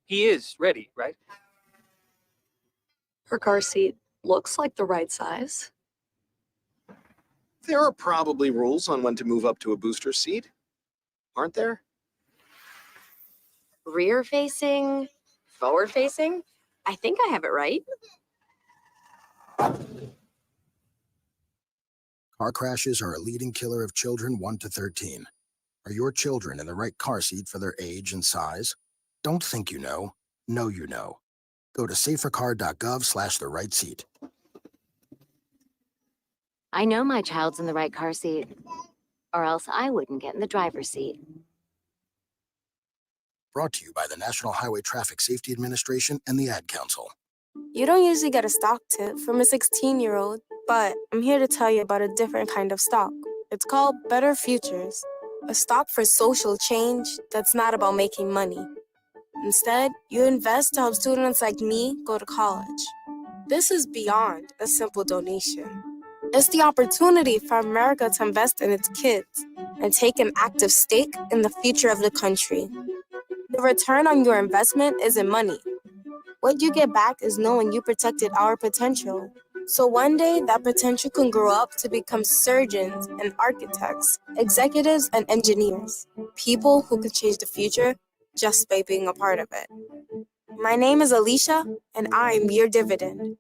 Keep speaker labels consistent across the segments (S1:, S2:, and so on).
S1: He is ready, right?
S2: Her car seat looks like the right size.
S3: There are probably rules on when to move up to a booster seat, aren't there?
S4: Rear facing, forward facing. I think I have it right.
S5: Car crashes are a leading killer of children 1 to 13. Are your children in the right car seat for their age and size? Don't think you know you know. Go to safercar.gov/the-right seat.
S4: I know my child's in the right car seat, or else I wouldn't get in the driver's seat.
S5: Brought to you by the National Highway Traffic Safety Administration and the Ad Council.
S6: You don't usually get a stock tip from a 16-year-old, but I'm here to tell you about a different kind of stock. It's called Better Futures, a stock for social change that's not about making money. Instead, you invest to help students like me go to college. This is beyond a simple donation. It's the opportunity for America to invest in its kids and take an active stake in the future of the country. The return on your investment isn't money. What you get back is knowing you protected our potential. So one day, that potential can grow up to become surgeons and architects, executives and engineers, people who can change the future just by being a part of it. My name is Alicia, and I'm your dividend.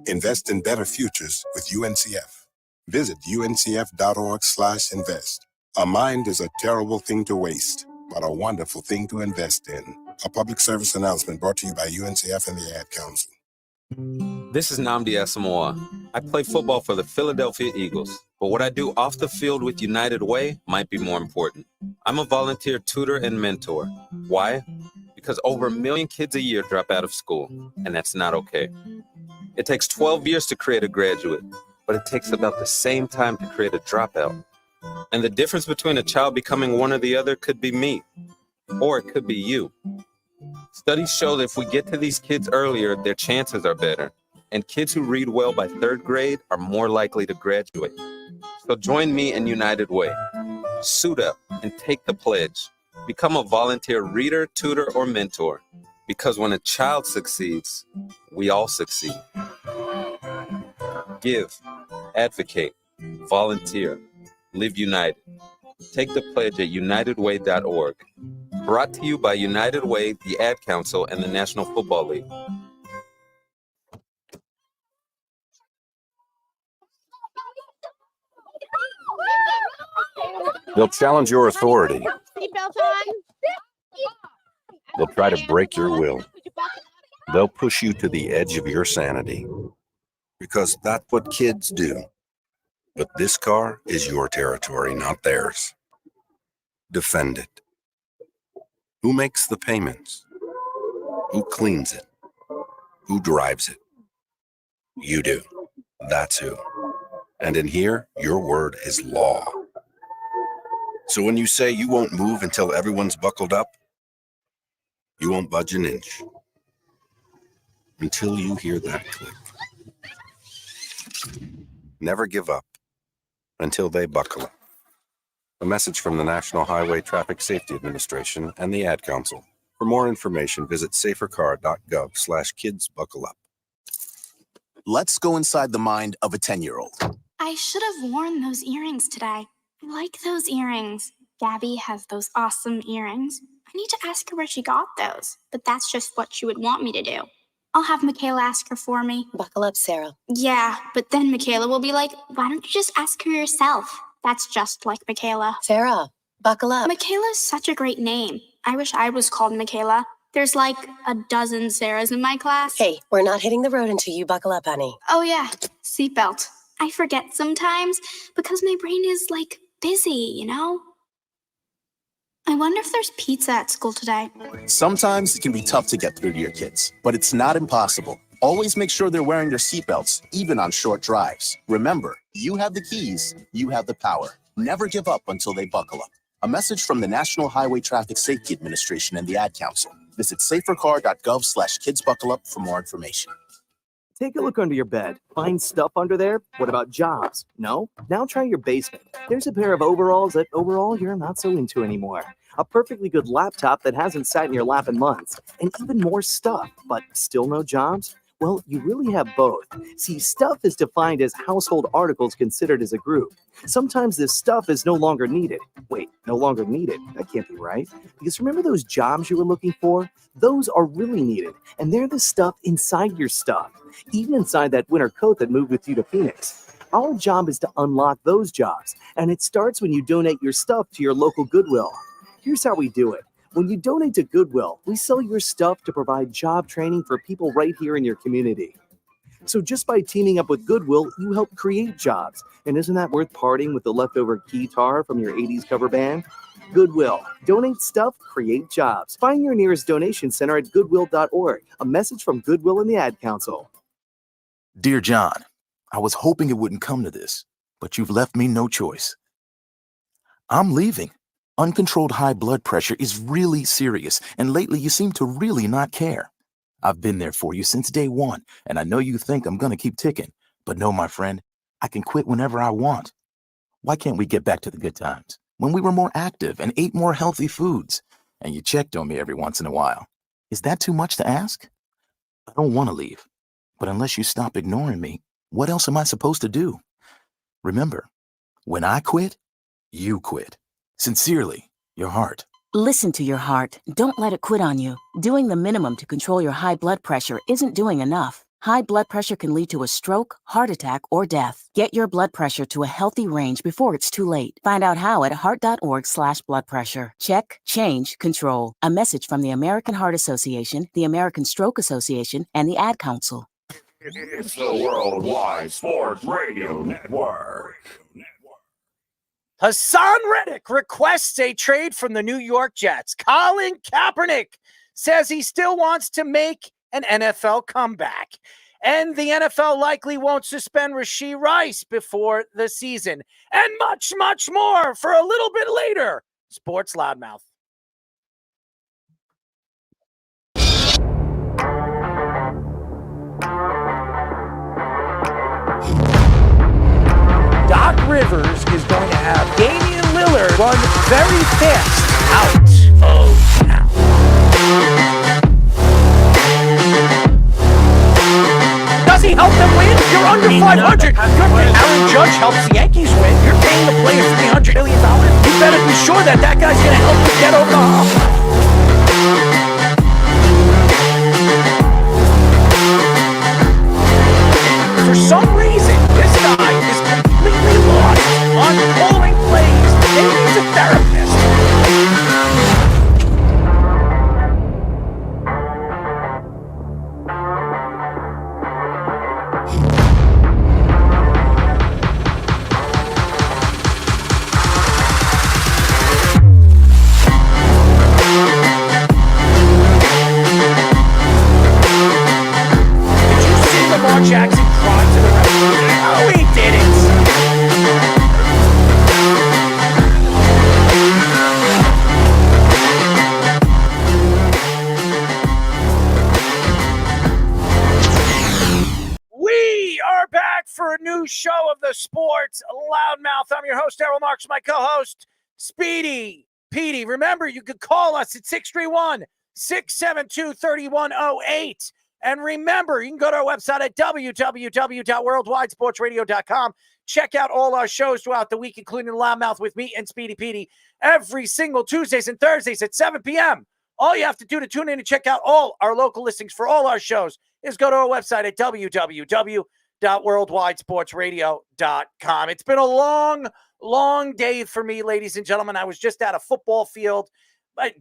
S7: Invest in better futures with UNCF. Visit uncf.org/invest. A mind is a terrible thing to waste, but a wonderful thing to invest in. A public service announcement brought to you by UNCF and the Ad Council.
S8: This is Nnamdi Asamoah. I play football for the Philadelphia Eagles, but what I do off the field with United Way might be more important. I'm a volunteer tutor and mentor. Why? Because over 1 million kids a year drop out of school, and that's not okay. It takes 12 years to create a graduate, but it takes about the same time to create a dropout. And the difference between a child becoming one or the other could be me, or it could be you. Studies show that if we get to these kids earlier, their chances are better. And kids who read well by 3rd grade are more likely to graduate. So join me in United Way. Suit up and take the pledge. Become a volunteer reader, tutor, or mentor. Because when a child succeeds, we all succeed. Give, advocate, volunteer, live united. Take the pledge at unitedway.org. Brought to you by United Way, the Ad Council, and the National Football League.
S9: They'll challenge your authority. They'll try to break your will. They'll push you to the edge of your sanity. Because that's what kids do. But this car is your territory, not theirs. Defend it. Who makes the payments? Who cleans it? Who drives it? You do. That's who. And in here, your word is law. So when you say you won't move until everyone's buckled up, you won't budge an inch until you hear that click. Never give up until they buckle up. A message from the National Highway Traffic Safety Administration and the Ad Council. For more information, visit safercar.gov/kidsbuckleup.
S10: Let's go inside the mind of a 10-year-old.
S11: I should have worn those earrings today. I like those earrings. Gabby has those awesome earrings. I need to ask her where she got those, but that's just what she would want me to do. I'll have Michaela ask her for me.
S12: Buckle up, Sarah.
S11: Yeah, but then Michaela will be like, why don't you just ask her yourself? That's just like Michaela.
S12: Sarah, buckle up.
S11: Michaela's such a great name. I wish I was called Michaela. There's like a dozen Sarahs in my class.
S12: Hey, we're not hitting the road until you buckle up, honey.
S11: Oh yeah, seatbelt. I forget sometimes because my brain is like busy, you know? I wonder if there's pizza at school today.
S10: Sometimes it can be tough to get through to your kids, but it's not impossible. Always make sure they're wearing their seatbelts, even on short drives. Remember, you have the keys, you have the power. Never give up until they buckle up. A message from the National Highway Traffic Safety Administration and the Ad Council. Visit safercar.gov/kidsbuckleup for more information.
S1: Take a look under your bed. Find stuff under there? What about jobs? No? Now try your basement. There's a pair of overalls that overall you're not so into anymore. A perfectly good laptop that hasn't sat in your lap in months. And even more stuff, but still no jobs? Well, you really have both. See, stuff is defined as household articles considered as a group. Sometimes this stuff is no longer needed. Wait, no longer needed? That can't be right. Because remember those jobs you were looking for? Those are really needed, and they're the stuff inside your stuff. Even inside that winter coat that moved with you to Phoenix. Our job is to unlock those jobs, and it starts when you donate your stuff to your local Goodwill. Here's how we do it. When you donate to Goodwill, we sell your stuff to provide job training for people right here in your community. So just by teaming up with Goodwill, you help create jobs. And isn't that worth parting with the leftover guitar from your 80s cover band? Goodwill. Donate stuff, create jobs. Find your nearest donation center at goodwill.org. A message from Goodwill and the Ad Council.
S13: Dear John, I was hoping it wouldn't come to this, but you've left me no choice. I'm leaving. Uncontrolled high blood pressure is really serious, and lately you seem to really not care. I've been there for you since day one, and I know you think I'm going to keep ticking. But no, my friend, I can quit whenever I want. Why can't we get back to the good times, when we were more active and ate more healthy foods, and you checked on me every once in a while? Is that too much to ask? I don't want to leave, but unless you stop ignoring me, what else am I supposed to do? Remember, when I quit, you quit. Sincerely, your heart.
S14: Listen to your heart. Don't let it quit on you. Doing the minimum to control your high blood pressure isn't doing enough. High blood pressure can lead to a stroke, heart attack, or death. Get your blood pressure to a healthy range before it's too late. Find out how at heart.org/blood pressure. Check, change, control. A message from the American Heart Association, the American Stroke Association, and the Ad Council.
S15: It's the Worldwide Sports Radio Network.
S16: Haason Reddick requests a trade from the New York Jets. Colin Kaepernick says he still wants to make an NFL comeback. And the NFL likely won't suspend Rashee Rice before the season. And much, much more for a little bit later. Sports Loudmouth. Doc Rivers is going to have Damian Lillard run very fast out of town. Does he help them win? You're under 500. Aaron Judge helps the Yankees win. You're paying the player $300 million. You better be sure that guy's going to help you get over the hump. For some reason, this guy is completely lost on calling plays. Maybe he's a therapist. Did you see Lamar Jackson cry to the referee? No, he didn't. We are back for a new show of the Sports Loudmouth. I'm your host, Errol Marks, my co-host, Speedy Petey. Remember, you could call us at 631-672-3108. And remember, you can go to our website at www.worldwidesportsradio.com. Check out all our shows throughout the week, including Loudmouth with me and Speedy Petey, every single Tuesdays and Thursdays at 7 p.m. All you have to do to tune in and check out all our local listings for all our shows is go to our website at www.worldwidesportsradio.com. It's been a long, long day for me, ladies and gentlemen. I was just at a football field,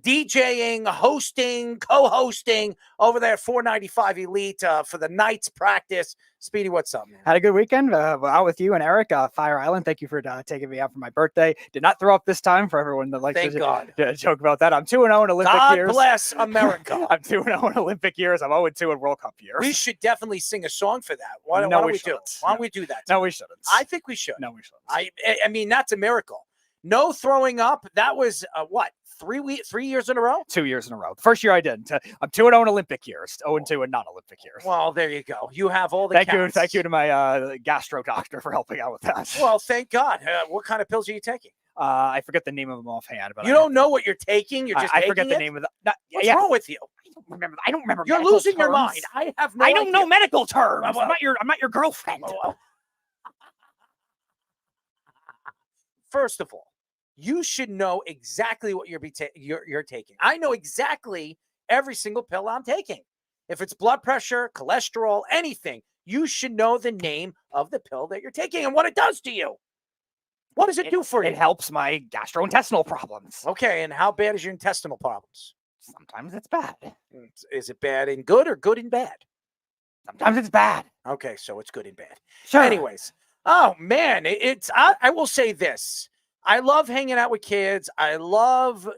S16: DJing, hosting, co-hosting over there at 495 Elite for the Knights practice. Speedy, what's up, man?
S17: Had a good weekend out with you and Eric, Fire Island. Thank you for taking me out for my birthday. Did not throw up this time for everyone that likes to joke about that. I'm 2-0 in Olympic years.
S16: God bless America.
S17: I'm 2-0 in Olympic years. I'm 0-2 in World Cup years.
S16: We should definitely sing a song for that. Why don't we do it? Why don't we do that?
S17: No, we shouldn't.
S16: I think we should.
S17: No, we shouldn't.
S16: I mean, that's a miracle. No throwing up. That was, 3 years in a row?
S17: 2 years in a row. The first year I didn't. I'm 2-0 in Olympic years, 0-2 in non-Olympic years.
S16: Well, there you go. You have all the
S17: Thank you to my gastro doctor for helping out with that.
S16: Well, thank God. What kind of pills are you taking?
S17: I forget the name of them offhand. But
S16: you don't know what you're taking? You're just
S17: I
S16: taking
S17: forget
S16: it?
S17: the name of the...
S16: What's wrong with you?
S17: I don't remember.
S16: You're
S17: medical
S16: losing your
S17: terms.
S16: mind. I have no
S17: I don't know
S16: idea.
S17: medical terms.
S16: Well,
S17: I'm not your girlfriend.
S16: First of all, you should know exactly what you're taking. I know exactly every single pill I'm taking. If it's blood pressure, cholesterol, anything, you should know the name of the pill that you're taking and what it does to you. What does it do for you?
S17: It helps my gastrointestinal problems.
S16: Okay, and how bad is your intestinal problems?
S17: Sometimes it's bad.
S16: Is it bad and good or good and bad?
S17: Sometimes it's bad.
S16: Okay, so it's good and bad.
S17: Sure.
S16: Anyways, oh man, I will say this. I love hanging out with kids. I love,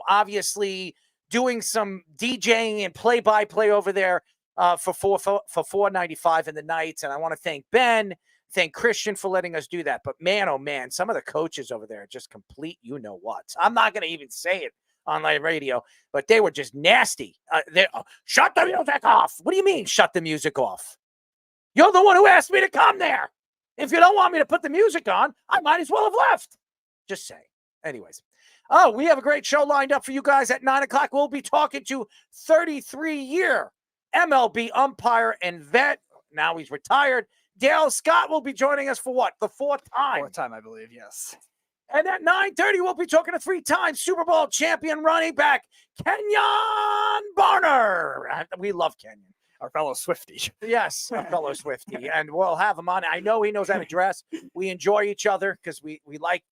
S16: obviously doing some DJing and play-by-play over there for $4.95 in the nights. And I want to thank Ben, thank Christian for letting us do that. But man, oh man, some of the coaches over there are just complete you-know-what. I'm not going to even say it on live radio, but they were just nasty. Shut the music off. What do you mean, shut the music off? You're the one who asked me to come there. If you don't want me to put the music on, I might as well have left. Just saying. Anyways. Oh, we have a great show lined up for you guys at 9 o'clock. We'll be talking to 33-year MLB umpire and vet. Now he's retired. Dale Scott will be joining us for what? The fourth time.
S17: Fourth time, I believe, yes.
S16: And at 9:30, we'll be talking to 3-time Super Bowl champion running back Kenjon Barner. We love Kenyon.
S17: Our fellow Swiftie.
S16: Yes, our fellow Swiftie. And we'll have him on. I know he knows how to dress. We enjoy each other because we like,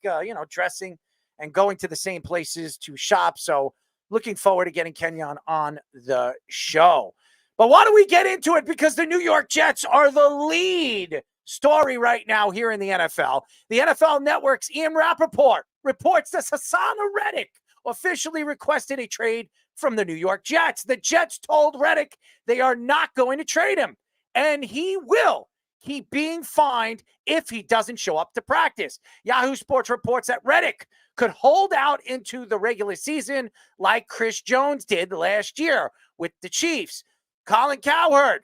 S16: dressing and going to the same places to shop. So looking forward to getting Kenyon on the show. But why don't we get into it? Because the New York Jets are the lead story right now here in the NFL. The NFL Network's Ian Rappaport reports that Haason Reddick officially requested a trade from the New York Jets. The Jets told Reddick they are not going to trade him, and he will keep being fined if he doesn't show up to practice. Yahoo Sports reports that Reddick could hold out into the regular season like Chris Jones did last year with the Chiefs. Colin Kaepernick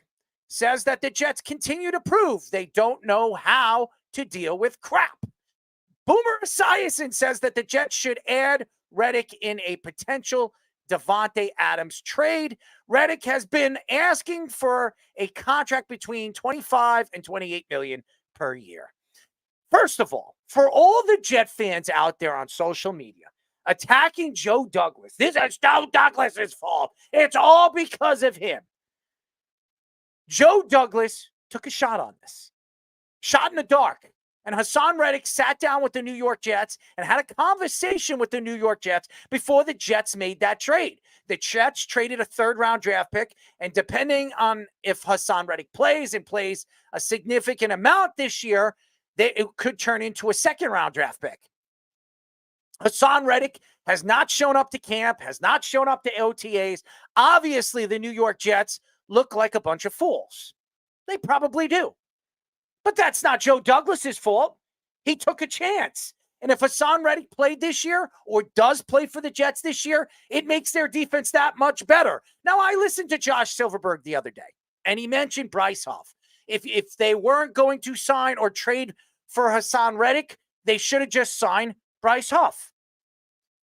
S16: says that the Jets continue to prove they don't know how to deal with crap. Boomer Esiason says that the Jets should add Reddick in a potential Davante Adams trade. Reddick has been asking for a contract between $25 and $28 million per year. First of all, for all the Jet fans out there on social media attacking Joe Douglas, this is Joe Douglas's fault. It's all because of him. Joe Douglas took a shot on this. Shot in the dark. And Haason Reddick sat down with the New York Jets and had a conversation with the New York Jets before the Jets made that trade. The Jets traded a third-round draft pick, and depending on if Haason Reddick plays a significant amount this year, it could turn into a second-round draft pick. Haason Reddick has not shown up to camp, has not shown up to OTAs. Obviously, the New York Jets look like a bunch of fools. They probably do. But that's not Joe Douglas's fault. He took a chance. And if Haason Reddick played this year or does play for the Jets this year, it makes their defense that much better. Now, I listened to Josh Silverberg the other day, and he mentioned Bryce Huff. If they weren't going to sign or trade for Haason Reddick, they should have just signed Bryce Huff.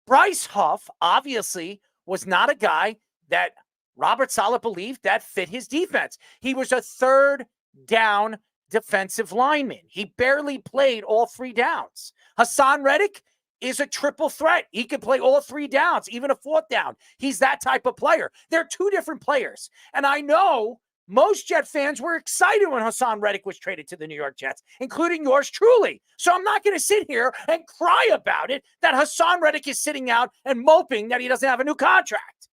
S16: Bryce Huff, obviously, was not a guy that Robert Saleh believed that fit his defense. He was a third down defensive lineman. He barely played all three downs. Haason Reddick is a triple threat. He can play all three downs, even a fourth down. He's that type of player. They're two different players. And I know most Jet fans were excited when Haason Reddick was traded to the New York Jets, including yours truly. So I'm not going to sit here and cry about it that Haason Reddick is sitting out and moping that he doesn't have a new contract.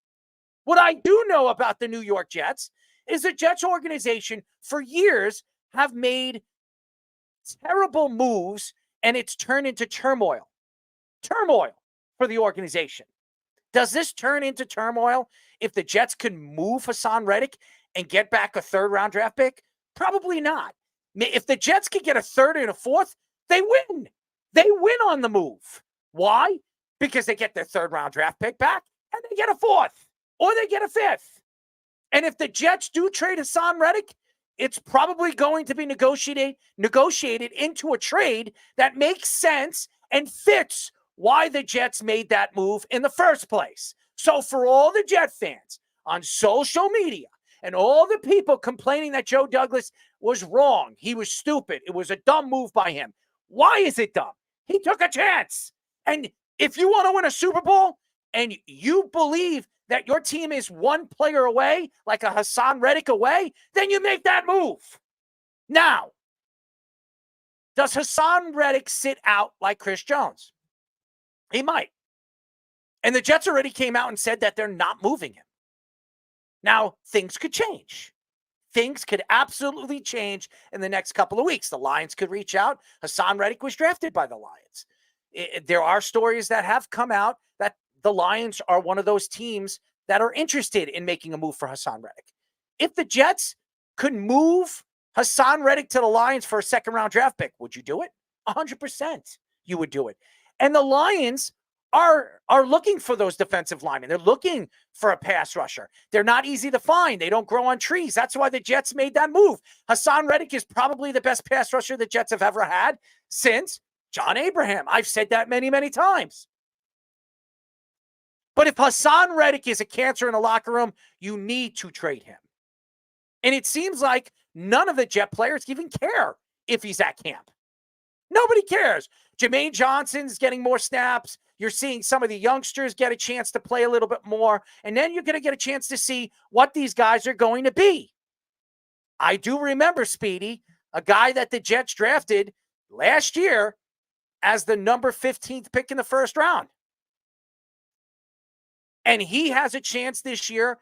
S16: What I do know about the New York Jets is the Jets organization for years have made terrible moves, and it's turned into turmoil. Turmoil for the organization. Does this turn into turmoil if the Jets can move Haason Reddick and get back a third-round draft pick? Probably not. If the Jets could get a third and a fourth, they win. They win on the move. Why? because they get their 3rd round draft pick back and they get a 4th or they get a 5th. And if the Jets do trade Haason Reddick, it's probably going to be negotiated into a trade that makes sense and fits why the Jets made that move in the first place. So for all the Jet fans on social media and all the people complaining that Joe Douglas was wrong, he was stupid, it was a dumb move by him. Why is it dumb? He took a chance. And if you want to win a Super Bowl and you believe that your team is one player away, like a Haason Reddick away, then you make that move. Now, does Haason Reddick sit out like Chris Jones? He might. And the Jets already came out and said that they're not moving him. Now, things could change. Things could absolutely change in the next couple of weeks. The Lions could reach out. Haason Reddick was drafted by the Lions. There are stories that have come out that the Lions are one of those teams that are interested in making a move for Haason Reddick. If the Jets could move Haason Reddick to the Lions for a 2nd round draft pick, would you do it? 100% you would do it. And the Lions are looking for those defensive linemen. They're looking for a pass rusher. They're not easy to find. They don't grow on trees. That's why the Jets made that move. Haason Reddick is probably the best pass rusher the Jets have ever had since John Abraham. I've said that many, many times. But if Haason Reddick is a cancer in the locker room, you need to trade him. And it seems like none of the Jet players even care if he's at camp. Nobody cares. Jermaine Johnson's getting more snaps. You're seeing some of the youngsters get a chance to play a little bit more. And then you're going to get a chance to see what these guys are going to be. I do remember, Speedy, a guy that the Jets drafted last year as the number 15th pick in the 1st round. And he has a chance this year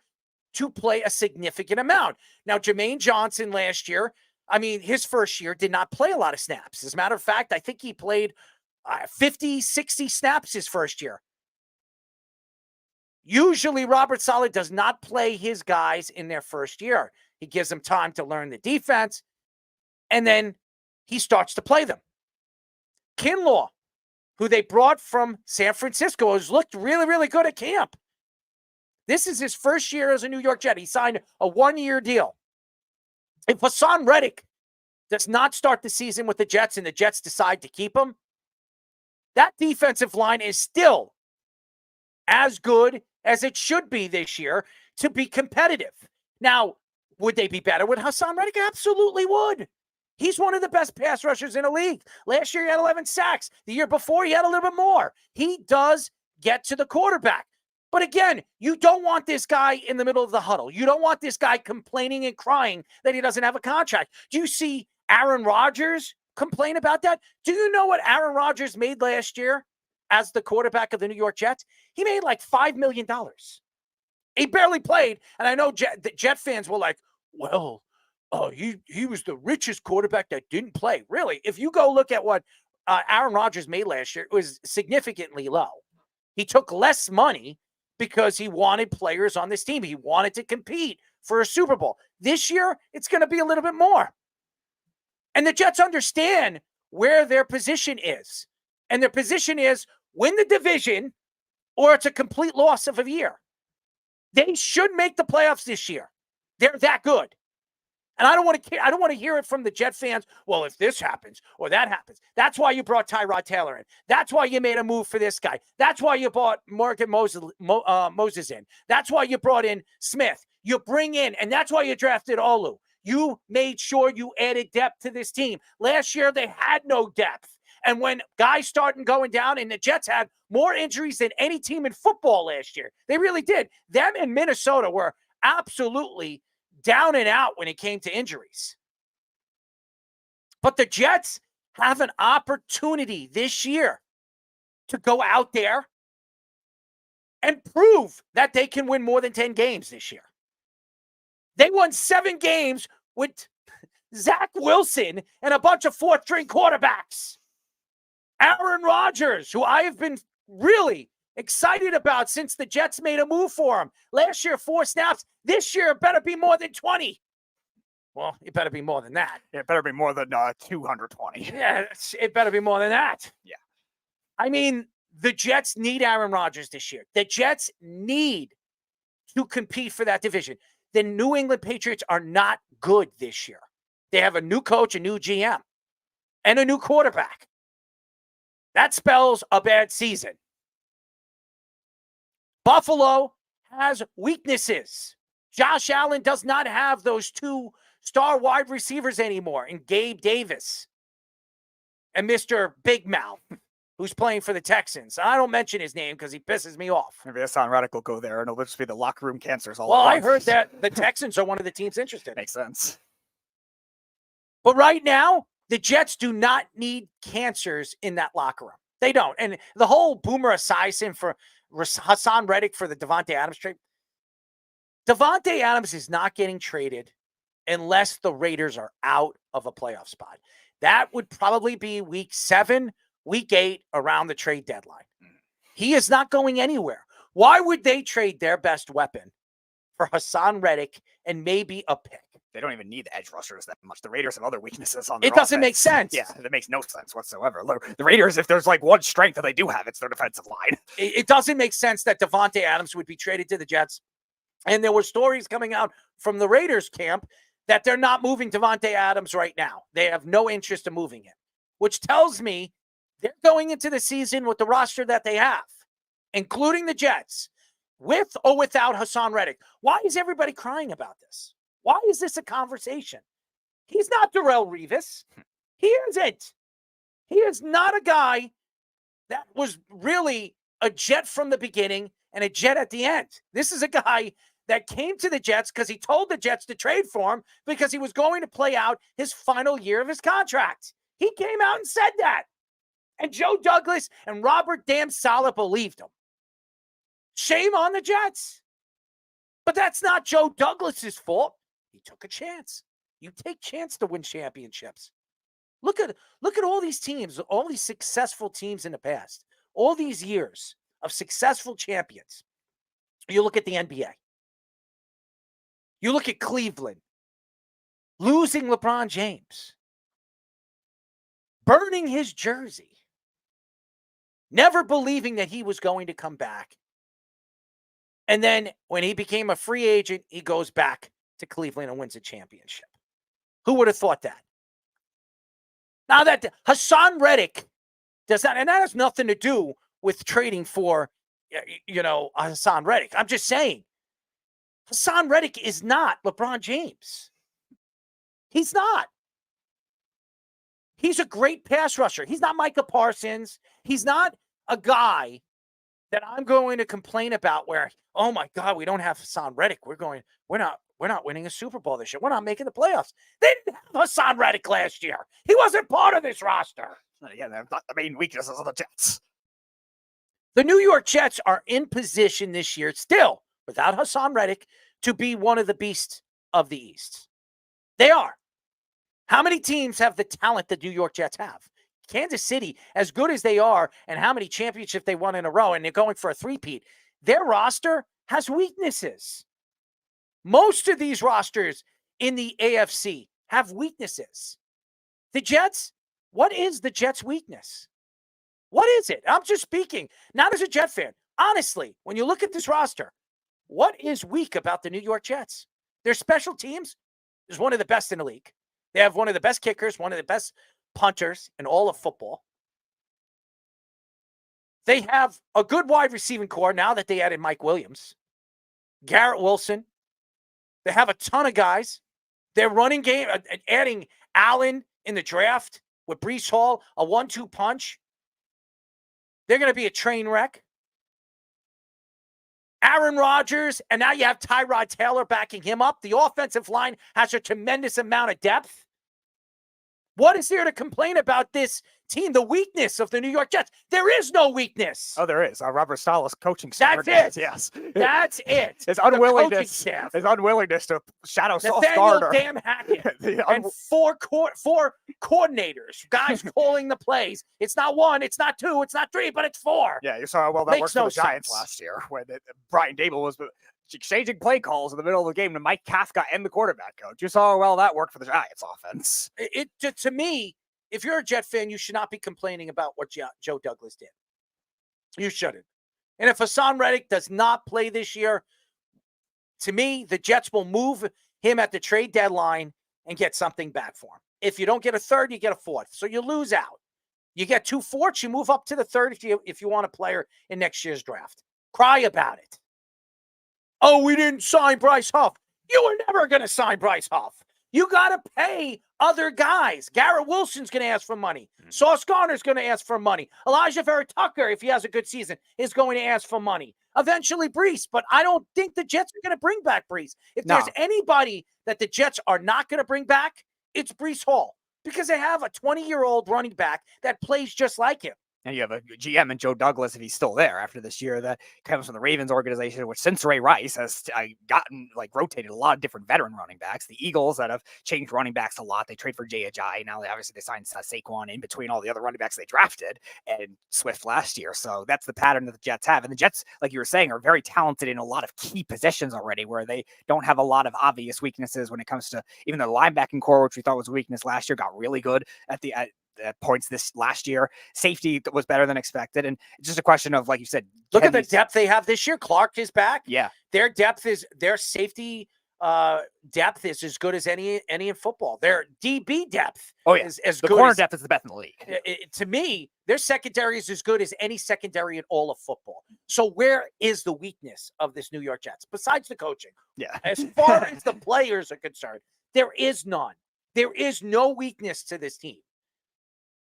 S16: to play a significant amount. Now, Jermaine Johnson last year, his first year did not play a lot of snaps. As a matter of fact, I think he played 50, 60 snaps his first year. Usually, Robert Saleh does not play his guys in their first year. He gives them time to learn the defense, and then he starts to play them. Kinlaw, who they brought from San Francisco, has looked really, really good at camp. This is his first year as a New York Jet. He signed a 1-year deal. If Haason Reddick does not start the season with the Jets and the Jets decide to keep him, that defensive line is still as good as it should be this year to be competitive. Now, would they be better with Haason Reddick? Absolutely would. He's one of the best pass rushers in the league. Last year, he had 11 sacks. The year before, he had a little bit more. He does get to the quarterback. But again, you don't want this guy in the middle of the huddle. You don't want this guy complaining and crying that he doesn't have a contract. Do you see Aaron Rodgers complain about that? Do you know what Aaron Rodgers made last year as the quarterback of the New York Jets? He made like $5 million. He barely played. And I know the Jet fans were like, well, he was the richest quarterback that didn't play. Really, if you go look at what Aaron Rodgers made last year, it was significantly low. He took less money because he wanted players on this team. He wanted to compete for a Super Bowl. This year, it's going to be a little bit more. And the Jets understand where their position is. And their position is win the division or it's a complete loss of a year. They should make the playoffs this year. They're that good. And I don't want to hear it from the Jet fans. Well, if this happens or that happens, that's why you brought Tyrod Taylor in. That's why you made a move for this guy. That's why you brought Morgan Moses in. That's why you brought in Smith. You bring in, and that's why you drafted Olu. You made sure you added depth to this team. Last year, they had no depth. And when guys started going down, and the Jets had more injuries than any team in football last year, they really did. Them and Minnesota were absolutely down and out when it came to injuries. But the Jets have an opportunity this year to go out there and prove that they can win more than 10 games this year. They won 7 games with Zach Wilson and a bunch of 4th-string quarterbacks. Aaron Rodgers, who I have been really excited about since the Jets made a move for him. Last year, 4 snaps. This year, it better be more than 20. Well, it better be more than that.
S17: It better be more than 220.
S16: Yeah, it better be more than that.
S17: Yeah.
S16: I mean, The Jets need Aaron Rodgers this year. The Jets need to compete for that division. The New England Patriots are not good this year. They have a new coach, a new GM, and a new quarterback. That spells a bad season. Buffalo has weaknesses. Josh Allen does not have those 2 star wide receivers anymore, and Gabe Davis and Mr. Big Mouth, who's playing for the Texans. I don't mention his name because he pisses me off.
S17: Maybe Haason Reddick will go there, and it'll just be the locker room cancers all
S16: Well,
S17: at
S16: I
S17: once.
S16: heard that the Texans are one of the teams interested.
S17: Makes sense.
S16: But right now, the Jets do not need cancers in that locker room. They don't. And the whole Boomer Esiason for Haason Reddick for the Davante Adams trade. Davante Adams is not getting traded unless the Raiders are out of a playoff spot. That would probably be week 7, week 8, around the trade deadline. He is not going anywhere. Why would they trade their best weapon for Haason Reddick and maybe a pick?
S17: They don't even need the edge rushers that much. The Raiders have other weaknesses on
S16: It
S17: their
S16: doesn't make
S17: offense.
S16: sense.
S17: Yeah, it makes no sense whatsoever. The Raiders, if there's like one strength that they do have, it's their defensive line.
S16: It doesn't make sense that Davante Adams would be traded to the Jets. And there were stories coming out from the Raiders camp that they're not moving Davante Adams right now. They have no interest in moving him, which tells me they're going into the season with the roster that they have, including the Jets, with or without Haason Reddick. Why is everybody crying about this? Why is this a conversation? He's not Darrelle Revis. He isn't. He is not a guy that was really a Jet from the beginning and a Jet at the end. This is a guy that came to the Jets because he told the Jets to trade for him because he was going to play out his final year of his contract. He came out and said that. And Joe Douglas and Robert Damn Saleh believed him. Shame on the Jets. But that's not Joe Douglas's fault. He took a chance. You take chance to win championships. Look at all these teams, all these successful teams in the past, all these years of successful champions. You look at the NBA. You look at Cleveland, losing LeBron James, burning his jersey, never believing that he was going to come back. And then when he became a free agent, he goes back to Cleveland and wins a championship. Who would have thought that? Now that Haason Reddick does not, and that has nothing to do with trading for, Haason Reddick. I'm just saying, Haason Reddick is not LeBron James. He's not. He's a great pass rusher. He's not Micah Parsons. He's not a guy that I'm going to complain about where, oh my God, we don't have Haason Reddick. We're not winning a Super Bowl this year. We're not making the playoffs. They didn't have Haason Reddick last year. He wasn't part of this roster.
S17: Yeah, they're not the main weaknesses of the Jets.
S16: The New York Jets are in position this year, still, without Haason Reddick, to be one of the beasts of the East. They are. How many teams have the talent the New York Jets have? Kansas City, as good as they are, and how many championships they won in a row, and they're going for a three-peat, their roster has weaknesses. Most of these rosters in the AFC have weaknesses. The Jets, what is the Jets' weakness? What is it? I'm just speaking, not as a Jet fan. Honestly, when you look at this roster, what is weak about the New York Jets? Their special teams is one of the best in the league. They have one of the best kickers, one of the best punters in all of football. They have a good wide receiving core now that they added Mike Williams, Garrett Wilson. They have a ton of guys. Their running game, adding Allen in the draft with Breece Hall, a 1-2 punch. They're going to be a train wreck. Aaron Rodgers, and now you have Tyrod Taylor backing him up. The offensive line has a tremendous amount of depth. What is there to complain about this team? The weakness of the New York Jets. There is no weakness.
S17: Oh, there is. Robert Saleh's coaching staff.
S16: That's it.
S17: Yes.
S16: That's it.
S17: His unwillingness to shadow Sauce Gardner.
S16: Nathaniel Hackett and four coordinators, guys calling the plays. It's not one, it's not two, it's not three, but it's four.
S17: Yeah, you saw how well that worked for the Giants last year when Brian Dable was exchanging play calls in the middle of the game to Mike Kafka and the quarterback coach. You saw how well that worked for the Giants offense.
S16: To me, if you're a Jet fan, you should not be complaining about what Joe Douglas did. You shouldn't. And if Haason Reddick does not play this year, to me, the Jets will move him at the trade deadline and get something back for him. If you don't get a third, you get a fourth. So you lose out. You get 2 fourths, you move up to the third if you want a player in next year's draft. Cry about it. Oh, we didn't sign Bryce Huff. You were never going to sign Bryce Huff. You got to pay other guys. Garrett Wilson's going to ask for money. Sauce Gardner's going to ask for money. Elijah Vera-Tucker, if he has a good season, is going to ask for money. Eventually, Brees. But I don't think the Jets are going to bring back Brees. If there's anybody that the Jets are not going to bring back, it's Brees Hall. Because they have a 20-year-old running back that plays just like him.
S17: And you have a GM and Joe Douglas, if he's still there after this year, that comes from the Ravens organization, which since Ray Rice has gotten rotated a lot of different veteran running backs. The Eagles that have changed running backs a lot. They trade for Jay Ajayi. Now they signed Saquon in between all the other running backs they drafted and Swift last year. So that's the pattern that the Jets have. And the Jets, like you were saying, are very talented in a lot of key positions already, where they don't have a lot of obvious weaknesses when it comes to even the linebacking core, which we thought was a weakness last year, got really good at points this last year. Safety was better than expected. And it's just a question of, like you said,
S16: look at the depth they have this year. Clark is back.
S17: Yeah.
S16: Their safety depth is as good as any in football. Their DB depth is as good.
S17: The corner depth is the best in the league.
S16: To me, their secondary is as good as any secondary in all of football. So where is the weakness of this New York Jets besides the coaching?
S17: Yeah.
S16: As far as the players are concerned, there is none. There is no weakness to this team.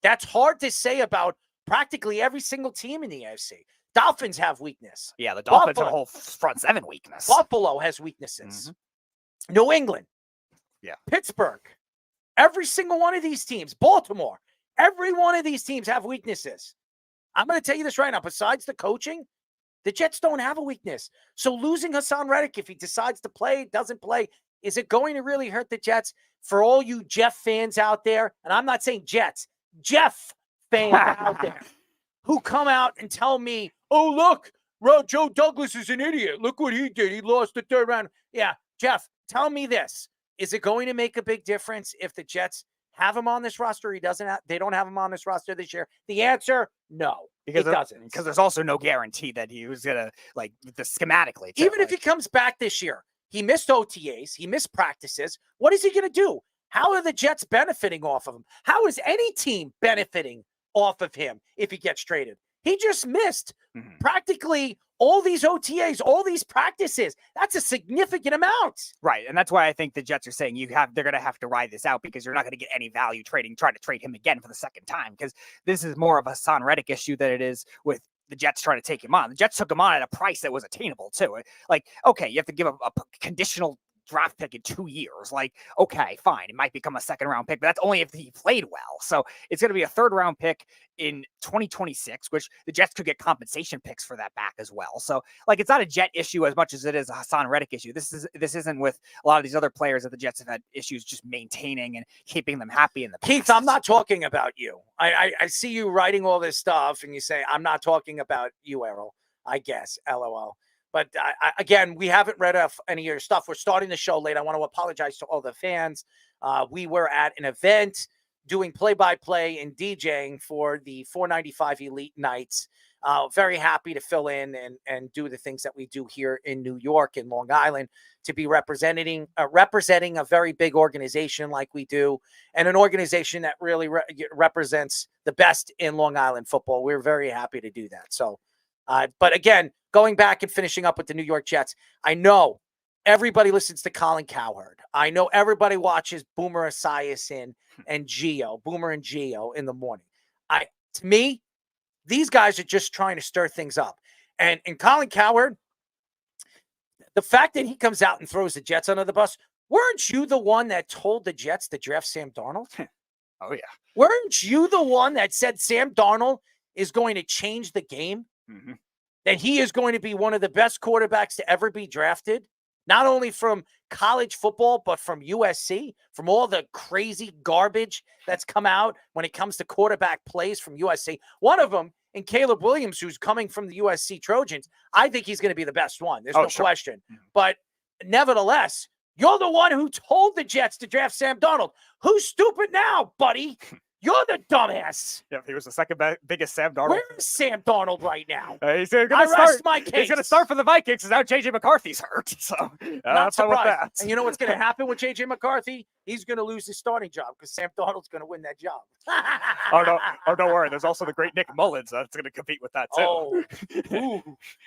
S16: That's hard to say about practically every single team in the AFC. Dolphins have weakness.
S17: Yeah, the Dolphins have a whole front seven weakness.
S16: Buffalo has weaknesses. New England.
S17: Yeah.
S16: Pittsburgh. Every single one of these teams. Baltimore. Every one of these teams have weaknesses. I'm going to tell you this right now. Besides the coaching, the Jets don't have a weakness. So losing Haason Reddick, if he decides to play, doesn't play, is it going to really hurt the Jets? For all you Jeff fans out there, and I'm not saying Jets, Jeff fans out there who come out and tell me, oh, look, Joe Douglas is an idiot. Look what he did. He lost the third round. Yeah, Jeff, tell me this. Is it going to make a big difference if the Jets have him on this roster? They don't have him on this roster this year. The answer, no, it doesn't.
S17: Because there's also no guarantee that he was going to, schematically.
S16: Even if he comes back this year, he missed OTAs, he missed practices. What is he going to do? How are the Jets benefiting off of him? How is any team benefiting off of him if he gets traded? He just missed practically all these OTAs, all these practices. That's a significant amount.
S17: Right. And that's why I think the Jets are saying they're going to have to ride this out, because you're not going to get any value trying to trade him again for the second time, because this is more of a Haason Reddick issue than it is with the Jets trying to take him on. The Jets took him on at a price that was attainable too. Okay, you have to give a conditional draft pick in 2 years. Okay, fine. It might become a second round pick, but that's only if he played well. So it's going to be a third round pick in 2026, which the Jets could get compensation picks for that back as well. So it's not a Jet issue as much as it is a Haason Reddick issue. This isn't with a lot of these other players that the Jets have had issues just maintaining and keeping them happy in the past.
S16: Keith, I'm not talking about you. I see you writing all this stuff and you say, I'm not talking about you, Errol, I guess, LOL. But again, we haven't read any of your stuff. We're starting the show late. I want to apologize to all the fans. We were at an event doing play-by-play and DJing for the 495 Elite Nights. Very happy to fill in and do the things that we do here in New York and Long Island, to be representing a very big organization like we do, and an organization that really represents the best in Long Island football. We're very happy to do that. So, but again, going back and finishing up with the New York Jets, I know everybody listens to Colin Cowherd. I know everybody watches Boomer Esiason and Gio, Boomer and Gio in the morning. To me, these guys are just trying to stir things up. And Colin Cowherd, the fact that he comes out and throws the Jets under the bus, weren't you the one that told the Jets to draft Sam Darnold?
S17: Oh, yeah.
S16: Weren't you the one that said Sam Darnold is going to change the game?
S17: Mm-hmm.
S16: That he is going to be one of the best quarterbacks to ever be drafted, not only from college football, but from USC, from all the crazy garbage that's come out when it comes to quarterback plays from USC. One of them, in Caleb Williams, who's coming from the USC Trojans, I think he's going to be the best one. There's no question. But nevertheless, you're the one who told the Jets to draft Sam Darnold. Who's stupid now, buddy? You're the dumbass.
S17: Yeah, he was the second biggest Sam Darnold.
S16: Where is Sam Darnold right now?
S17: He's going to
S16: I
S17: start.
S16: rest my case.
S17: He's going to start for the Vikings because now JJ McCarthy's hurt. So
S16: Not
S17: that's fine with
S16: surprised.
S17: that.
S16: And you know what's going to happen with JJ McCarthy? He's going to lose his starting job because Sam Darnold's going to win that job.
S17: Oh don't worry. There's also the great Nick Mullins that's going to compete with that too.
S16: Oh, ooh,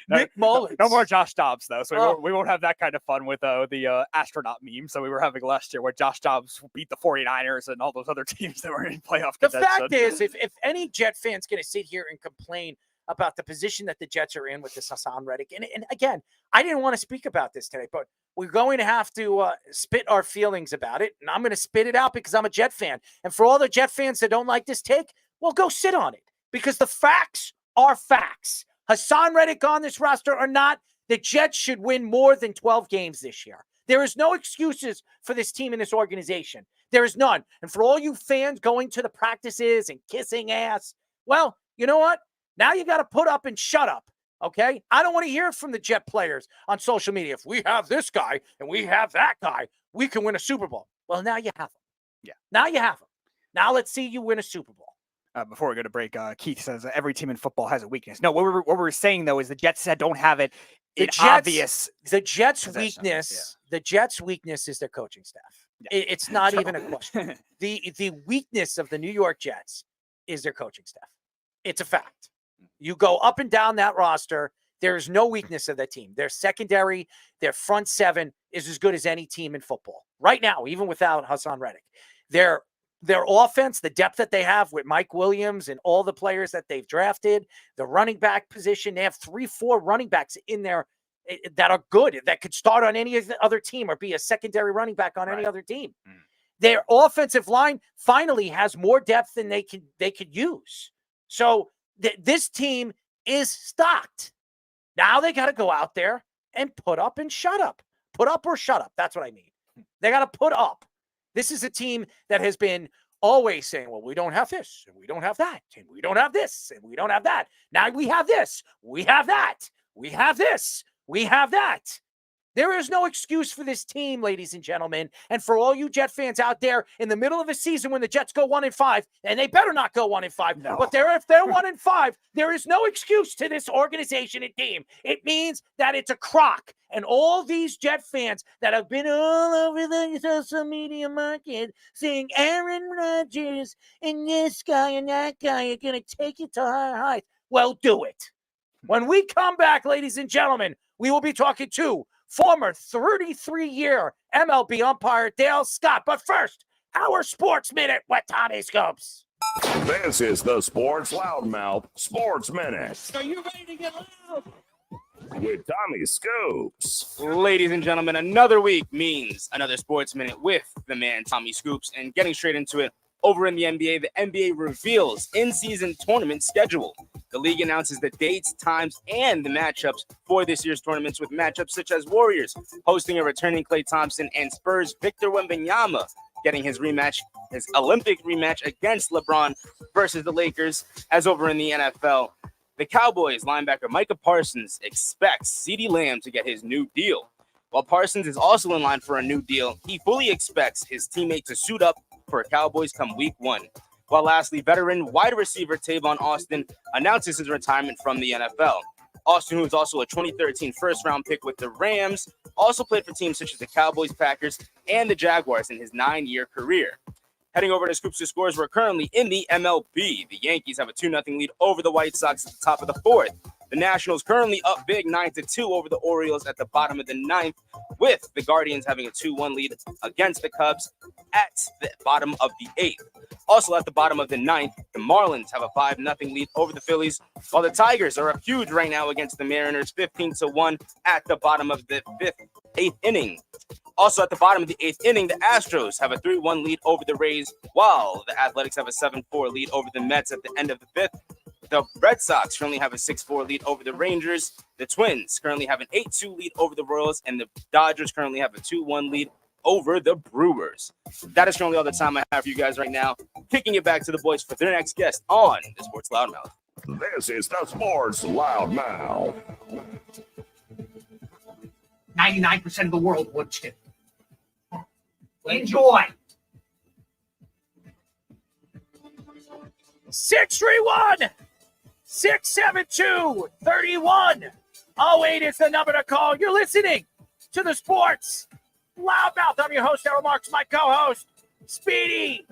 S16: Nick Mullins.
S17: No more Josh Dobbs though, so we won't have that kind of fun with the astronaut meme. So we were having last year where Josh Dobbs beat the 49ers and all those other teams that were in playoff
S16: The
S17: contention.
S16: fact is, if any Jet fan's going to sit here and complain about the position that the Jets are in with this Haason Reddick, and again, I didn't want to speak about this today, but we're going to have to spit our feelings about it, and I'm going to spit it out because I'm a Jet fan. And for all the Jet fans that don't like this take, well, go sit on it because the facts are facts. Haason Reddick on this roster or not, the Jets should win more than 12 games this year. There is no excuses for this team and this organization. There is none. And for all you fans going to the practices and kissing ass, well, you know what? Now you got to put up and shut up, okay? I don't want to hear it from the Jet players on social media. If we have this guy and we have that guy, we can win a Super Bowl. Well, now you have them.
S17: Yeah.
S16: Now you have them. Now let's see you win a Super Bowl.
S17: Before we go to break, Keith says that every team in football has a weakness. No, what we're saying, though, is the Jets don't have it. Obvious.
S16: The Jets' weakness, the Jets' weakness is their coaching staff.
S17: Yeah.
S16: It's not even a question. The weakness of the New York Jets is their coaching staff. It's a fact. You go up and down that roster, there is no weakness of that team. Their secondary, their front seven is as good as any team in football right now, even without Haason Reddick. Their offense, the depth that they have with Mike Williams and all the players that they've drafted, the running back position, they have 3-4 running backs in there that are good, that could start on any other team or be a secondary running back on any other team. Their offensive line finally has more depth than they could use. So this team is stocked. Now they got to go out there and put up and shut up. Put up or shut up. That's what I mean. They got to put up. This is a team that has been always saying, well, we don't have this, and we don't have that, and we don't have this, and we don't have that. Now we have this, we have that, we have this, we have that. There is no excuse for this team, ladies and gentlemen. And for all you Jet fans out there in the middle of a season when the Jets go 1-5, and they better not go 1-5. No. But if they're 1-5, there is no excuse to this organization and team. It means that it's a crock. And all these Jet fans that have been all over the social media market saying Aaron Rodgers and this guy and that guy are going to take it to higher heights. Well, do it. When we come back, ladies and gentlemen, we will be talking to former 33-year MLB umpire Dale Scott. But first, our Sports Minute with Tommy Scopes.
S15: This is the Sports Loudmouth Sports Minute.
S16: Are you ready to get loud?
S15: With Tommy Scopes.
S18: Ladies and gentlemen, another week means another Sports Minute with the man Tommy Scoops. And getting straight into it, over in the NBA reveals in-season tournament schedule. The league announces the dates, times, and the matchups for this year's tournaments, with matchups such as Warriors hosting a returning Klay Thompson and Spurs Victor Wembanyama getting his Olympic rematch against LeBron versus the Lakers. As over in the NFL, the Cowboys linebacker Micah Parsons expects CeeDee Lamb to get his new deal. While Parsons is also in line for a new deal, he fully expects his teammate to suit up for Cowboys come week 1. While lastly, veteran wide receiver Tavon Austin announces his retirement from the NFL. Austin, who is also a 2013 first-round pick with the Rams, also played for teams such as the Cowboys, Packers, and the Jaguars in his 9-year career. Heading over to Scoops to Scores, we're currently in the MLB. The Yankees have a 2-0 lead over the White Sox at the top of the 4th. The Nationals currently up big 9-2 over the Orioles at the bottom of the 9th, with the Guardians having a 2-1 lead against the Cubs at the bottom of the 8th. Also at the bottom of the 9th, the Marlins have a 5-0 lead over the Phillies, while the Tigers are up huge right now against the Mariners, 15-1 at the bottom of the 8th inning. Also at the bottom of the 8th inning, the Astros have a 3-1 lead over the Rays, while the Athletics have a 7-4 lead over the Mets at the end of the 5th. The Red Sox currently have a 6-4 lead over the Rangers. The Twins currently have an 8-2 lead over the Royals, and the Dodgers currently have a 2-1 lead over the Brewers. That is currently all the time I have for you guys right now. Kicking it back to the boys for their next guest on the Sports Loudmouth.
S15: This is the Sports Loudmouth.
S16: 99% of the world watched it. Enjoy. 631-672-3108 is the number to call. You're listening to the Sports Loudmouth. I'm your host, Errol Marks, my co-host, Speedy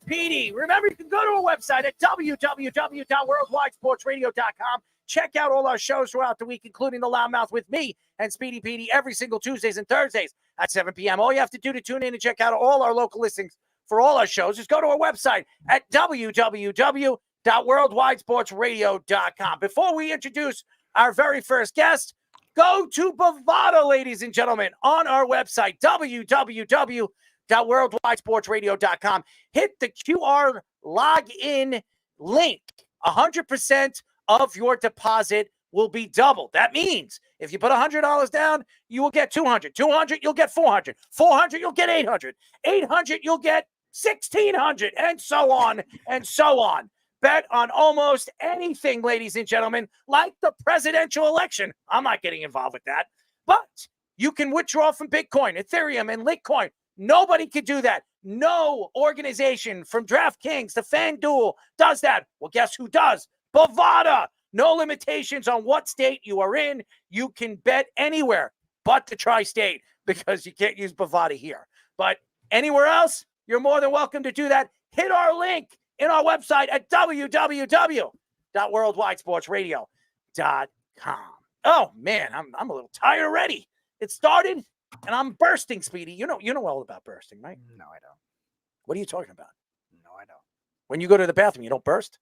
S16: Petey. Remember, you can go to our website at www.worldwidesportsradio.com. Check out all our shows throughout the week, including the Loudmouth with me and Speedy Petey every single Tuesdays and Thursdays at 7 p.m. All you have to do to tune in and check out all our local listings for all our shows is go to our website at www.worldwidesportsradio.com. Before we introduce our very first guest, go to Bovada, ladies and gentlemen, on our website, www.worldwidesportsradio.com. Hit the QR login link. 100% of your deposit will be doubled. That means if you put $100 down, you will get $200. $200, you'll get $400. $400, you'll get $800. $800, you'll get $1,600, and so on and so on. Bet on almost anything, ladies and gentlemen, like the presidential election. I'm not getting involved with that. But you can withdraw from Bitcoin, Ethereum, and Litecoin. Nobody can do that. No organization from DraftKings to FanDuel does that. Well, guess who does? Bovada. No limitations on what state you are in. You can bet anywhere but the tri-state because you can't use Bovada here. But anywhere else, you're more than welcome to do that. Hit our link in our website at www.worldwidesportsradio.com. Oh, man, I'm a little tired already. It started, and I'm bursting, Speedy. You know all about bursting, right?
S17: No, I don't.
S16: What are you talking about?
S17: No, I don't.
S16: When you go to the bathroom, you don't burst?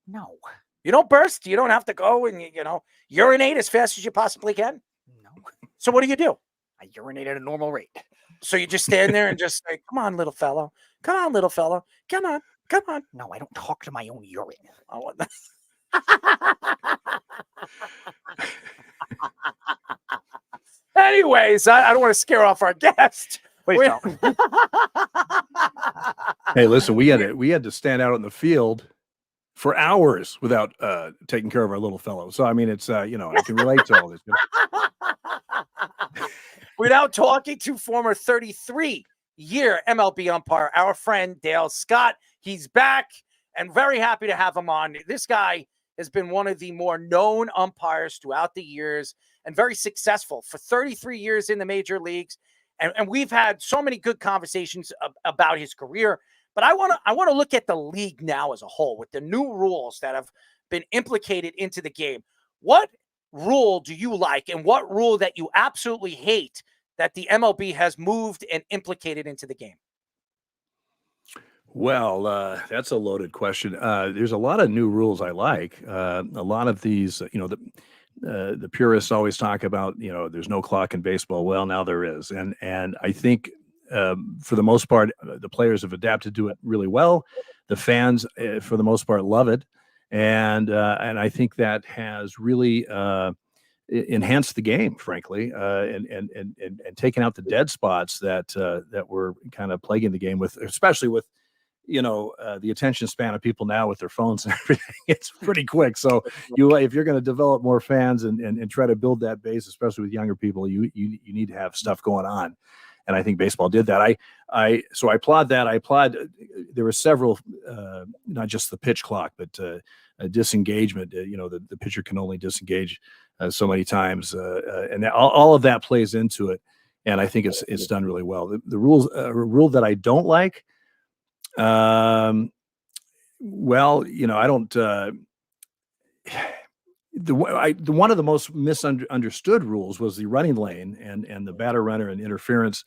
S17: No.
S16: You don't burst? You don't have to go and, urinate as fast as you possibly can?
S17: No.
S16: So what do?
S17: I urinate at a normal rate.
S16: So you just stand there and just say, come on, little fellow. Come on, little fellow. Come on. Come on.
S17: No, I don't talk to my own urine.
S16: Oh, anyways, I don't want to scare off our guest.
S17: Please don't.
S19: Hey, listen, we had to stand out in the field for hours without taking care of our little fellow. So, I mean, it's, I can relate to all this.
S16: We're now talking to former 33-year MLB umpire, our friend Dale Scott. He's back and very happy to have him on. This guy has been one of the more known umpires throughout the years and very successful for 33 years in the major leagues. And we've had so many good conversations about his career. But I want to look at the league now as a whole with the new rules that have been implicated into the game. What rule do you like and what rule that you absolutely hate that the MLB has moved and implicated into the game?
S19: Well, that's a loaded question. There's a lot of new rules I like. A lot of these, the purists always talk about, there's no clock in baseball. Well, now there is. And I think for the most part, the players have adapted to it really well. The fans, for the most part, love it. And I think that has really enhanced the game, frankly, and taken out the dead spots that were kind of plaguing the game with, especially with, the attention span of people now with their phones and everything. It's pretty quick. So if you're going to develop more fans and try to build that base, especially with younger people, you need to have stuff going on. And I think baseball did that. So I applaud that. I applaud. There were several, not just the pitch clock, but a disengagement. The pitcher can only disengage so many times, and all of that plays into it. And I think it's done really well. The rules, rule that I don't like. I don't. One of the most misunderstood rules was the running lane and the batter runner and interference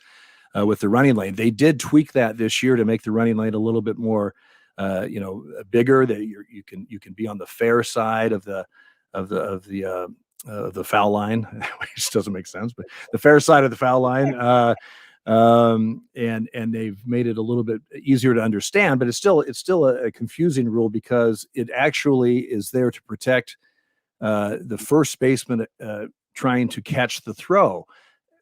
S19: with the running lane. They did tweak that this year to make the running lane a little bit more, bigger. That you can be on the fair side of the foul line, which doesn't make sense, but the fair side of the foul line. And they've made it a little bit easier to understand, but it's still a confusing rule because it actually is there to protect the first baseman trying to catch the throw,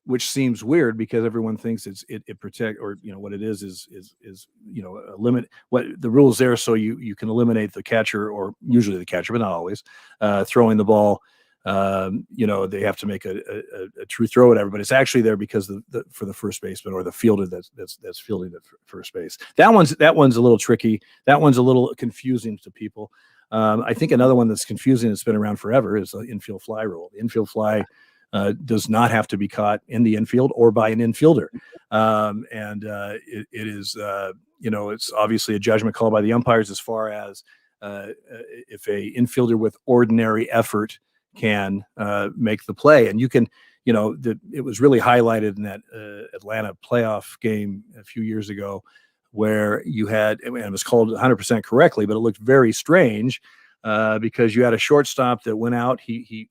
S19: which seems weird because everyone thinks it protect, or what it is a limit. What the rule is there so you can eliminate the catcher, or usually the catcher, but not always, throwing the ball they have to make a true throw, whatever. But it's actually there because for the first baseman or the fielder that's fielding at first base. That one's a little tricky. That one's a little confusing to people. I think another one that's confusing that's been around forever is the infield fly rule. The infield fly does not have to be caught in the infield or by an infielder. It is, it's obviously a judgment call by the umpires as far as if a infielder with ordinary effort can make the play. And you can, it was really highlighted in that Atlanta playoff game a few years ago where you had, and it was called 100% correctly, but it looked very strange because you had a shortstop that went out. He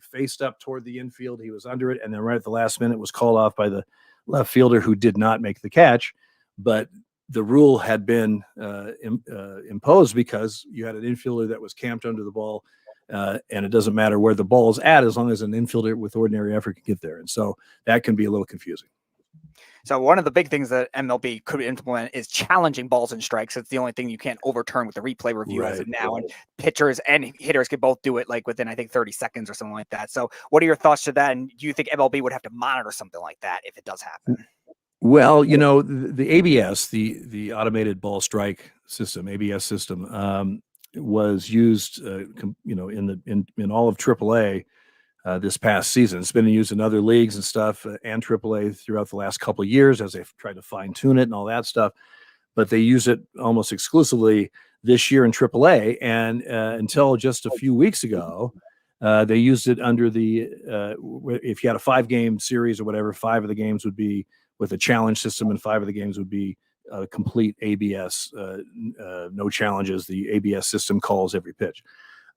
S19: faced up toward the infield. He was under it. And then right at the last minute was called off by the left fielder who did not make the catch. But the rule had been imposed because you had an infielder that was camped under the ball. And it doesn't matter where the ball's at as long as an infielder with ordinary effort can get there. And so that can be a little confusing.
S17: So one of the big things that MLB could implement is challenging balls and strikes. It's the only thing you can't overturn with the replay review as of now. And pitchers and hitters could both do it like within, I think, 30 seconds or something like that. So what are your thoughts to that? And do you think MLB would have to monitor something like that if it does happen?
S19: Well, the ABS, the automated ball strike system, ABS system, was used, in all of AAA this past season. It's been used in other leagues and stuff and AAA throughout the last couple of years as they've tried to fine tune it and all that stuff. But they use it almost exclusively this year in AAA. And until just a few weeks ago, they used it under if you had a 5-game series or whatever, 5 of the games would be with a challenge system and 5 of the games would be complete ABS, no challenges. The ABS system calls every pitch.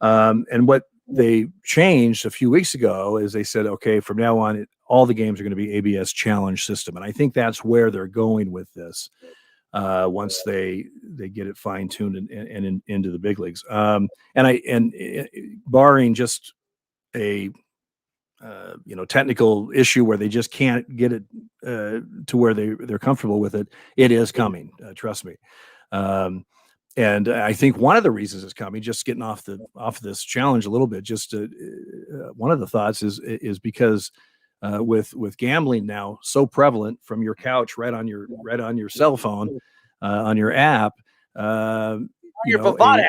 S19: And what they changed a few weeks ago is they said, okay, from now on, all the games are going to be ABS challenge system. And I think that's where they're going with this once they get it fine tuned and into the big leagues. Barring just a technical issue where they just can't get it to where they're comfortable with it, it is coming. Trust me. And I think one of the reasons it's coming, just getting off this challenge a little bit, one of the thoughts is because with gambling now so prevalent from your couch right on your cell phone, on your app,
S16: on your Bovada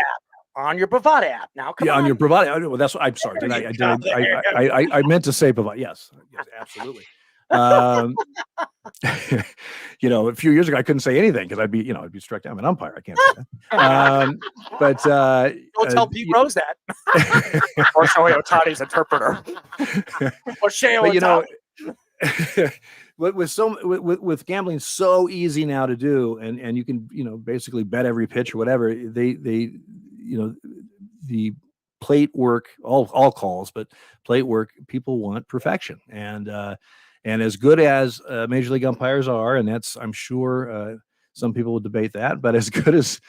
S16: app now. Come on.
S19: On your Bovada. Well, that's what I'm sorry. I meant to say Bovada. Yes, absolutely. A few years ago I couldn't say anything because I'd be struck down. I'm an umpire. I can't say that.
S16: Don't tell Pete Rose that. Or Shohei Ohtani's interpreter. Or Shohei Ohtani.
S19: With gambling so easy now to do, and you can basically bet every pitch or whatever. The plate work, all calls, but plate work, people want perfection. And as good as Major League umpires are, and that's, I'm sure some people will debate that, but as good as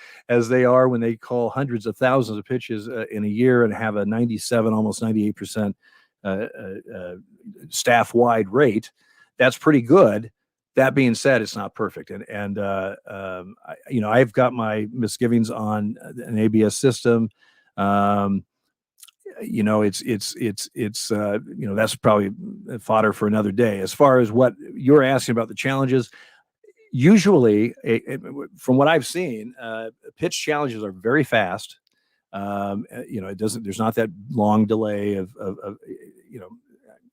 S19: they are when they call hundreds of thousands of pitches in a year and have a 97, almost 98% staff-wide rate, that's pretty good. That being said, it's not perfect. And I've got my misgivings on an ABS system. That's probably fodder for another day. As far as what you're asking about the challenges, usually, from what I've seen, pitch challenges are very fast. There's not that long delay of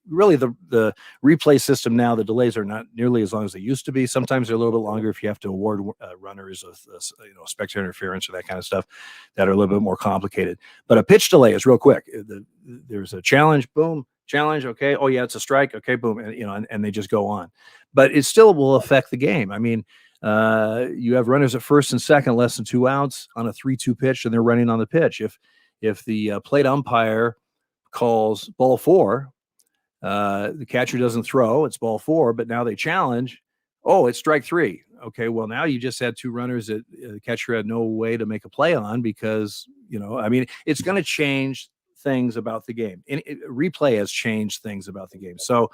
S19: really the replay system now, the delays are not nearly as long as they used to be. Sometimes they're a little bit longer if you have to award runners of spectator interference or that kind of stuff that are a little bit more complicated. But a pitch delay is real quick. There's a challenge, boom, challenge, okay, oh yeah, it's a strike, okay, boom, and they just go on. But it still will affect the game. I mean, you have runners at first and second, less than 2 outs on a 3-2 pitch, and they're running on the pitch. If the plate umpire calls ball 4, the catcher doesn't throw, it's ball 4, but now they challenge. Oh, it's strike 3. Okay, well, now you just had 2 runners that the catcher had no way to make a play on because, it's going to change things about the game. And replay has changed things about the game. So,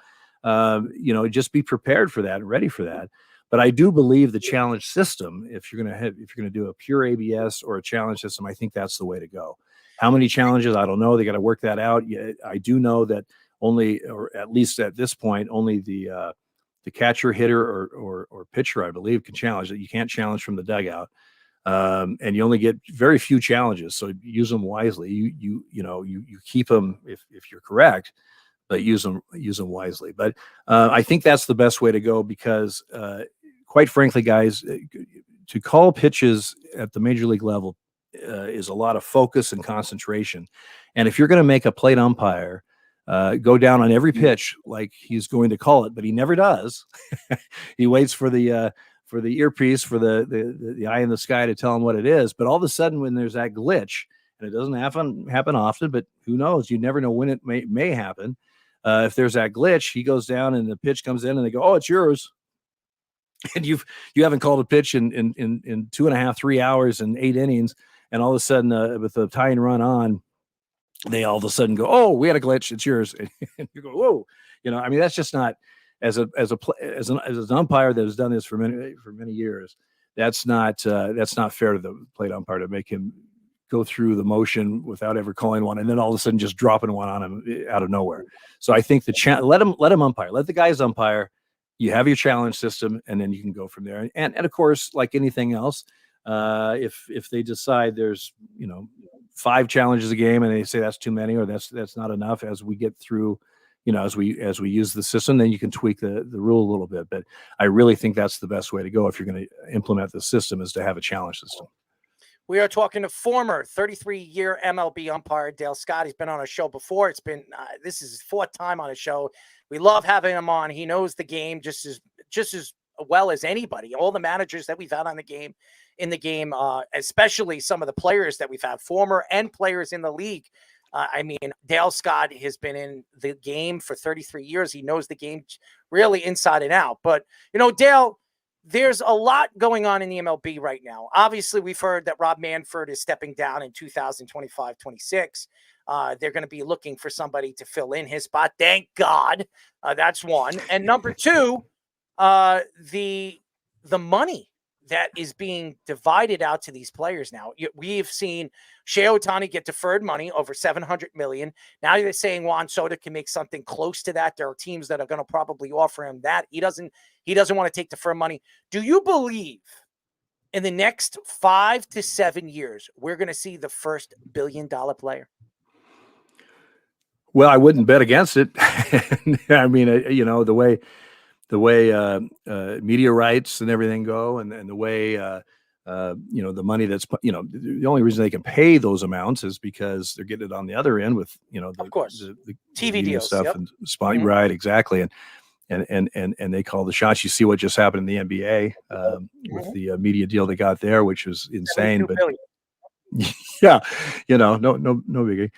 S19: just be prepared for that and ready for that. But I do believe the challenge system, if you're going to do a pure ABS or a challenge system, I think that's the way to go. How many challenges? I don't know. They got to work that out. Yeah, I do know that only, or at least at this point, only the catcher, hitter, or pitcher, I believe, can challenge it. You can't challenge from the dugout. And you only get very few challenges, so use them wisely. You keep them if you're correct, but use them wisely. But I think that's the best way to go because, quite frankly, guys, to call pitches at the major league level is a lot of focus and concentration. And if you're going to make a plate umpire go down on every pitch like he's going to call it, but he never does, he waits for the earpiece, for the eye in the sky to tell him what it is. But all of a sudden, when there's that glitch, and it doesn't happen often, but who knows? You never know when it may happen. If there's that glitch, he goes down and the pitch comes in, and they go, "Oh, it's yours," and you haven't called a pitch in 2.5, 3 hours and 8 innings, and all of a sudden, with the tying run on, they all of a sudden go, "Oh, we had a glitch. It's yours," and you go, "Whoa!" I mean, that's just not. As an umpire that has done this for many years, that's not fair to the plate umpire to make him go through the motion without ever calling one, and then all of a sudden just dropping one on him out of nowhere. So I think let him umpire, let the guys umpire. You have your challenge system, and then you can go from there. And of course, like anything else, if they decide there's 5 challenges a game, and they say that's too many or that's not enough, as we get through. As we use the system, then you can tweak the rule a little bit. But I really think that's the best way to go if you're going to implement the system, is to have a challenge system.
S16: We are talking to former 33-year MLB umpire Dale Scott. He's been on our show before. It's been this is his 4th time on a show. We love having him on. He knows the game just as well as anybody. All the managers that we've had on in the game, especially some of the players that we've had, former and players in the league. I mean, Dale Scott has been in the game for 33 years. He knows the game really inside and out. But, Dale, there's a lot going on in the MLB right now. Obviously, we've heard that Rob Manfred is stepping down in 2025-26. They're going to be looking for somebody to fill in his spot. Thank God. That's one. And number 2, the money that is being divided out to these players now. We've seen Shohei Ohtani get deferred money over $700 million. Now they're saying Juan Soto can make something close to that. There are teams that are going to probably offer him that. He doesn't want to take deferred money. Do you believe in the next 5 to 7 years we're going to see the first billion-dollar player?
S19: Well, I wouldn't bet against it. I mean, the way media rights and everything go, and the way the money that's the only reason they can pay those amounts is because they're getting it on the other end with
S16: of course
S19: the
S16: TV deals
S19: stuff.
S16: yep.
S19: And spot right, exactly, and they call the shots. You see what just happened in the NBA with the media deal they got there, which was insane. But yeah, no biggie.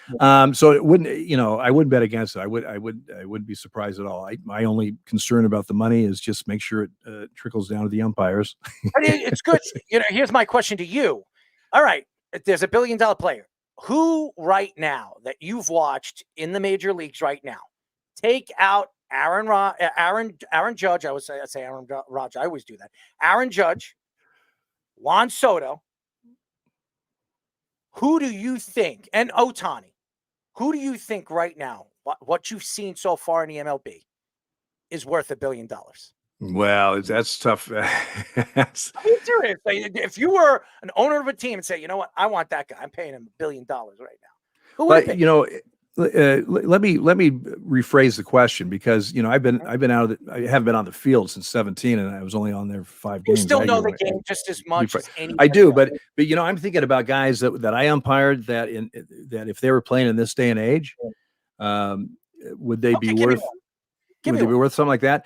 S19: So it wouldn't, I wouldn't bet against it. I wouldn't be surprised at all. My only concern about the money is just make sure it trickles down to the umpires.
S16: It's good. Here's my question to you. All right, there's a $1 billion player. Who right now that you've watched in the major leagues right now, take out Aaron Judge. I would say Aaron Rodgers. I always do that. Aaron Judge, Juan Soto. Who do you think, and Ohtani, who do you think right now, what you've seen so far in the MLB, is worth $1 billion?
S19: Well, that's tough.
S16: I'm serious. If you were an owner of a team and say, you know what, I want that guy, I'm paying him $1 billion right now. Who would
S19: let me rephrase the question, because I haven't been on the field since 17, and I was only on there for 5 games.
S16: You still know the game just as much as anybody.
S19: I do, but I'm thinking about guys that I umpired that if they were playing in this day and age, would they be worth? Would they be worth something like that?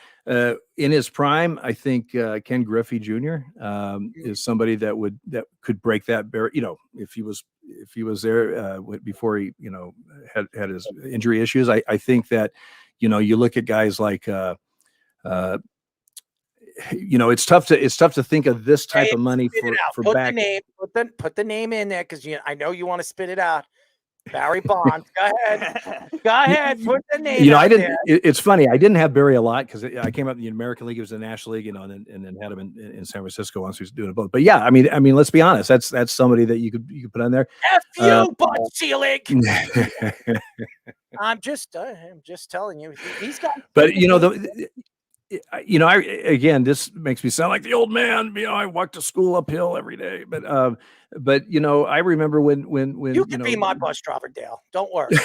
S19: In his prime, I think Ken Griffey Jr. Is somebody that could break that barrier. If he was there before he had his injury issues, I think that you look at guys like it's tough to think of this type of money for back.
S16: Put the name in there, because I know you want to spit it out. Barry Bonds. Go ahead. Go ahead. Put the name out
S19: I didn't.
S16: there.
S19: It's funny. I didn't have Barry a lot because I came up in the American League. It was the National League, and then had him in San Francisco once he was doing it both. But yeah, I mean, let's be honest. That's somebody that you could put on there.
S16: F you, Bud Selig. I'm just telling you. He's got.
S19: But this makes me sound like the old man. I walk to school uphill every day. But I remember when
S16: You can be my bus driver, Dale. Don't worry.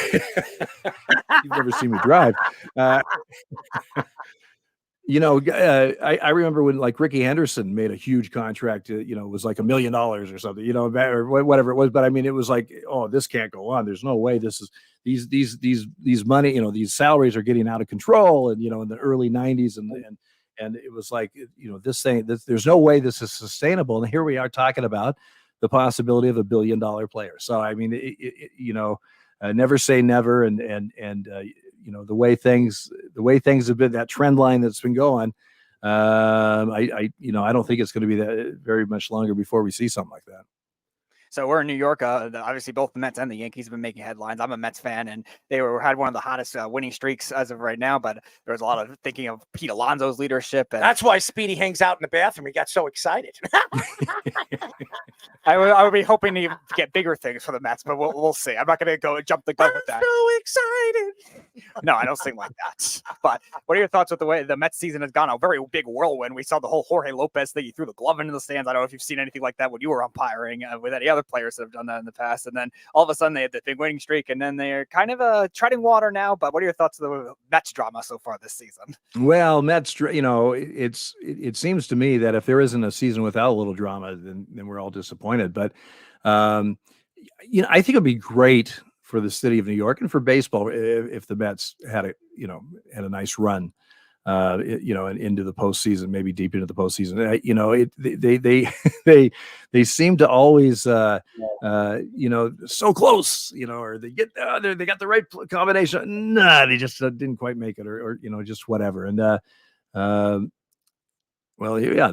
S19: You've never seen me drive. I remember when like Ricky Henderson made a huge contract. It was like $1 million or something. Or whatever it was. But I mean, it was like, oh, this can't go on. There's no way this is. These money, these salaries are getting out of control, and in the early 90s, and it was like, this thing, there's no way this is sustainable. And here we are talking about the possibility of $1 billion player. So I mean, never say never, and the way things have been, that trend line that's been going, I don't think it's going to be that very much longer before we see something like that.
S17: So we're in New York. Obviously, both the Mets and the Yankees have been making headlines. I'm a Mets fan, and they had one of the hottest winning streaks as of right now. But there was a lot of thinking of Pete Alonso's leadership. And
S16: that's why Speedy hangs out in the bathroom. He got so excited.
S17: I would be hoping to get bigger things for the Mets, but we'll see. I'm not going to go and jump the gun with that.
S16: So excited.
S17: No, I don't sing like that. But what are your thoughts with the way the Mets season has gone? A very big whirlwind. We saw the whole Jorge Lopez thing. He threw the glove into the stands. I don't know if you've seen anything like that when you were umpiring with any other players that have done that in the past. And then all of a sudden they had the big winning streak, and then they're kind of treading water now. But what are your thoughts of the Mets drama so far this season?
S19: Well, Mets, it seems to me that if there isn't a season without a little drama, then we're all disappointed. But I think it'd be great for the city of New York and for baseball if the Mets had a nice run, and into the postseason, maybe deep into the postseason. They seem to always, so close, or they get they got the right combination. Nah, they just didn't quite make it, or just whatever. And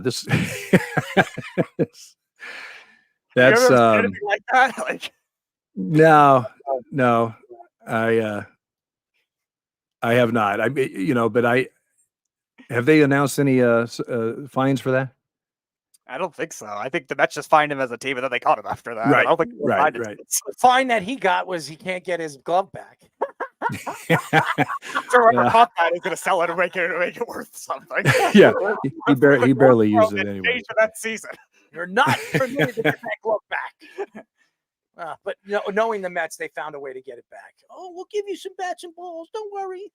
S19: this. That's
S17: anything like that. Like,
S19: no, I have not. But have they announced any fines for that?
S17: I don't think so. I think the Mets just fined him as a team, and then they caught him after that.
S19: Right,
S17: I don't think
S19: right.
S16: The fine that he got was he can't get his glove back.
S17: So whoever caught that is going to sell it and make it worth something.
S19: Yeah, he barely used it anyway.
S17: For that season.
S16: You're not permitted to get that glove back. But knowing the Mets, they found a way to get it back. Oh, we'll give you some bats and balls. Don't worry.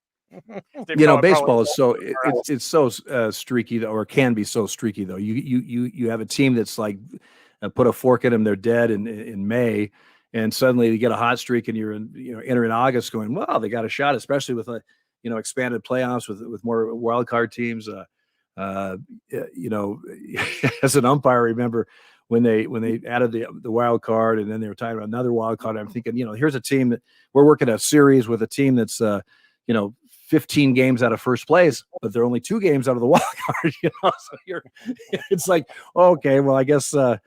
S19: Baseball is so it's so streaky, though, or can be so streaky though. You have a team that's like put a fork in them, they're dead in May, and suddenly you get a hot streak, and you're entering August, going, well, they got a shot, especially with expanded playoffs with more wild card teams. As an umpire, I remember when they added the wild card, and then they were talking about another wild card. I'm thinking, here's a team that we're working a series with a team that's 15 games out of first place, but they're only 2 games out of the wild card. So it's like, okay, well, I guess at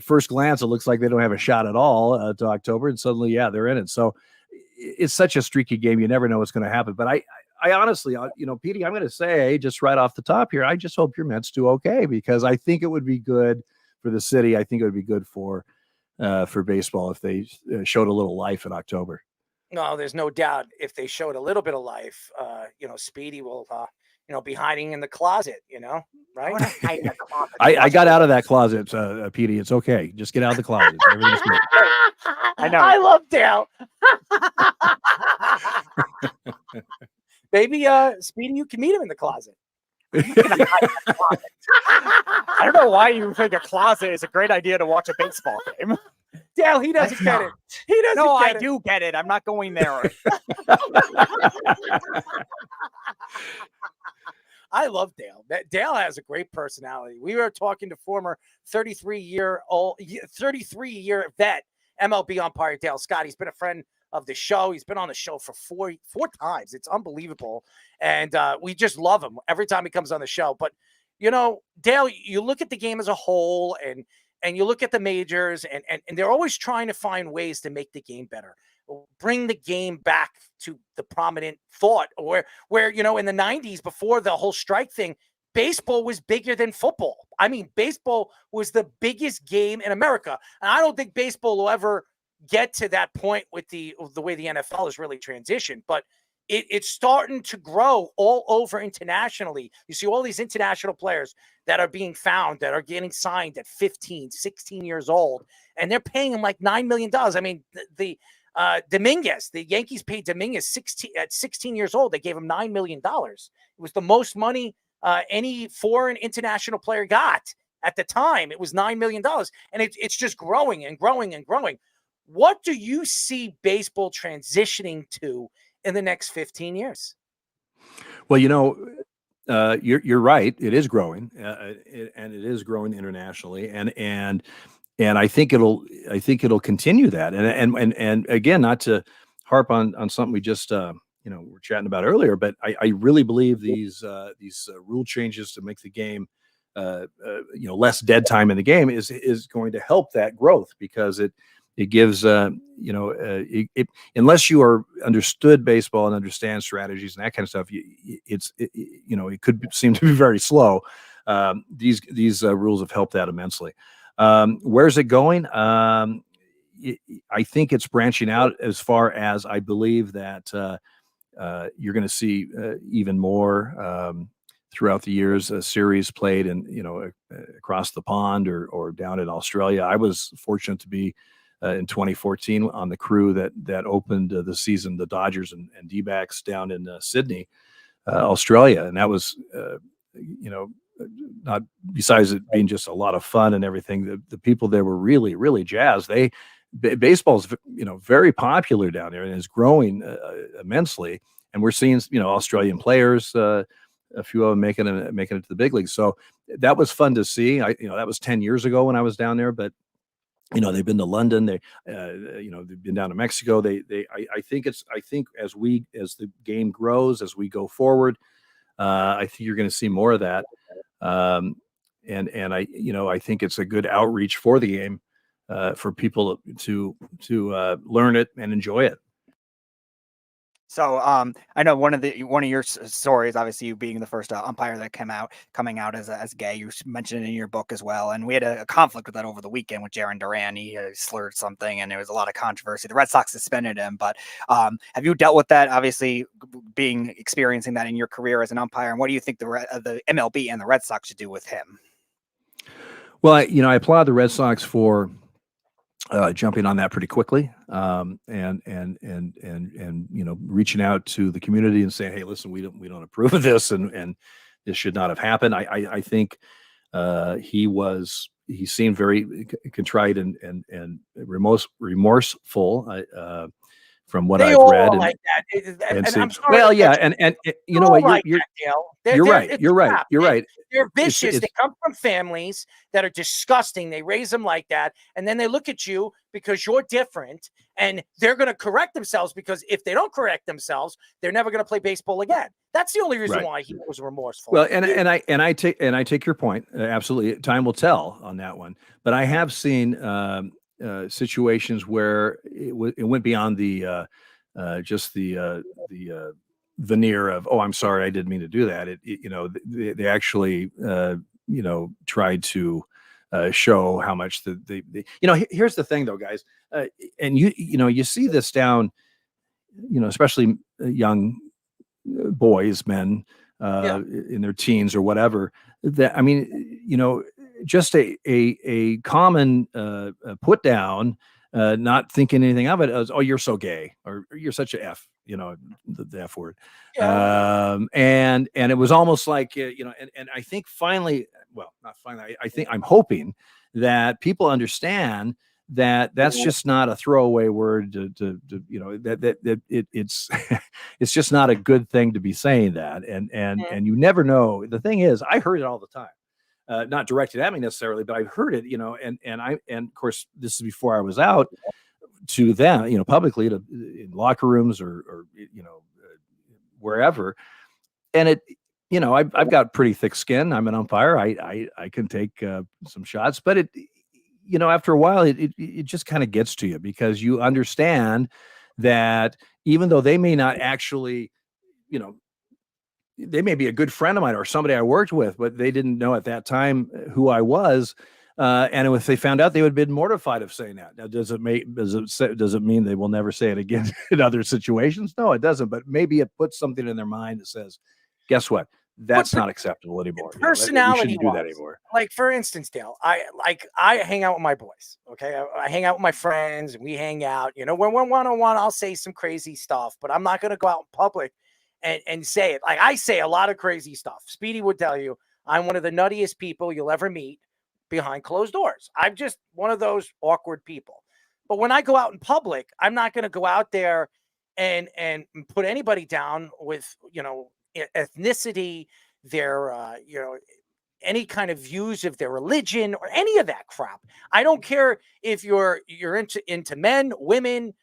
S19: first glance it looks like they don't have a shot at all to October, and suddenly, they're in it. So it's such a streaky game. You never know what's going to happen. But I honestly, Petey, I'm going to say just right off the top here, I just hope your Mets do okay, because I think it would be good for the city. I think it would be good for baseball if they showed a little life in October.
S16: No, there's no doubt if they showed a little bit of life, Speedy will, be hiding in the closet, right?
S19: I got out of that closet, Petey. It's okay. Just get out of the closet. Everything's good.
S16: I know. I love Dale. Maybe, Speedy, you can meet him in the closet.
S17: I don't know why you think a closet is a great idea to watch a baseball game.
S16: Dale, he doesn't get it. He doesn't
S17: No,
S16: get
S17: I do get it. I'm not going there.
S16: I love Dale. Dale has a great personality. We were talking to former 33-year vet MLB umpire Dale Scott. He's been a friend of the show. He's been on the show for four times. It's unbelievable. And we just love him every time he comes on the show. But, Dale, you look at the game as a whole, and and you look at the majors, and they're always trying to find ways to make the game better, bring the game back to the prominent thought, where in the 90s, before the whole strike thing, baseball was bigger than football. I mean, baseball was the biggest game in America. And I don't think baseball will ever get to that point with the way the NFL has really transitioned, but it's starting to grow all over internationally. You see all these international players that are being found, that are getting signed at 15, 16 years old, and they're paying them like $9 million. I mean, Dominguez, the Yankees paid Dominguez at 16 years old. They gave him $9 million. It was the most money any foreign international player got at the time. It was $9 million, and it's just growing and growing and growing. What do you see baseball transitioning to in the next 15 years?
S19: Well, you're right. It is growing, and it is growing internationally, and I think it'll continue that. And again, not to harp on something we just we're chatting about earlier, but I really believe these rule changes to make the game less dead time in the game is going to help that growth, because it gives unless you are understood baseball and understand strategies and that kind of stuff, it could seem to be very slow. These rules have helped that immensely. Where's it going? I think it's branching out, as far as I believe that you're going to see even more throughout the years. A series played across the pond or down in Australia. I was fortunate to be in 2014 on the crew that opened the season, the Dodgers and D-backs down in Sydney, Australia, and that was not, besides it being just a lot of fun and everything, the people there were really, really jazzed. Baseball's very popular down there and is growing immensely, and we're seeing Australian players, a few of them making it to the big leagues. So that was fun to see. That was 10 years ago when I was down there, but they've been to London. They've been down to Mexico. I think as the game grows, as we go forward, I think you're going to see more of that. And I think it's a good outreach for the game, for people to learn it and enjoy it.
S17: So I know one of your stories, obviously you being the first umpire that coming out as gay. You mentioned it in your book as well, and we had a conflict with that over the weekend with Jaron Duran. He slurred something, and there was a lot of controversy. The Red Sox suspended him, but have you dealt with that? Obviously, experiencing that in your career as an umpire, and what do you think the MLB and the Red Sox should do with him?
S19: Well, I applaud the Red Sox for jumping on that pretty quickly, and reaching out to the community and saying, hey, listen, we don't approve of this, and this should not have happened. I think he seemed very contrite and remorseful, from what I've read.
S16: Like that. And I'm sorry,
S19: well, yeah, and you know what, you're right. You're right.
S16: They're vicious. They come from families that are disgusting. They raise them like that, and then they look at you because you're different, and they're going to correct themselves, because if they don't correct themselves, they're never going to play baseball again. That's the only reason why he was remorseful.
S19: Well, and I take your point. Absolutely, time will tell on that one. But I have seen situations where it went beyond the veneer of, oh, I'm sorry, I didn't mean to do that. They actually tried to show how much here's the thing though, guys, and you see this down, especially young boys, men in their teens or whatever, that, I mean, just a common put down, not thinking anything of it as, oh, you're so gay, or you're such a F, the F word. Yeah. And it was almost like, and I think finally, well, not finally, I'm hoping that people understand that that's just not a throwaway word that it's it's just not a good thing to be saying that. And you never know. The thing is, I heard it all the time. Not directed at me necessarily, but I've heard it, and of course, this is before I was out to them, publicly, in locker rooms or wherever. And I've got pretty thick skin. I'm an umpire. I can take some shots, but after a while, it just kind of gets to you because you understand that even though they may not actually, they may be a good friend of mine or somebody I worked with, but they didn't know at that time who I was. And if they found out, they would have been mortified of saying that. Now, does it mean they will never say it again in other situations? No, it doesn't. But maybe it puts something in their mind that says, guess what? That's not acceptable anymore.
S16: Personality
S19: shouldn't do that anymore.
S16: Like, for instance, Dale, I hang out with my boys. Okay. I hang out with my friends and we hang out, when we're one-on-one, I'll say some crazy stuff, but I'm not going to go out in public and say it. Like, I say a lot of crazy stuff. Speedy would tell you, I'm one of the nuttiest people you'll ever meet behind closed doors. I'm just one of those awkward people. But when I go out in public, I'm not going to go out there and put anybody down with, ethnicity, their, any kind of views of their religion or any of that crap. I don't care if you're into men, women,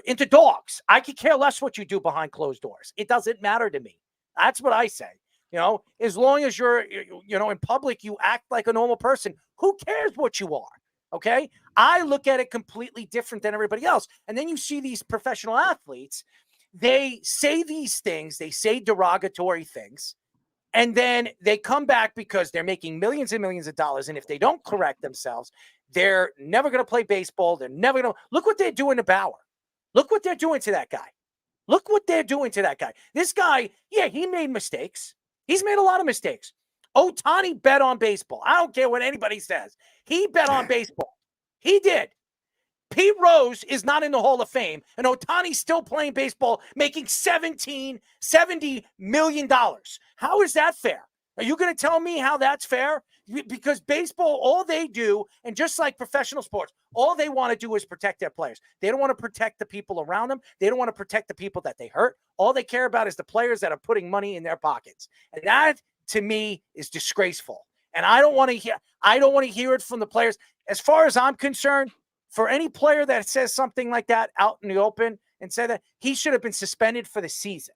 S16: into dogs. I could care less what you do behind closed doors. It doesn't matter to me. That's what I say. As long as you're, in public, you act like a normal person. Who cares what you are? Okay. I look at it completely different than everybody else. And then you see these professional athletes, they say these things, they say derogatory things, and then they come back because they're making millions and millions of dollars. And if they don't correct themselves, they're never going to play baseball. They're never going to look what they're doing to Bauer. Look what they're doing to that guy. Look what they're doing to that guy. This guy, yeah, he made mistakes. He's made a lot of mistakes. Ohtani bet on baseball. I don't care what anybody says. He bet on baseball. He did. Pete Rose is not in the Hall of Fame, and Ohtani's still playing baseball, making $70 million. How is that fair? Are you going to tell me how that's fair? Because baseball, all they do, and just like professional sports, all they want to do is protect their players. They don't want to protect the people around them. They don't want to protect the people that they hurt. All they care about is the players that are putting money in their pockets. And that, to me, is disgraceful. And I don't want to hear it from the players. As far as I'm concerned, for any player that says something like that out in the open and say that, he should have been suspended for the season.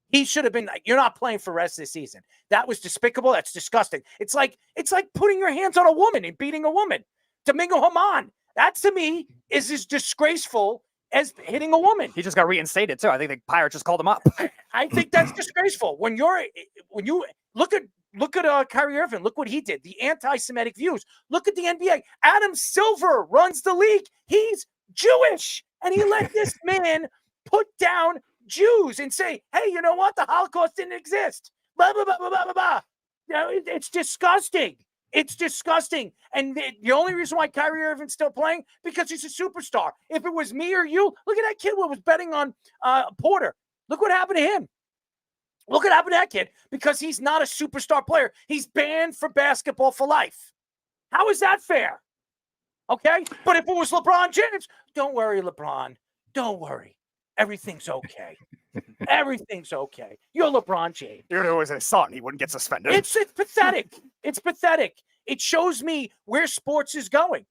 S16: He should have been, you're not playing for the rest of the season. That was despicable. That's disgusting. It's like putting your hands on a woman and beating a woman. Domingo Haman. That, to me, is as disgraceful as hitting a woman.
S17: He just got reinstated, too. I think the Pirates just called him up.
S16: I think that's disgraceful. When you look at Kyrie Irving, look what he did. The anti-Semitic views. Look at the NBA. Adam Silver runs the league. He's Jewish. And he let this man put down Jews and say, hey, you know what? The Holocaust didn't exist. Blah, blah, blah, blah, blah, blah. It's disgusting. It's disgusting. And the only reason why Kyrie Irving's still playing, because he's a superstar. If it was me or you, look at that kid who was betting on Porter. Look what happened to him. Look what happened to that kid, because he's not a superstar player. He's banned for basketball for life. How is that fair? Okay? But if it was LeBron James, don't worry, LeBron. Don't worry. Everything's okay. Everything's okay. You're LeBron James.
S17: If it was his son, he wouldn't get suspended.
S16: It's pathetic. It's pathetic. It shows me where sports is going.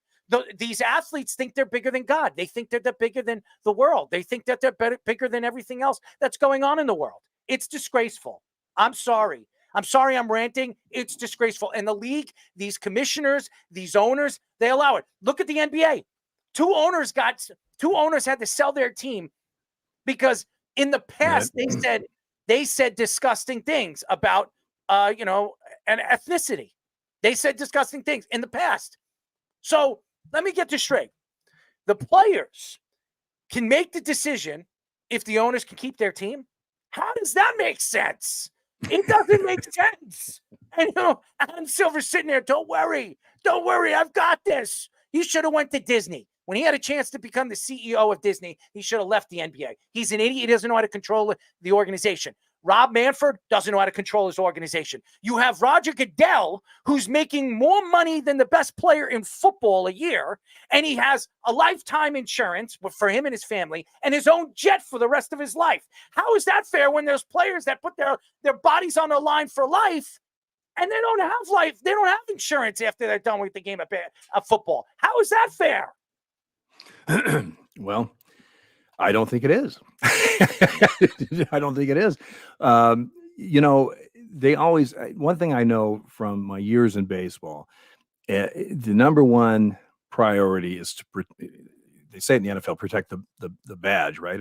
S16: These athletes think they're bigger than God. They think they're bigger than the world. They think that they're bigger than everything else that's going on in the world. It's disgraceful. I'm sorry. I'm ranting. It's disgraceful. And the league, these commissioners, these owners, they allow it. Look at the NBA. Two owners had to sell their team because in the past they said disgusting things about an ethnicity. They said disgusting things in the past. So let me get this straight. The players can make the decision if the owners can keep their team. How does that make sense? It doesn't make sense. And Adam Silver's sitting there. Don't worry. I've got this. He should have went to Disney. When he had a chance to become the CEO of Disney, he should have left the NBA. He's an idiot. He doesn't know how to control the organization. Rob Manfred doesn't know how to control his organization. You have Roger Goodell, who's making more money than the best player in football a year, and he has a lifetime insurance for him and his family and his own jet for the rest of his life. How is that fair when there's players that put their bodies on the line for life and they don't have life? They don't have insurance after they're done with the game of football. How is that fair?
S19: Well, I don't think it is. I don't think it is. They always, one thing I know from my years in baseball, the number one priority is to they say in the NFL protect the badge, right?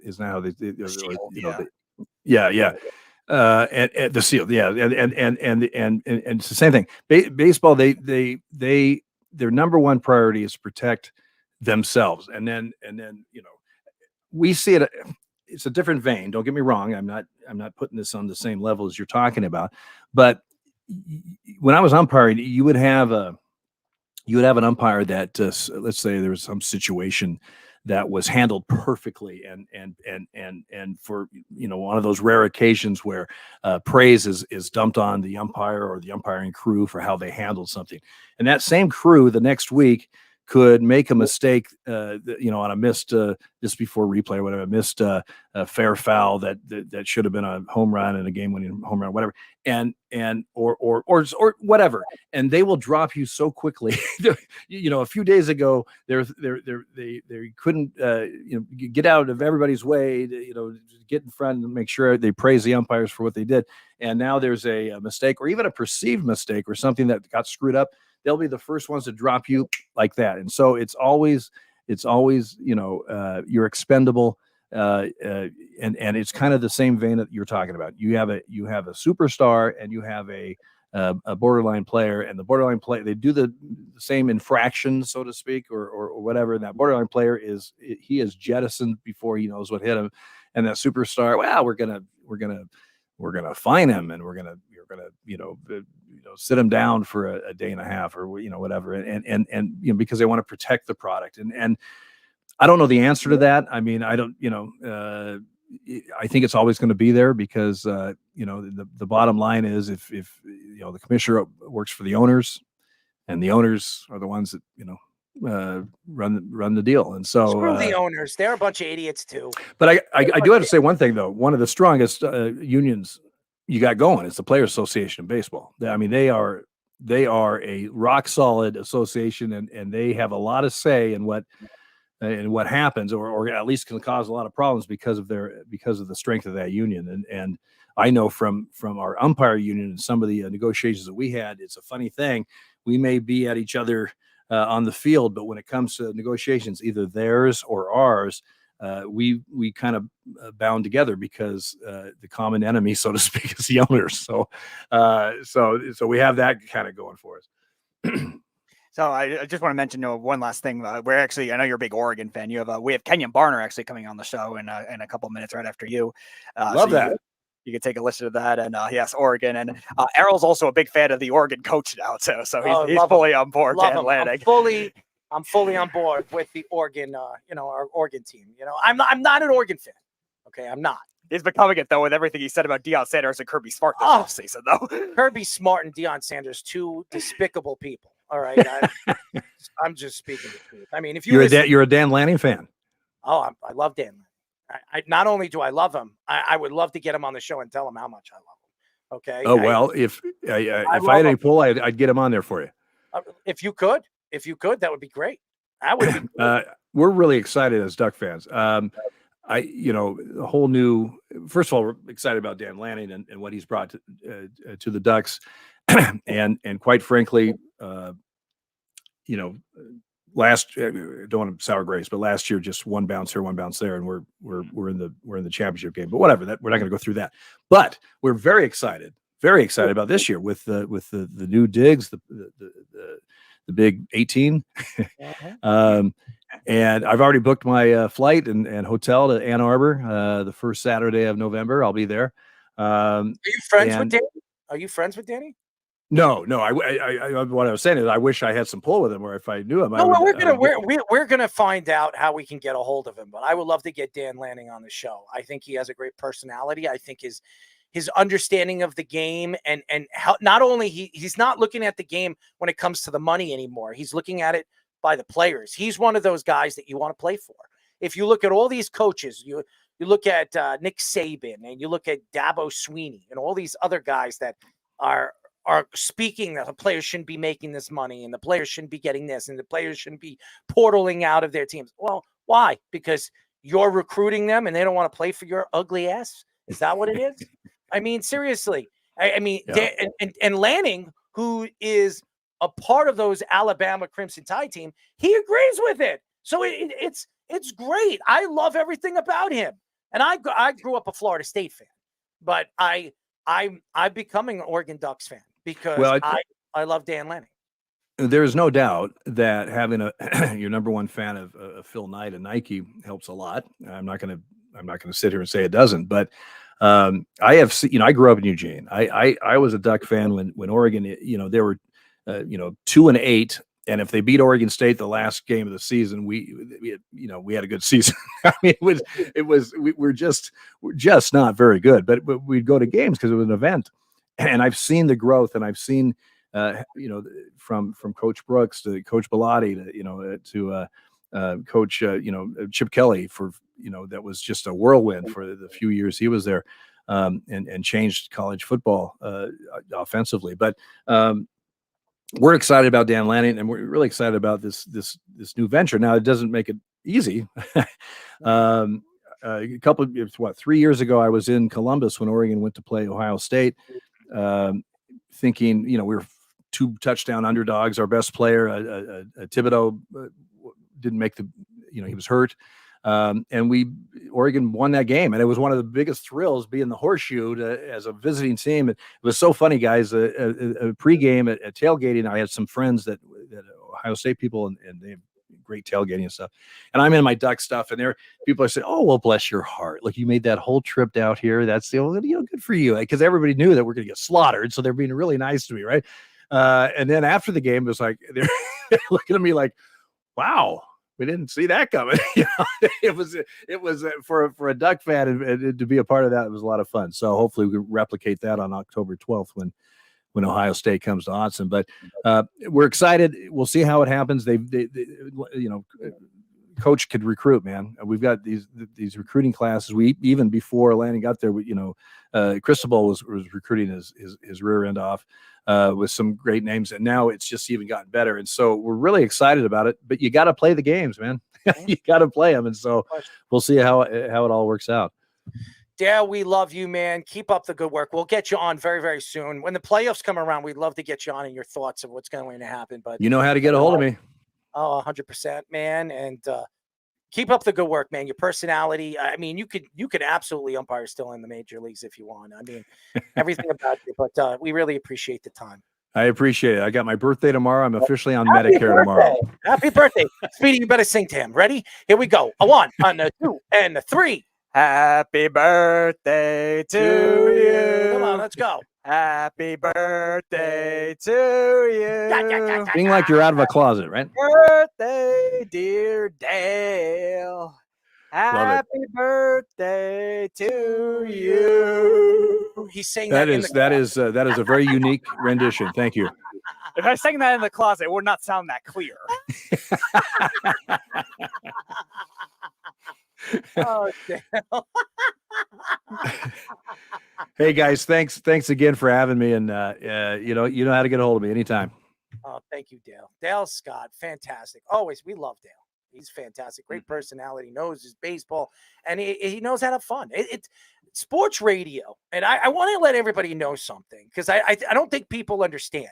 S19: Is now they yeah. And the seal, yeah, and it's the same thing. Baseball, their number one priority is to protect themselves, and then we see it. It's a different vein. Don't get me wrong. I'm not putting this on the same level as you're talking about, but when I was umpiring, you would have an umpire that let's say there was some situation that was handled perfectly, and for one of those rare occasions where praise is dumped on the umpire or the umpiring crew for how they handled something, and that same crew the next week could make a mistake, on a missed just before replay or whatever, missed a fair foul that should have been a home run and a game-winning home run, whatever, or whatever, and they will drop you so quickly. A few days ago, they couldn't get out of everybody's way, get in front and make sure they praise the umpires for what they did, and now there's a mistake or even a perceived mistake or something that got screwed up. They'll be the first ones to drop you like that. And so it's always, you're expendable. And it's kind of the same vein that you're talking about. You have a superstar and you have a borderline player, and the borderline player, they do the same infraction, so to speak, or whatever. And that borderline player he is jettisoned before he knows what hit him. And that superstar, well, we're gonna fine him, and we're gonna sit him down for a day and a half, or whatever, and because they want to protect the product, and I don't know the answer to that. I mean, I don't, I think it's always going to be there because the bottom line is if the commissioner works for the owners, and the owners are the ones that run the deal, and so
S16: screw the owners. They're a bunch of idiots too.
S19: But I do have to say one thing though. One of the strongest unions you got going is the Players Association of Baseball. I mean, they are a rock solid association, and they have a lot of say in what happens, or at least can cause a lot of problems because of the strength of that union. And I know from our umpire union and some of the negotiations that we had, it's a funny thing. We may be at each other on the field, but when it comes to negotiations, either theirs or ours, we kind of bound together because the common enemy, so to speak, is the owners. So we have that kind of going for us.
S17: So I just want to mention one last thing. We're actually, I know you're a big Oregon fan. We have Kenjon Barner actually coming on the show in a couple minutes right after you.
S19: Love that.
S17: You can take a listen to that. And yes, Oregon. And Errol's also a big fan of the Oregon coach now, too. So he's fully on board.
S16: I'm fully on board with the Oregon, our Oregon team. I'm not an Oregon fan. Okay, I'm not.
S17: He's becoming it, though, with everything he said about Deion Sanders and Kirby Smart this offseason, though.
S16: Kirby Smart and Deion Sanders, two despicable people. All right, I'm just speaking the truth. I mean, if you're
S19: a Dan Lanning fan.
S16: Oh, I love Dan. I not only do I love him, I would love to get him on the show and tell him how much I love him. Okay.
S19: Oh well, if I had any pull, I'd get him on there for you.
S16: If you could, that would be great. I would.
S19: We're really excited as Duck fans. The whole new. First of all, we're excited about Dan Lanning and what he's brought to the Ducks, and quite frankly, last don't want to sour grapes, but last year just one bounce here, one bounce there, and we're in the championship game. But whatever, that we're not going to go through that. But we're very excited about this year with the new digs, the big 18. And I've already booked my flight and hotel to Ann Arbor the first Saturday of November. I'll be there.
S16: Are you friends with Danny? Are you friends with Danny?
S19: No. I what I was saying is I wish I had some pull with him, or if I knew him.
S16: We're gonna find out how we can get a hold of him. But I would love to get Dan Lanning on the show. I think he has a great personality. I think his understanding of the game and how not only he's not looking at the game when it comes to the money anymore. He's looking at it by the players. He's one of those guys that you want to play for. If you look at all these coaches, you look at Nick Saban and you look at Dabo Sweeney and all these other guys that are speaking that the players shouldn't be making this money and the players shouldn't be getting this and the players shouldn't be portaling out of their teams. Well, why? Because you're recruiting them and they don't want to play for your ugly ass. Is that what it is? I mean, seriously. I mean, yeah. And Lanning, who is a part of those Alabama Crimson Tide team, he agrees with it. So it's great. I love everything about him. And I grew up a Florida State fan, but I'm becoming an Oregon Ducks fan because I love Dan Lanning.
S19: There's no doubt that having your number one fan of Phil Knight and Nike helps a lot. I'm not going to sit here and say it doesn't, but I have seen, I grew up in Eugene. I was a Duck fan when Oregon, they were 2-8, and if they beat Oregon State the last game of the season, we had a good season. I mean, we're just not very good, but we'd go to games because it was an event, and I've seen the growth, and I've seen. From Coach Brooks to Coach Bellotti to Coach Chip Kelly that was just a whirlwind for the few years he was there, and changed college football offensively. But we're excited about Dan Lanning, and we're really excited about this new venture. Now, it doesn't make it easy. A couple of 3 years ago, I was in Columbus when Oregon went to play Ohio State, thinking we were 2 touchdown underdogs. Our best player, Thibodeau, didn't make he was hurt. And Oregon won that game. And it was one of the biggest thrills being the Horseshoe as a visiting team. It was so funny, guys. A pregame at tailgating, I had some friends that Ohio State people, and they have great tailgating and stuff. And I'm in my Duck stuff, and people are saying, "Oh, well, bless your heart. Look, you made that whole trip out here. That's good for you." Because everybody knew that we're going to get slaughtered. So they're being really nice to me, right? And then after the game, it was like they're looking at me like, "Wow, we didn't see that coming." It was for a Duck fan and to be a part of that. It was a lot of fun. So hopefully we can replicate that on October 12th when Ohio State comes to Autzen. But we're excited. We'll see how it happens. They Coach could recruit, man. We've got these recruiting classes. We even before Lanning got there, Cristobal was recruiting his rear end off with some great names, and now it's just even gotten better. And so we're really excited about it. But you got to play the games, man. You got to play them, and so we'll see how it all works out.
S16: Dale, we love you, man. Keep up the good work. We'll get you on very, very soon. When the playoffs come around, we'd love to get you on and your thoughts of what's going to happen. But
S19: you know how to get a hold of me.
S16: Oh, 100%, man. And keep up the good work, man. Your personality. I mean, you could absolutely umpire still in the major leagues if you want. I mean, everything about you. But we really appreciate the time.
S19: I appreciate it. I got my birthday tomorrow. I'm officially on Medicare tomorrow.
S16: Happy birthday. Speedy, you better sing to him. Ready? Here we go. A 1, and a 2, and a 3.
S17: Happy birthday to you.
S16: Come on, let's go.
S17: Happy birthday to you.
S19: Being like you're out of a closet, right?
S17: Birthday, dear Dale. Happy birthday to you.
S16: He's saying
S19: that is a very unique rendition. Thank you.
S17: If I sang that in the closet, it would not sound that clear.
S16: Oh, Dale.
S19: Hey guys, thanks again for having me, and you know how to get a hold of me anytime.
S16: Oh, thank you, Dale. Dale Scott, fantastic. Always, we love Dale. He's fantastic. Great personality, knows his baseball, and he knows how to have fun. It's sports radio, and I want to let everybody know something because I don't think people understand.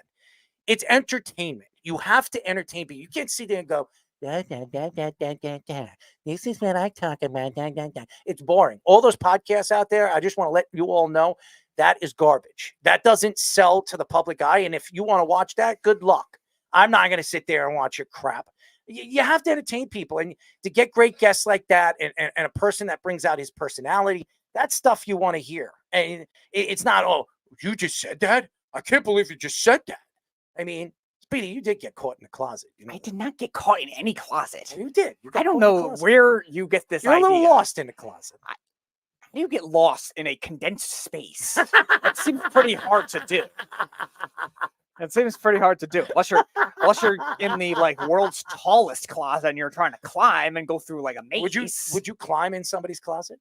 S16: It's entertainment. You have to entertain people. You can't sit there and go, da, da, da, da, da, da, da. This is what I talk about. Da, da, da. It's boring. All those podcasts out there, I just want to let you all know that is garbage. That doesn't sell to the public eye. And if you want to watch that, good luck. I'm not going to sit there and watch your crap. You have to entertain people. And to get great guests like that and a person that brings out his personality, that's stuff you want to hear. And it's not, oh, you just said that? I can't believe you just said that. I mean, Speedy, you did get caught in the closet. You know?
S17: I did not get caught in any closet.
S16: You did.
S17: I don't know where you get this
S16: You're
S17: idea.
S16: a little lost in the closet.
S17: How do you get lost in a condensed space? That seems pretty hard to do. Unless you're in the like world's tallest closet and you're trying to climb and go through like a maze.
S16: Would you climb in somebody's closet?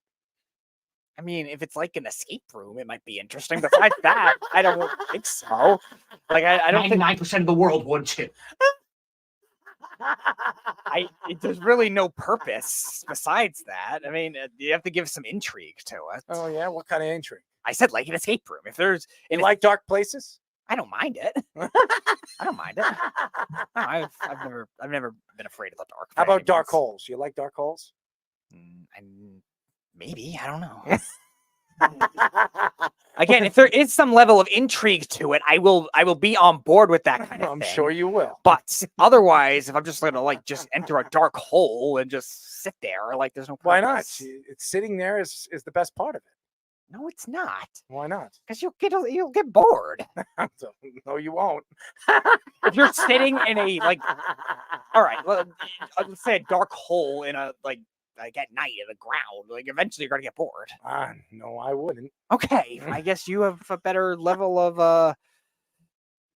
S17: I mean, if it's like an escape room, it might be interesting. Besides that, I don't think so. Like I don't think
S20: 99% of the world would too.
S17: There's really no purpose besides that. I mean, you have to give some intrigue to it.
S16: Oh yeah, what kind of intrigue?
S17: I said like an escape room. If there's
S16: like dark places,
S17: I don't mind it. I don't mind it. No, I've never been afraid of the dark.
S16: How about dark holes? You like dark holes?
S17: Maybe, I don't know. Again, if there is some level of intrigue to it, I will be on board with that kind of thing.
S16: I'm sure you will.
S17: But otherwise, if I'm just gonna just enter a dark hole and just sit there, there's no purpose.
S16: Why not? It's sitting there is the best part of it.
S17: No, it's not.
S16: Why not?
S17: Because you'll get bored.
S16: No, you won't.
S17: If you're sitting in a all right, let's say a dark hole in a like at night in the ground, eventually you're gonna get bored.
S16: No, I wouldn't.
S17: Okay, I guess you have a better level of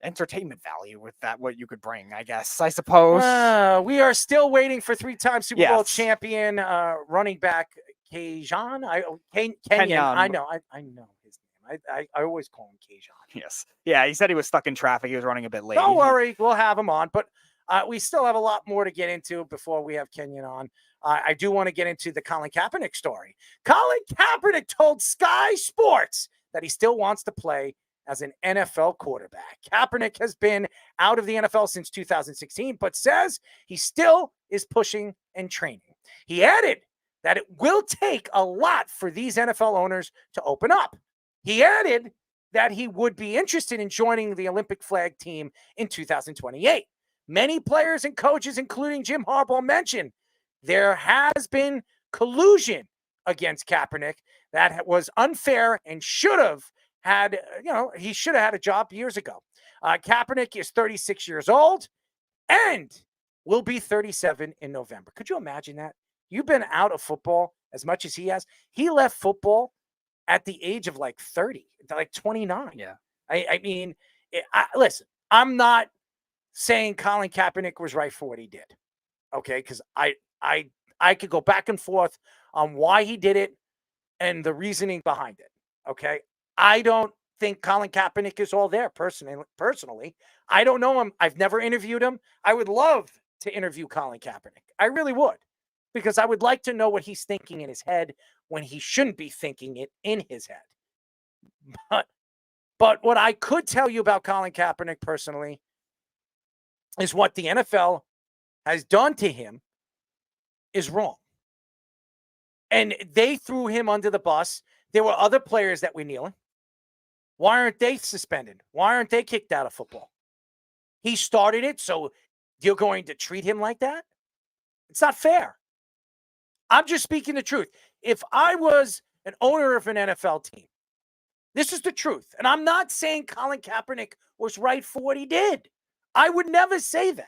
S17: entertainment value with that. What you could bring, I suppose.
S16: We are still waiting for 3-time Super Bowl champion running back Kenjon. Kenyon. I know his name. I always call him Kenjon.
S17: Yes. Yeah, he said he was stuck in traffic. He was running a bit late.
S16: Don't worry, we'll have him on. But we still have a lot more to get into before we have Kenyon on. I do want to get into the Colin Kaepernick story. Colin Kaepernick told Sky Sports that he still wants to play as an NFL quarterback. Kaepernick has been out of the NFL since 2016, but says he still is pushing and training. He added that it will take a lot for these NFL owners to open up. He added that he would be interested in joining the Olympic flag team in 2028. Many players and coaches, including Jim Harbaugh, mentioned there has been collusion against Kaepernick that was unfair and should have had, he should have had a job years ago. Kaepernick is 36 years old and will be 37 in November. Could you imagine that? You've been out of football as much as he has. He left football at the age of 30, 29.
S17: Yeah.
S16: I mean, listen, I'm not saying Colin Kaepernick was right for what he did. Okay. Because I could go back and forth on why he did it and the reasoning behind it. Okay. I don't think Colin Kaepernick is all there personally. I don't know him. I've never interviewed him. I would love to interview Colin Kaepernick. I really would, because I would like to know what he's thinking in his head when he shouldn't be thinking it in his head. But what I could tell you about Colin Kaepernick personally is what the NFL has done to him is wrong. And they threw him under the bus. There were other players that were kneeling. Why aren't they suspended? Why aren't they kicked out of football? He started it, so you're going to treat him like that? It's not fair. I'm just speaking the truth. If I was an owner of an NFL team, this is the truth. And I'm not saying Colin Kaepernick was right for what he did. I would never say that.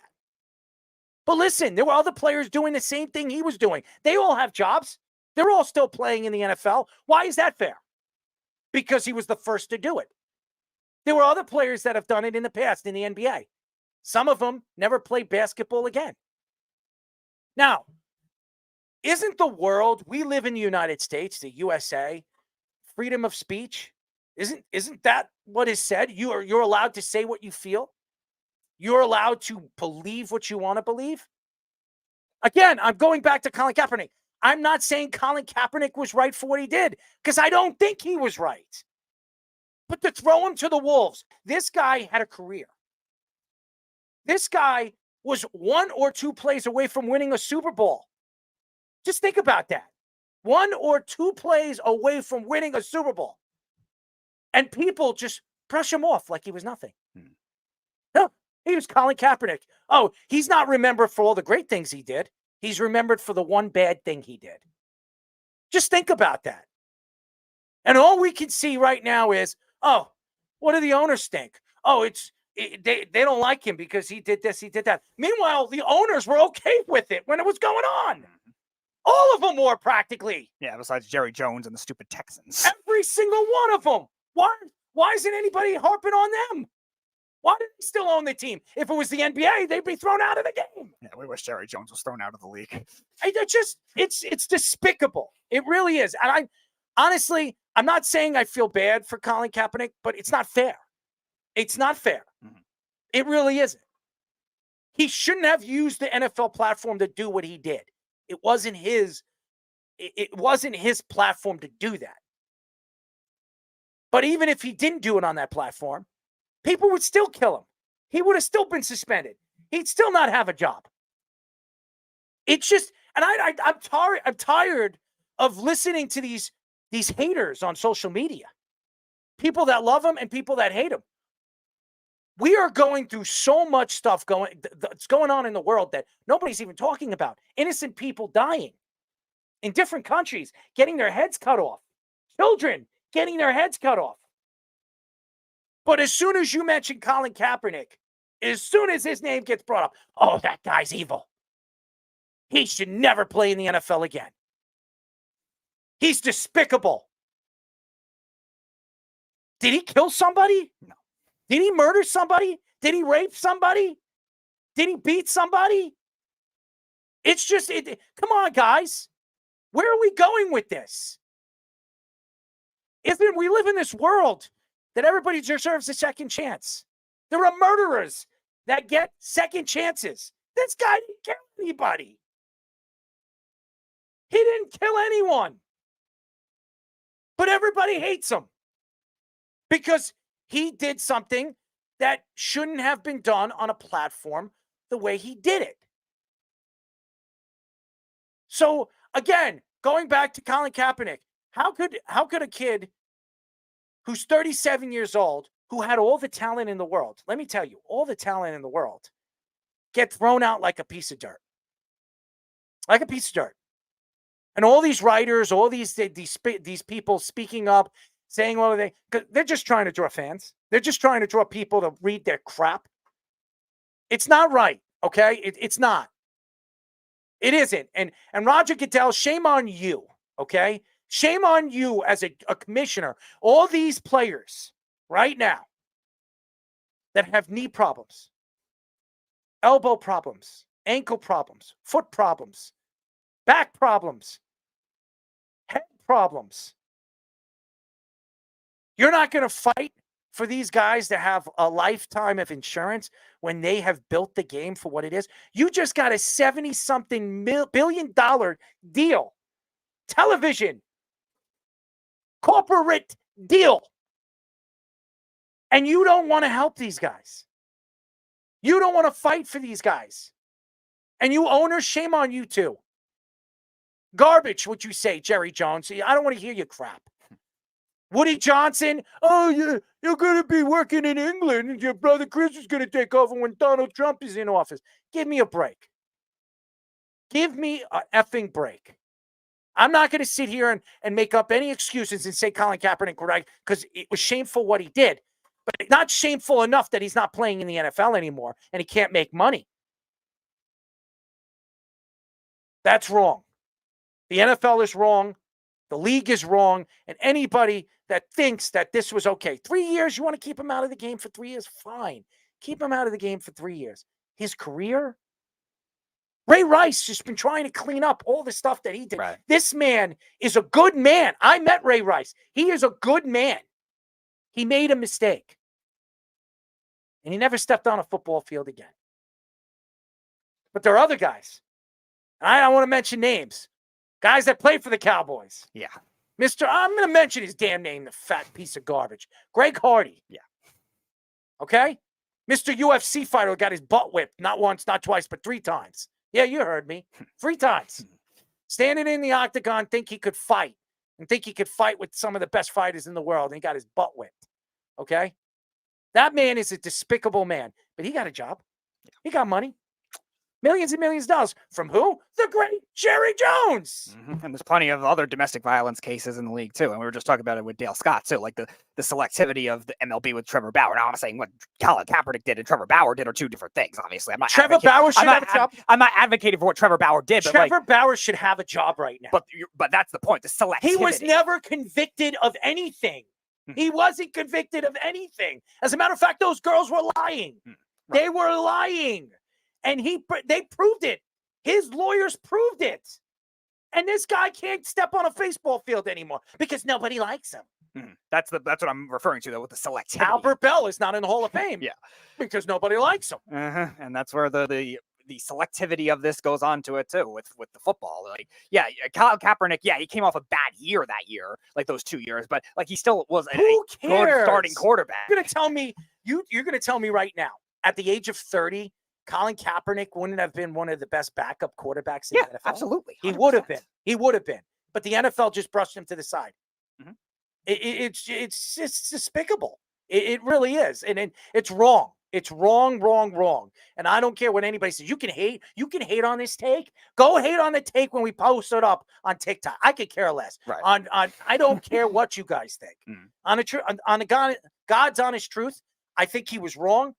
S16: But listen, there were other players doing the same thing he was doing. They all have jobs. They're all still playing in the NFL. Why is that fair? Because he was the first to do it. There were other players that have done it in the past in the NBA. Some of them never played basketball again. Now, isn't the world, we live in the United States, the USA, freedom of speech? Isn't that what is said? You're allowed to say what you feel. You're allowed to believe what you want to believe. Again, I'm going back to Colin Kaepernick. I'm not saying Colin Kaepernick was right for what he did, because I don't think he was right. But to throw him to the wolves, this guy had a career. This guy was 1 or 2 plays away from winning a Super Bowl. Just think about that. 1 or 2 plays away from winning a Super Bowl. And people just brush him off like he was nothing. No, he was Colin Kaepernick. Oh, he's not remembered for all the great things he did. He's remembered for the one bad thing he did. Just think about that. And all we can see right now is, oh, what do the owners think? Oh, they don't like him because he did this, he did that. Meanwhile, the owners were okay with it when it was going on. All of them were practically.
S17: Yeah, besides Jerry Jones and the stupid Texans.
S16: Every single one of them. Why isn't anybody harping on them? Why do they still own the team? If it was the NBA, they'd be thrown out of the game.
S17: Yeah, we wish Jerry Jones was thrown out of the league.
S16: It's despicable. It really is. And I'm not saying I feel bad for Colin Kaepernick, but it's not fair. It's not fair. Mm-hmm. It really isn't. He shouldn't have used the NFL platform to do what he did. It wasn't his platform to do that. But even if he didn't do it on that platform, People would still kill him. He would have still been suspended. He'd still not have a job. It's just, and I'm tired of listening to these haters on social media. People that love him and people that hate him. We are going through so much stuff that's going on in the world that nobody's even talking about. Innocent people dying in different countries, getting their heads cut off. Children getting their heads cut off. But as soon as you mention Colin Kaepernick, as soon as his name gets brought up, oh, that guy's evil. He should never play in the NFL again. He's despicable. Did he kill somebody? No. Did he murder somebody? Did he rape somebody? Did he beat somebody? It's just, come on, guys. Where are we going with this? We live in this world that everybody deserves a second chance. There are murderers that get second chances. This guy didn't kill anybody. He didn't kill anyone. But everybody hates him because he did something that shouldn't have been done on a platform the way he did it. So, again, going back to Colin Kaepernick, how could a kid who's 37 years old, who had all the talent in the world, let me tell you, all the talent in the world, get thrown out like a piece of dirt? Like a piece of dirt. And all these writers, all these people speaking up, saying all of they're just trying to draw fans. They're just trying to draw people to read their crap. It's not right, okay? It's not. It isn't. And Roger Goodell, shame on you, okay? Shame on you as a commissioner. All these players right now that have knee problems, elbow problems, ankle problems, foot problems, back problems, head problems. You're not going to fight for these guys to have a lifetime of insurance when they have built the game for what it is. You just got a $70-something billion deal. Television. Corporate deal. And you don't want to help these guys. You don't want to fight for these guys. And you owners, shame on you too. Garbage, what you say, Jerry Jones. I don't want to hear your crap. Woody Johnson, oh, you're going to be working in England and your brother Chris is going to take over when Donald Trump is in office. Give me a break. Give me an effing break. I'm not going to sit here and make up any excuses and say Colin Kaepernick, right? Because it was shameful what he did. But not shameful enough that he's not playing in the NFL anymore and he can't make money. That's wrong. The NFL is wrong. The league is wrong. And anybody that thinks that this was okay. 3 years, you want to keep him out of the game for 3 years? Fine. Keep him out of the game for 3 years. His career? Ray Rice just been trying to clean up all the stuff that he did. Right. This man is a good man. I met Ray Rice. He is a good man. He made a mistake. And he never stepped on a football field again. But there are other guys. I don't want to mention names. Guys that play for the Cowboys.
S17: Yeah.
S16: I'm going to mention his damn name, the fat piece of garbage. Greg Hardy.
S17: Yeah.
S16: Okay? Mr. UFC fighter got his butt whipped not once, not twice, but 3 times. Yeah, you heard me. 3 times. Standing in the octagon, think he could fight. And think he could fight with some of the best fighters in the world. And he got his butt whipped. Okay? That man is a despicable man. But he got a job. He got money. Millions and millions of dollars. From who? The great Jerry Jones.
S17: Mm-hmm. And there's plenty of other domestic violence cases in the league, too. And we were just talking about it with Dale Scott, too. Like the selectivity of the MLB with Trevor Bauer. Now, I'm saying what Colin Kaepernick did and Trevor Bauer did are 2 different things, obviously.
S16: Trevor Bauer should have a job.
S17: I'm not advocating for what Trevor Bauer did. But
S16: Trevor Bauer should have a job right now.
S17: But that's the point, the selectivity.
S16: He was never convicted of anything. He wasn't convicted of anything. As a matter of fact, those girls were lying. Right. They were lying. And they proved it. His lawyers proved it. And this guy can't step on a baseball field anymore because nobody likes him.
S17: Mm-hmm. That's what I'm referring to, though, with the selectivity.
S16: Albert Bell is not in the Hall of Fame.
S17: Yeah.
S16: Because nobody likes him.
S17: Uh-huh. And that's where the selectivity of this goes on to it, too, with the football. Like, yeah, Colin Kaepernick, yeah, he came off a bad year that year, like those 2 years, but like he still was a good starting quarterback.
S16: You're going to tell me You're going to tell me right now, at the age of 30, Colin Kaepernick wouldn't have been one of the best backup quarterbacks in the NFL?
S17: Absolutely. 100%.
S16: He would have been. He would have been. But the NFL just brushed him to the side.
S17: Mhm.
S16: It's just despicable. It really is. And it's wrong. It's wrong. And I don't care what anybody says. You can hate on this take. Go hate on the take when we post it up on TikTok. I could care less.
S17: Right.
S16: On I don't care what you guys think. On the God's honest truth, I think he was wrong.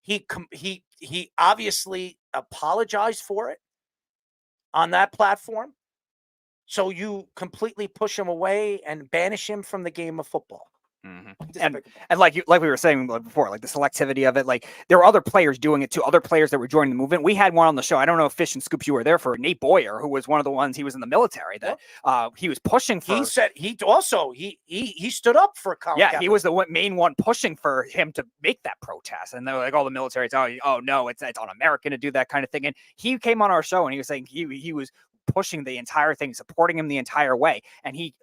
S16: He obviously apologized for it on that platform. So you completely push him away and banish him from the game of football.
S17: And like we were saying before, like the selectivity of it, like there were other players doing it too, other players that were joining the movement. We had one on the show. I don't know if Fish and Scoops you were there for, Nate Boyer, who was one of the ones, he was in the military that he was pushing for.
S16: He said he stood up for Colin Kaepernick.
S17: He was the main one pushing for him to make that protest. And they were like, all the military, oh no, it's un-American to do that kind of thing. And he came on our show and he was saying he was pushing the entire thing, supporting him the entire way. And he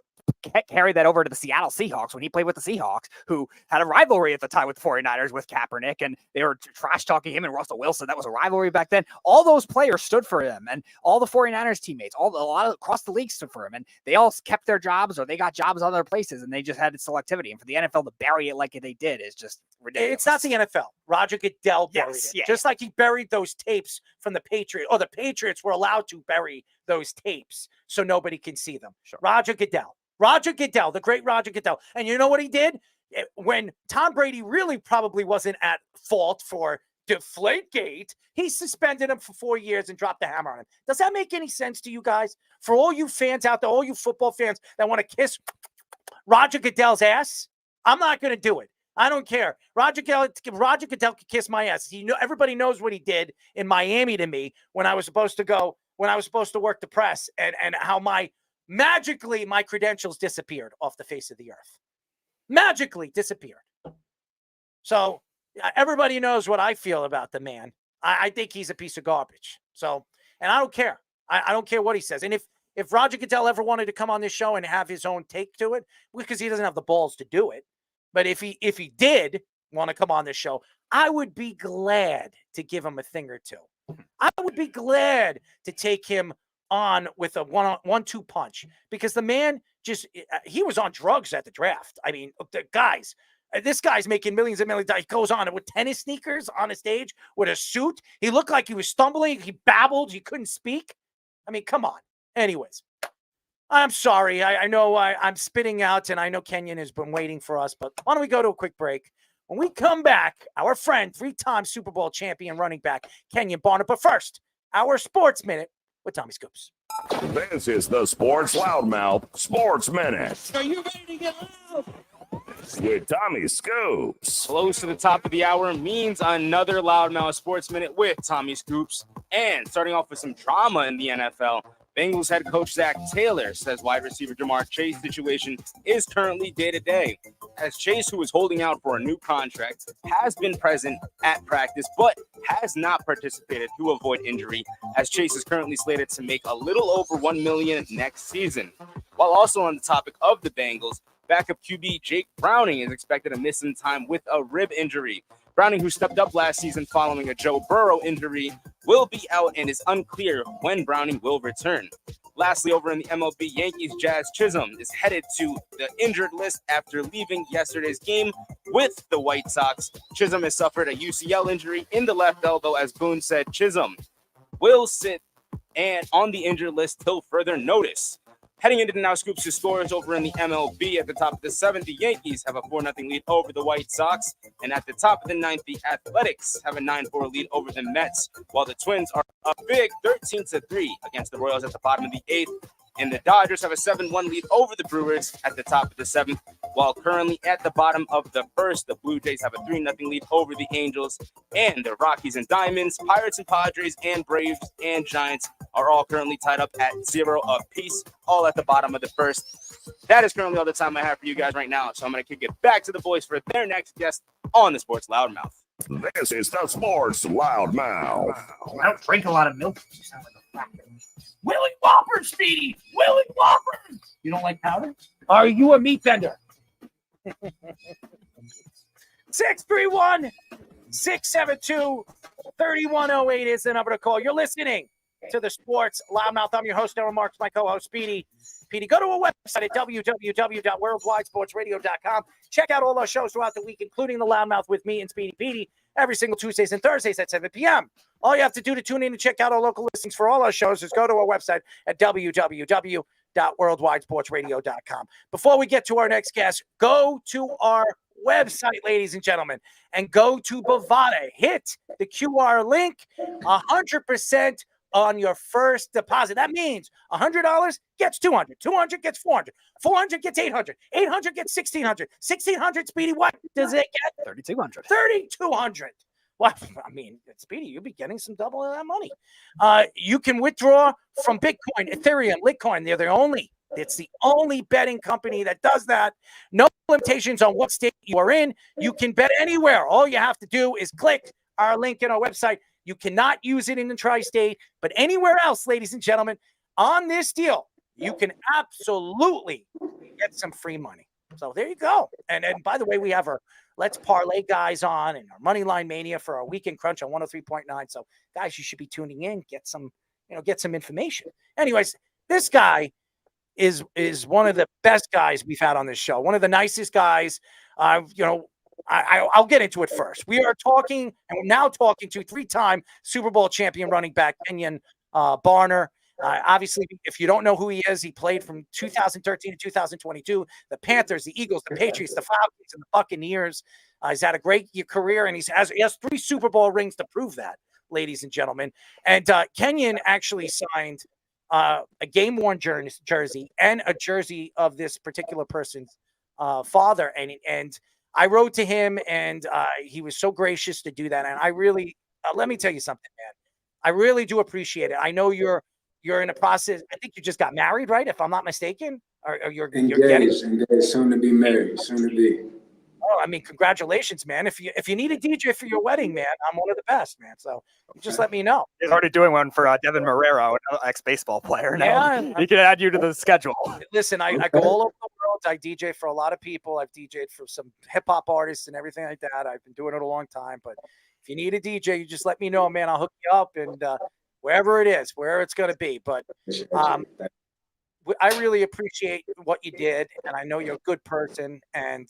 S17: carried that over to the Seattle Seahawks when he played with the Seahawks, who had a rivalry at the time with the 49ers with Kaepernick, and they were trash talking him and Russell Wilson. That was a rivalry back then. All those players stood for him, and all the 49ers teammates, a lot of across the league stood for him, and they all kept their jobs or they got jobs other places, and they just had selectivity. And for the NFL to bury it like they did is just ridiculous.
S16: It's not the NFL. Roger Goodell buried it. Just like he buried those tapes from the Patriots, or the Patriots were allowed to bury those tapes so nobody can see them.
S17: Sure.
S16: Roger Goodell, the great Roger Goodell. And you know what he did? When Tom Brady really probably wasn't at fault for Deflategate, he suspended him for 4 years and dropped the hammer on him. Does that make any sense to you guys? For all you fans out there, all you football fans that want to kiss Roger Goodell's ass, I'm not going to do it. I don't care. Roger Goodell could kiss my ass. Everybody knows what he did in Miami to me when I was supposed to work the press, and how magically my credentials disappeared off the face of the earth. Magically disappeared. So everybody knows what I feel about the man. I think he's a piece of garbage. So, and I don't care. I don't care what he says. And if Roger Goodell ever wanted to come on this show and have his own take to it, because he doesn't have the balls to do it, but if he did want to come on this show, I would be glad to give him a thing or two. I would be glad to take him on with a 1-2 punch, because the man he was on drugs at the draft. I mean, this guy's making millions and millions. He goes on with tennis sneakers on a stage with a suit. He looked like he was stumbling. He babbled. He couldn't speak. I mean, come on. Anyways, I'm sorry. I know I'm spitting out, and I know Kenyon has been waiting for us, but why don't we go to a quick break? When we come back, our friend, 3-time Super Bowl champion running back, Kenjon Barner. But first, our Sports Minute with Tommy Scoops.
S15: This is the Sports Loudmouth Sports Minute.
S18: Are you ready to get loud?
S15: With Tommy Scoops.
S18: Close to the top of the hour means another Loudmouth Sports Minute with Tommy Scoops. And starting off with some drama in the NFL, Bengals head coach Zach Taylor says wide receiver Jamar Chase's situation is currently day-to-day, as Chase, who is holding out for a new contract, has been present at practice but has not participated to avoid injury, as Chase is currently slated to make a little over $1 million next season. While also on the topic of the Bengals, backup QB Jake Browning is expected to miss some time with a rib injury. Browning, who stepped up last season following a Joe Burrow injury, will be out, and is unclear when Browning will return. Lastly, over in the MLB, Yankees Jazz Chisholm is headed to the injured list after leaving yesterday's game with the White Sox. Chisholm has suffered a UCL injury in the left elbow, as Boone said. Chisholm will sit and on the injured list till further notice. Heading into the Now Scoops' scores over in the MLB, at the top of the 7th, the Yankees have a 4-0 lead over the White Sox. And at the top of the 9th, the Athletics have a 9-4 lead over the Mets, while the Twins are a big 13-3 against the Royals at the bottom of the 8th. And the Dodgers have a 7-1 lead over the Brewers at the top of the 7th, while currently at the bottom of the 1st, the Blue Jays have a 3-0 lead over the Angels, and the Rockies and Diamonds, Pirates and Padres, and Braves and Giants are all currently tied up at 0 apiece, all at the bottom of the 1st. That is currently all the time I have for you guys right now, so I'm going to kick it back to the boys for their next guest on the Sports Loudmouth.
S15: This is the Sports Loudmouth.
S16: I don't drink a lot of milk. You sound like a fat. Willie Whopper, Speedy! Willie Whopper! You don't like powder? Are you a meat vendor? 631-672-3108 is the number to call. You're listening to the Sports Loudmouth. I'm your host, Darren Marks, my co-host, Speedy. Speedy, go to our website at www.worldwidesportsradio.com. Check out all our shows throughout the week, including the Loudmouth with me and Speedy Petey, every single Tuesdays and Thursdays at 7 p.m. All you have to do to tune in and check out our local listings for all our shows is go to our website at www.worldwidesportsradio.com. Before we get to our next guest, go to our website, ladies and gentlemen, and go to Bovada. Hit the QR link, 100% on your first deposit. That means $100 gets $200, $200 gets $400, $400 gets $800, $800 gets $1,600, $1,600, Speedy, what does it get?
S17: $3,200.
S16: $3,200. Well, I mean, Speedy, you'll be getting some double of that money. You can withdraw from Bitcoin, Ethereum, Litecoin. It's the only betting company that does that. No limitations on what state you are in. You can bet anywhere. All you have to do is click our link in our website. You cannot use it in the tri-state, but anywhere else, ladies and gentlemen, on this deal, you can absolutely get some free money. So there you go. And by the way, we have our Let's Parlay guys on and our Moneyline Mania for our Weekend Crunch on 103.9. So guys, you should be tuning in, get some information. Anyways, this guy is one of the best guys we've had on this show. One of the nicest guys. I'll get into it first. We are talking, and we're now talking to three-time Super Bowl champion running back Kenjon Barner. Obviously, if you don't know who he is, he played from 2013 to 2022. The Panthers, the Eagles, the Patriots, the Falcons, and the Buccaneers. He's had a great career, and he has 3 Super Bowl rings to prove that, ladies and gentlemen. And Kenjon actually signed a game-worn jersey and a jersey of this particular person's father, and I wrote to him, and he was so gracious to do that. And I really, let me tell you something, man. I really do appreciate it. I know you're in a process. I think you just got married, right? If I'm not mistaken, or you're
S20: engaged, soon to be married, soon to be.
S16: Oh, I mean, congratulations, man. If you need a DJ for your wedding, man, I'm one of the best, man. So just let me know.
S17: He's already doing one for Devin Marrero, an ex-baseball player. Now he can add you to the schedule.
S16: Listen, I go all over the world. I DJ for a lot of people. I've DJed for some hip-hop artists and everything like that. I've been doing it a long time. But if you need a DJ, you just let me know, man. I'll hook you up, and wherever it is, wherever it's going to be. But I really appreciate what you did, and I know you're a good person, and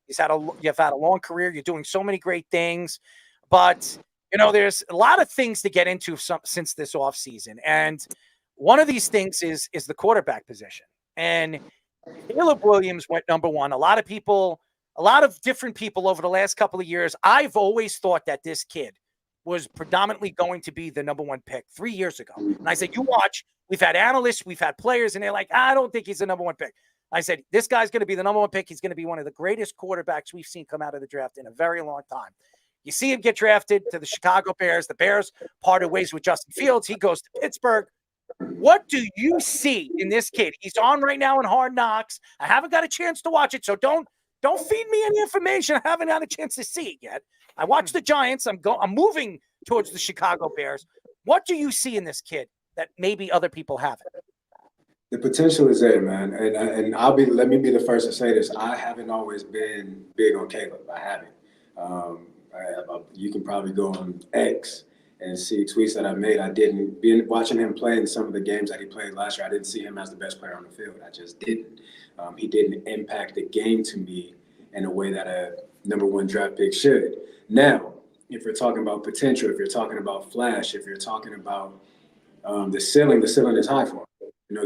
S16: you've had a long career. You're doing so many great things, but there's a lot of things to get into since this offseason. And one of these things is the quarterback position. And Caleb Williams went number 1. A lot of different people over the last couple of years, I've always thought that this kid was predominantly going to be the number 1 pick 3 years ago. And I said, you watch, we've had analysts, we've had players, and they're like, I don't think he's the number 1 pick. I said, this guy's going to be the number 1 pick. He's going to be one of the greatest quarterbacks we've seen come out of the draft in a very long time. You see him get drafted to the Chicago Bears. The Bears parted ways with Justin Fields. He goes to Pittsburgh. What do you see in this kid? He's on right now in Hard Knocks. I haven't got a chance to watch it, so don't feed me any information I haven't had a chance to see it yet. I watched the Giants. I'm moving towards the Chicago Bears. What do you see in this kid that maybe other people haven't?
S20: The potential is there, man. And let me be the first to say this. I haven't always been big on Caleb. I haven't. You can probably go on X and see tweets that I made. I didn't. Watching him play in some of the games that he played last year, I didn't see him as the best player on the field. I just didn't. He didn't impact the game to me in a way that a number 1 draft pick should. Now, if you're talking about potential, if you're talking about flash, if you're talking about the ceiling is high for him.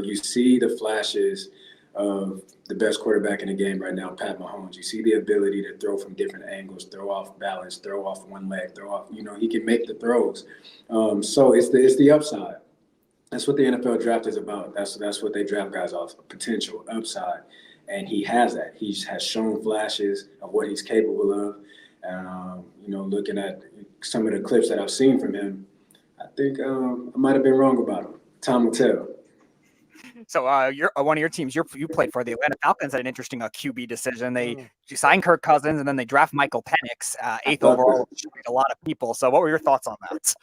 S20: You see the flashes of the best quarterback in the game right now, Pat Mahomes. You see the ability to throw from different angles, throw off balance, throw off one leg, throw off, he can make the throws. So it's the upside. That's what the NFL draft is about. That's what they draft guys off, potential, upside. And he has that. He has shown flashes of what he's capable of. And, looking at some of the clips that I've seen from him, I think I might have been wrong about him. Time will tell.
S17: So you're one of your teams. You played for the Atlanta Falcons. Had an interesting QB decision. They signed Kirk Cousins and then they draft Michael Penix, 8th overall. A lot of people. So what were your thoughts on that?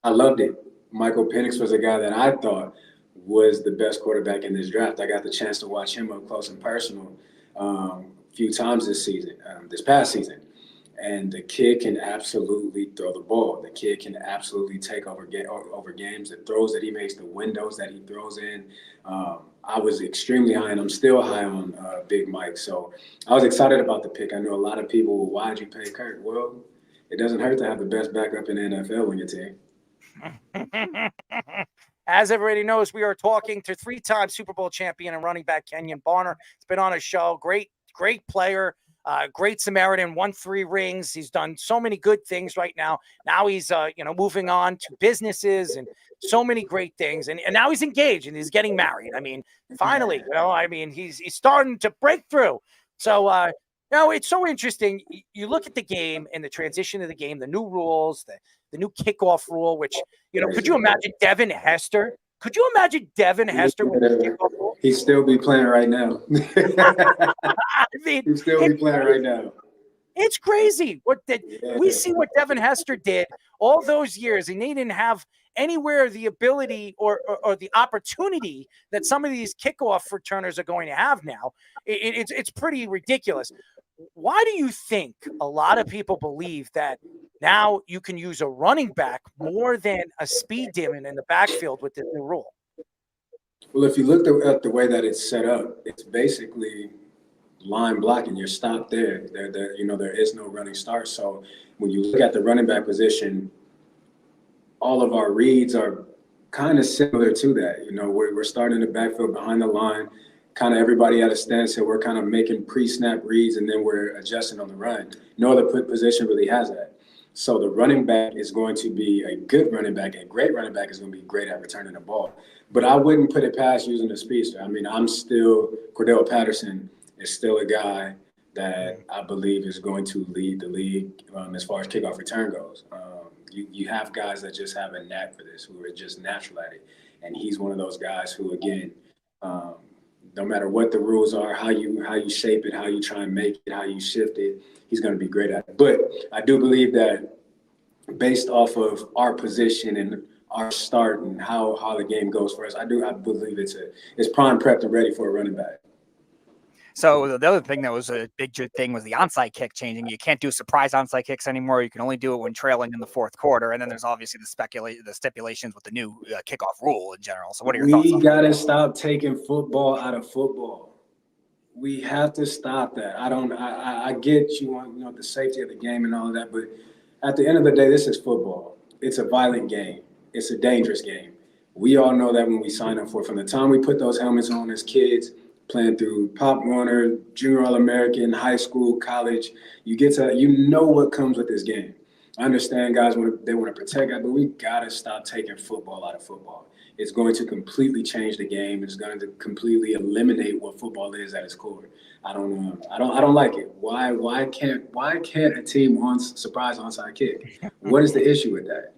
S20: I loved it. Michael Penix was a guy that I thought was the best quarterback in this draft. I got the chance to watch him up close and personal a few times this past season. And the kid can absolutely throw the ball. The kid can absolutely take over games. The throws that he makes, the windows that he throws in. I was extremely high, and I'm still high on Big Mike. So I was excited about the pick. I know a lot of people, why'd you pay Kirk? Well, it doesn't hurt to have the best backup in the NFL on your team.
S16: As everybody knows, we are talking to 3-time Super Bowl champion and running back Kenjon Barner. It's been on a show. Great player. Great Samaritan, won 3 rings. He's done so many good things right now. Now he's, moving on to businesses and so many great things. And now he's engaged and he's getting married. I mean, finally, he's starting to break through. So, it's so interesting. You look at the game and the transition of the game, the new rules, the new kickoff rule, which, could you imagine Devin Hester? Could you imagine Devin Hester with the kickoff rule?
S20: He'd still be playing right now. He'd still be playing right now.
S16: It's crazy. We see what Devin Hester did all those years, and they didn't have anywhere the ability or the opportunity that some of these kickoff returners are going to have now. It's pretty ridiculous. Why do you think a lot of people believe that now you can use a running back more than a speed demon in the backfield with this new rule?
S20: Well, if you look at the way that it's set up, it's basically line blocking. You're stopped there. There is no running start. So when you look at the running back position, all of our reads are kind of similar to that. We're starting the backfield behind the line, kind of everybody at a standstill. We're kind of making pre-snap reads, and then we're adjusting on the run. No other position really has that. So the running back is going to be a good running back. A great running back is going to be great at returning the ball. But I wouldn't put it past using a speedster. Cordell Patterson is still a guy that I believe is going to lead the league as far as kickoff return goes. You have guys that just have a knack for this, who are just natural at it. And he's one of those guys who, again, no matter what the rules are, how you shape it, how you try and make it, how you shift it, he's going to be great at it. But I do believe that based off of our position and our start and how the game goes for us, I believe it's prime prepped and ready for a running back.
S17: So the other thing that was a big thing was the onside kick changing. You can't do surprise onside kicks anymore. You can only do it when trailing in the fourth quarter. And then there's obviously the stipulations with the new kickoff rule in general. So what are your thoughts on that?
S20: We got to stop taking football out of football. We have to stop that. I get you want the safety of the game and all of that, but at the end of the day, this is football. It's a violent game. It's a dangerous game. We all know that when we sign up for it. From the time we put those helmets on as kids, playing through Pop Warner, Junior All-American, high school, college, you know what comes with this game. I understand guys want to protect it, but we gotta stop taking football out of football. It's going to completely change the game. It's going to completely eliminate what football is at its core. I don't like it. Why can't a team surprise onside kick? What is the issue with that?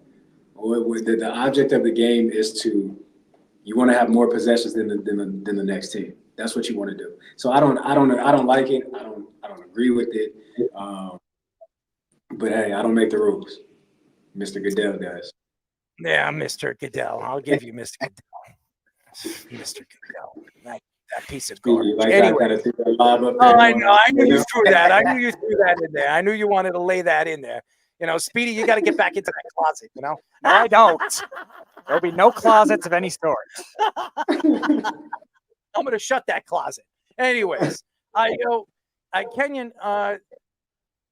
S20: The object of the game is you want to have more possessions than the next team. That's what you want to do. So I don't like it. I don't agree with it. But hey, I don't make the rules. Mr. Goodell does.
S16: Yeah, Mr. Goodell. I'll give you Mr. Goodell. Mr. Goodell. That piece of garbage. Anyway. I know. I knew you threw that. I knew you threw that in there. I knew you wanted to lay that in there. Speedy, you got to get back into that closet,
S17: No, I don't. There'll be no closets of any sort.
S16: I'm going to shut that closet. Anyways, Kenyon,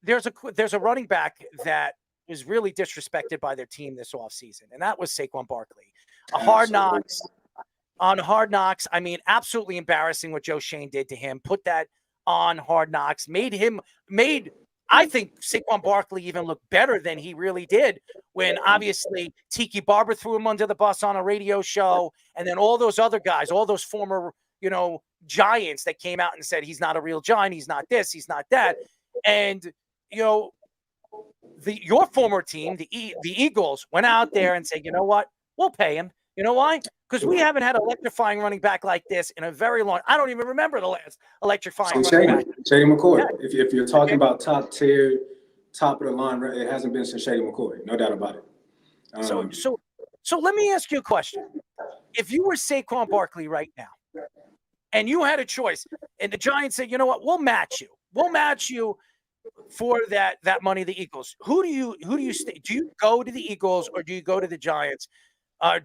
S16: there's a running back that was really disrespected by their team this offseason, and that was Saquon Barkley. Hard Knocks. I mean, absolutely embarrassing what Joe Shane did to him. Put that on Hard Knocks. I think Saquon Barkley even looked better than he really did when obviously Tiki Barber threw him under the bus on a radio show, and then all those other guys, all those former giants that came out and said he's not a real giant, he's not this, he's not that. And your former team, the Eagles, went out there and said, you know what, we'll pay him. You know why? Because we haven't had an electrifying running back like this in a very long. I don't even remember the last electrifying running back.
S20: Shady McCoy. Yeah. If you're talking about top tier, top of the line, it hasn't been since Shady McCoy. No doubt about it.
S16: So let me ask you a question. If you were Saquon Barkley right now, and you had a choice, and the Giants said, you know what, we'll match you for that money to the Eagles. Who do you do you go to the Eagles or do you go to the Giants?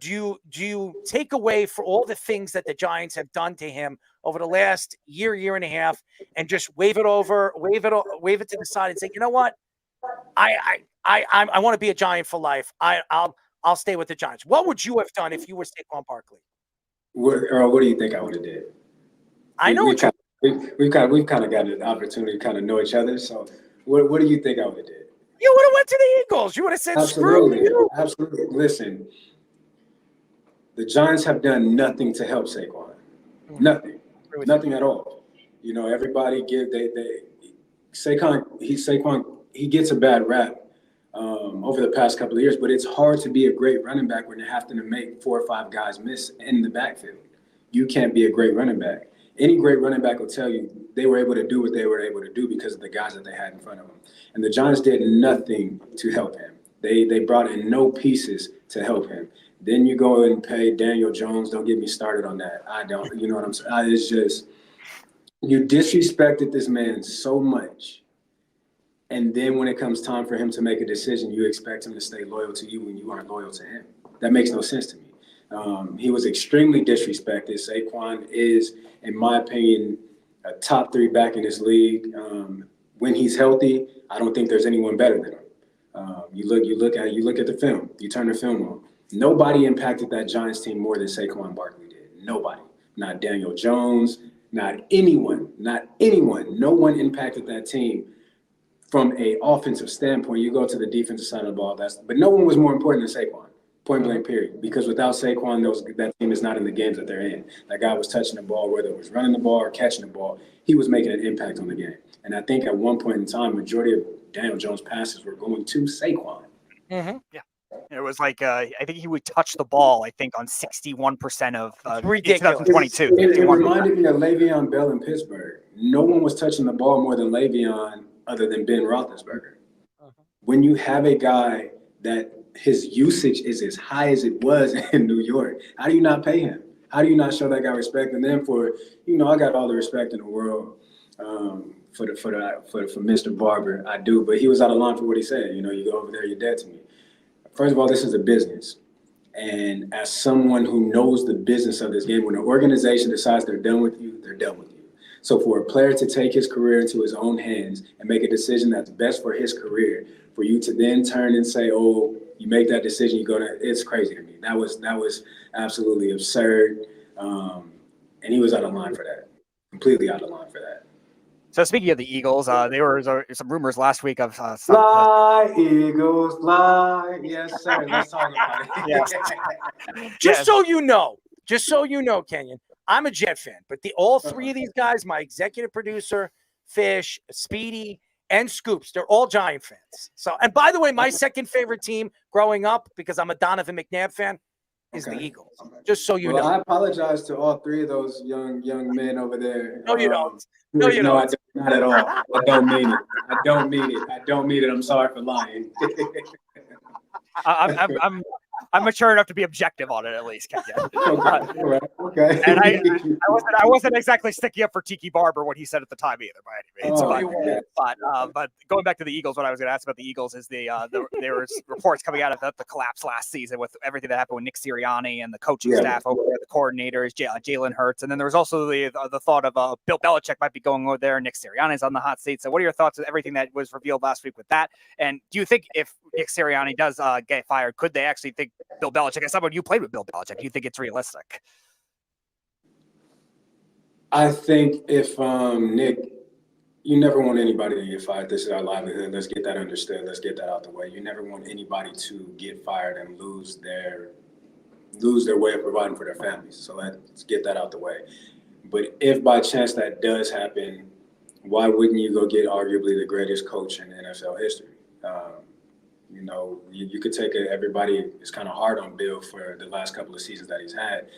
S16: Do you take away for all the things that the Giants have done to him over the last year and a half, and just wave it to the side and say, you know what, I want to be a Giant for life. I'll stay with the Giants. What would you have done if you were Saquon Barkley?
S20: What do you think I would have did?
S16: I know
S20: we've kind of got an opportunity to kind of know each other. So what do you think I would have did?
S16: You would have went to the Eagles. You would have said, screw you.
S20: Absolutely. Listen, the Giants have done nothing to help Saquon. Nothing at all. You know, everybody Saquon he gets a bad rap over the past couple of years, but it's hard to be a great running back when you have to make 4 or 5 guys miss in the backfield. You can't be a great running back. Any great running back will tell you they were able to do what they were able to do because of the guys that they had in front of them. And the Giants did nothing to help him. They brought in no pieces to help him. Then you go and pay Daniel Jones. Don't get me started on that. I don't. You know what I'm saying? It's just you disrespected this man so much. And then when it comes time for him to make a decision, you expect him to stay loyal to you when you aren't loyal to him. That makes no sense to me. He was extremely disrespected. Saquon is, in my opinion, a top 3 back in this league. When he's healthy, I don't think there's anyone better than him. You look at the film. You turn the film on. Nobody impacted that Giants team more than Saquon Barkley did. Nobody. Not Daniel Jones. Not anyone. No one impacted that team from an offensive standpoint. You go to the defensive side of the ball. But no one was more important than Saquon. Point blank, period. Because without Saquon, that team is not in the games that they're in. That guy was touching the ball, whether it was running the ball or catching the ball. He was making an impact on the game. And I think at one point in time, majority of Daniel Jones' passes were going to Saquon.
S17: Mm-hmm. Yeah. It was like I think he would touch the ball, I think, on 61% of 2022.
S20: It reminded me of Le'Veon Bell in Pittsburgh. No one was touching the ball more than Le'Veon other than Ben Roethlisberger. When you have a guy that his usage is as high as it was in New York, how do you not pay him? How do you not show that guy respect? And then I got all the respect in the world for Mr. Barber. I do, but he was out of line for what he said. You go over there, you're dead to me. First of all, this is a business. And as someone who knows the business of this game, when an organization decides they're done with you, they're done with you. So for a player to take his career into his own hands and make a decision that's best for his career, for you to then turn and say, oh, you make that decision, it's crazy to me. That was absolutely absurd. And he was out of line for that. Completely out of line for that.
S17: So speaking of the Eagles, there were some rumors last week of
S20: fly, Eagles, fly. Yes, sir. Let's talk about it.
S16: Yes. Just so you know, Kenyon, I'm a Jet fan, but all 3 of these guys, my executive producer, Fish, Speedy, and Scoops, they're all Giant fans. So, and by the way, my second favorite team growing up, because I'm a Donovan McNabb fan, is the Eagles. Just so you know.
S20: I apologize to all 3 of those young men over there.
S16: No, you don't.
S20: No, you don't. Not at all. I don't mean it. I'm sorry for lying.
S17: I'm mature enough to be objective on it, at least, Kenyon.
S20: Okay.
S17: And I wasn't exactly sticking up for Tiki Barber what he said at the time either, by any means. But going back to the Eagles, what I was going to ask about the Eagles is there was reports coming out of the collapse last season with everything that happened with Nick Sirianni and the coaching staff over there, the coordinators, Jalen Hurts, and then there was also the thought of Bill Belichick might be going over there. Nick Sirianni's on the hot seat. So what are your thoughts on everything that was revealed last week with that? And do you think if Nick Sirianni does get fired, could they actually think Bill Belichick, as someone you played with Bill Belichick, do you think it's realistic?
S20: I think if Nick, you never want anybody to get fired. This is our livelihood. Let's get that understood. Let's get that out the way. You never want anybody to get fired and lose their way of providing for their families. So let's get that out the way. But if by chance that does happen, why wouldn't you go get arguably the greatest coach in NFL history? You could take it. Everybody is kind of hard on Bill for the last couple of seasons that he's had,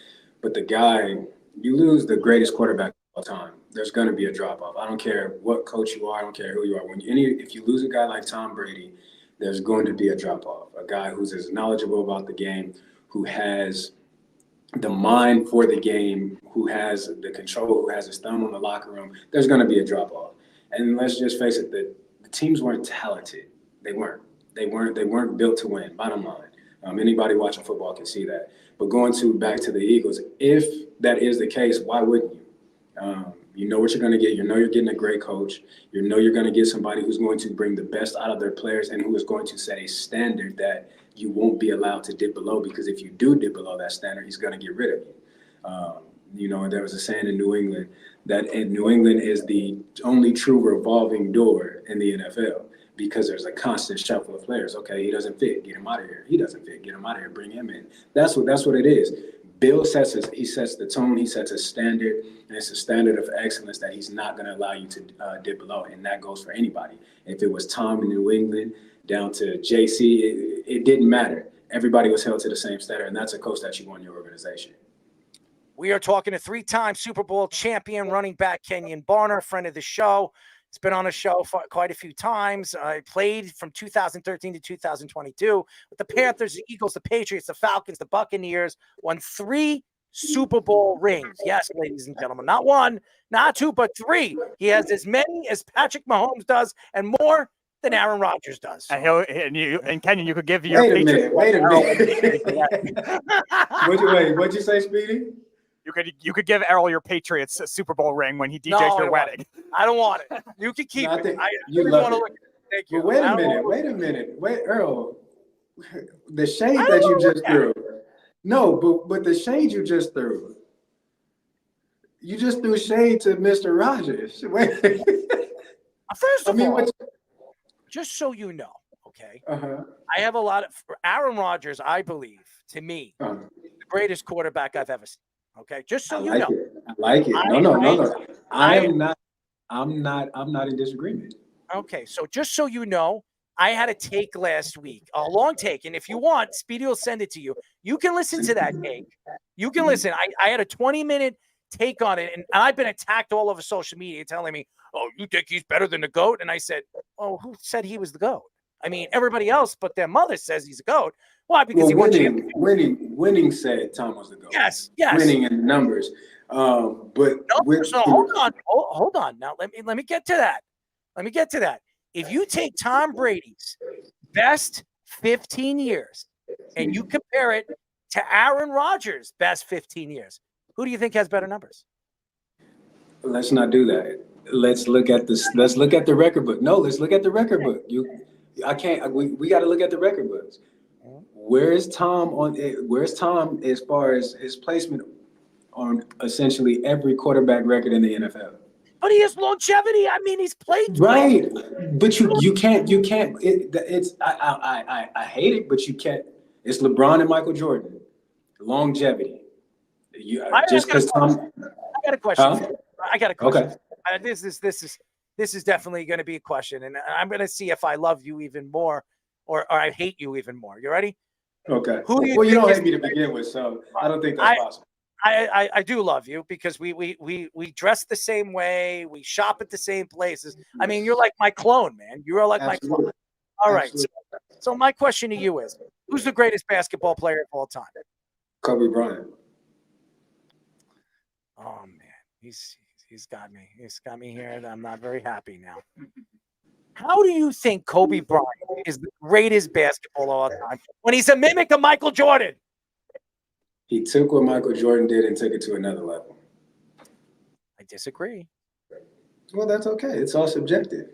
S20: but the guy, you lose the greatest quarterback of all time, there's going to be a drop off. I don't care what coach you are. I don't care who you are. If you lose a guy like Tom Brady, there's going to be a drop off. A guy who's as knowledgeable about the game, who has the mind for the game, who has the control, who has his thumb on the locker room. There's going to be a drop off. And let's just face it, the teams weren't talented. They weren't. They weren't built to win. Bottom line, anybody watching football can see that. But back to the Eagles, if that is the case, why wouldn't you? You know what you're going to get. You know you're getting a great coach. You know you're going to get somebody who's going to bring the best out of their players and who is going to set a standard that you won't be allowed to dip below, because if you do dip below that standard, he's going to get rid of you. You know, there was a saying in New England that New England is the only true revolving door in the NFL, because there's a constant shuffle of players. Okay, he doesn't fit, get him out of here. He doesn't fit, get him out of here, bring him in. That's what it is. Bill sets the tone, he sets a standard, and it's a standard of excellence that he's not going to allow you to dip below, and that goes for anybody. If it was Tom in New England down to JC, it didn't matter. Everybody was held to the same standard, and that's a coach that you want in your organization.
S16: We are talking to three-time Super Bowl champion running back Kenjon Barner, friend of the show. He's been on the show for quite a few times. Played from 2013 to 2022 with the Panthers, the Eagles, the Patriots, the Falcons, the Buccaneers. Won 3 Super Bowl rings. Yes, ladies and gentlemen, not 1, not 2, but 3. He has as many as Patrick Mahomes does and more than Aaron Rodgers does.
S17: And Kenyon, you could give your
S20: Wait a minute. What'd you say, Speedy?
S17: You could give Errol your Patriots a Super Bowl ring when he DJs your wedding.
S16: I don't want it. You can keep it.
S20: You love it.
S16: Thank you.
S20: But wait a minute. Earl, the shade that you just threw. No, but the shade you just threw. You just threw shade to Mr. Rogers.
S16: First of all, just so you know, okay, I have a lot of Aaron Rodgers, I believe, to me, the greatest quarterback I've ever seen. Okay, just so you know.
S20: I like it. No. I'm not in disagreement.
S16: Okay, so just so you know, I had a take last week, a long take, and if you want, Speedy will send it to you. You can listen to that take. You can listen. I had a 20-minute take on it, and I've been attacked all over social media telling me, "Oh, you think he's better than the GOAT?" And I said, "Oh, who said he was the GOAT? I mean, everybody else but their mother says he's a GOAT. Why? Because he won championships.
S20: Winning said Tom was the GOAT.
S16: Yes.
S20: Winning in numbers. But
S16: so hold on. Now let me get to that. If you take Tom Brady's best 15 years and you compare it to Aaron Rodgers' best 15 years, who do you think has better numbers?
S20: Let's not do that. Let's look at this. Let's look at the record book. No, let's look at the record book. I can't. We got to look at the record books. Where's Tom as far as his placement on essentially every quarterback record in the NFL?
S16: But he has longevity. I mean, he's played
S20: right. But you can't. I hate it, but you can't. It's LeBron and Michael Jordan. Longevity. Just because Tom.
S16: I got a question.
S20: Huh?
S16: I got a question.
S20: Okay.
S16: This is definitely going to be a question, and I'm going to see if I love you even more, or I hate you even more. You ready?
S20: Okay. You don't hate me to begin with, so I don't think that's possible.
S16: I do love you because we dress the same way, we shop at the same places. I mean, you're like my clone, man. You are like my clone. All right. So my question to you is, who's the greatest basketball player of all time?
S20: Kobe Bryant.
S16: Oh man, he's got me. He's got me here, and I'm not very happy now. How do you think Kobe Bryant is the greatest basketball of all time when he's a mimic of Michael Jordan?
S20: He took what Michael Jordan did and took it to another level.
S16: I disagree.
S20: Well, that's okay. It's all subjective.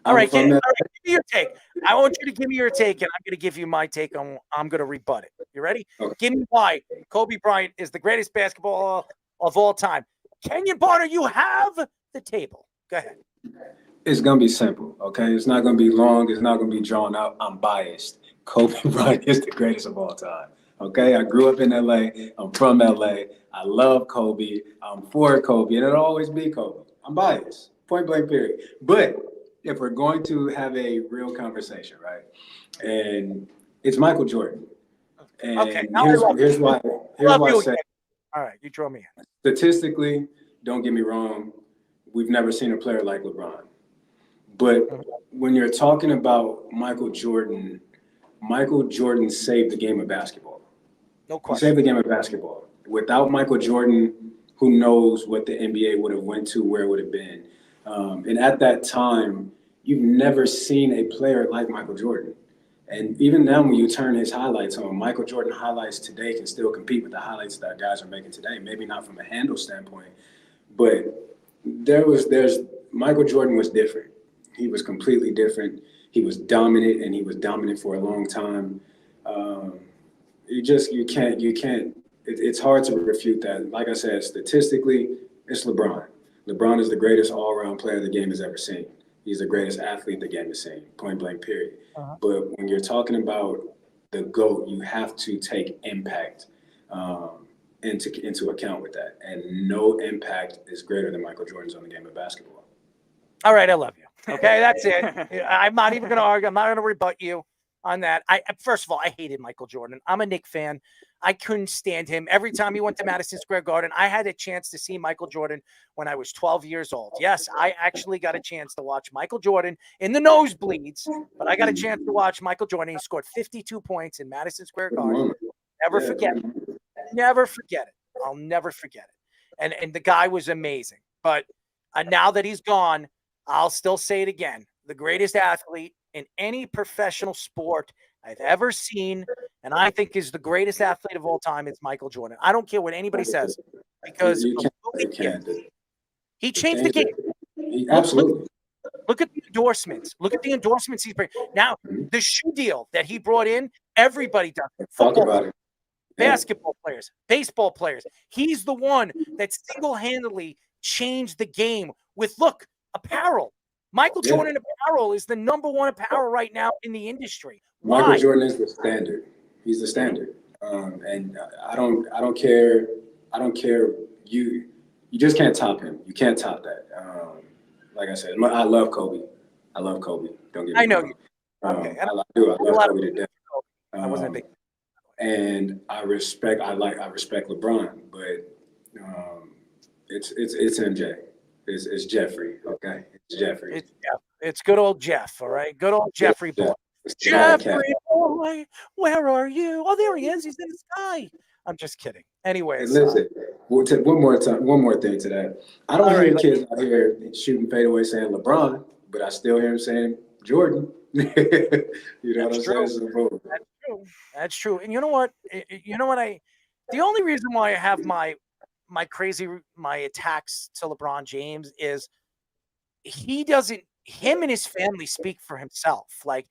S16: All right, give me your take. I want you to give me your take, and I'm going to give you my take on. I'm going to rebut it. You ready?
S20: Okay.
S16: Give me why Kobe Bryant is the greatest basketball of all time. Kenjon Barner, you have the table. Go ahead.
S20: It's going to be simple, okay? It's not going to be long. It's not going to be drawn out. I'm biased. Kobe Bryant is the greatest of all time, okay? I grew up in L.A. I'm from L.A. I love Kobe. I'm for Kobe, and it'll always be Kobe. I'm biased, point blank period. But if we're going to have a real conversation, right, and it's Michael Jordan. And
S16: okay,
S20: here's why I say.
S16: All right, you draw me in.
S20: Statistically, don't get me wrong, we've never seen a player like LeBron. But when you're talking about Michael Jordan saved the game of basketball.
S16: No question.
S20: He saved the game of basketball. Without Michael Jordan, who knows what the NBA would have went to, where it would have been. And at that time, you've never seen a player like Michael Jordan. And even now, when you turn his highlights on, Michael Jordan highlights today can still compete with the highlights that guys are making today. Maybe not from a handle standpoint, but there's Michael Jordan was different. He was completely different. He was dominant, and he was dominant for a long time. You can't. It's hard to refute that. Like I said, statistically, it's LeBron. LeBron is the greatest all-around player the game has ever seen. He's the greatest athlete the game has seen, point blank, period. But when you're talking about the GOAT, you have to take impact into account with that. And no impact is greater than Michael Jordan's on the game of basketball.
S16: All right, I love you. Okay, that's it. I'm not even going to argue. I'm not going to rebut you on that. First of all, I hated Michael Jordan. I'm a Knicks fan. I couldn't stand him. Every time he went to Madison Square Garden, I had a chance to see Michael Jordan when I was 12 years old. Yes, I actually got a chance to watch Michael Jordan in the nosebleeds, but I got a chance to watch Michael Jordan. He scored 52 points in Madison Square Garden. Never forget it. Never forget it. I'll never forget it. And the guy was amazing. But now that he's gone, I'll still say it again. The greatest athlete in any professional sport I've ever seen, and I think is the greatest athlete of all time, is Michael Jordan. I don't care what anybody says, because he changed the game.
S20: Absolutely.
S16: Look at the endorsements. Look at the endorsements he's bringing. Now, the shoe deal that he brought in, everybody does it.
S20: Talk about it.
S16: Basketball players, baseball players. He's the one that single-handedly changed the game with, apparel. Michael Jordan apparel is the number one apparel right now in the industry. Why?
S20: Michael Jordan is the standard. He's the standard. And I don't care. You just can't top him. You can't top that. Like I said, I love Kobe. Don't get me wrong.
S16: I know you. Okay.
S20: I love Kobe to death.
S16: I wasn't a big.
S20: And I respect LeBron, but it's MJ. It's Jeffrey. Okay, it's Jeffrey.
S16: It's good old Jeff. All right, good old Jeffrey boy. Jeffrey boy, where are you? Oh, there he is. He's in the sky. I'm just kidding. Anyways,
S20: listen. One more thing to that. I don't hear kids out here shooting fadeaway saying LeBron, but I still hear him saying Jordan. You know what I'm saying?
S16: That's true. And you know what? The only reason why I have my attacks to LeBron James is him and his family speak for himself. Like,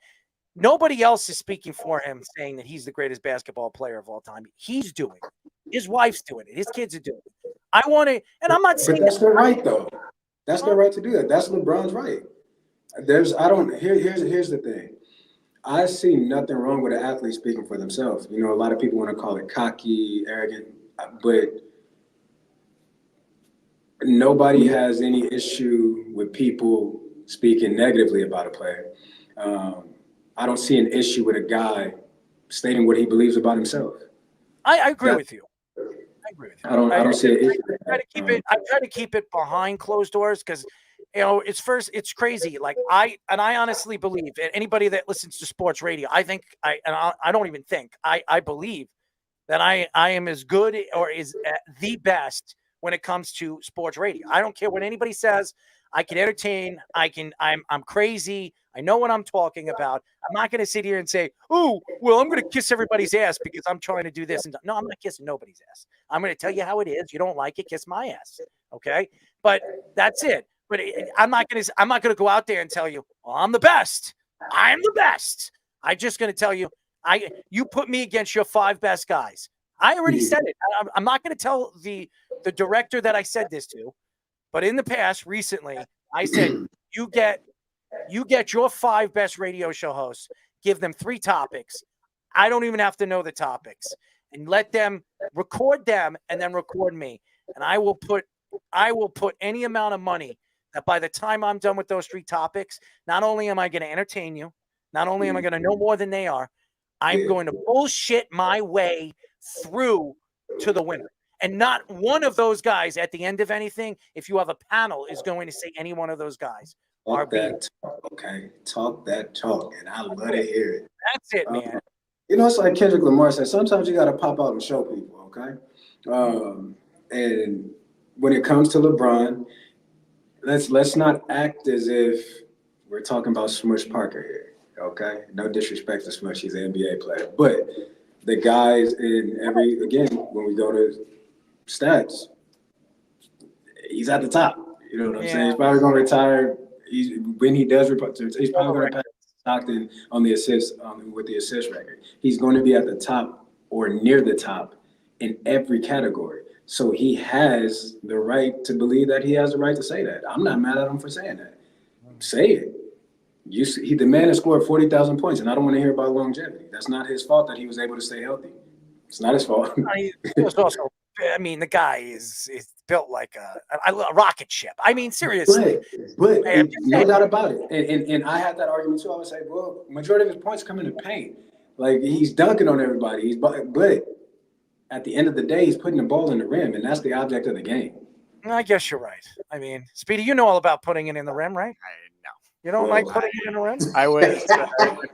S16: nobody else is speaking for him, saying that he's the greatest basketball player of all time. He's doing it. His wife's doing it. His kids are doing it. I want to, and I'm not saying
S20: that's their right, though. That's their right to do that. That's LeBron's right. Here's the thing. I see nothing wrong with an athlete speaking for themselves. You know, a lot of people want to call it cocky, arrogant, but nobody has any issue with people speaking negatively about a player. I don't see an issue with a guy stating what he believes about himself.
S16: I agree with you.
S20: I don't see an issue.
S16: I try to keep it behind closed doors because, it's crazy. Like I honestly believe, and anybody that listens to sports radio, I don't even think, I believe that I am as good or is the best when it comes to sports radio. I don't care what anybody says. I can entertain. I'm crazy. I know what I'm talking about. I'm not going to sit here and say, oh, well, I'm going to kiss everybody's ass because I'm trying to do this. No, I'm not kissing nobody's ass. I'm going to tell you how it is. You don't like it, kiss my ass. Okay. But that's it. But I'm not going to go out there and tell you, well, I'm the best. I'm the best. I'm just going to tell you, you put me against your 5 best guys. I already said it. I'm not going to tell the director that I said this to, but in the past, recently, I said, you get your 5 best radio show hosts, give them 3 topics. I don't even have to know the topics, and let them record them and then record me. And I will put any amount of money that by the time I'm done with those 3 topics, not only am I going to entertain you, not only am I going to know more than they are, I'm going to bullshit my way through to the winner. And not one of those guys at the end of anything, if you have a panel, is going to say any one of those guys.
S20: Talk that talk, okay? Talk that talk, and I love to hear it.
S16: That's it, man.
S20: It's like Kendrick Lamar said, sometimes you got to pop out and show people, okay? And when it comes to LeBron, let's not act as if we're talking about Smush Parker here, okay? No disrespect to Smush, he's an NBA player. But the guys again, when we go to stats, he's at the top. You know what I'm saying? He's probably going to retire. When he does, he's probably going to pass Stockton on the assist with the assist record. He's going to be at the top or near the top in every category. So he has the right to believe that he has the right to say that. I'm not mad at him for saying that. Say it. The man has scored 40,000 points, and I don't want to hear about longevity. That's not his fault that he was able to stay healthy. It's not his fault.
S16: The guy is built like a rocket ship. I mean, seriously.
S20: But no doubt about it. And I had that argument too. I would say, well, majority of his points come in the paint. Like, he's dunking on everybody. But at the end of the day, he's putting the ball in the rim, and that's the object of the game.
S16: I guess you're right. I mean, Speedy, you know all about putting it in the rim, right?
S17: No.
S16: You don't like putting it in the rim?
S17: I was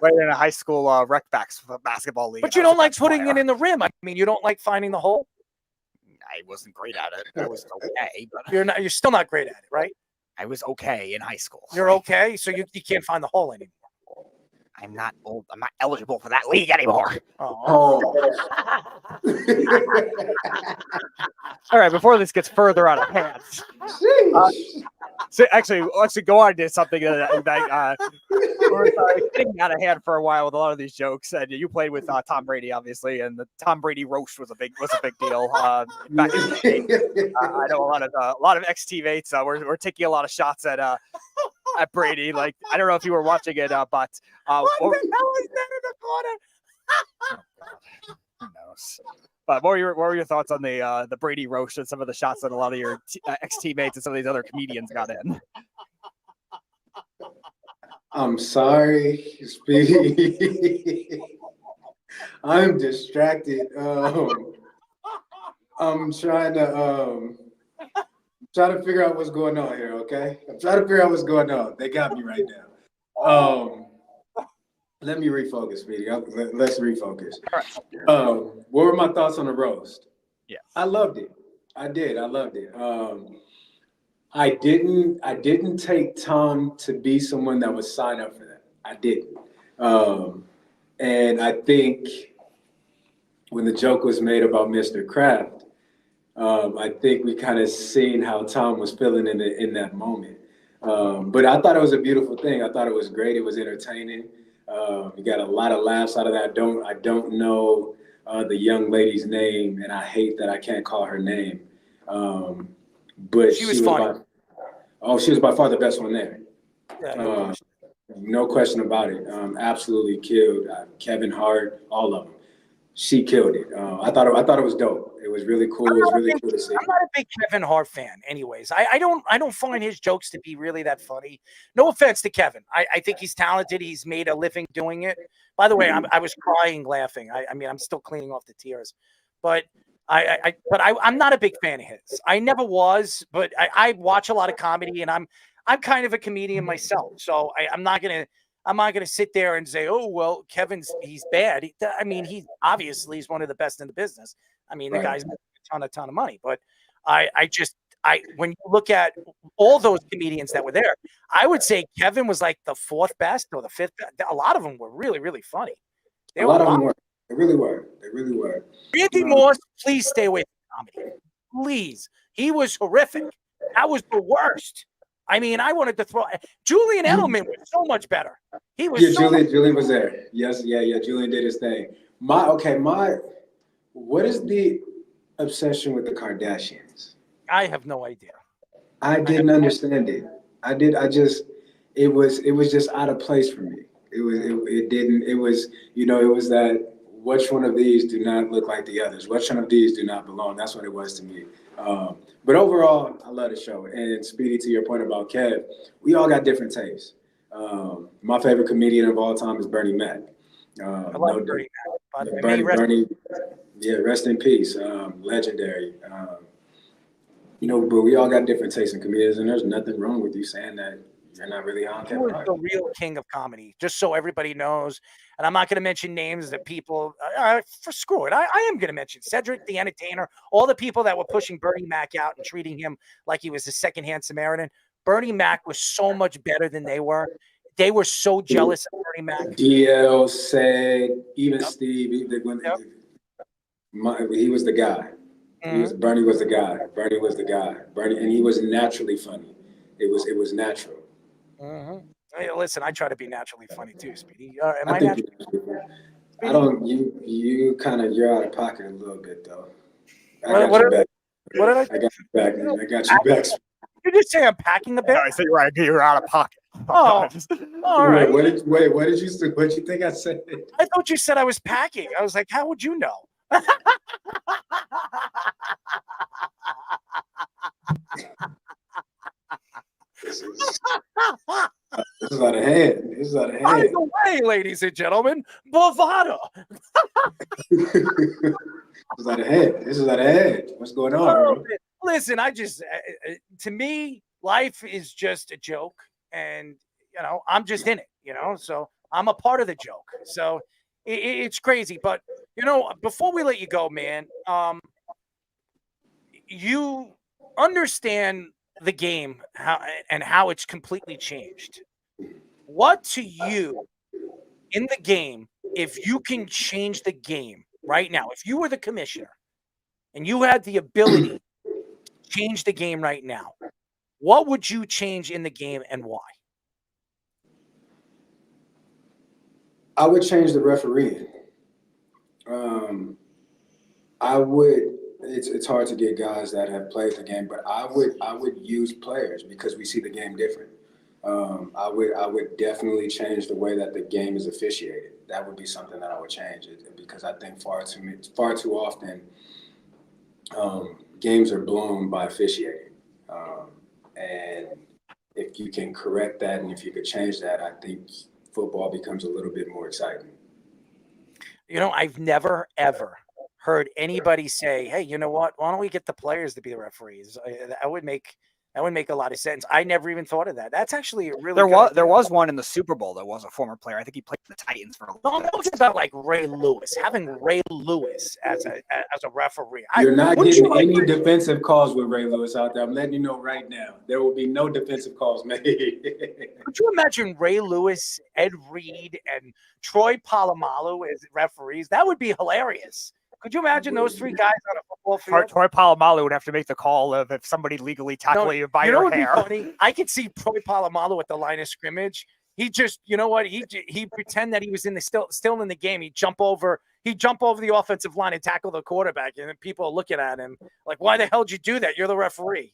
S17: playing in a high school rec basketball league.
S16: But you don't like putting it in the rim. I mean, you don't like finding the hole?
S17: I wasn't great at it. I was okay, but
S16: you're still not great at it, right?
S17: I was okay in high school.
S16: You're okay, so you can't find the hole anymore.
S17: I'm not old. I'm not eligible for that league anymore.
S16: Oh.
S17: All right, before this gets further out of hand. So actually, let's go on to something that we're getting out of hand for a while with a lot of these jokes. And you played with Tom Brady, obviously, and the Tom Brady roast was a big deal back in the day. I know a lot of ex-teammates were taking a lot of shots at Brady. Like, I don't know if you were watching it, but
S16: what the hell is that in the corner?
S17: Who knows? But what were your thoughts on the Brady roast and some of the shots that a lot of your ex-teammates and some of these other comedians got in?
S20: I'm sorry, Speedy. I'm distracted. I'm trying to figure out what's going on here, okay? I'm trying to figure out what's going on. They got me right now. Let me refocus, Speedy. Let's refocus. What were my thoughts on the roast?
S17: Yeah,
S20: I loved it. I did. I loved it. I didn't take Tom to be someone that would sign up for that. I didn't. And I think when the joke was made about Mr. Kraft, I think we kind of seen how Tom was feeling in that moment. But I thought it was a beautiful thing. I thought it was great. It was entertaining. You got a lot of laughs out of that. I don't know the young lady's name, and I hate that I can't call her name. But she was funny. She was by far the best one there. Yeah, no question about it. Absolutely killed. Kevin Hart, all of them. She killed it. I thought it was dope. It was really cool. It was really cool to see.
S16: I'm not a big Kevin Hart fan, anyways. I don't find his jokes to be really that funny. No offense to Kevin. I think he's talented. He's made a living doing it. By the way, I was crying laughing. I mean, I'm still cleaning off the tears. But I'm not a big fan of his. I never was, but I watch a lot of comedy, and I'm kind of a comedian myself. So I'm not gonna sit there and say, oh well, he's bad. He obviously is one of the best in the business. I mean, the guy's making a ton of money. But when you look at all those comedians that were there, I would say Kevin was like the fourth best or the fifth best. A lot of them were really, really funny.
S20: A lot of them were. They really were.
S16: Randy Moss, please stay away from comedy. Please. He was horrific. That was the worst. I mean, I wanted to throw Julian Edelman was so much better. He was
S20: Julian was there. Yes, yeah. Julian did his thing. What is the obsession with the Kardashians?
S16: I have no idea.
S20: I didn't understand it. It was just out of place for me. It was that which one of these do not look like the others? Which one of these do not belong? That's what it was to me. But overall, I love the show. And Speedy, to your point about Kev, we all got different tastes. My favorite comedian of all time is Bernie Mac.
S16: I love Bernie Mac.
S20: Bernie, yeah, rest in peace. Legendary. But we all got different tastes in comedians, and there's nothing wrong with you saying that you're not really on
S16: Kevin Hart. He was the real king of comedy, just so everybody knows. And I'm not going to mention names that people screw it. I am going to mention Cedric the Entertainer, all the people that were pushing Bernie Mac out and treating him like he was a secondhand Samaritan. Bernie Mac was so much better than they were. they were so jealous of Bernie Mac.
S20: DL said, even Steve, he was the guy. Bernie was the guy. Bernie was the guy. Bernie, and he was naturally funny. It was natural.
S16: Hey, listen, I try to be naturally funny too, Speedy. Am I naturally?
S20: I don't. You're out of pocket a little bit though.
S16: What did I?
S20: I got you back. I got you back.
S16: Did you say I'm packing a bit?
S17: No, I said you're out of pocket.
S16: Oh, all right.
S20: What did you say? What did you think I said?
S16: I thought you said I was packing. I was like, how would you know?
S20: This is out of hand. This is out of hand.
S16: By the way, ladies and gentlemen, Bovada.
S20: This is out of hand. This is out of hand. What's going on?
S16: Listen, to me, life is just a joke, and I'm just in it. So I'm a part of the joke. So it's crazy, but before we let you go, man, you understand the game how it's completely changed. What to you in the game, if you can change the game right now, if you were the commissioner and you had the ability to change the game right now, what would you change in the game and why?
S20: I would change the referee. I would. It's hard to get guys that have played the game, but I would use players because we see the game different. I would definitely change the way that the game is officiated. That would be something that I would change because I think far too often games are blown by officiating. And if you can correct that and if you could change that, I think football becomes a little bit more exciting.
S16: I've never, ever heard anybody say, hey, you know what? Why don't we get the players to be the referees? That would make a lot of sense. I never even thought of that. That's actually a really
S17: there was one in the Super Bowl that was a former player. I think he played for the Titans for a little bit.
S16: I'm talking about like Ray Lewis, having Ray Lewis as a referee.
S20: You're not getting any defensive calls with Ray Lewis out there. I'm letting you know right now. There will be no defensive calls made.
S16: Could you imagine Ray Lewis, Ed Reed, and Troy Polamalu as referees? That would be hilarious. Could you imagine those three guys on a football field?
S17: Troy Polamalu would have to make the call of if somebody legally tackling you by your hair.
S16: Would be funny? I could see Troy Polamalu at the line of scrimmage. He just, he pretend that he was still in the game. He'd jump over the offensive line and tackle the quarterback, and then people are looking at him like, "Why the hell did you do that? You're the referee."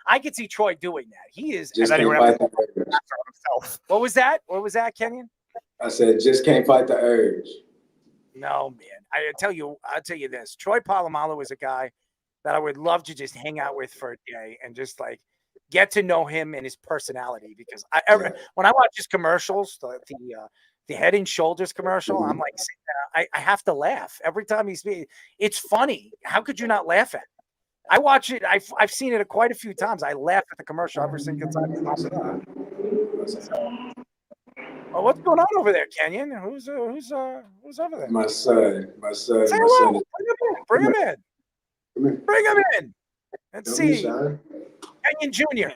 S16: I could see Troy doing that. He is.
S20: Just can't fight the urge.
S16: What was that? What was that, Kenyon?
S20: I said, just can't fight the urge.
S16: No, man. I'll tell you this. Troy Polamalu is a guy that I would love to just hang out with for a day and just like get to know him and his personality. Because when I watch his commercials, the Head and Shoulders commercial, I'm like, I have to laugh every time he's speaking. It's funny. How could you not laugh at it? I watch it. I've seen it quite a few times. I laugh at the commercial every single time it pops up. Oh, what's going on over there, Kenyon? Who's over there?
S20: My son.
S16: Say hello. Bring him in. Bring him in. Let's see. Kenyon Jr.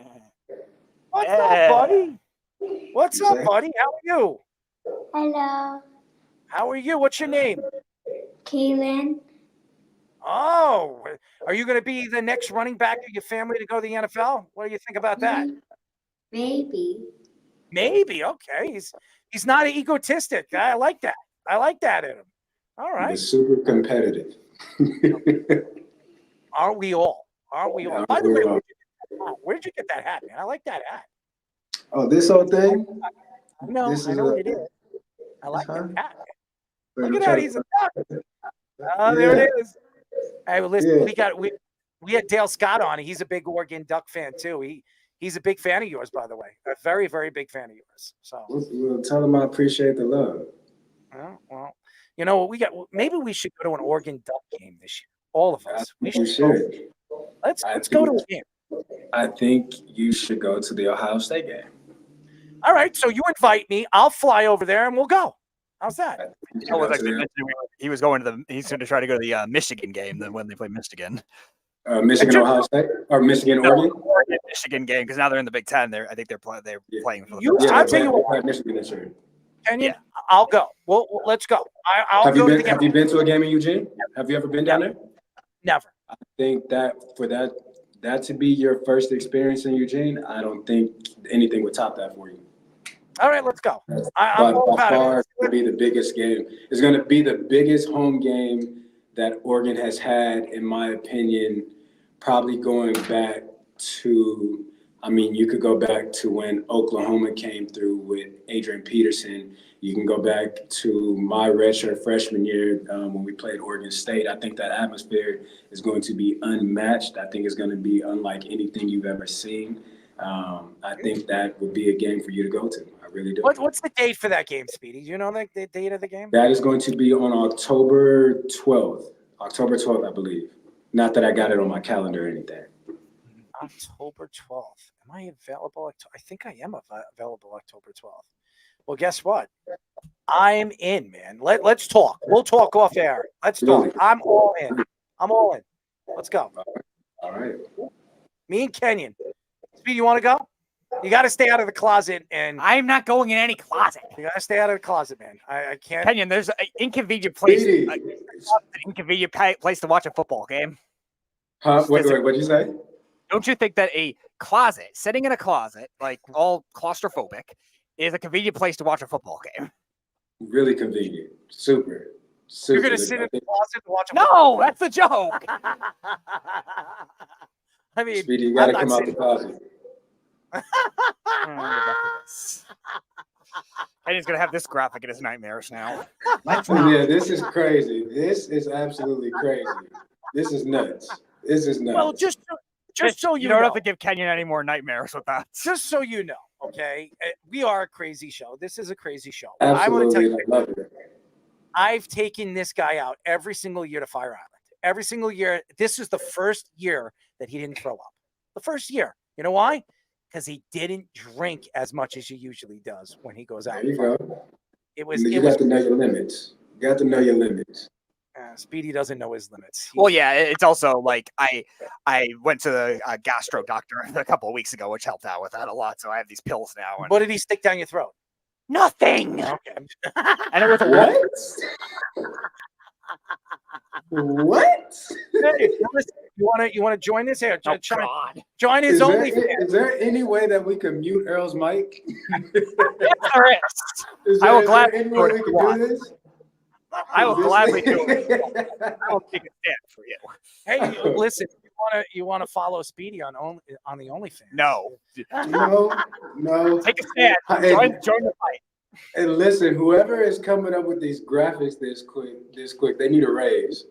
S16: What's up, buddy? What's up, buddy? How are you?
S21: Hello.
S16: How are you? What's your name?
S21: Kaylin.
S16: Oh, are you going to be the next running back of your family to go to the NFL? What do you think about that?
S21: Maybe.
S16: Maybe. Okay. He's not an egotistic guy. I like that. I like that in him. All right.
S20: He's super competitive.
S16: Aren't we all? Aren't we all? By the way, where'd you get that hat, man? I like that hat.
S20: Oh, this whole thing?
S16: I know what it is. I like that hat. Look at that. He's a duck. Oh, there it is. Hey, well, listen, we had Dale Scott on. He's a big Oregon Duck fan too. He's a big fan of yours, by the way. A very, very big fan of yours. So
S20: well, tell him I appreciate the love.
S16: Well, you know what? Maybe we should go to an Oregon Duck game this year. All of us. We should. Let's go to a game.
S20: I think you should go to the Ohio State game.
S16: All right. So you invite me. I'll fly over there and we'll go. How's that?
S17: He was going to he's going to try to go to the Michigan game then when they play Michigan.
S20: Michigan, Ohio State, or Michigan, Oregon.
S17: Michigan game because now they're in the Big Ten. I think they're playing for the
S16: You,
S17: first
S16: I'll
S17: time.
S16: tell you what,
S20: Michigan this year.
S16: Kenyon, I'll go. Well, let's go. I'll
S20: Have
S16: go
S20: you
S16: to
S20: been?
S16: the
S20: Have
S16: game.
S20: you been to a game in Eugene? Have you ever been down there?
S16: Never.
S20: I think that for that to be your first experience in Eugene, I don't think anything would top that for you.
S16: All right, let's go.
S20: By
S16: I'm all about
S20: far,
S16: it.
S20: it's going to be the biggest game. It's going to be the biggest home game that Oregon has had, in my opinion, probably going back to, I mean, you could go back to when Oklahoma came through with Adrian Peterson. You can go back to my redshirt freshman year when we played Oregon State. I think that atmosphere is going to be unmatched. I think it's going to be unlike anything you've ever seen. I think that would be a game for you to go to. I really do.
S16: What's the date for that game, Speedy? Do you know the date of the game?
S20: That is going to be on October 12th. October 12th, I believe. Not that I got it on my calendar or anything.
S16: October 12th. Am I available? I think I am available October 12th. Well, guess what? I'm in, man. Let's talk. We'll talk off air. Let's talk. I'm all in. I'm all in. Let's go.
S20: All right.
S16: Me and Kenyon. Speedy, you want to go? You got to stay out of the closet, and
S17: I'm not going in any closet.
S16: You got to stay out of the closet, man. I can't.
S17: Kenyon, there's an inconvenient place. An inconvenient place to watch a football game.
S20: Huh? Wait, what did you say?
S17: Don't you think that a closet, sitting in a closet, like all claustrophobic, is a convenient place to watch a football game?
S20: Really convenient. Super.
S16: You're going to sit in the closet and watch a
S17: No, that's the joke.
S16: I mean,
S20: Speedy, you got to come out the closet.
S17: Kenny's going to have this graphic in his nightmares now.
S20: Yeah, this is crazy. This is absolutely crazy. This is nuts. This is nuts.
S16: Well, just so you
S17: don't
S16: know.
S17: have to give Kenyon any more nightmares with that.
S16: Just so you know, okay? We are a crazy show. This is a crazy show.
S20: Absolutely,
S16: I want to tell you,
S20: I love it.
S16: I've taken this guy out every single year to Fire Island. Every single year. This is the first year that he didn't throw up. The first year. You know why? Because he didn't drink as much as he usually does when he goes out.
S20: There you go.
S16: You
S20: got to know your limits. You got to know your limits.
S16: Speedy doesn't know his limits.
S17: Well, yeah, it's also like I went to the gastro doctor a couple of weeks ago, which helped out with that a lot. So I have these pills now. And
S16: what did he stick down your throat?
S17: Nothing.
S16: Okay.
S17: And it was
S20: What?
S16: Hey, you want to join this here? Join his OnlyFans.
S20: Is there any way that we can mute Earl's mic?
S17: Yes, there is. I will gladly do it if you want. I will gladly do it. I will take a stand for you.
S16: Hey, listen, you want to follow Speedy on the OnlyFans?
S17: No.
S20: No.
S17: Take a stand. Join the fight.
S20: And listen, whoever is coming up with these graphics this quick, they need a raise.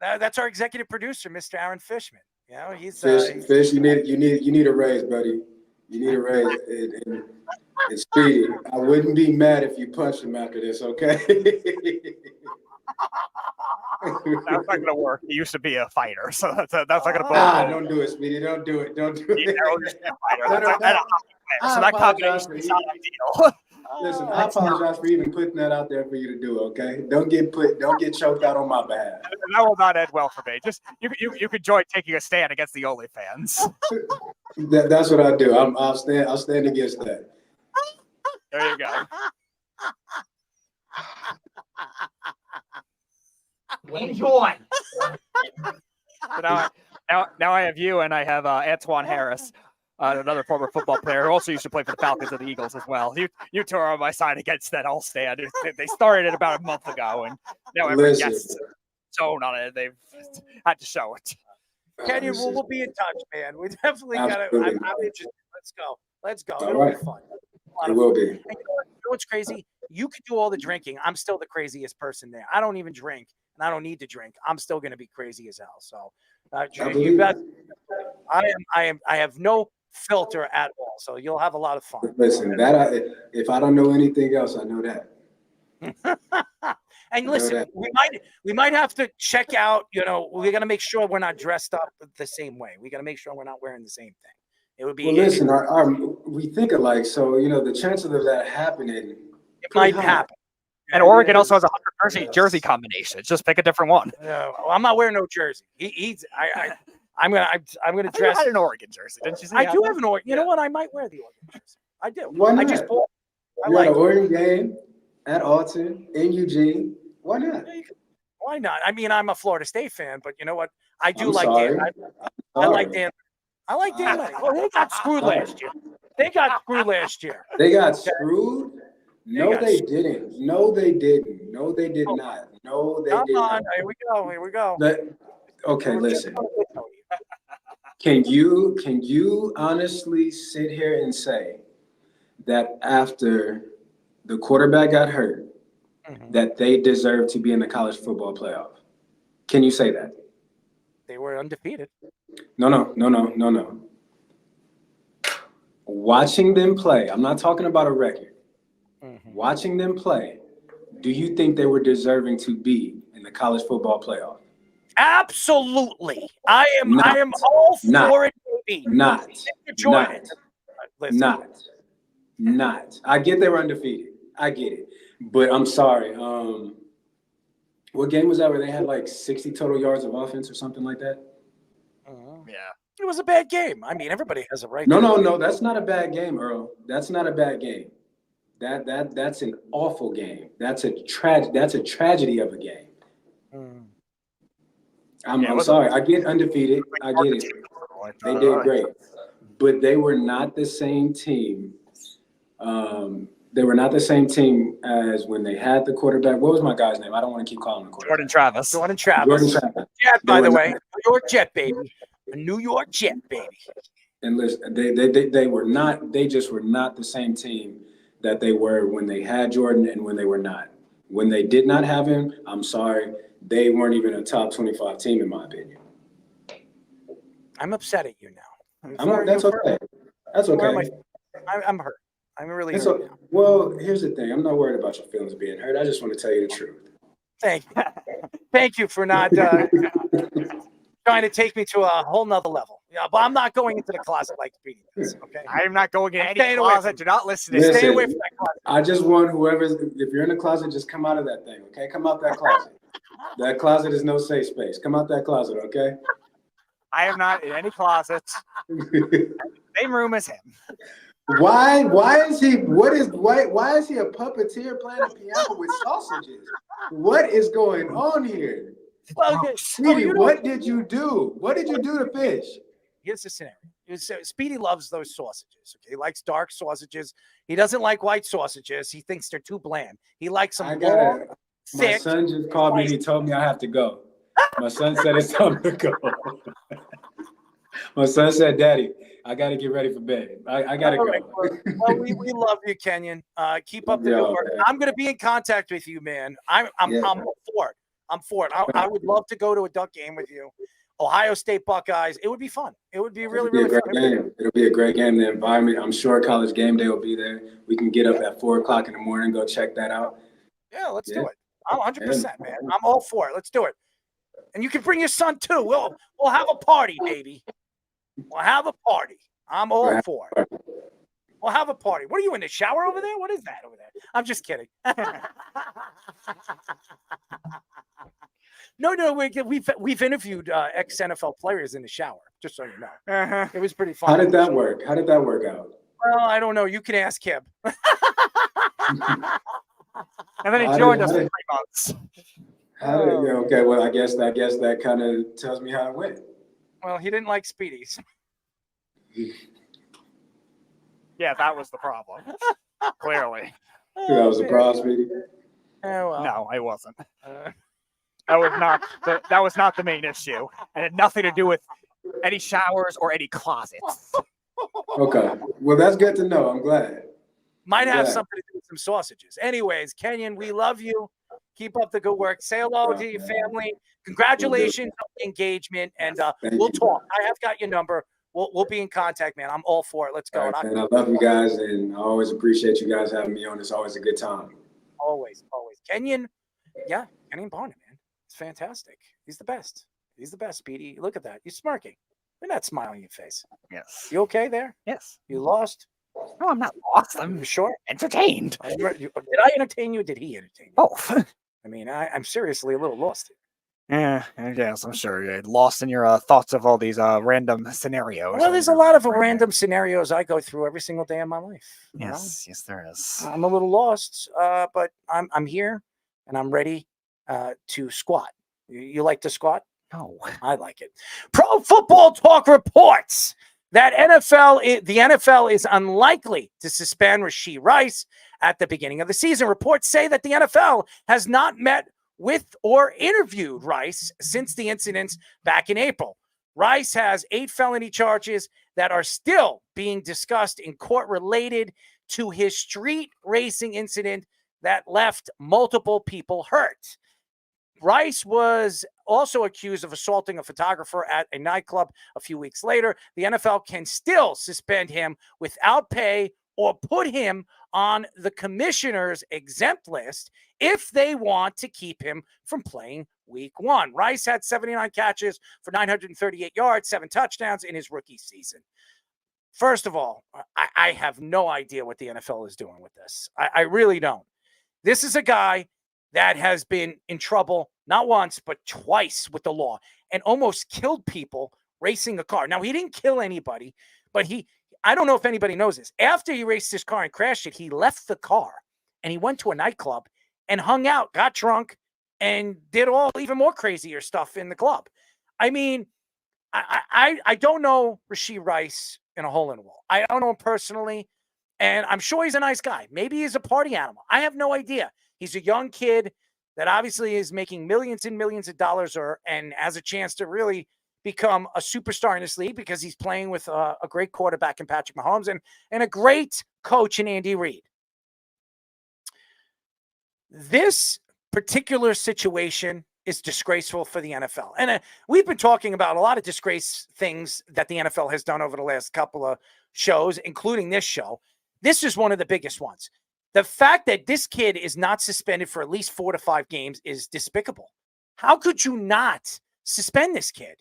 S16: That's our executive producer, Mr. Aaron Fishman. You know, he's
S20: Fish. You need a raise, buddy. You need a raise. And Speedy, I wouldn't be mad if you punched him after this, okay?
S17: That's not going to work. He used to be a fighter, so that's not going to work.
S20: Don't do it, Speedy. Don't do it. Don't do it.
S17: So that combination is not ideal.
S20: Listen, I apologize for even putting that out there for you to do. Okay, don't get choked out on my behalf.
S17: That will not end well for me. Just you could join taking a stand against the OnlyFans.
S20: That's what I do. I'll stand against that.
S17: There you go. Enjoy. So now I have you, and I have Antoine Harris, another former football player who also used to play for the Falcons and the Eagles as well. You two are on my side against that all stand. They started it about a month ago, and now every guest's zone on it. They've had to show it.
S16: Kenyon, we'll be in touch, man. We definitely got to. I'm interested. Let's go.
S20: All
S16: It'll
S20: right.
S16: be fun.
S20: It will be.
S16: And you know what's crazy? You could do all the drinking. I'm still the craziest person there. I don't even drink, and I don't need to drink. I'm still going to be crazy as hell. So, you bet. I have no filter at all. So you'll have a lot of fun.
S20: Listen, if I don't know anything else, I know that.
S16: And listen, we might have to check out. You know, we're gonna make sure we're not dressed up the same way. We gotta make sure we're not wearing the same thing. It would be.
S20: Well, listen, we think alike, so you know the chances of that happening.
S16: It might happen.
S17: And Oregon also has 100 jersey combinations. Just pick a different one.
S16: Well, I'm not wearing no jersey. I'm gonna dress.
S17: You had an Oregon jersey, didn't you say?
S16: I do have an Oregon. You know what? I might wear the Oregon jersey. I do.
S20: Why not?
S16: I just bought. I
S20: You're at
S16: like
S20: an Oregon game at Alton in Eugene. Why not?
S16: Why not? I mean, I'm a Florida State fan, but you know what? I do
S20: I'm
S16: like
S20: sorry.
S16: Dan. I like Dan. I like Dan. Well, they got screwed last year. They got screwed last year.
S20: They got screwed? No,
S16: got
S20: they didn't. No, they didn't. No, they did not. No, they
S16: Come
S20: did
S16: on.
S20: not.
S16: Here we go. Here we go.
S20: Okay, listen. Can you honestly sit here and say that after the quarterback got hurt, that they deserve to be in the college football playoff? Can you say that?
S16: They were undefeated.
S20: No. Watching them play, I'm not talking about a record. Watching them play, do you think they were deserving to be in the college football playoff?
S16: Absolutely. I am all for it, baby.
S20: Not.
S16: Jordan.
S20: Not. I get they were undefeated. I get it. But I'm sorry. What game was that where they had like 60 total yards of offense or something like that?
S16: Yeah. It was a bad game. I mean, everybody has a right.
S20: No. That's not a bad game, Earl. That's not a bad game. That's an awful game. That's a tragedy of a game. I'm sorry. I get undefeated. I get it. They did great, but they were not the same team. They were not the same team as when they had the quarterback. What was my guy's name? I don't want to keep calling him quarterback.
S17: Jordan Travis.
S20: Jordan Travis.
S16: Jet, by the way. New York Jet, baby. A New York Jet, baby.
S20: And listen, they were not. They just were not the same team that they were when they had Jordan and when they were not. When they did not have him, I'm sorry, they weren't even a top 25 team in my opinion.
S16: I'm upset at you now.
S20: That's okay. That's okay.
S16: I'm hurt. I'm really hurt. Now.
S20: Well, here's the thing. I'm not worried about your feelings being hurt. I just want to tell you the truth.
S16: Thank you. Thank you for not trying to take me to a whole nother level. Yeah, but I'm not going into the closet like Speedy does, okay?
S17: I am not going in any closet. Do not listen to
S16: Stay away from that closet.
S20: I just want if you're in the closet, just come out of that thing, okay? Come out that closet. That closet is no safe space. Come out that closet, okay?
S17: I am not in any closets. Same room as him.
S20: Why is he a puppeteer playing a piano with sausages? What is going on here? Speedy, what did you do? What did you do to fish?
S16: Here's the scenario. Speedy loves those sausages. Okay, he likes dark sausages. He doesn't like white sausages. He thinks they're too bland. He likes them long, thick.
S20: My son just called me and he told me I have to go. My son said it's time to go. My son said, "Daddy, I got to get ready for bed. I got to go."
S16: Right. Well, we love you, Kenyon. Keep up the good work. Man. I'm going to be in contact with you, man. I'm for it. I'm for it. I would love to go to a Duck game with you. Ohio State Buckeyes. It would be fun. It would be really fun.
S20: It'll be a great game. The environment, I'm sure College Game Day will be there. We can get up at 4:00 in the morning, go check that out.
S16: Yeah, let's do it. I'm 100%, man. I'm all for it. Let's do it. And you can bring your son too. We'll have a party, baby. We'll have a party. I'm all for it. We'll have a party. What are you in the shower over there? What is that over there? I'm just kidding. No, we've interviewed ex-NFL players in the shower, just so you know. It was pretty fun.
S20: How did that work? How did that work out?
S16: Well, I don't know. You can ask him.
S17: And then he joined us for 3 months.
S20: Okay, well, I guess that kind of tells me how it went.
S16: Well, he didn't like Speedies.
S17: Yeah, that was the problem. Clearly.
S20: That was the problem, Speedy?
S16: Well.
S17: No, I wasn't. That was not the main issue. It had nothing to do with any showers or any closets.
S20: Okay. Well, that's good to know. I'm glad.
S16: Might have something to do with some sausages. Anyways, Kenyon, we love you. Keep up the good work. Say hello to your family. Congratulations on the engagement, and we'll talk. I have got your number. We'll be in contact, man. I'm all for it. Let's go.
S20: Right, and I love you guys, and I always appreciate you guys having me on. It's always a good time.
S16: Always. Kenyon Barner, man. It's fantastic. He's the best. Speedy. Look at that. You're smirking. You're not smiling in your face.
S17: Yes.
S16: You okay there?
S17: Yes.
S16: You lost?
S17: No, I'm not lost. I'm
S16: sure.
S17: Entertained.
S16: Did I entertain you or did he entertain you?
S17: Both.
S16: I mean, I'm seriously a little lost here.
S17: Yeah, yes, I'm sure you're lost in your thoughts of all these random scenarios.
S16: Well, there's a lot of random scenarios I go through every single day of my life. you know?
S17: Yes, there is.
S16: I'm a little lost, but I'm here and I'm ready to squat. You like to squat?
S17: No.
S16: I like it. Pro Football Talk reports that the NFL is unlikely to suspend Rashee Rice at the beginning of the season. Reports say that the NFL has not met with or interviewed Rice since the incidents back in April. Rice has 8 felony charges that are still being discussed in court related to his street racing incident that left multiple people hurt. Rice was also accused of assaulting a photographer at a nightclub a few weeks later. The NFL can still suspend him without pay or put him on the commissioner's exempt list if they want to keep him from playing week 1. Rice had 79 catches for 938 yards, 7 touchdowns in his rookie season. First of all, I have no idea what the NFL is doing with this. I really don't. This is a guy that has been in trouble not once, but twice with the law and almost killed people racing a car. Now, he didn't kill anybody, but I don't know if anybody knows this. After he raced his car and crashed it, he left the car and he went to a nightclub and hung out, got drunk, and did all even more crazier stuff in the club. I mean, I don't know Rashee Rice in a hole in the wall. I don't know him personally, and I'm sure he's a nice guy. Maybe he's a party animal. I have no idea. He's a young kid that obviously is making millions and millions of dollars and has a chance to really become a superstar in this league because he's playing with a great quarterback in Patrick Mahomes and a great coach in Andy Reid. This particular situation is disgraceful for the NFL. And we've been talking about a lot of disgrace things that the NFL has done over the last couple of shows, including this show. This is one of the biggest ones. The fact that this kid is not suspended for at least 4 to 5 games is despicable. How could you not suspend this kid?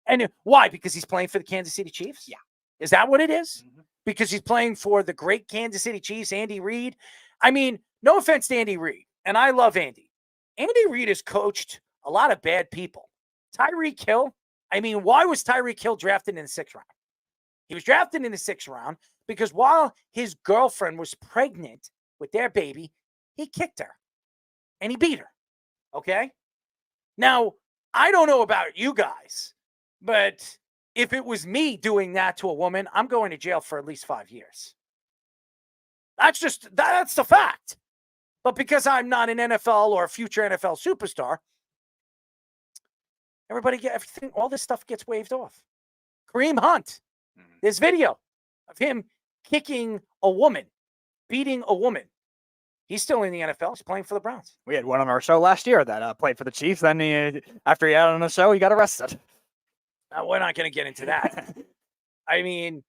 S16: And why? Because he's playing for the Kansas City Chiefs?
S17: Yeah.
S16: Is that what it is? Mm-hmm. Because he's playing for the great Kansas City Chiefs, Andy Reid? I mean, no offense to Andy Reid, and I love Andy. Andy Reid has coached a lot of bad people. Tyreek Hill, I mean, why was Tyreek Hill drafted in the 6th round? He was drafted in the 6th round because while his girlfriend was pregnant with their baby, he kicked her and he beat her. Okay? Now, I don't know about you guys, but if it was me doing that to a woman, I'm going to jail for at least 5 years. That's the fact. But because I'm not an NFL or a future NFL superstar, everything, all this stuff gets waved off. Kareem Hunt, this video of him kicking a woman, beating a woman. He's still in the NFL. He's playing for the Browns.
S17: We had one on our show last year that played for the Chiefs. Then after he had on the show, he got arrested.
S16: Now, we're not going to get into that. I mean,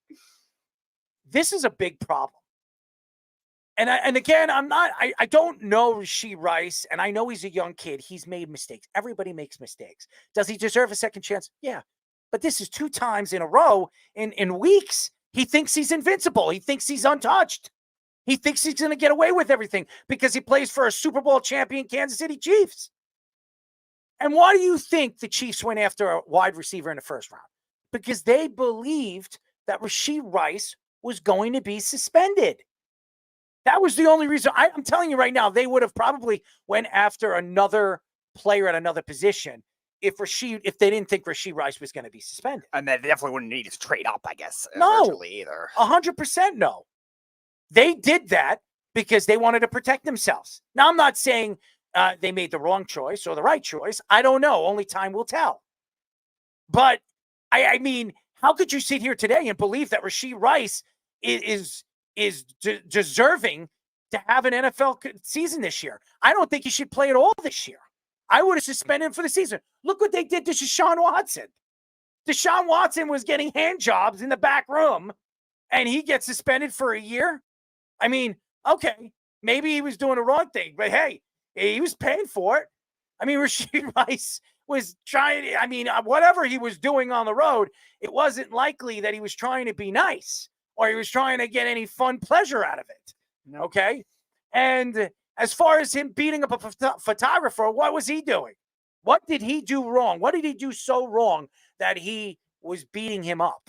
S16: this is a big problem. And again, I don't know Rashee Rice, and I know he's a young kid. He's made mistakes. Everybody makes mistakes. Does he deserve a second chance? Yeah. But this is 2 times in a row in weeks. He thinks he's invincible. He thinks he's untouched. He thinks he's going to get away with everything because he plays for a Super Bowl champion Kansas City Chiefs. And why do you think the Chiefs went after a wide receiver in the 1st round? Because they believed that Rashee Rice was going to be suspended. That was the only reason. I'm telling you right now, they would have probably went after another player at another position if they didn't think Rashee Rice was going to be suspended.
S17: And they definitely wouldn't need to trade up, I guess.
S16: No,
S17: either.
S16: 100% no. They did that because they wanted to protect themselves. Now, I'm not saying they made the wrong choice or the right choice. I don't know. Only time will tell. But, I mean, how could you sit here today and believe that Rashee Rice is deserving to have an NFL season this year? I don't think he should play at all this year. I would have suspended him for the season. Look what they did to Deshaun Watson. Deshaun Watson was getting hand jobs in the back room, and he gets suspended for a year. I mean, okay, maybe he was doing the wrong thing, but hey, he was paying for it. I mean, Rashee Rice was trying, whatever he was doing on the road, it wasn't likely that he was trying to be nice or he was trying to get any fun pleasure out of it. No. Okay? And as far as him beating up a photographer, what was he doing? What did he do wrong? What did he do so wrong that he was beating him up?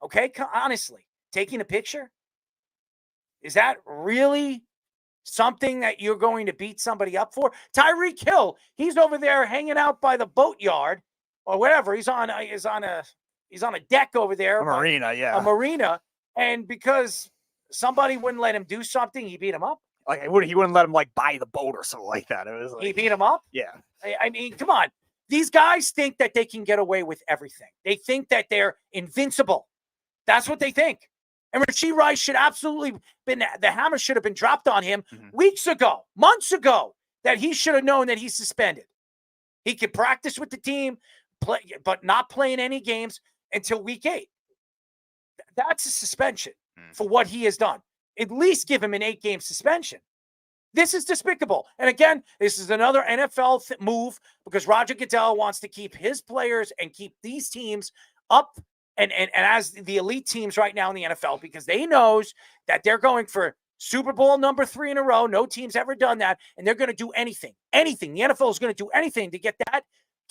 S16: Okay, honestly, taking a picture? Is that really something that you're going to beat somebody up for? Tyreek Hill, he's over there hanging out by the boatyard or whatever. He's on a deck over there.
S17: A marina, yeah.
S16: A marina. And because somebody wouldn't let him do something, he beat him up.
S17: Like he wouldn't let him like buy the boat or something like that. It was like,
S16: He beat him up?
S17: yeah.
S16: I mean, come on. These guys think that they can get away with everything. They think that they're invincible. That's what they think. And Rashee Rice should absolutely the hammer should have been dropped on him weeks ago, months ago, that he should have known that he's suspended. He could practice with the team, but not play in any games until week 8. That's a suspension for what he has done. At least give him an 8-game suspension. This is despicable. And again, this is another NFL move because Roger Goodell wants to keep his players and keep these teams up and as the elite teams right now in the NFL because they knows that they're going for Super Bowl number 3 in a row. No team's ever done that. And they're going to do anything. Anything. The NFL is going to do anything to get that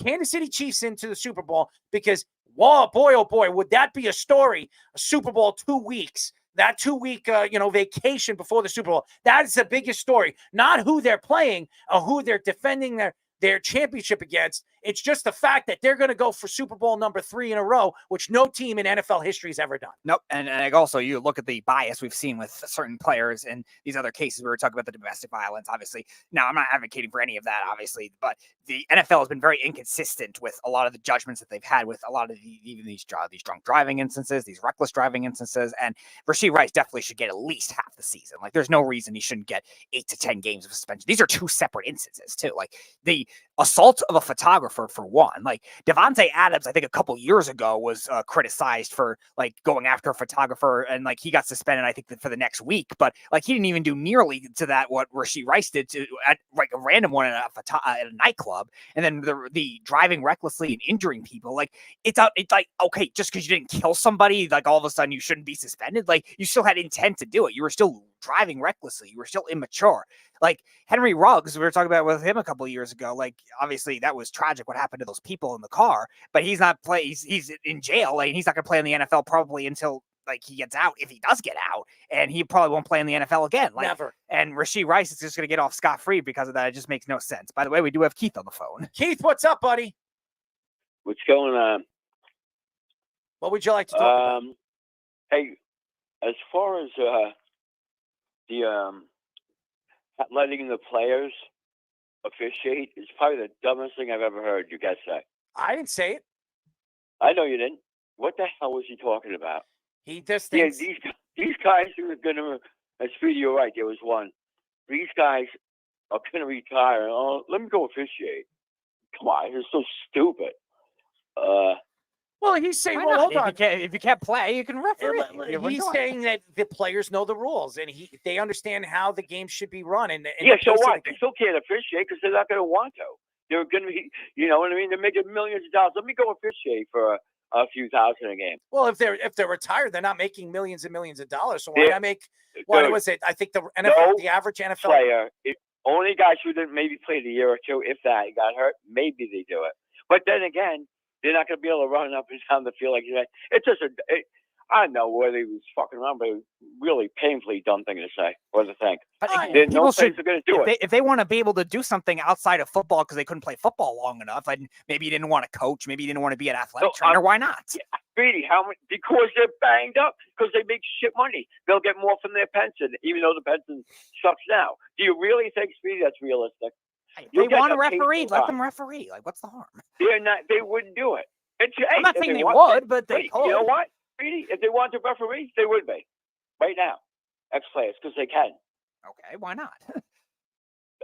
S16: Kansas City Chiefs into the Super Bowl because, whoa, boy, oh boy, would that be a story, a Super Bowl 2 weeks. That 2-week, vacation before the Super Bowl. That is the biggest story. Not who they're playing or who they're defending their championship against. It's just the fact that they're going to go for Super Bowl number 3 in a row, which no team in NFL history has ever done.
S17: Nope. And also, you look at the bias we've seen with certain players in these other cases. We were talking about the domestic violence, obviously. Now, I'm not advocating for any of that, obviously, but the NFL has been very inconsistent with a lot of the judgments that they've had with a lot of even these drunk driving instances, these reckless driving instances. And Rashee Rice definitely should get at least half the season. Like, there's no reason he shouldn't get 8 to 10 games of suspension. These are 2 separate instances, too. Like, the assault of a photographer, for one. Like Devontae Adams, I think a couple years ago was criticized for like going after a photographer and like he got suspended, I think for the next week, but like he didn't even do nearly to that what Rashee Rice did to at like a random one at a nightclub. And then the driving recklessly and injuring people. Like it's like, okay, just because you didn't kill somebody, like all of a sudden you shouldn't be suspended. Like you still had intent to do it. You were still driving recklessly. You were still immature. Like Henry Ruggs, we were talking about with him a couple of years ago. Like obviously that was tragic what happened to those people in the car, but he's not he's in jail and he's not going to play in the NFL probably until like he gets out, if he does get out, and he probably won't play in the NFL again. Like,
S16: never.
S17: And Rashee Rice is just going to get off scot-free because of that. It just makes no sense. By the way, we do have Keith on the phone.
S16: Keith, what's up, buddy?
S2: What's going on?
S16: What would you like to talk about?
S2: Hey, as far as the letting the players officiate is probably the dumbest thing I've ever heard you guys say.
S16: I didn't say it.
S2: I know you didn't. What the hell was he talking about?
S16: He just thinks...
S2: Yeah, these guys are going to... Speedy, you're right. There was one. These guys are going to retire. Oh, let me go officiate. Come on, you're so stupid.
S16: Well, he's saying,
S17: Why
S16: well,
S17: not?
S16: hold on.
S17: If you can't play, you can referee.
S16: He's saying that the players know the rules and they understand how the game should be run. And
S2: yeah, so what? They still can't officiate because they're not going to want to. They're going to be, you know what I mean? They're making millions of dollars. Let me go officiate for a few thousand a game.
S16: Well, if they're retired, they're not making millions and millions of dollars. So why not make? What was it? I think the NFL, the average NFL
S2: player, only guys who didn't maybe play a year or two, if that, got hurt, maybe they do it. But then again, they're not going to be able to run up and down the field like that. It's just I don't know whether he was fucking around, but it was really painfully dumb thing to say or to think.
S17: But
S2: no players are going to do it.
S17: If they want to be able to do something outside of football because they couldn't play football long enough, and maybe you didn't want to coach, maybe you didn't want to be an athletic trainer, why not?
S2: Yeah, Speedy, how much? Because they're banged up, because they make shit money. They'll get more from their pension, even though the pension sucks now. Do you really think, Speedy, that's realistic?
S17: They want to referee. Let them referee. Like, what's the harm?
S2: They're not. They wouldn't do it.
S17: I'm not saying they would, but they could.
S2: You know what, Speedy? If they want to referee, they would be right now. Ex-players, because they can.
S17: Okay, why not?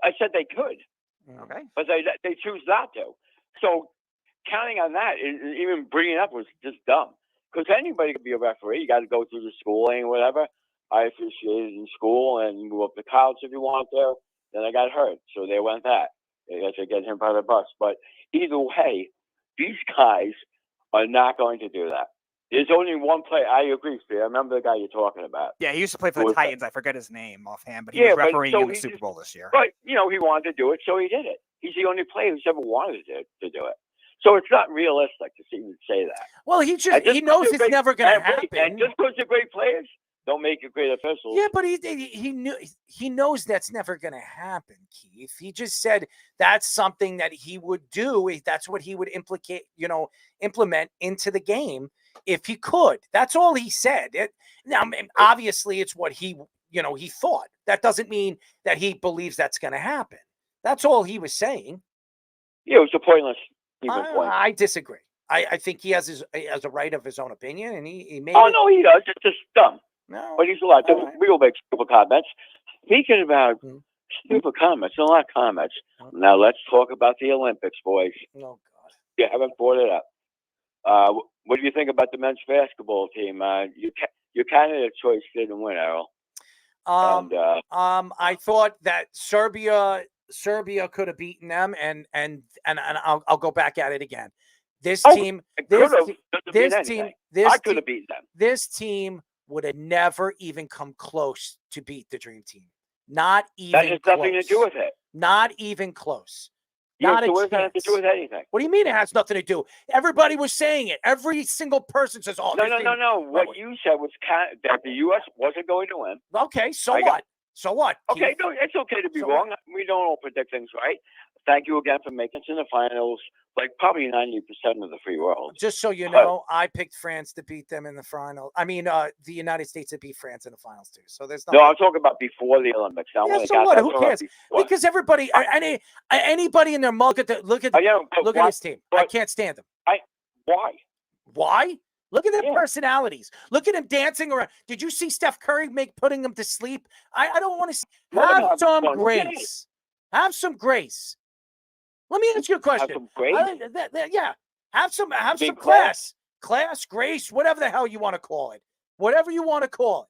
S2: I said they could.
S17: Okay,
S2: but they choose not to. So counting on that, even bringing it up was just dumb. Because anybody could be a referee. You got to go through the schooling, whatever. I officiated in school and go up to college if you want to. Then I got hurt, so they went that. They got to get him by the bus. But either way, these guys are not going to do that. There's only one player. I agree, Steve. I remember the guy you're talking about.
S17: Yeah, he used to play for the Titans. I forget his name offhand, but he was refereeing in the Super Bowl this year.
S2: But, he wanted to do it, so he did it. He's the only player who's ever wanted to do it. So it's not realistic to even say that.
S16: Well, he knows it's never going to happen.
S2: And just because they're great players, don't make it great officials.
S16: Yeah, but he knows that's never going to happen, Keith. He just said that's something that he would do. That's what he would implement into the game if he could. That's all he said. Now, obviously, it's what he thought. That doesn't mean that he believes that's going to happen. That's all he was saying.
S2: Yeah, it was a pointless.
S16: I disagree. I think he has a right of his own opinion, and he made.
S2: Oh no, he does. It's just dumb.
S16: No,
S2: but he's allowed to. We will make stupid comments. Speaking about stupid comments, a lot of comments. Now let's talk about the Olympics, boys.
S16: Oh God,
S2: you haven't brought it up. What do you think about the men's basketball team? Your candidate choice didn't win, Errol.
S16: I thought that Serbia could have beaten them, and I'll go back at it again. This team
S2: I could have beaten them.
S16: This team would have never even come close to beat the Dream Team. Not even
S2: that has
S16: close.
S2: Nothing to do with it.
S16: Not even close.
S2: Yeah,
S16: Not
S2: so
S16: a
S2: what does that have to
S16: chance.
S2: do with anything?
S16: What do you mean it has nothing to do? Everybody was saying it. Every single person says, "Oh,
S2: no." What you said was that the U.S. wasn't going to win.
S16: Okay, so what? So what?
S2: Okay, no, it's okay to be wrong. We don't all predict things right. Thank you again for making it in the finals, like probably 90% of the free world.
S16: Just so you know, I picked France to beat them in the final. I mean, the United States to beat France in the finals too. So there's
S2: no. I'm talking about before the Olympics. Now,
S16: yeah, so what? Who cares? Because everybody, anybody in their look at this team. I can't stand them.
S2: Why?
S16: Why? Look at their personalities. Look at him dancing around. Did you see Steph Curry putting them to sleep? I don't want to see. Have some grace. Have some grace. Let me ask you a question.
S2: Have some grace?
S16: Yeah. Have some class. Class, grace, whatever the hell you want to call it. Whatever you want to call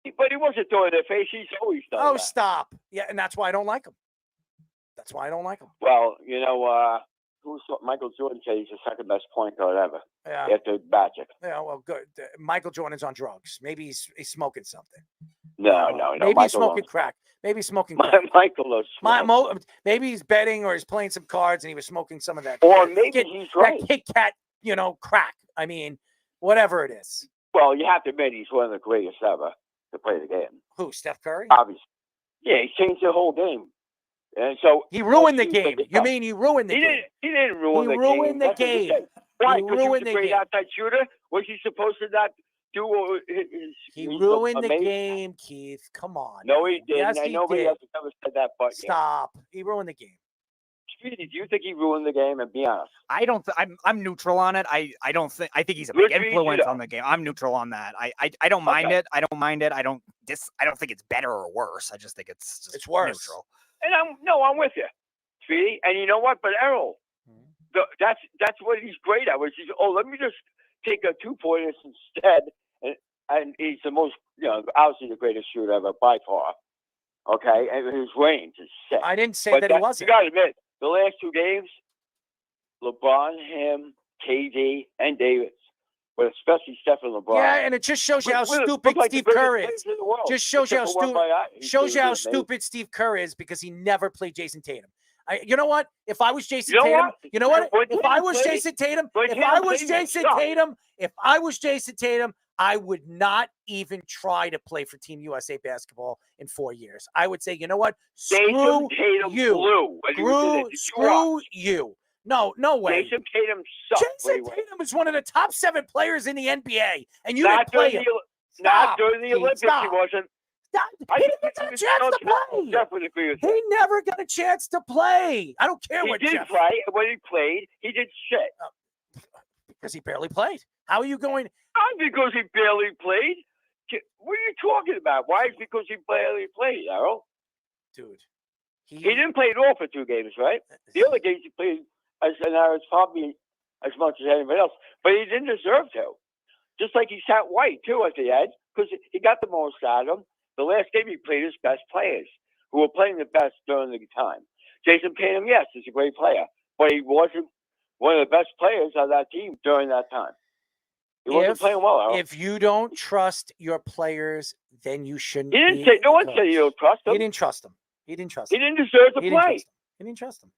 S2: it. But he wasn't throwing their face. He's always done that.
S16: Stop. Yeah, and that's why I don't like him.
S2: Well, Michael Jordan said he's the second best point guard ever.
S16: Yeah.
S2: After Magic.
S16: Yeah, well, good. Michael Jordan's on drugs. Maybe he's smoking something.
S2: No.
S16: Maybe he's smoking crack. Maybe he's smoking crack.
S2: Michael knows.
S16: Maybe he's betting or he's playing some cards and he was smoking some of that.
S2: Or maybe he's right.
S16: That Kit Kat, crack. I mean, whatever it is.
S2: Well, you have to admit he's one of the greatest ever to play the game.
S16: Who, Steph Curry?
S2: Obviously. Yeah, he changed the whole game. And so
S16: he ruined the game. You mean he ruined the game?
S2: He didn't ruin the game.
S16: He ruined the game.
S2: Why? Because he was a great outside shooter? Was he supposed to not do
S16: He ruined the game, Keith. Come on.
S2: No, he didn't.
S16: Yes,
S2: Nobody else has ever said that but
S16: Stop. He ruined the game.
S2: Speedy, do you think he ruined the game? And be honest.
S17: I don't. I'm neutral on it. I think he's a big influence on the game. I'm neutral on that. I don't mind it. I don't mind it. I don't think it's better or worse. I just think it's
S16: worse.
S17: Neutral.
S2: And I'm with you, Speedy. And you know what? But Errol, that's what he's great at. Which is, let me just take a 2-pointers instead. And he's the most, obviously the greatest shooter ever by far. Okay, and his range is sick.
S16: I didn't say that he wasn't.
S2: You got to admit, the last 2 games, LeBron, him, KD, and Davis, but especially Steph and LeBron.
S16: Yeah, and it just shows you how stupid Steve Kerr is. Just shows you how stupid Steve Kerr is because he never played Jason Tatum. You know what? If I was Jason Tatum, you know what? If I was Jason Tatum, I would not even try to play for Team USA basketball in 4 years. I would say, you know what? Screw you. Screw you. No way.
S2: Jason Tatum sucks.
S16: Jason Tatum is one of the top 7 players in the NBA, and you didn't play him.
S2: Not during the Olympics, he wasn't.
S16: He didn't get a chance to play.
S2: Jeff would agree with
S16: He never got a chance to play. I don't care what
S2: Jeff. He did play. When he played, he did shit.
S16: Because he barely played. How are you going?
S2: Because he barely played. What are you talking about? Why is it because he barely played, Errol?
S16: Dude.
S2: He didn't play at all for 2 games, right? The other games he played as an average probably as much as anybody else. But he didn't deserve to. Just like he sat White, too, at the end, because he got the most out of him. The last game he played his best players, who were playing the best during the time. Jason Tatum, yes, is a great player, but he wasn't one of the best players of that team during that time. He wasn't playing well, Errol.
S16: If you don't trust your players, then you shouldn't.
S2: No one said you don't trust him.
S16: He didn't trust him. He didn't trust him.
S2: He didn't deserve to play.
S16: He didn't trust him.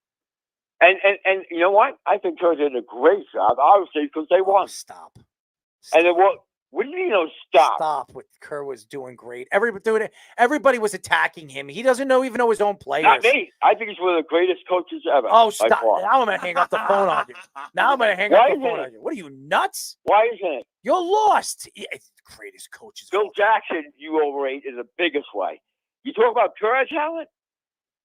S2: And you know what? I think Kerr did a great job, obviously, because they won.
S16: Stop.
S2: And it was. What do you mean, stop?
S16: Stop. What Kerr was doing great. Everybody was attacking him. He doesn't even know his own players.
S2: Not me. I think he's one of the greatest coaches ever.
S16: Oh, stop. Now I'm going to hang up the phone on you. Now I'm going to hang up the phone on you. What are you, nuts?
S2: Why isn't it?
S16: You're lost. It's the greatest coaches.
S2: Bill Jackson, you overrate in the biggest way. You talk about Kerr talent?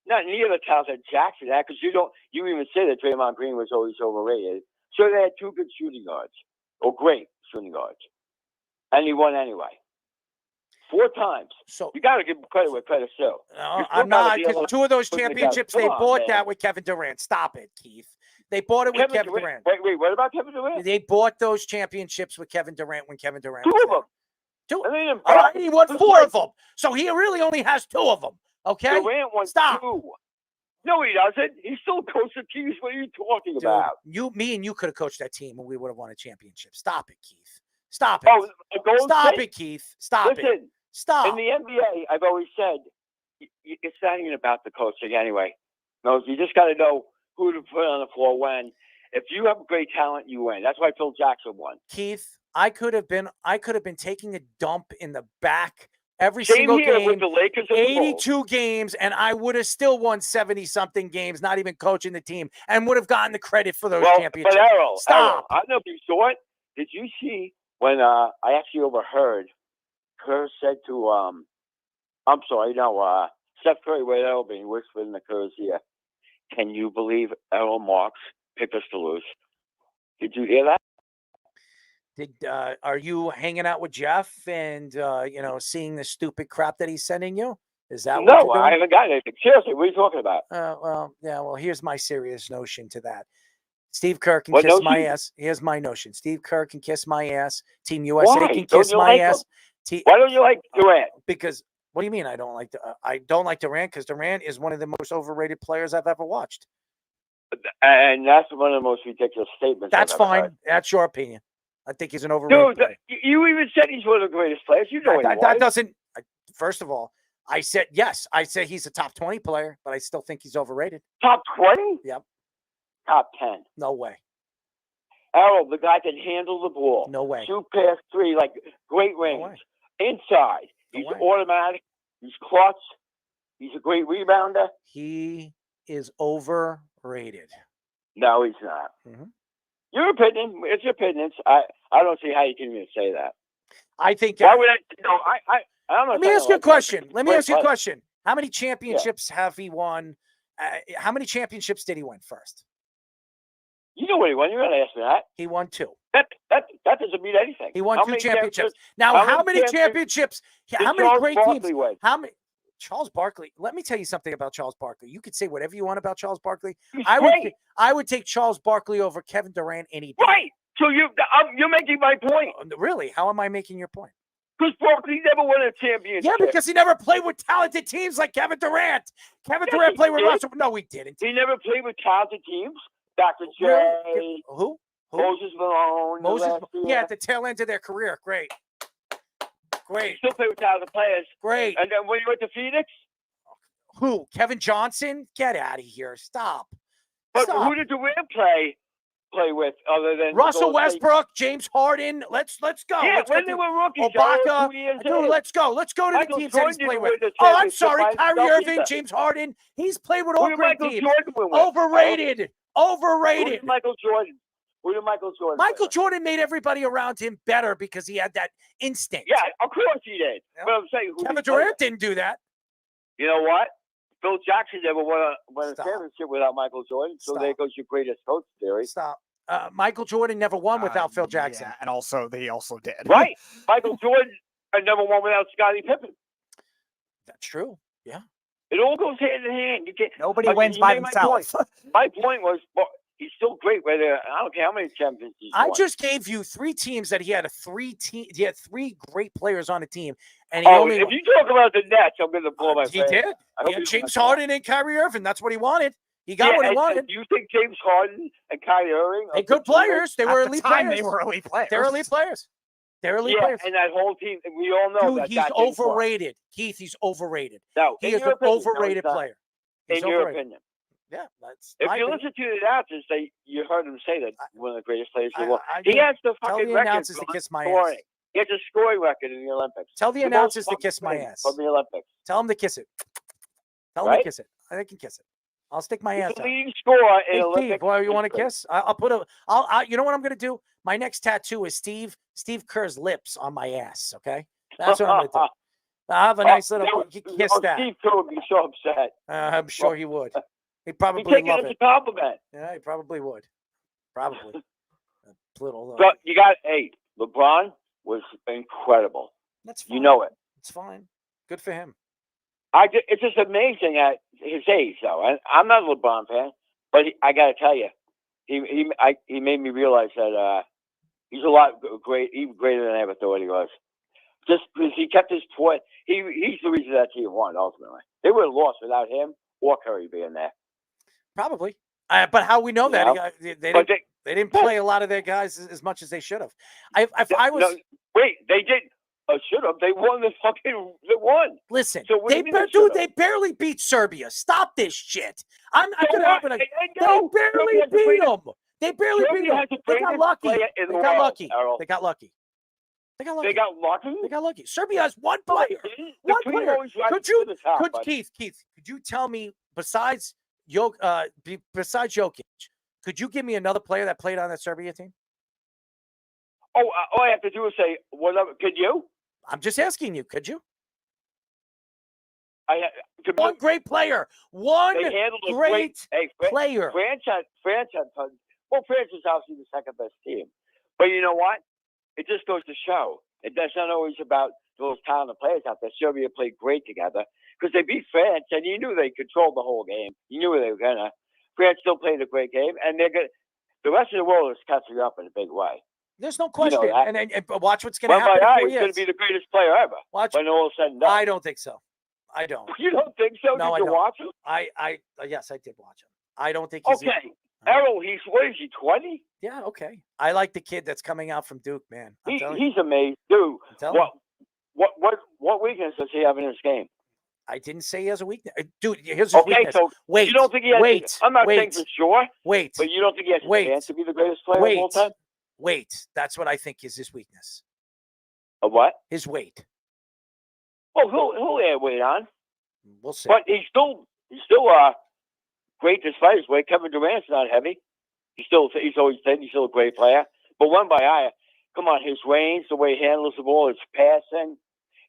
S2: Not near the talent that Jackson had, because you even say that Draymond Green was always overrated. So they had two good shooting guards, or great shooting guards. And he won anyway. 4 times.
S16: So
S2: you got to give credit where credit's due.
S16: No, I'm not, because 2 of those championships, they bought that with Kevin Durant. Stop it, Keith. They bought it with Kevin Durant.
S2: Wait, what about Kevin Durant?
S16: They bought those championships with Kevin Durant when Kevin Durant
S2: 2
S16: was
S2: of them.
S16: Two. All right, he won 4 of them. So he really only has 2 of them. Okay?
S2: Durant won
S16: Stop.
S2: 2. No, he doesn't. He still coached the teams. What are you talking about?
S16: Me and you could have coached that team and we would have won a championship. Stop it, Keith. Stop it.
S2: Oh,
S16: Stop it, Keith. Stop
S2: Listen,
S16: it. Stop.
S2: In the NBA, I've always said, it's not even about the coaching anyway. No, you just got to know who to put on the floor when. If you have great talent, you win. That's why Phil Jackson won.
S16: Keith, I could have been taking a dump in the back every
S2: Same
S16: single
S2: here
S16: game.
S2: With the Lakers and
S16: 82 games, and I would have still won 70-something games, not even coaching the team, and would have gotten the credit for those championships.
S2: But Errol,
S16: Stop.
S2: I don't know if you saw it. Did you see when I actually overheard Kerr said to Steph Curry, where Errol being whispered in the Kerr's ear, can you believe Errol Marks picked us to lose? Did you hear that?
S16: Are you hanging out with Jeff and seeing the stupid crap that he's sending you? Is that what
S2: No,
S16: you're doing?
S2: I haven't got anything. Seriously, what are you talking about?
S16: Well, here's my serious notion to that. Steve Kerr can
S2: What
S16: kiss
S2: notion?
S16: my ass. Here's my notion. Steve Kerr can kiss my ass. Team USA
S2: Why?
S16: can
S2: Don't
S16: kiss
S2: you
S16: my
S2: like
S16: ass.
S2: Why don't you like Durant?
S16: Because what do you mean I don't like I don't like Durant? Because Durant is one of the most overrated players I've ever watched.
S2: And that's one of the most ridiculous statements.
S16: That's
S2: I've ever
S16: fine.
S2: heard.
S16: That's your opinion. I think he's an overrated
S2: Dude,
S16: player.
S2: you even said he's one of the greatest players. You know
S16: That doesn't. First of all, I said yes. I said he's a top 20 player, but I still think he's overrated.
S2: Top 20?
S16: Yep.
S2: Top 10.
S16: No way.
S2: Errol, the guy can handle the ball.
S16: No way.
S2: Shoot past 3, like great range. Inside. He's automatic. He's clutch. He's a great rebounder.
S16: He is overrated.
S2: No, he's not.
S16: Mm-hmm.
S2: Your opinion. It's your opinions. I don't see how you can even say that.
S16: I think.
S2: Why would I? No, I don't know.
S16: Let me ask you a question. Let me
S2: Wait,
S16: ask you a
S2: what?
S16: question. How many championships have he won? How many championships did he win first?
S2: You know what he won. You're going to ask me that.
S16: He won 2.
S2: That doesn't mean anything.
S16: He won
S2: How
S16: 2
S2: many
S16: championships. Now, how many championships?
S2: did
S16: How many
S2: Charles
S16: great
S2: Barkley
S16: teams?
S2: win?
S16: How many? Charles Barkley. Let me tell you something about Charles Barkley. You could say whatever you want about Charles Barkley.
S2: He's
S16: I
S2: great.
S16: would take Charles Barkley over Kevin Durant any day.
S2: Right. So you're making my point.
S16: Really? How am I making your point?
S2: Because Barkley never won a championship.
S16: Yeah, because he never played with talented teams like Kevin Durant. Kevin Durant played with Russell. No, he didn't.
S2: He never played with talented teams. Dr. J.
S16: Who?
S2: Moses Malone.
S16: Yeah, at the tail end of their career. Great.
S2: He still played with talented players.
S16: Great.
S2: And then when he went to Phoenix?
S16: Who? Kevin Johnson? Get out of here. Stop.
S2: But
S16: Stop.
S2: who did Durant play with other than
S16: Russell
S2: Golden State?
S16: Westbrook, James Harden. Let's go.
S2: Yeah,
S16: let's
S2: when
S16: go
S2: they
S16: to
S2: were rookies.
S16: Obaka.
S2: 2 years
S16: Dude,
S2: in.
S16: let's go. Let's go to
S2: Michael
S16: the teams that he's
S2: Jordan
S16: played
S2: didn't
S16: with.
S2: win the
S16: Oh, I'm
S2: championship
S16: sorry.
S2: by
S16: Kyrie
S2: himself
S16: Irving,
S2: either.
S16: James Harden. He's played with
S2: Who
S16: all
S2: did
S16: great
S2: Michael
S16: teams.
S2: Jordan win with?
S16: Overrated. Overrated.
S2: Who did Michael Jordan? Who did Michael Jordan?
S16: Michael Jordan made everybody around him better because he had that instinct.
S2: Yeah, of course he did.
S16: Yeah.
S2: But I'm saying, who
S16: Kevin
S2: did he play
S16: Durant
S2: with?
S16: didn't do that.
S2: You know what? Phil Jackson never won a championship without Michael Jordan. So there goes your greatest coach theory.
S16: Stop. Michael Jordan never won without Phil Jackson.
S17: Yeah, and also they also did.
S2: Right. Michael Jordan never won without Scottie Pippen.
S16: That's true. Yeah.
S2: It all goes hand in hand. You can't.
S17: Nobody wins by
S2: made
S17: themselves.
S2: My point was, he's still great. Whether I don't care how many champions he's
S16: I
S2: won.
S16: just gave you 3 teams that he had he had 3 great players on a team, and he only.
S2: If you talk about the Nets, I'm going to blow my
S16: He
S2: face.
S16: did. He had James Harden and Kyrie Irving. That's what he wanted. He got what he wanted.
S2: Do you think James Harden and Kyrie Irving
S16: They good players. They were elite players.
S17: They were elite players.
S16: They're elite players. They're elite players.
S2: And that whole team, we all know
S16: Dude,
S2: that.
S16: he's overrated. Keith, he's overrated.
S2: No,
S16: He is an overrated player.
S2: In your opinion.
S16: Yeah, that's.
S2: If
S16: my
S2: you
S16: opinion.
S2: listen to the announcers, you heard him say that one of the greatest players in the world.
S16: I
S2: He
S16: do.
S2: has the
S16: Tell
S2: fucking
S16: the
S2: record
S16: announcers
S2: for
S16: to kiss my
S2: scoring.
S16: ass.
S2: He has a scoring record in the Olympics.
S16: Tell the
S2: The most
S16: announcers to
S2: fucking
S16: kiss my
S2: thing
S16: ass.
S2: from the Olympics.
S16: Tell them to kiss it. Tell them
S2: Right?
S16: to kiss it. I can kiss it. I'll stick my
S2: He's
S16: ass
S2: the
S16: out.
S2: leading scorer in
S16: Hey,
S2: Olympics.
S16: Steve, well, you want a
S2: history.
S16: kiss? I'll put a. I'll. You know what I'm gonna do? My next tattoo is Steve Kerr's lips on my ass. Okay, that's what I'm gonna do. I'll have a nice little kiss that.
S2: Steve Kerr would be so upset.
S16: I'm sure he would. He'd probably
S2: He'd take it
S16: love
S2: as
S16: it.
S2: a compliment.
S16: Yeah, he probably would. Probably. A little.
S2: But you got LeBron was incredible.
S16: That's fine.
S2: You know it.
S16: It's fine. Good for him.
S2: It's just amazing at his age, though. I'm not a LeBron fan, but I got to tell you, he made me realize that he's a lot even greater than I ever thought he was. Just because he kept his point, he's the reason that team won. Ultimately, they would have lost without him or Curry being there.
S16: Probably. But how we know that they didn't play a lot of their guys as much as they should have.
S2: They did. Should have. They won the fucking. They won.
S16: Listen,
S2: so
S16: they barely beat Serbia. Stop this shit. I'm gonna happen. They barely beat them. They barely beat them. They got lucky. They got lucky. They got lucky. They got lucky.
S2: They got lucky.
S16: They got lucky. Serbia has one player. One player. Keith? Could you tell me besides Jokic? Could you give me another player that played on that Serbia team?
S2: Oh, all I have to do is say whatever. Could you?
S16: I'm just asking you. Could you?
S2: One
S16: great player. One great player.
S2: France had fun. Well, France is obviously the second best team. But you know what? It just goes to show. That's not always about those talented players out there. Serbia played great together because they beat France, and you knew they controlled the whole game. You knew they were going to. France still played a great game, and they're good. The rest of the world is catching up in a big way.
S16: There's no question.
S2: You know
S16: and watch what's going to happen.
S2: He's going to be the greatest player ever.
S16: Watch.
S2: When all is said and done.
S16: I don't think so. I don't.
S2: You don't think so?
S16: No,
S2: did you watch him?
S16: Yes, I did watch him. I don't think he's
S2: okay. Errol, what is he, 20?
S16: Yeah, okay. I like the kid that's coming out from Duke, man.
S2: He's amazing, dude. What weakness does he have in his game?
S16: I didn't say he has a weakness, dude. Here's his weakness.
S2: So
S16: wait.
S2: You don't think he has? I'm not saying for sure.
S16: Wait.
S2: But you don't think he has a chance to be the greatest player of all time?
S16: Wait. That's what I think is his weakness.
S2: A what?
S16: His weight.
S2: Oh, he'll add weight on.
S16: We'll see.
S2: But he's still great despite his weight. Kevin Durant's not heavy. He's always thin. He's still a great player. But come on, his range, the way he handles the ball, his passing.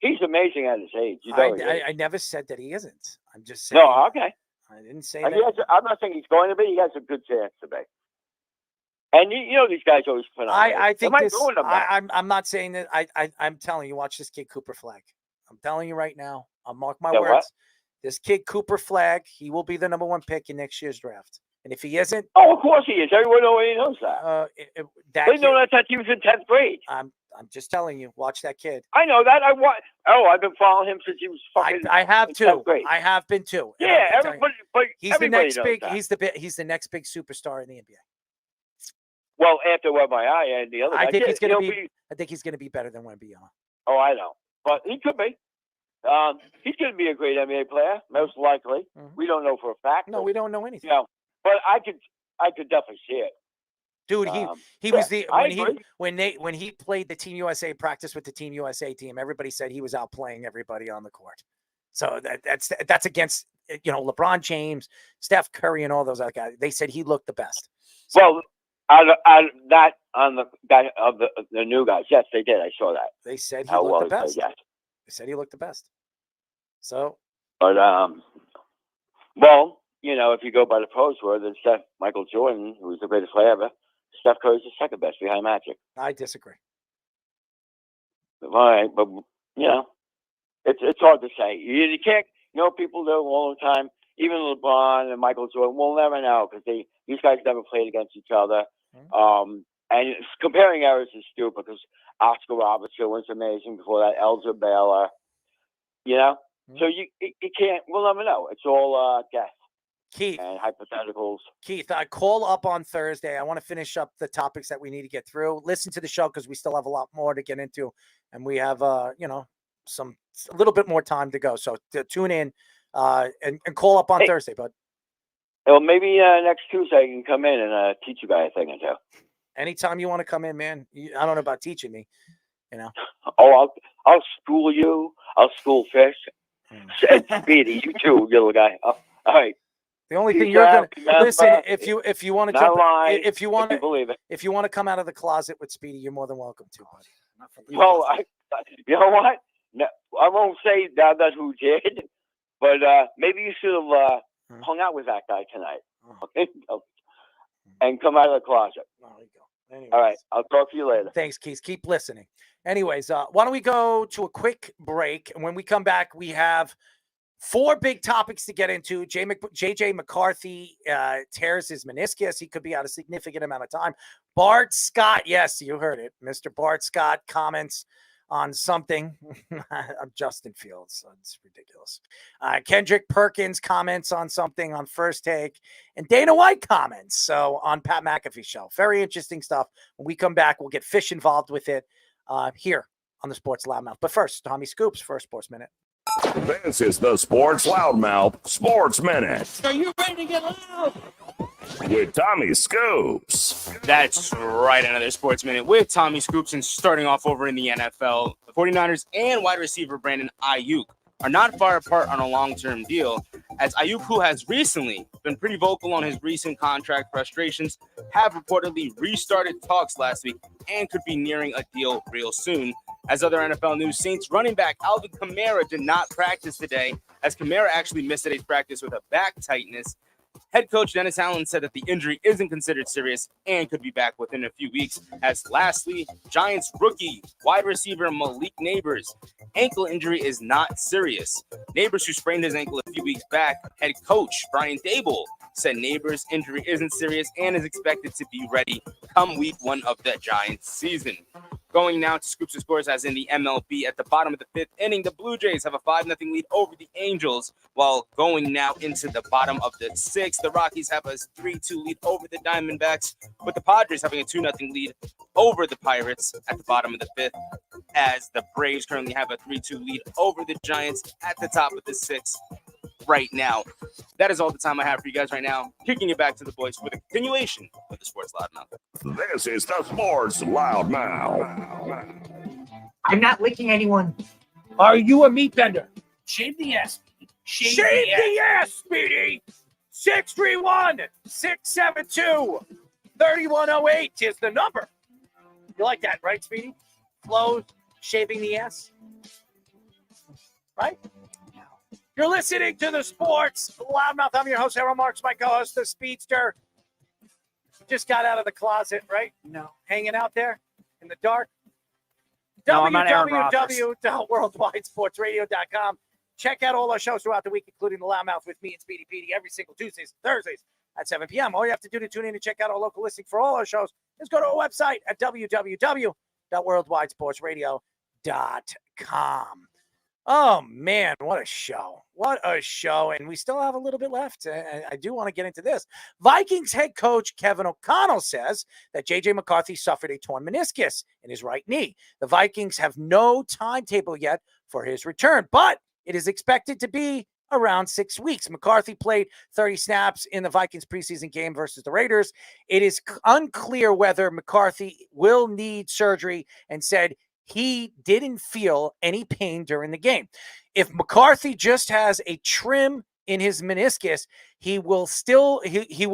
S2: He's amazing at his age.
S16: I never said that he isn't. I'm just saying.
S2: No, okay.
S16: I didn't say that.
S2: I'm not saying he's going to be. He has a good chance to be. And you know these guys always put on.
S16: I think this. I'm not saying that. I'm telling you, watch this kid Cooper Flag. I'm telling you right now. I'll mark my words.
S2: What?
S16: This kid Cooper Flag, he will be the #1 pick in next year's draft. And if he isn't,
S2: of course he is. Everyone already knows that. They know that he was in 10th grade.
S16: I'm just telling you. Watch that kid.
S2: I know that. I've been following him since he was fucking.
S16: I have too. I have been too.
S2: Yeah, everybody. But
S16: he's the next big. He's the next big superstar in the NBA.
S2: Well, after Wembanyama and the other guys,
S16: I think he's going to be. I think he's going to be better than Wembanyama.
S2: Oh, I know, but he could be. He's going to be a great NBA player, most likely. Mm-hmm. We don't know for a fact.
S16: No, we don't know anything.
S2: But I could definitely see it.
S16: Dude, he was when he played the Team USA practice with the Team USA team. Everybody said he was outplaying everybody on the court. So that's against LeBron James, Steph Curry, and all those other guys. They said he looked the best. So,
S2: well, out of that on the guy of the new guys, yes, they did. I saw that.
S16: They said he looked the best.
S2: Yes.
S16: They said he looked the best. So,
S2: but well, if you go by the pros word, then Michael Jordan, who was the greatest player ever, Steph Curry's the second best behind Magic.
S16: I disagree.
S2: All right, but it's hard to say. You can't. People do all the time. Even LeBron and Michael Jordan, we'll never know because these guys never played against each other. Mm-hmm. And comparing errors is stupid because Oscar Robertson was amazing before that. Elgin Baylor, Mm-hmm. So you can't. We'll never know. It's all guess.
S16: Keith
S2: and hypotheticals.
S16: Keith, I call up on Thursday. I want to finish up the topics that we need to get through. Listen to the show because we still have a lot more to get into, and we have a little bit more time to go. So tune in and call up on Thursday, bud.
S2: Well, maybe next Tuesday I can come in and teach you guys a thing or two.
S16: Anytime you want to come in, man. I don't know about teaching me,
S2: Oh, I'll school you. I'll school Fish. And Speedy, you too, little guy. Oh, all right.
S16: The only thing
S2: Peace
S16: you're
S2: out.
S16: gonna listen
S2: Remember,
S16: if you want to
S2: not
S16: jump
S2: lying,
S16: if you want
S2: if you believe it.
S16: if you want to come out of the closet with Speedy, you're more than welcome to, buddy. Not from the
S2: Well,
S16: closet.
S2: you know what? No, I won't say that's who did, but maybe you should have hung out with that guy tonight. Okay? And come out of the closet.
S16: There you go. Anyways.
S2: All right. I'll talk to you later.
S16: Thanks, Keith. Keep listening. Anyways, why don't we go to a quick break? And when we come back, we have 4 big topics to get into. JJ McCarthy tears his meniscus. He could be out a significant amount of time. Bart Scott, yes, you heard it. Mr. Bart Scott comments on something. I'm Justin Fields. It's ridiculous. Kendrick Perkins comments on something on First Take. And Dana White comments. So on Pat McAfee's show. Very interesting stuff. When we come back, we'll get Fish involved with it here on the Sports Loudmouth. But first, Tommy Scoops for a Sports Minute.
S15: This is the Sports Loudmouth Sports Minute.
S18: Are you ready to get loud?
S15: With Tommy Scoops.
S18: That's right, another Sports Minute with Tommy Scoops. And starting off over in the NFL, the 49ers and wide receiver Brandon Ayuk are not far apart on a long-term deal, as Ayuk, who has recently been pretty vocal on his recent contract frustrations, have reportedly restarted talks last week and could be nearing a deal real soon. As other NFL news, Saints running back Alvin Kamara did not practice today, as Kamara actually missed today's practice with a back tightness. Head coach Dennis Allen said that the injury isn't considered serious and could be back within a few weeks. As lastly, Giants rookie wide receiver Malik Neighbors' ankle injury is not serious. Neighbors, who sprained his ankle a few weeks back, head coach Brian Dable said Neighbors' injury isn't serious and is expected to be ready come week 1 of the Giants season. Going now to Scoops and Scores, as in the MLB. At the bottom of the 5th inning, the Blue Jays have a 5-0 lead over the Angels, while going now into the bottom of the 6th, the Rockies have a 3-2 lead over the Diamondbacks, with the Padres having a 2-0 lead over the Pirates at the bottom of the 5th, as the Braves currently have a 3-2 lead over the Giants at the top of the 6th right now. That is all the time I have for you guys right now. Kicking it back to the boys for the continuation of the Sports Loudmouth.
S15: This is the Sports Loudmouth.
S3: I'm not licking anyone. Are you a meat bender? Shave the ass.
S16: Shave the ass, Speedy. 631-672-3108 is the number. You like that, right, Speedy? Flo shaving the ass. Right? You're listening to the Sports Loudmouth. I'm your host, Harold Marks, my co-host, the Speedster. Just got out of the closet, right? No. Hanging out there in the dark.
S17: No, I'm not Aaron Rodgers.
S16: www.worldwidesportsradio.com. Check out all our shows throughout the week, including the Loudmouth with me and Speedy Petey every single Tuesdays and Thursdays at 7 p.m. All you have to do to tune in and check out our local listing for all our shows is go to our website at www.worldwidesportsradio.com. Oh, man, what a show. What a show. And we still have a little bit left. I do want to get into this. Vikings head coach Kevin O'Connell says that JJ McCarthy suffered a torn meniscus in his right knee. The Vikings have no timetable yet for his return, but it is expected to be around 6 weeks. McCarthy played 30 snaps in the Vikings preseason game versus the Raiders. It is unclear whether McCarthy will need surgery, and said he didn't feel any pain during the game. If McCarthy just has a trim in his meniscus, he will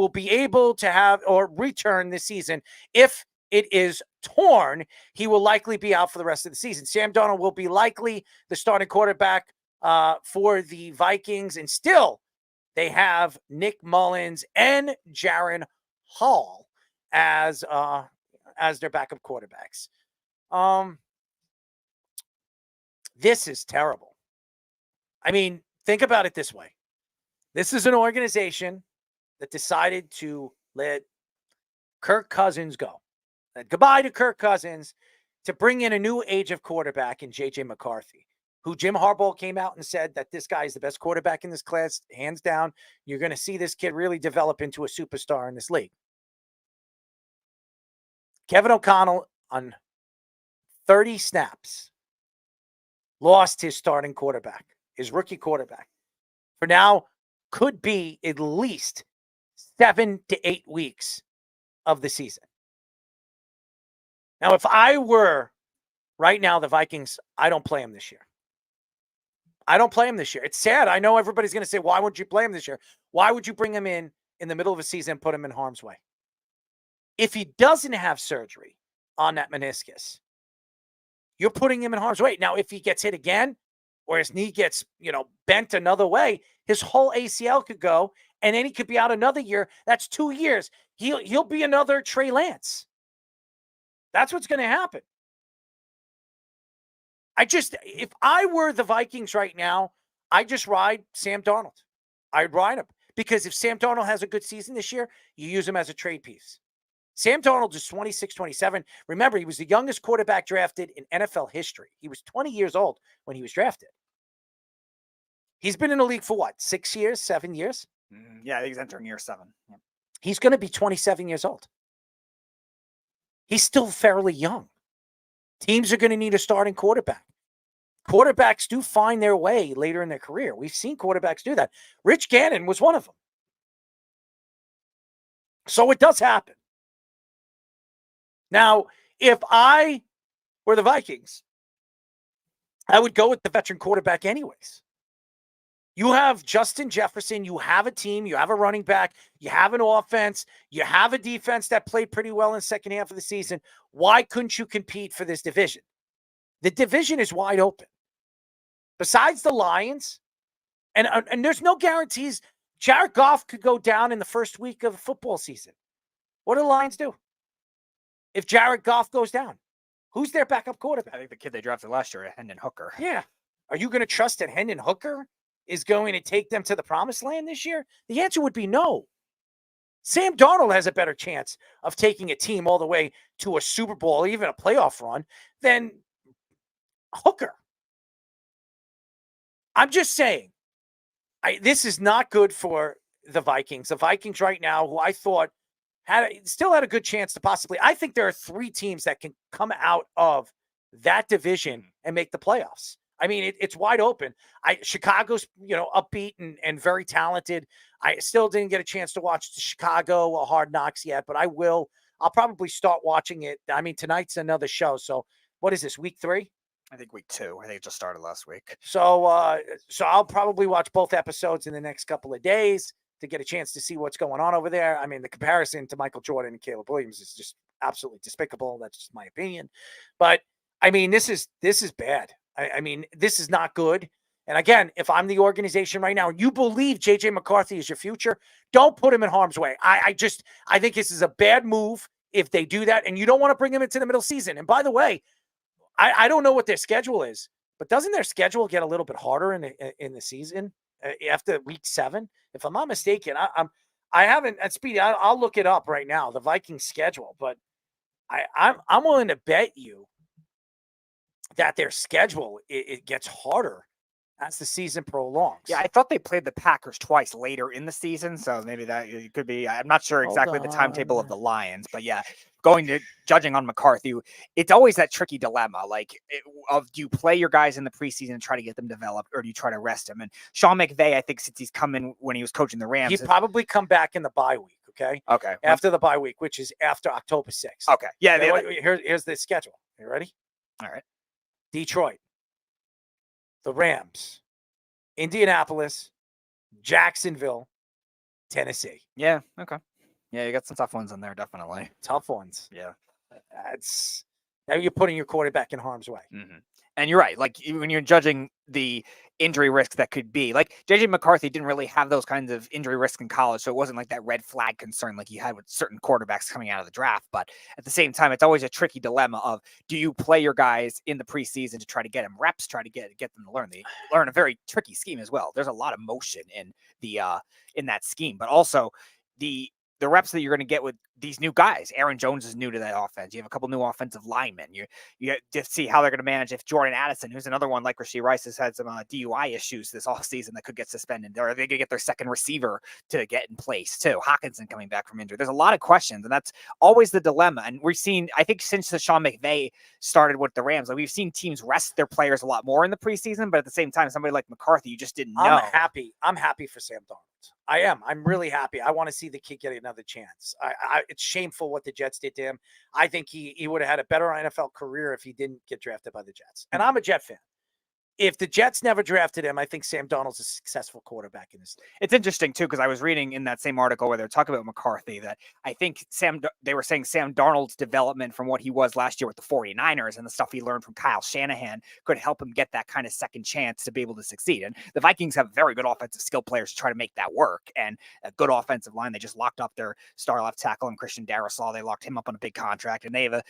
S16: be able to have or return this season. If it is torn, he will likely be out for the rest of the season. Sam Darnold will be likely the starting quarterback for the Vikings, and still they have Nick Mullins and Jaron Hall as their backup quarterbacks. This is terrible. I mean, think about it this way. This is an organization that decided to let Kirk Cousins go. Goodbye to Kirk Cousins, to bring in a new age of quarterback in JJ McCarthy, who Jim Harbaugh came out and said that this guy is the best quarterback in this class, hands down. You're going to see this kid really develop into a superstar in this league. Kevin O'Connell, on 30 snaps, lost his starting quarterback, his rookie quarterback. For now, could be at least 7 to 8 weeks of the season. Now, if I were right now the Vikings, I don't play him this year. I don't play him this year. It's sad. I know everybody's going to say, why wouldn't you play him this year? Why would you bring him in the middle of a season and put him in harm's way? If he doesn't have surgery on that meniscus, you're putting him in harm's way. Now, if he gets hit again or his knee gets, bent another way, his whole ACL could go, and then he could be out another year. That's 2 years. He'll be another Trey Lance. That's what's going to happen. If I were the Vikings right now, I just ride Sam Darnold. I'd ride him because if Sam Darnold has a good season this year, you use him as a trade piece. Sam Darnold is 26, 27. Remember, he was the youngest quarterback drafted in NFL history. He was 20 years old when he was drafted. He's been in the league for what, 6 years, 7 years?
S17: Yeah, he's entering year 7. Yeah.
S16: He's going to be 27 years old. He's still fairly young. Teams are going to need a starting quarterback. Quarterbacks do find their way later in their career. We've seen quarterbacks do that. Rich Gannon was one of them. So it does happen. Now, if I were the Vikings, I would go with the veteran quarterback anyways. You have Justin Jefferson. You have a team. You have a running back. You have an offense. You have a defense that played pretty well in the second half of the season. Why couldn't you compete for this division? The division is wide open. Besides the Lions, and there's no guarantees. Jared Goff could go down in the first week of the football season. What do the Lions do if Jared Goff goes down? Who's their backup quarterback?
S17: I think the kid they drafted last year, Hendon Hooker.
S16: Yeah. Are you going to trust that Hendon Hooker is going to take them to the promised land this year? The answer would be no. Sam Darnold has a better chance of taking a team all the way to a Super Bowl, even a playoff run, than Hooker. I'm just saying, this is not good for the Vikings. The Vikings right now, who I thought still had a good chance to possibly, I think there are 3 teams that can come out of that division and make the playoffs. I mean, it's wide open. Chicago's, upbeat and very talented. I still didn't get a chance to watch the Chicago Hard Knocks yet, but I will. I'll probably start watching it. I mean, tonight's another show. So what is this, week 3?
S17: I think week 2. I think it just started last week.
S16: So I'll probably watch both episodes in the next couple of days to get a chance to see what's going on over there. I mean, the comparison to Michael Jordan and Caleb Williams is just absolutely despicable. That's just my opinion. But I mean, this is bad. I mean, this is not good. And again, if I'm the organization right now, and you believe JJ McCarthy is your future, don't put him in harm's way. I think this is a bad move if they do that. And you don't want to bring him into the middle season. And by the way, I don't know what their schedule is, but doesn't their schedule get a little bit harder in the season after week 7? If I'm not mistaken, I haven't at Speedy. I'll look it up right now, the Vikings schedule, but I'm willing to bet you that their schedule it gets harder as the season prolongs.
S17: Yeah, I thought they played the Packers twice later in the season, so maybe that it could be. I'm not sure exactly the timetable of the Lions, but yeah, judging on McCarthy, it's always that tricky dilemma. Do you play your guys in the preseason and try to get them developed, or do you try to rest them? And Sean McVay, I think since he's come in when he was coaching the Rams,
S16: he'd probably come back in the bye week. Okay. After the bye week, which is after October 6th.
S17: Okay. Yeah.
S16: Here's the schedule. You ready?
S17: All right.
S16: Detroit, the Rams, Indianapolis, Jacksonville, Tennessee.
S17: Yeah. Okay. Yeah, you got some tough ones in there, definitely.
S16: Tough ones.
S17: Yeah.
S16: Now you're putting your quarterback in harm's way.
S17: Mm-hmm. And you're right. Like when you're judging the injury risk that could be, like JJ McCarthy didn't really have those kinds of injury risk in college. So it wasn't like that red flag concern like you had with certain quarterbacks coming out of the draft. But at the same time, it's always a tricky dilemma of, do you play your guys in the preseason to try to get them reps, try to get them to learn a very tricky scheme as well. There's a lot of motion in the in that scheme, but also the reps that you're going to get with these new guys. Aaron Jones is new to that offense. You have a couple new offensive linemen. You have to see how they're going to manage if Jordan Addison, who's another one like Rashee Rice, has had some DUI issues this offseason that could get suspended. Or are they going to get their second receiver to get in place too? Hawkinson coming back from injury. There's a lot of questions, and that's always the dilemma. And we've seen, I think since the Sean McVay started with the Rams, like we've seen teams rest their players a lot more in the preseason, but at the same time, somebody like McCarthy, you just didn't know.
S16: I'm happy for Sam Darnold. I am. I'm really happy. I want to see the kid get another chance. It's shameful what the Jets did to him. I think he would have had a better NFL career if he didn't get drafted by the Jets. And I'm a Jet fan. If the Jets never drafted him, I think Sam Darnold's a successful quarterback in this league.
S17: It's interesting, too, because I was reading in that same article where they're talking about McCarthy that I think they were saying Sam Darnold's development from what he was last year with the 49ers and the stuff he learned from Kyle Shanahan could help him get that kind of second chance to be able to succeed. And the Vikings have very good offensive skill players to try to make that work, and a good offensive line. They just locked up their star left tackle and Christian Darrisaw. They locked him up on a big contract, and they have a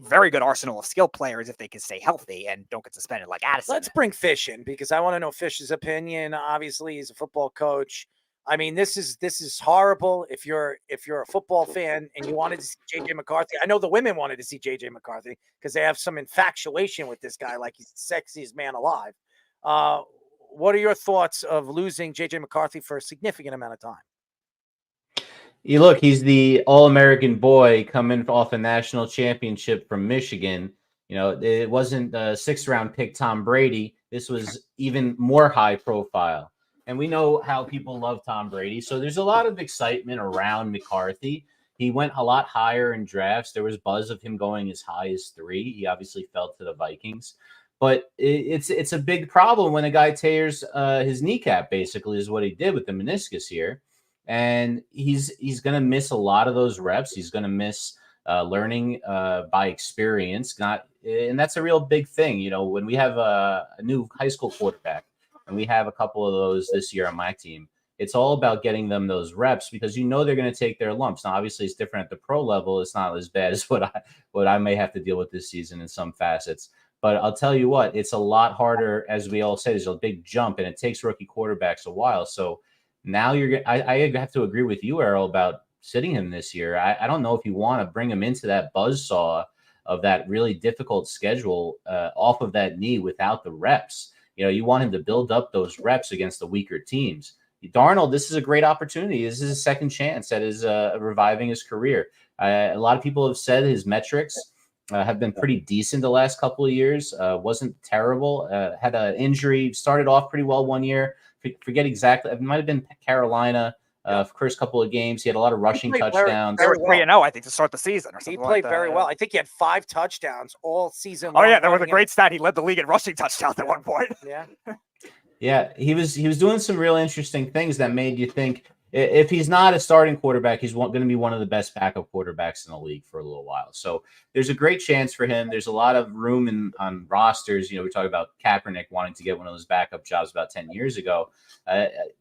S17: very good arsenal of skill players if they can stay healthy and don't get suspended like Addison.
S16: Let's bring Fish in because I want to know Fish's opinion. Obviously, he's a football coach. I mean, this is horrible. If you're a football fan and you wanted to see JJ McCarthy, I know the women wanted to see JJ McCarthy because they have some infatuation with this guy, like he's the sexiest man alive. What are your thoughts of losing JJ McCarthy for a significant amount of time?
S4: Look, he's the All-American boy coming off a national championship from Michigan. You know, it wasn't a sixth-round pick Tom Brady. This was even more high profile. And we know how people love Tom Brady. So there's a lot of excitement around McCarthy. He went a lot higher in drafts. There was buzz of him going as high as 3. He obviously fell to the Vikings. But it's a big problem when a guy tears his kneecap, basically, is what he did with the meniscus here. And he's going to miss a lot of those reps. He's going to miss learning by experience. And that's a real big thing. You know, when we have a new high school quarterback, and we have a couple of those this year on my team, it's all about getting them those reps because you know they're going to take their lumps. Now, obviously, it's different at the pro level. It's not as bad as what I may have to deal with this season in some facets. But I'll tell you what, it's a lot harder, as we all say. There's a big jump, and it takes rookie quarterbacks a while. So now I have to agree with you, Errol, about sitting him this year. I don't know if you want to bring him into that buzzsaw of that really difficult schedule off of that knee without the reps. You know, you want him to build up those reps against the weaker teams. Darnold, this is a great opportunity. This is a second chance at his reviving his career. A lot of people have said his metrics have been pretty decent the last couple of years. Wasn't terrible. Had an injury. Started off pretty well one year. Forget exactly. It might have been Carolina. First couple of games, he had a lot of rushing touchdowns.
S17: They were 3-0, I think, to start the season. Or something
S16: He played
S17: like
S16: very
S17: that.
S16: well. I think he had 5 touchdowns all season.
S17: Oh yeah, there was a great stat. He led the league in rushing touchdowns at one point.
S16: Yeah.
S4: Yeah, he was doing some real interesting things that made you think if he's not a starting quarterback, he's going to be one of the best backup quarterbacks in the league for a little while. So there's a great chance for him. There's a lot of room on rosters. You know, we talk about Kaepernick wanting to get one of those backup jobs about 10 years ago.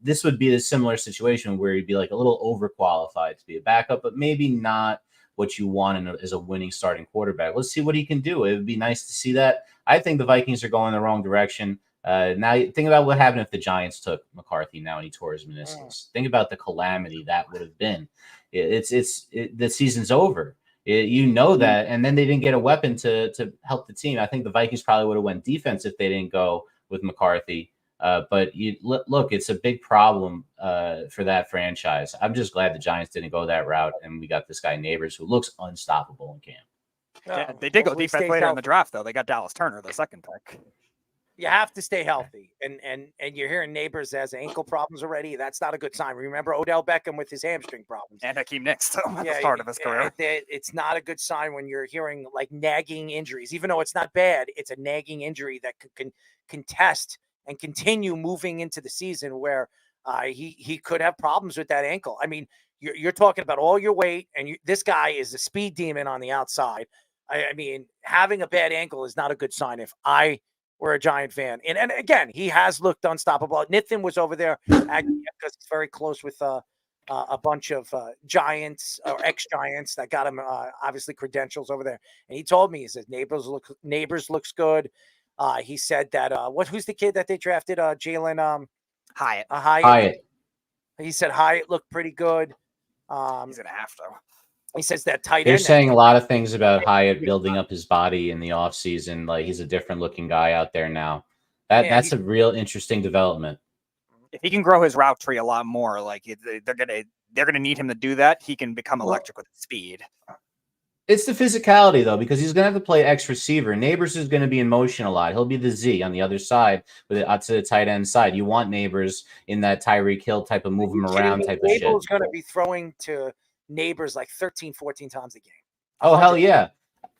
S4: This would be a similar situation where he'd be like a little overqualified to be a backup, but maybe not what you want as a winning starting quarterback. Let's see what he can do. It would be nice to see that. I think the Vikings are going the wrong direction. Now, think about what happened if the Giants took McCarthy now and he tore his meniscus. Think about the calamity that would have been. The season's over. You know that, and then they didn't get a weapon to help the team. I think the Vikings probably would have went defense if they didn't go with McCarthy. But look, it's a big problem for that franchise. I'm just glad the Giants didn't go that route, and we got this guy Neighbors who looks unstoppable in camp.
S17: Yeah, they did go defense later in the draft, though. They got Dallas Turner, the second pick.
S16: You have to stay healthy, and you're hearing Neighbors has ankle problems already. That's not a good sign. Remember Odell Beckham with his hamstring problems,
S17: and Hakeem Nicks too, at the start of his career.
S16: It's not a good sign when you're hearing like nagging injuries, even though it's not bad. It's a nagging injury that can contest and continue moving into the season where he could have problems with that ankle. I mean, you're talking about all your weight, and this guy is a speed demon on the outside. I mean, having a bad ankle is not a good sign. If I were a Giant fan, and again, he has looked unstoppable. Nathan was over there because he's very close with a bunch of Giants or ex-Giants that got him obviously credentials over there. And he told me, he says Neighbors looks good. He said that who's the kid that they drafted? Jalen
S17: Hyatt.
S16: Hyatt. He said Hyatt looked pretty good.
S17: He's gonna have to.
S16: He says that tight
S4: They're
S16: end.
S4: saying a lot of things about Hyatt building up his body in the offseason. Like he's a different looking guy out there now. That's a real interesting development.
S17: If he can grow his route tree a lot more, like they're gonna need him to do that. He can become electric with speed.
S4: It's the physicality, though, because he's going to have to play X receiver. Neighbors is going to be in motion a lot. He'll be the Z on the other side, with it to the tight end side. You want Neighbors in that Tyreek Hill type of move him around type of shit.
S16: Neighbors going to be throwing to Neighbors like 13, 14 times a game.
S4: Oh, hell yeah.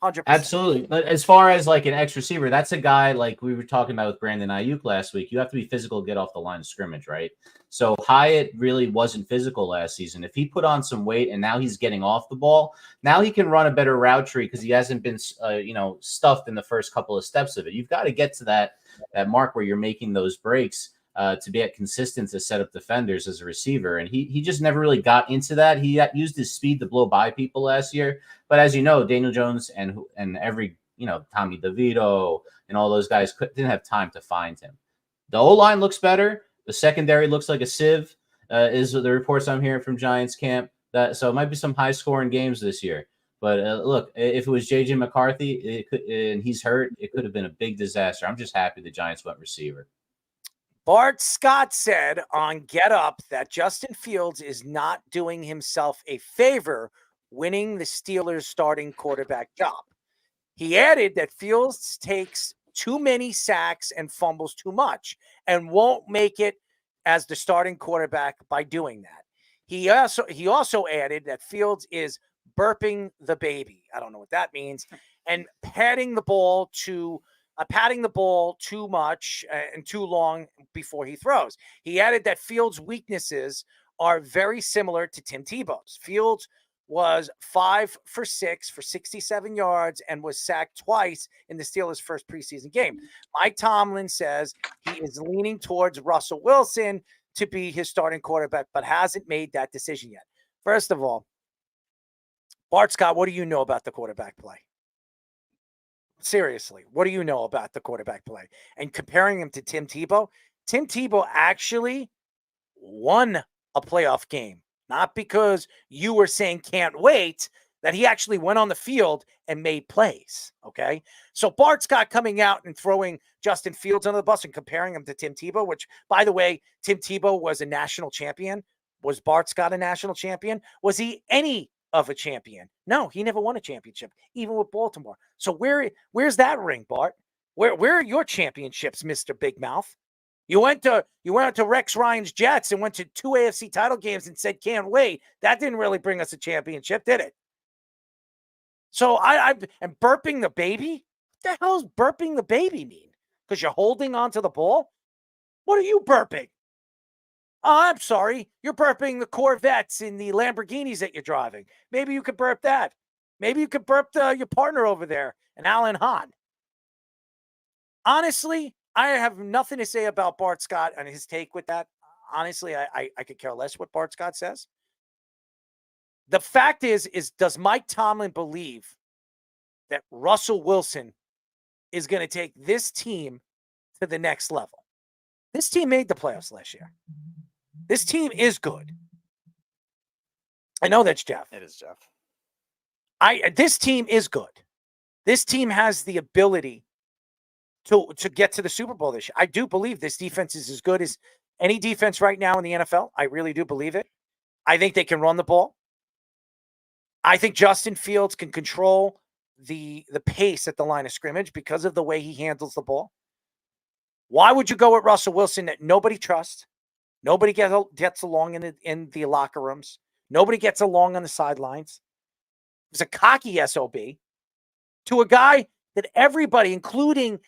S16: 100%.
S4: Absolutely. But as far as like an X receiver, that's a guy like we were talking about with Brandon Ayuk last week. You have to be physical to get off the line of scrimmage, right? So Hyatt really wasn't physical last season. If he put on some weight and now he's getting off the ball, now he can run a better route tree because he hasn't been, stuffed in the first couple of steps of it. You've got to get to that mark where you're making those breaks to be consistent to set up defenders as a receiver. And he just never really got into that. He used his speed to blow by people last year. But as you know, Daniel Jones and every, Tommy DeVito and all those guys didn't have time to find him. The O-line looks better. The secondary looks like a sieve, is the reports I'm hearing from Giants camp. So it might be some high-scoring games this year. But look, if it was JJ McCarthy and he's hurt, it could have been a big disaster. I'm just happy the Giants went receiver.
S16: Bart Scott said on Get Up that Justin Fields is not doing himself a favor winning the Steelers' starting quarterback job. He added that Fields takes too many sacks and fumbles too much and won't make it as the starting quarterback by doing that. He also added that Fields is burping the baby. I don't know what that means. And patting the ball too much and too long before he throws. He added that Fields' weaknesses are very similar to Tim Tebow's. Fields was 5 for 6 for 67 yards and was sacked twice in the Steelers' first preseason game. Mike Tomlin says he is leaning towards Russell Wilson to be his starting quarterback, but hasn't made that decision yet. First of all, Bart Scott, what do you know about the quarterback play? Seriously, what do you know about the quarterback play? And comparing him to Tim Tebow actually won a playoff game. Not because you were saying can't wait, that he actually went on the field and made plays, okay? So Bart Scott coming out and throwing Justin Fields under the bus and comparing him to Tim Tebow, which, by the way, Tim Tebow was a national champion. Was Bart Scott a national champion? Was he any of a champion? No, he never won a championship, even with Baltimore. So where's that ring, Bart? Where are your championships, Mr. Big Mouth? You went to Rex Ryan's Jets and went to 2 AFC title games and said, can't wait. That didn't really bring us a championship, did it? So I'm burping the baby? What the hell does burping the baby mean? Because you're holding onto the ball? What are you burping? Oh, I'm sorry. You're burping the Corvettes in the Lamborghinis that you're driving. Maybe you could burp that. Maybe you could burp your partner over there, and Alan Hahn. Honestly, I have nothing to say about Bart Scott and his take with that. Honestly, I could care less what Bart Scott says. The fact is does Mike Tomlin believe that Russell Wilson is going to take this team to the next level? This team made the playoffs last year. This team is good. I know that's Jeff.
S17: It is Jeff.
S16: This team is good. This team has the ability to get to the Super Bowl this year. I do believe this defense is as good as any defense right now in the NFL. I really do believe it. I think they can run the ball. I think Justin Fields can control the pace at the line of scrimmage because of the way he handles the ball. Why would you go with Russell Wilson that nobody trusts? Nobody gets along in the locker rooms. Nobody gets along on the sidelines. He's a cocky SOB to a guy that everybody, including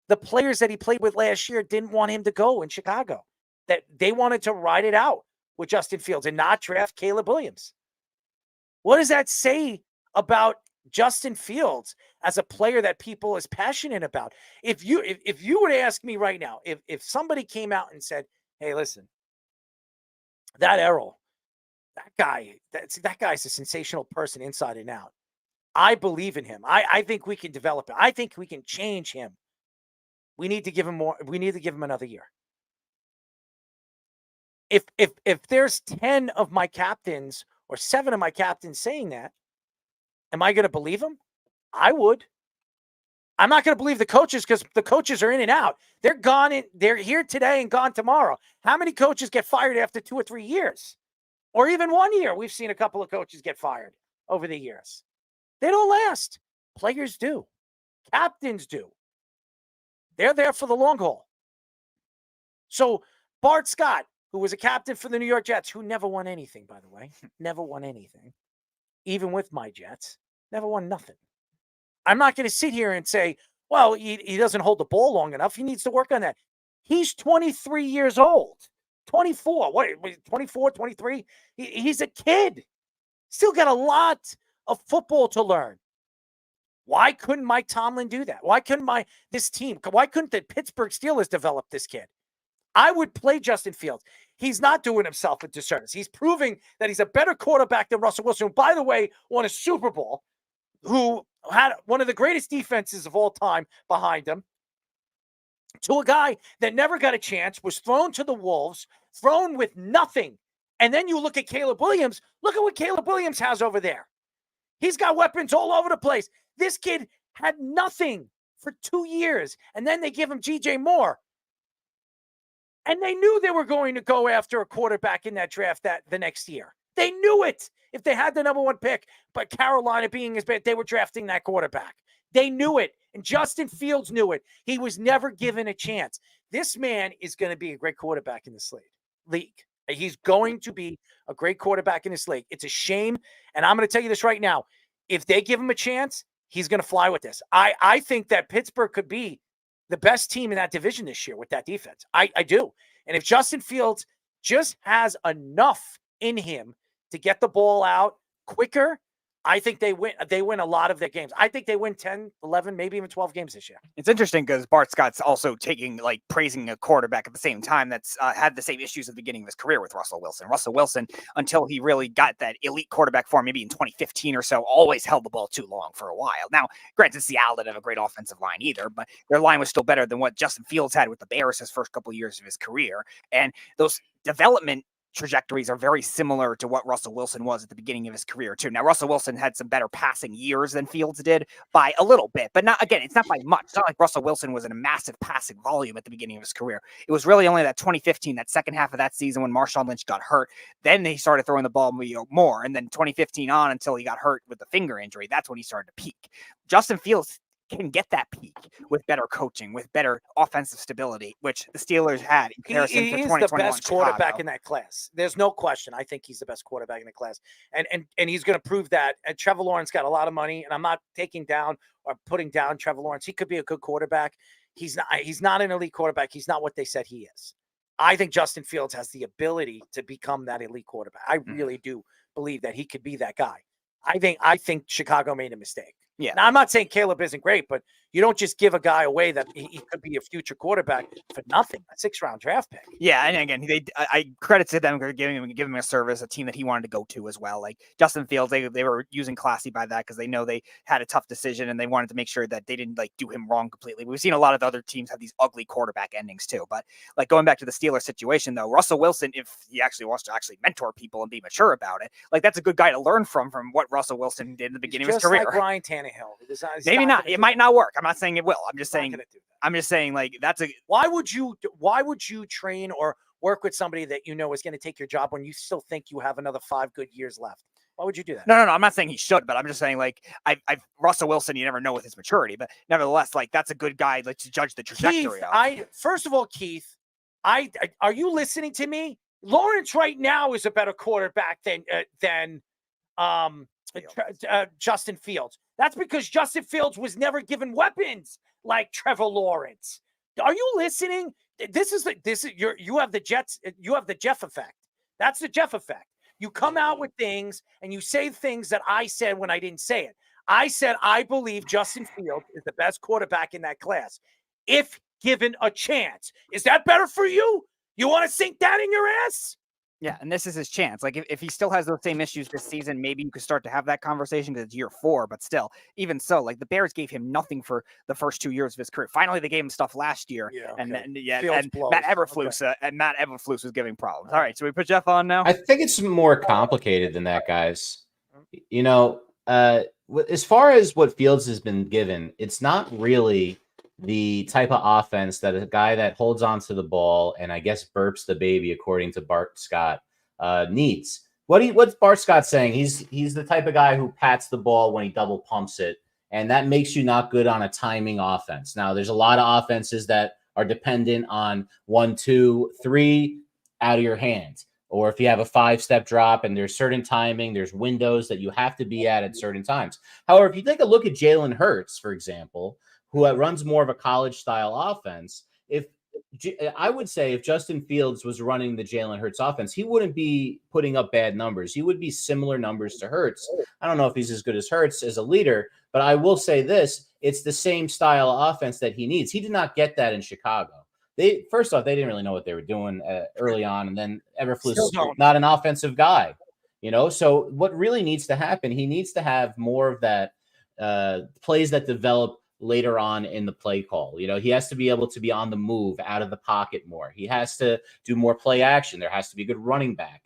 S16: the players that he played with last year, didn't want him to go in Chicago. That they wanted to ride it out with Justin Fields and not draft Caleb Williams. What does that say about Justin Fields as a player that people is passionate about? If you were to ask me right now, if somebody came out and said, "Hey, listen, that Errol, that guy's a sensational person inside and out. I believe in him. I think we can develop him. I think we can change him. We need to give him more. We need to give him another year." If there's 10 of my captains or 7 of my captains saying that, Am I going to believe him? I would. I'm not going to believe the coaches because the coaches are in and out. They're gone. They're here today and gone tomorrow. How many coaches get fired after 2 or 3 years? Or even 1 year? We've seen a couple of coaches get fired over the years. They don't last. Players do. Captains do. They're there for the long haul. So Bart Scott, who was a captain for the New York Jets, who never won anything, by the way, never won anything, even with my Jets, never won nothing. I'm not going to sit here and say, well, he doesn't hold the ball long enough. He needs to work on that. He's 23 years old. 24. What? 24, 23? He's a kid. Still got a lot of football to learn. Why couldn't Mike Tomlin do that? Why couldn't this team? Why couldn't the Pittsburgh Steelers develop this kid? I would play Justin Fields. He's not doing himself a disservice. He's proving that he's a better quarterback than Russell Wilson, who, by the way, won a Super Bowl, who had one of the greatest defenses of all time behind him, to a guy that never got a chance, was thrown to the wolves, thrown with nothing. And then you look at Caleb Williams. Look at what Caleb Williams has over there. He's got weapons all over the place. This kid had nothing for 2 years. And then they give him JJ Moore. And they knew they were going to go after a quarterback in that draft the next year. They knew it. If they had the number 1 pick, but Carolina being as bad, they were drafting that quarterback. They knew it. And Justin Fields knew it. He was never given a chance. This man is going to be a great quarterback in this league. He's going to be a great quarterback in this league. It's a shame. And I'm going to tell you this right now. If they give him a chance, he's going to fly with this. I think that Pittsburgh could be the best team in that division this year with that defense. I do. And if Justin Fields just has enough in him to get the ball out quicker, I think they win a lot of their games. I think they win 10, 11, maybe even 12 games this year.
S17: It's interesting because Bart Scott's also praising a quarterback at the same time that's had the same issues at the beginning of his career with Russell Wilson. Russell Wilson, until he really got that elite quarterback form, maybe in 2015 or so, always held the ball too long for a while. Now, granted, Seattle didn't have a great offensive line either, but their line was still better than what Justin Fields had with the Bears his first couple of years of his career. And those development trajectories are very similar to what Russell Wilson was at the beginning of his career too. Now, Russell Wilson had some better passing years than Fields did by a little bit, but it's not by much. It's not like Russell Wilson was in a massive passing volume at the beginning of his career. It was really only that 2015, that second half of that season when Marshawn Lynch got hurt. Then he started throwing the ball more. And then 2015 on until he got hurt with the finger injury. That's when he started to peak. Justin Fields can get that peak with better coaching, with better offensive stability, which the Steelers had in comparison to 2021
S16: He's the best quarterback
S17: Chicago.
S16: in that class. There's no question. I think he's the best quarterback in the class. And he's going to prove that. And Trevor Lawrence got a lot of money, and I'm not taking down or putting down Trevor Lawrence. He could be a good quarterback. He's not an elite quarterback. He's not what they said he is. I think Justin Fields has the ability to become that elite quarterback. I really do believe that he could be that guy. I think Chicago made a mistake.
S17: Yeah.
S16: Now, I'm not saying Caleb isn't great, but you don't just give a guy away that he could be a future quarterback for nothing. A 6th-round draft pick.
S17: Yeah, and again, I credit to them for giving him a service, a team that he wanted to go to as well. Like Justin Fields, they were using classy by that because they know they had a tough decision and they wanted to make sure that they didn't do him wrong completely. We've seen a lot of other teams have these ugly quarterback endings too. But going back to the Steelers situation though, Russell Wilson, if he actually wants to mentor people and be mature about it, that's a good guy to learn from what Russell Wilson did in the beginning of his career.
S16: Like Ryan Tannehill.
S17: Maybe not. It might not work. I'm not saying it will. I'm just saying that's a.
S16: Why would you train or work with somebody that you know is going to take your job when you still think you have another 5 good years left? Why would you do that?
S17: No. I'm not saying he should, but I'm just saying Russell Wilson, you never know with his maturity, but nevertheless, that's a good guy to judge the trajectory of.
S16: First of all, Keith, are you listening to me? Lawrence right now is a better quarterback than Justin Fields. That's because Justin Fields was never given weapons like Trevor Lawrence. Are you listening? You have the Jets. You have the Jeff effect. That's the Jeff effect. You come out with things and you say things that I said when I didn't say it. I said I believe Justin Fields is the best quarterback in that class if given a chance. Is that better for you? You want to sink that in your ass?
S17: Yeah, and this is his chance. If he still has those same issues this season, maybe you could start to have that conversation because it's year 4, but still, even so, the Bears gave him nothing for the first 2 years of his career. Finally, they gave him stuff last year, and Matt Eberflus was giving problems. All right, so we put Jeff on now?
S4: I think it's more complicated than that, guys. as far as what Fields has been given, it's not really the type of offense that a guy that holds onto the ball and I guess burps the baby, according to Bart Scott, needs. What's Bart Scott saying? He's the type of guy who pats the ball when he double pumps it, and that makes you not good on a timing offense. Now, there's a lot of offenses that are dependent on 1, 2, 3 out of your hand. Or if you have a 5-step drop and there's certain timing, there's windows that you have to be at certain times. However, if you take a look at Jalen Hurts, for example, who runs more of a college-style offense, I would say if Justin Fields was running the Jalen Hurts offense, he wouldn't be putting up bad numbers. He would be similar numbers to Hurts. I don't know if he's as good as Hurts as a leader, but I will say this, it's the same style of offense that he needs. He did not get that in Chicago. First off, they didn't really know what they were doing early on, and then Eberflus not an offensive guy, So what really needs to happen? He needs to have more of that plays that develop later on in the play call. He has to be able to be on the move, out of the pocket more. He has to do more play action. There has to be a good running back.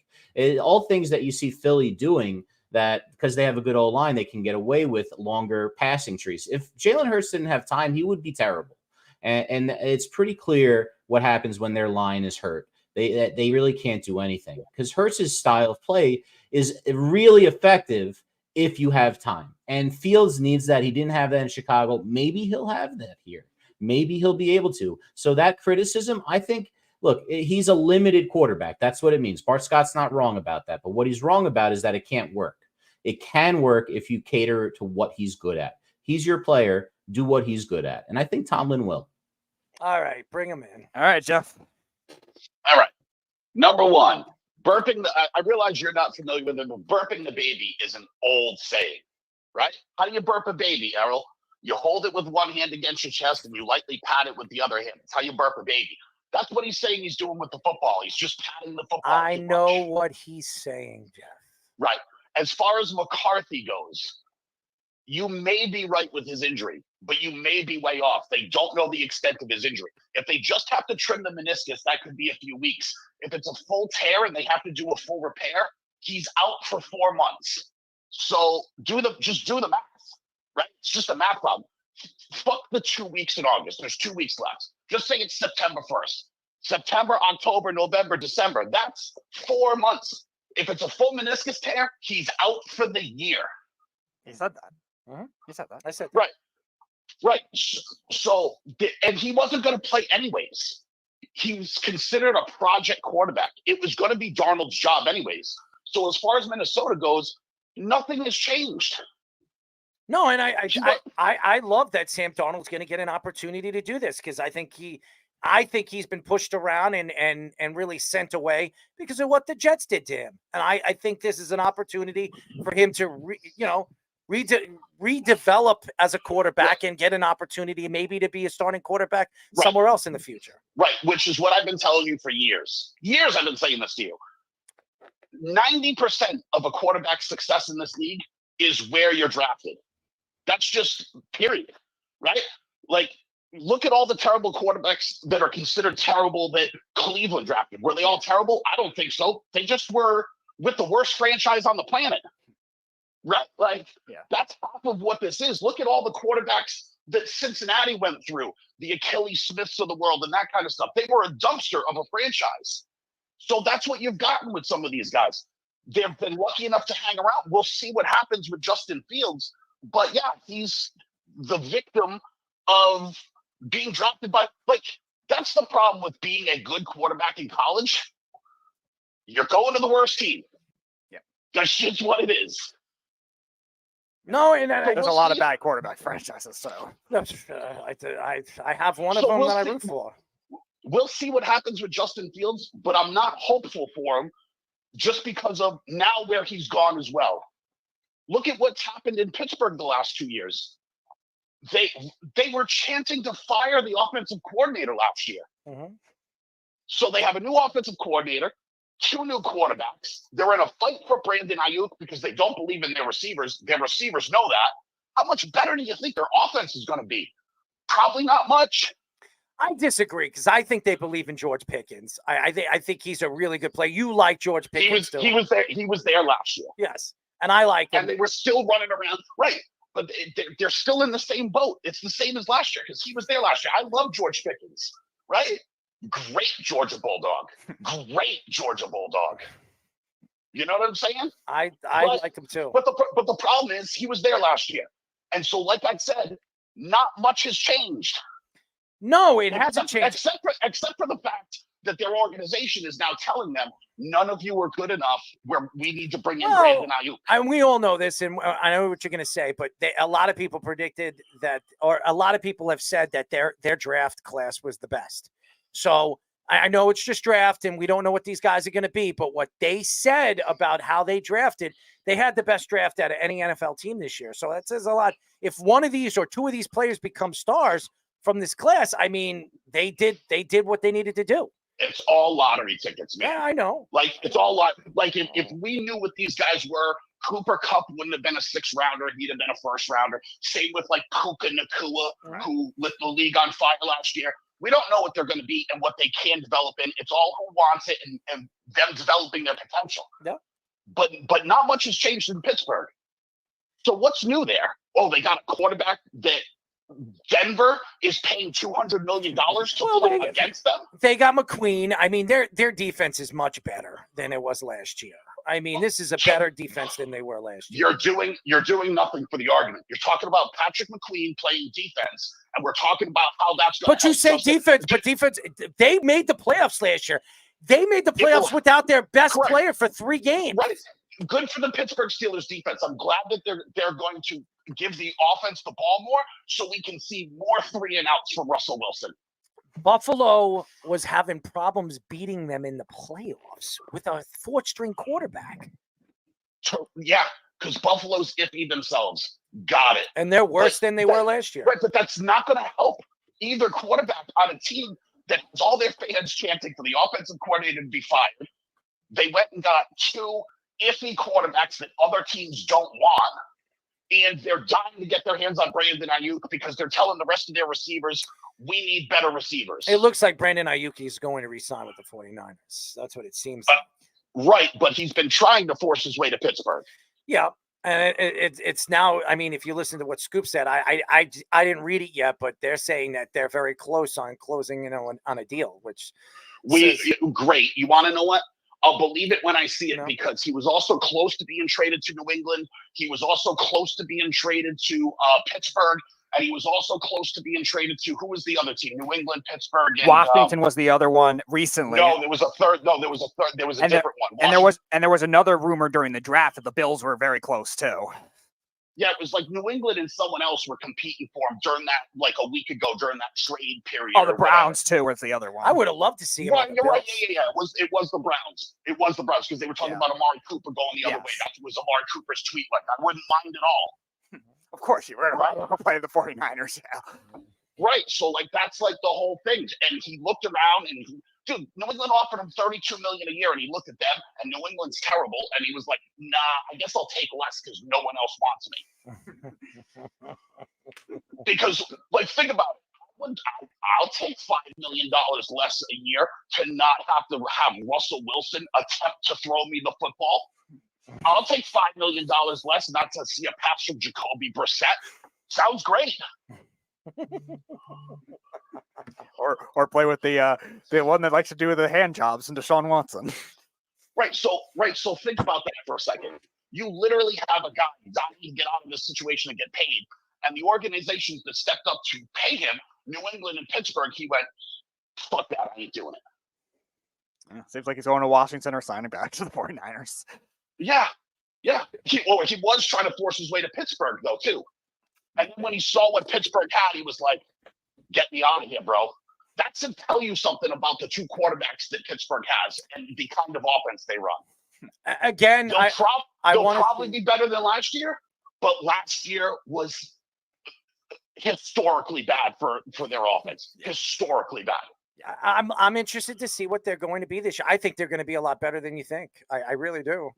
S4: All things that you see Philly doing that because they have a good old line, they can get away with longer passing trees. If Jalen Hurts didn't have time, he would be terrible. And it's pretty clear what happens when their line is hurt. They really can't do anything because Hurts' style of play is really effective if you have time. And Fields needs that. He didn't have that in Chicago. Maybe he'll have that here. Maybe he'll be able to. So that criticism, I think, look, he's a limited quarterback. That's what it means. Bart Scott's not wrong about that. But what he's wrong about is that it can't work. It can work if you cater to what he's good at. He's your player. Do what he's good at. And I think Tomlin will.
S16: All right, bring him in.
S17: All right, Jeff.
S5: All right. Number one, burping. I realize you're not familiar with it, but burping the baby is an old saying, right? How do you burp a baby, Errol? You hold it with one hand against your chest and you lightly pat it with the other hand. That's how you burp a baby. That's what he's saying he's doing with the football. He's just patting the football.
S16: I know what he's saying, Jeff.
S5: Right. As far as McCarthy goes, you may be right with his injury, but you may be way off. They don't know the extent of his injury. If they just have to trim the meniscus, that could be a few weeks. If it's a full tear and they have to do a full repair, he's out for 4 months. So just do the math, right? It's just a math problem. Fuck the 2 weeks in August. There's 2 weeks left. Just say it's September 1st. September, October, November, December. That's 4 months. If it's a full meniscus tear, he's out for the year.
S17: He said that. He said that.
S16: I said that.
S5: Right. So, and he wasn't going to play anyways. He was considered a project quarterback. It was going to be Darnold's job anyways. So as far as Minnesota goes, nothing has changed.
S16: No, and I love that Sam Darnold's going to get an opportunity to do this because I think he's been pushed around and really sent away because of what the Jets did to him. And I think this is an opportunity for him to redevelop as a quarterback and get an opportunity maybe to be a starting quarterback somewhere else in the future.
S5: Right, which is what I've been telling you for years. Years I've been saying this to you. 90% of a quarterback's success in this league is where you're drafted. That's just period, right? Like, look at all the terrible quarterbacks that are considered terrible that Cleveland drafted. Were they all terrible? I don't think so. They just were with the worst franchise on the planet. Right? That's half of what this is. Look at all the quarterbacks that Cincinnati went through, the Achilles Smiths of the world and that kind of stuff. They were a dumpster of a franchise. So that's what you've gotten with some of these guys. They've been lucky enough to hang around. We'll see what happens with Justin Fields. But yeah, he's the victim of being drafted by, that's the problem with being a good quarterback in college. You're going to the worst team.
S17: Yeah.
S5: That's just what it is.
S16: No, and
S17: there's a lot of bad quarterback franchises. So
S16: I have one of them that I root for.
S5: We'll see what happens with Justin Fields, but I'm not hopeful for him just because of now where he's gone as well. Look at what's happened in Pittsburgh the last 2 years. They were chanting to fire the offensive coordinator last year.
S16: Mm-hmm.
S5: So they have a new offensive coordinator, 2 new quarterbacks. They're in a fight for Brandon Ayuk because they don't believe in their receivers. Their receivers know that. How much better do you think their offense is going to be? Probably not much.
S16: I disagree because I think they believe in George Pickens. I think he's a really good player. You like George Pickens?
S5: He was there last year.
S16: Yes. And I like him.
S5: And they were still running around. Right. But they're still in the same boat. It's the same as last year because he was there last year. I love George Pickens, right? Great Georgia Bulldog. Great Georgia Bulldog. You know what I'm saying?
S16: I like him too.
S5: But the problem is he was there last year. And so, like I said, not much has changed.
S16: No, it hasn't changed.
S5: Except for the fact that their organization is now telling them, none of you are good enough where we need to bring in Brandon Ayuk.
S16: And we all know this, and I know what you're going to say, but a lot of people predicted that, or a lot of people have said that their draft class was the best. So I know it's just draft, and we don't know what these guys are going to be, but what they said about how they drafted, they had the best draft out of any NFL team this year. So that says a lot. If one of these or two of these players become stars from this class, I mean, they did what they needed to do.
S5: It's all lottery tickets, man.
S16: Yeah, I know.
S5: Like, it's all like if we knew what these guys were, Cooper Kupp wouldn't have been a 6th rounder. He'd have been a 1st rounder. Same with like Puka Nacua, who lit the league on fire last year. We don't know what they're going to be and what they can develop in. It's all who wants it and them developing their potential.
S16: Yeah.
S5: But not much has changed in Pittsburgh. So what's new there? Oh, they got a quarterback that Denver is paying $200 million to play against them.
S16: They got McQueen. I mean, their defense is much better than it was last year. I mean, this is a better defense than they were last year.
S5: You're doing nothing for the argument. You're talking about Patrick McQueen playing defense, and we're talking about how that's going.
S16: But you say defense, but defense. They made the playoffs last year. They made the playoffs without their best player for 3 games.
S5: Right. Good for the Pittsburgh Steelers defense. I'm glad that they're going to give the offense the ball more so we can see more 3-and-outs from Russell Wilson.
S16: Buffalo was having problems beating them in the playoffs with a 4th-string quarterback.
S5: Yeah, because Buffalo's iffy themselves. Got it.
S16: And they're worse than they were last year.
S5: Right, but that's not going to help either quarterback on a team that has all their fans chanting for the offensive coordinator to be fired. They went and got 2 iffy quarterbacks that other teams don't want. And they're dying to get their hands on Brandon Ayuk because they're telling the rest of their receivers, we need better receivers.
S16: It looks like Brandon Ayuk is going to re-sign with the 49ers. That's what it seems like.
S5: Right, but he's been trying to force his way to Pittsburgh.
S16: Yeah, and it's now, I mean, if you listen to what Scoop said, I didn't read it yet, but they're saying that they're very close on closing on a deal, which
S5: great. You want to know what? I'll believe it when I see it because he was also close to being traded to New England. He was also close to being traded to Pittsburgh. And he was also close to being traded to, who was the other team? New England, Pittsburgh. And,
S17: Washington was the other one recently.
S5: No, there was a third. No, there was a third. There was a different one.
S17: And there was another rumor during the draft that the Bills were very close too.
S5: Yeah, it was like New England and someone else were competing for him during that, like a week ago during that trade period.
S17: Oh, the Browns too was the other one.
S16: I would have loved to see him.
S5: Right, you're right. Yeah. It was the Browns. It was the Browns because they were talking about Amari Cooper going the other way. That was Amari Cooper's tweet. Like, I wouldn't mind at all.
S17: Of course you were. Right. Play the 49ers. Yeah.
S5: Right. So like that's like the whole thing. And he looked around and dude, New England offered him $32 million a year, and he looked at them, and New England's terrible, and he was like, "Nah, I guess I'll take less because no one else wants me." Because like think about it. I'll take $5 million less a year to not have to have Russell Wilson attempt to throw me the football. I'll take $5 million less not to see a pass from Jacoby Brissett. Sounds great.
S17: or play with the one that likes to do the hand jobs and Deshaun Watson.
S5: Right. So think about that for a second. You literally have a guy dying to get out of this situation and get paid, and the organizations that stepped up to pay him, New England and Pittsburgh, he went, "Fuck that! I ain't doing it."
S17: Yeah, seems like he's going to Washington or signing back to the 49ers.
S5: Yeah. He was trying to force his way to Pittsburgh, though, too. And then when he saw what Pittsburgh had, he was like, "Get me out of here, bro." That should tell you something about the 2 quarterbacks that Pittsburgh has and the kind of offense they run.
S16: Again,
S5: they'll probably be better than last year, but last year was historically bad for their offense. Historically bad.
S16: I'm interested to see what they're going to be this year. I think they're going to be a lot better than you think. I really do.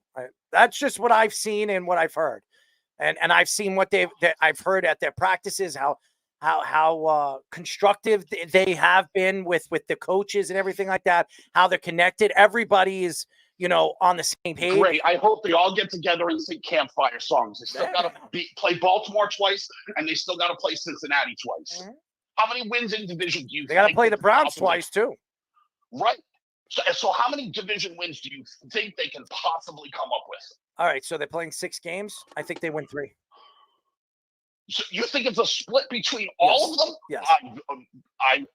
S16: That's just what I've seen and what I've heard, and I've seen what I've heard at their practices, how constructive they have been with the coaches and everything like that. How they're connected. Everybody is on the same page.
S5: Great. I hope they all get together and sing campfire songs. They still got to play Baltimore twice, and they still got to play Cincinnati twice.
S16: Mm-hmm.
S5: How many wins in division do you think?
S16: They got to play the Browns twice, too.
S5: Right. So how many division wins do you think they can possibly come up with?
S16: All right, so they're playing 6 games. I think they win 3.
S5: So you think it's a split between all of them?
S16: Yes.
S5: I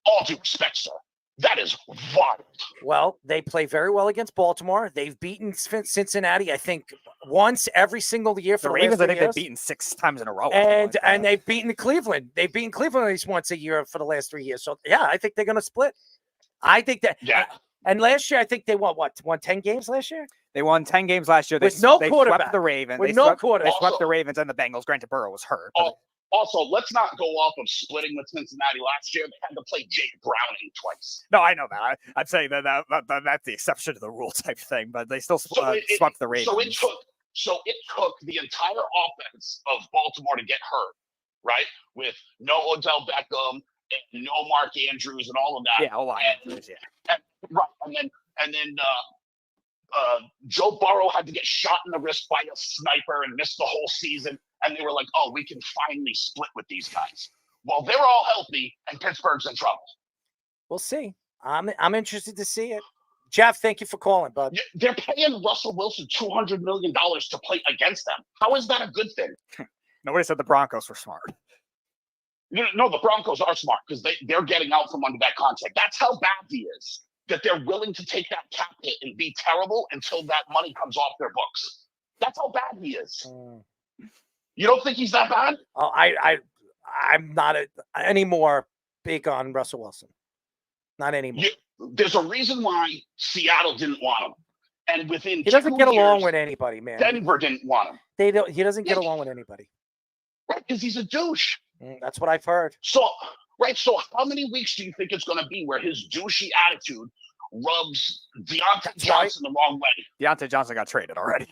S5: all due respect, sir. That is violent.
S16: Well, they play very well against Baltimore. They've beaten Cincinnati, I think, once every single year for
S17: The
S16: the
S17: Ravens,
S16: last 3
S17: I think
S16: years.
S17: they've beaten 6 times in a row.
S16: And they've beaten Cleveland. They've beaten Cleveland at least once a year for the last 3 years. So, yeah, I think they're going to split. I think that.
S5: Yeah.
S16: And last year, I think they won 10 games last year?
S17: They won 10 games last year. They
S16: quarterback.
S17: swept the Ravens.
S16: With
S17: They
S16: no
S17: swept,
S16: quarterback.
S17: They swept the Ravens and the Bengals. Granted, Burrow was hurt.
S5: Also, let's not go off of splitting with Cincinnati last year. They had to play Jake Browning twice.
S17: No, I know that. I'm saying that's the exception to the rule type thing, but they still swept the Ravens.
S5: So it took the entire offense of Baltimore to get hurt, right? With no Odell Beckham and no Mark Andrews and all of that.
S17: Yeah, all line.
S5: And then Joe Burrow had to get shot in the wrist by a sniper and miss the whole season. And they were like, oh, we can finally split with these guys. Well, they're all healthy, and Pittsburgh's in trouble.
S16: We'll see. I'm interested to see it. Jeff, thank you for calling, bud.
S5: They're paying Russell Wilson $200 million to play against them. How is that a good thing?
S17: Nobody said the Broncos were smart.
S5: No, the Broncos are smart because they're getting out from under that contract. That's how bad he is, that they're willing to take that cap hit and be terrible until that money comes off their books. That's how bad he is. You don't think he's that bad?
S16: Oh, I'm not anymore big on Russell Wilson. Not anymore.
S5: There's a reason why Seattle didn't want him. And within
S16: he doesn't
S5: 2
S16: get along
S5: years,
S16: with anybody, man.
S5: Denver didn't want him.
S16: He doesn't get along with anybody.
S5: Right, because he's a douche.
S16: That's what I've heard.
S5: So how many weeks do you think it's going to be where his douchey attitude rubs Deontay Johnson the wrong way?
S17: Deontay Johnson got traded already.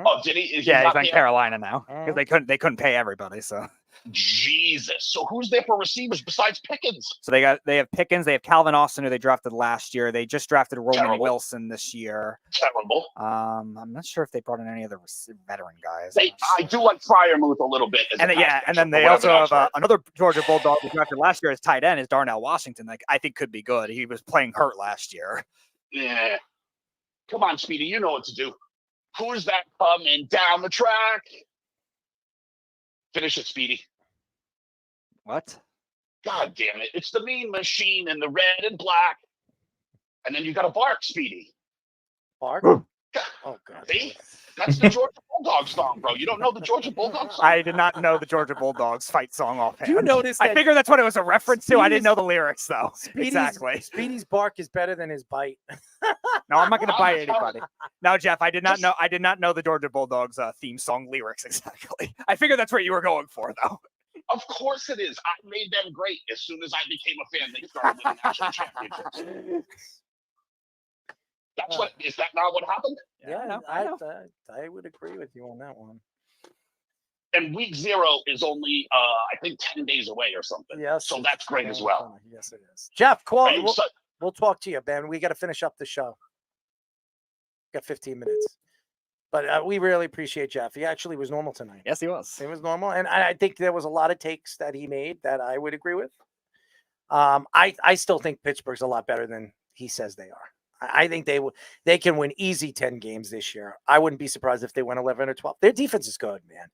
S5: Oh, did he?
S17: He's in Carolina now because they couldn't pay everybody. So
S5: Jesus. So who's there for receivers besides Pickens?
S17: So they have Pickens, they have Calvin Austin, who they drafted last year. They just drafted Roman Wilson this year.
S5: Terrible.
S17: I'm not sure if they brought in any other veteran guys.
S5: I do like Fryermuth a little bit.
S17: And then they also have another Georgia Bulldog who drafted last year as tight end is Darnell Washington. I think could be good. He was playing hurt last year.
S5: Yeah. Come on, Speedy. You know what to do. Who's that coming down the track? Finish it, Speedy.
S17: What?
S5: God damn it. It's the Mean Machine in the red and black. And then you got to bark, Speedy.
S16: Bark? Oh, God.
S5: See? That's the Georgia Bulldogs song, bro. You don't know the Georgia Bulldogs song?
S17: I did not know the Georgia Bulldogs fight song offhand.
S16: You notice
S17: I figured that's what it was a reference to. I didn't know the lyrics, though. Exactly.
S16: Speedy's bark is better than his bite.
S17: No, I'm not going to bite anybody. No, Jeff, I did not know the Georgia Bulldogs theme song lyrics exactly. I figured that's what you were going for, though.
S5: Of course it is. I made them great. As soon as I became a fan, they started winning national championships. That's is that not what happened?
S16: Yeah, I would agree with you on that one.
S5: And week 0 is only, I think, 10 days away or something.
S16: Yes.
S5: So that's great as well.
S16: Yes, it is. Jeff, call. We'll talk to you, Ben. We got to finish up the show. Got 15 minutes. But we really appreciate Jeff. He actually was normal tonight.
S17: Yes, he was.
S16: He was normal. And I think there was a lot of takes that he made that I would agree with. I still think Pittsburgh's a lot better than he says they are. I think they can win easy 10 games this year. I wouldn't be surprised if they went 11 or 12. Their defense is good, man.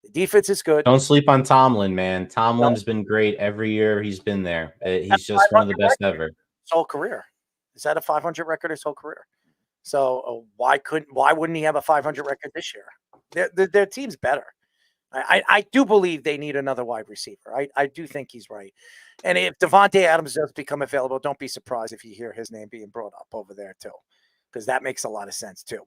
S16: The defense is good.
S4: Don't sleep on Tomlin, man. Tomlin's been great every year he's been there. He's just one of the best ever.
S16: His whole career. Is that a 500 record his whole career? So why wouldn't he have a 500 record this year? Their team's better. I do believe they need another wide receiver. I do think he's right. And if Devontae Adams does become available, don't be surprised if you hear his name being brought up over there too, because that makes a lot of sense too.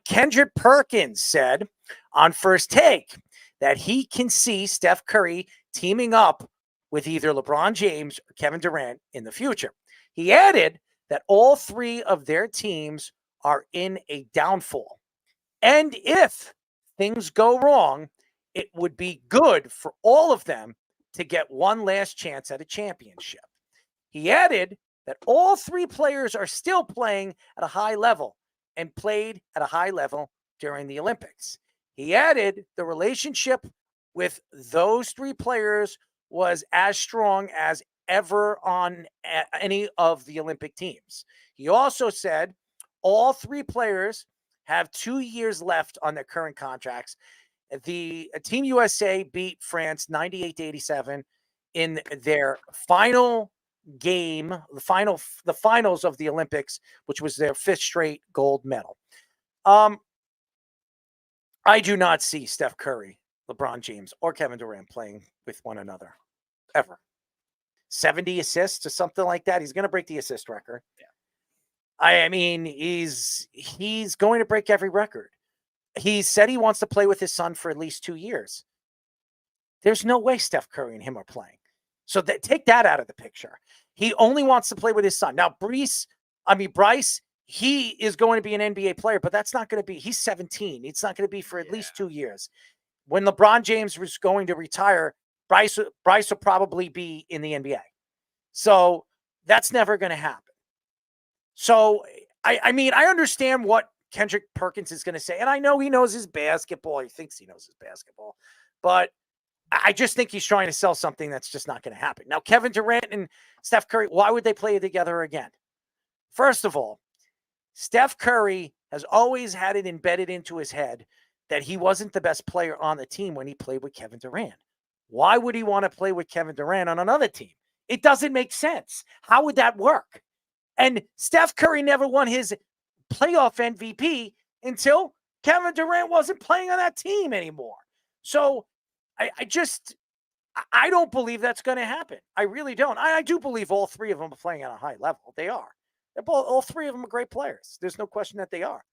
S16: Kendrick Perkins said on First Take that he can see Steph Curry teaming up with either LeBron James or Kevin Durant in the future. He added that all 3 of their teams are in a downfall. And if things go wrong, it would be good for all of them to get one last chance at a championship. He added that all three players are still playing at a high level and played at a high level during the Olympics. He added the relationship with those three players was as strong as ever on any of the Olympic teams. He also said all three players have 2 years left on their current contracts. The Team USA beat France 98-87 in their final game, the finals of the Olympics, which was their 5th straight gold medal. I do not see Steph Curry, LeBron James, or Kevin Durant playing with one another ever. 70 assists or something like that. He's going to break the assist record. Yeah. I mean, he's going to break every record. He said he wants to play with his son for at least 2 years. There's no way Steph Curry and him are playing. So take that out of the picture. He only wants to play with his son. Now, Bryce, he is going to be an NBA player, but that's not going to be, he's 17. It's not going to be for at least 2 years. When LeBron James was going to retire, Bryce will probably be in the NBA. So that's never going to happen. So, I mean, I understand what Kendrick Perkins is going to say, and I know he knows his basketball. He thinks he knows his basketball, but I just think he's trying to sell something that's just not going to happen. Now, Kevin Durant and Steph Curry, why would they play together again? First of all, Steph Curry has always had it embedded into his head that he wasn't the best player on the team when he played with Kevin Durant. Why would he want to play with Kevin Durant on another team? It doesn't make sense. How would that work? And Steph Curry never won his playoff MVP until Kevin Durant wasn't playing on that team anymore. So I don't believe that's going to happen. I really don't. I do believe all three of them are playing at a high level. They are. All three of them are great players. There's no question that they are.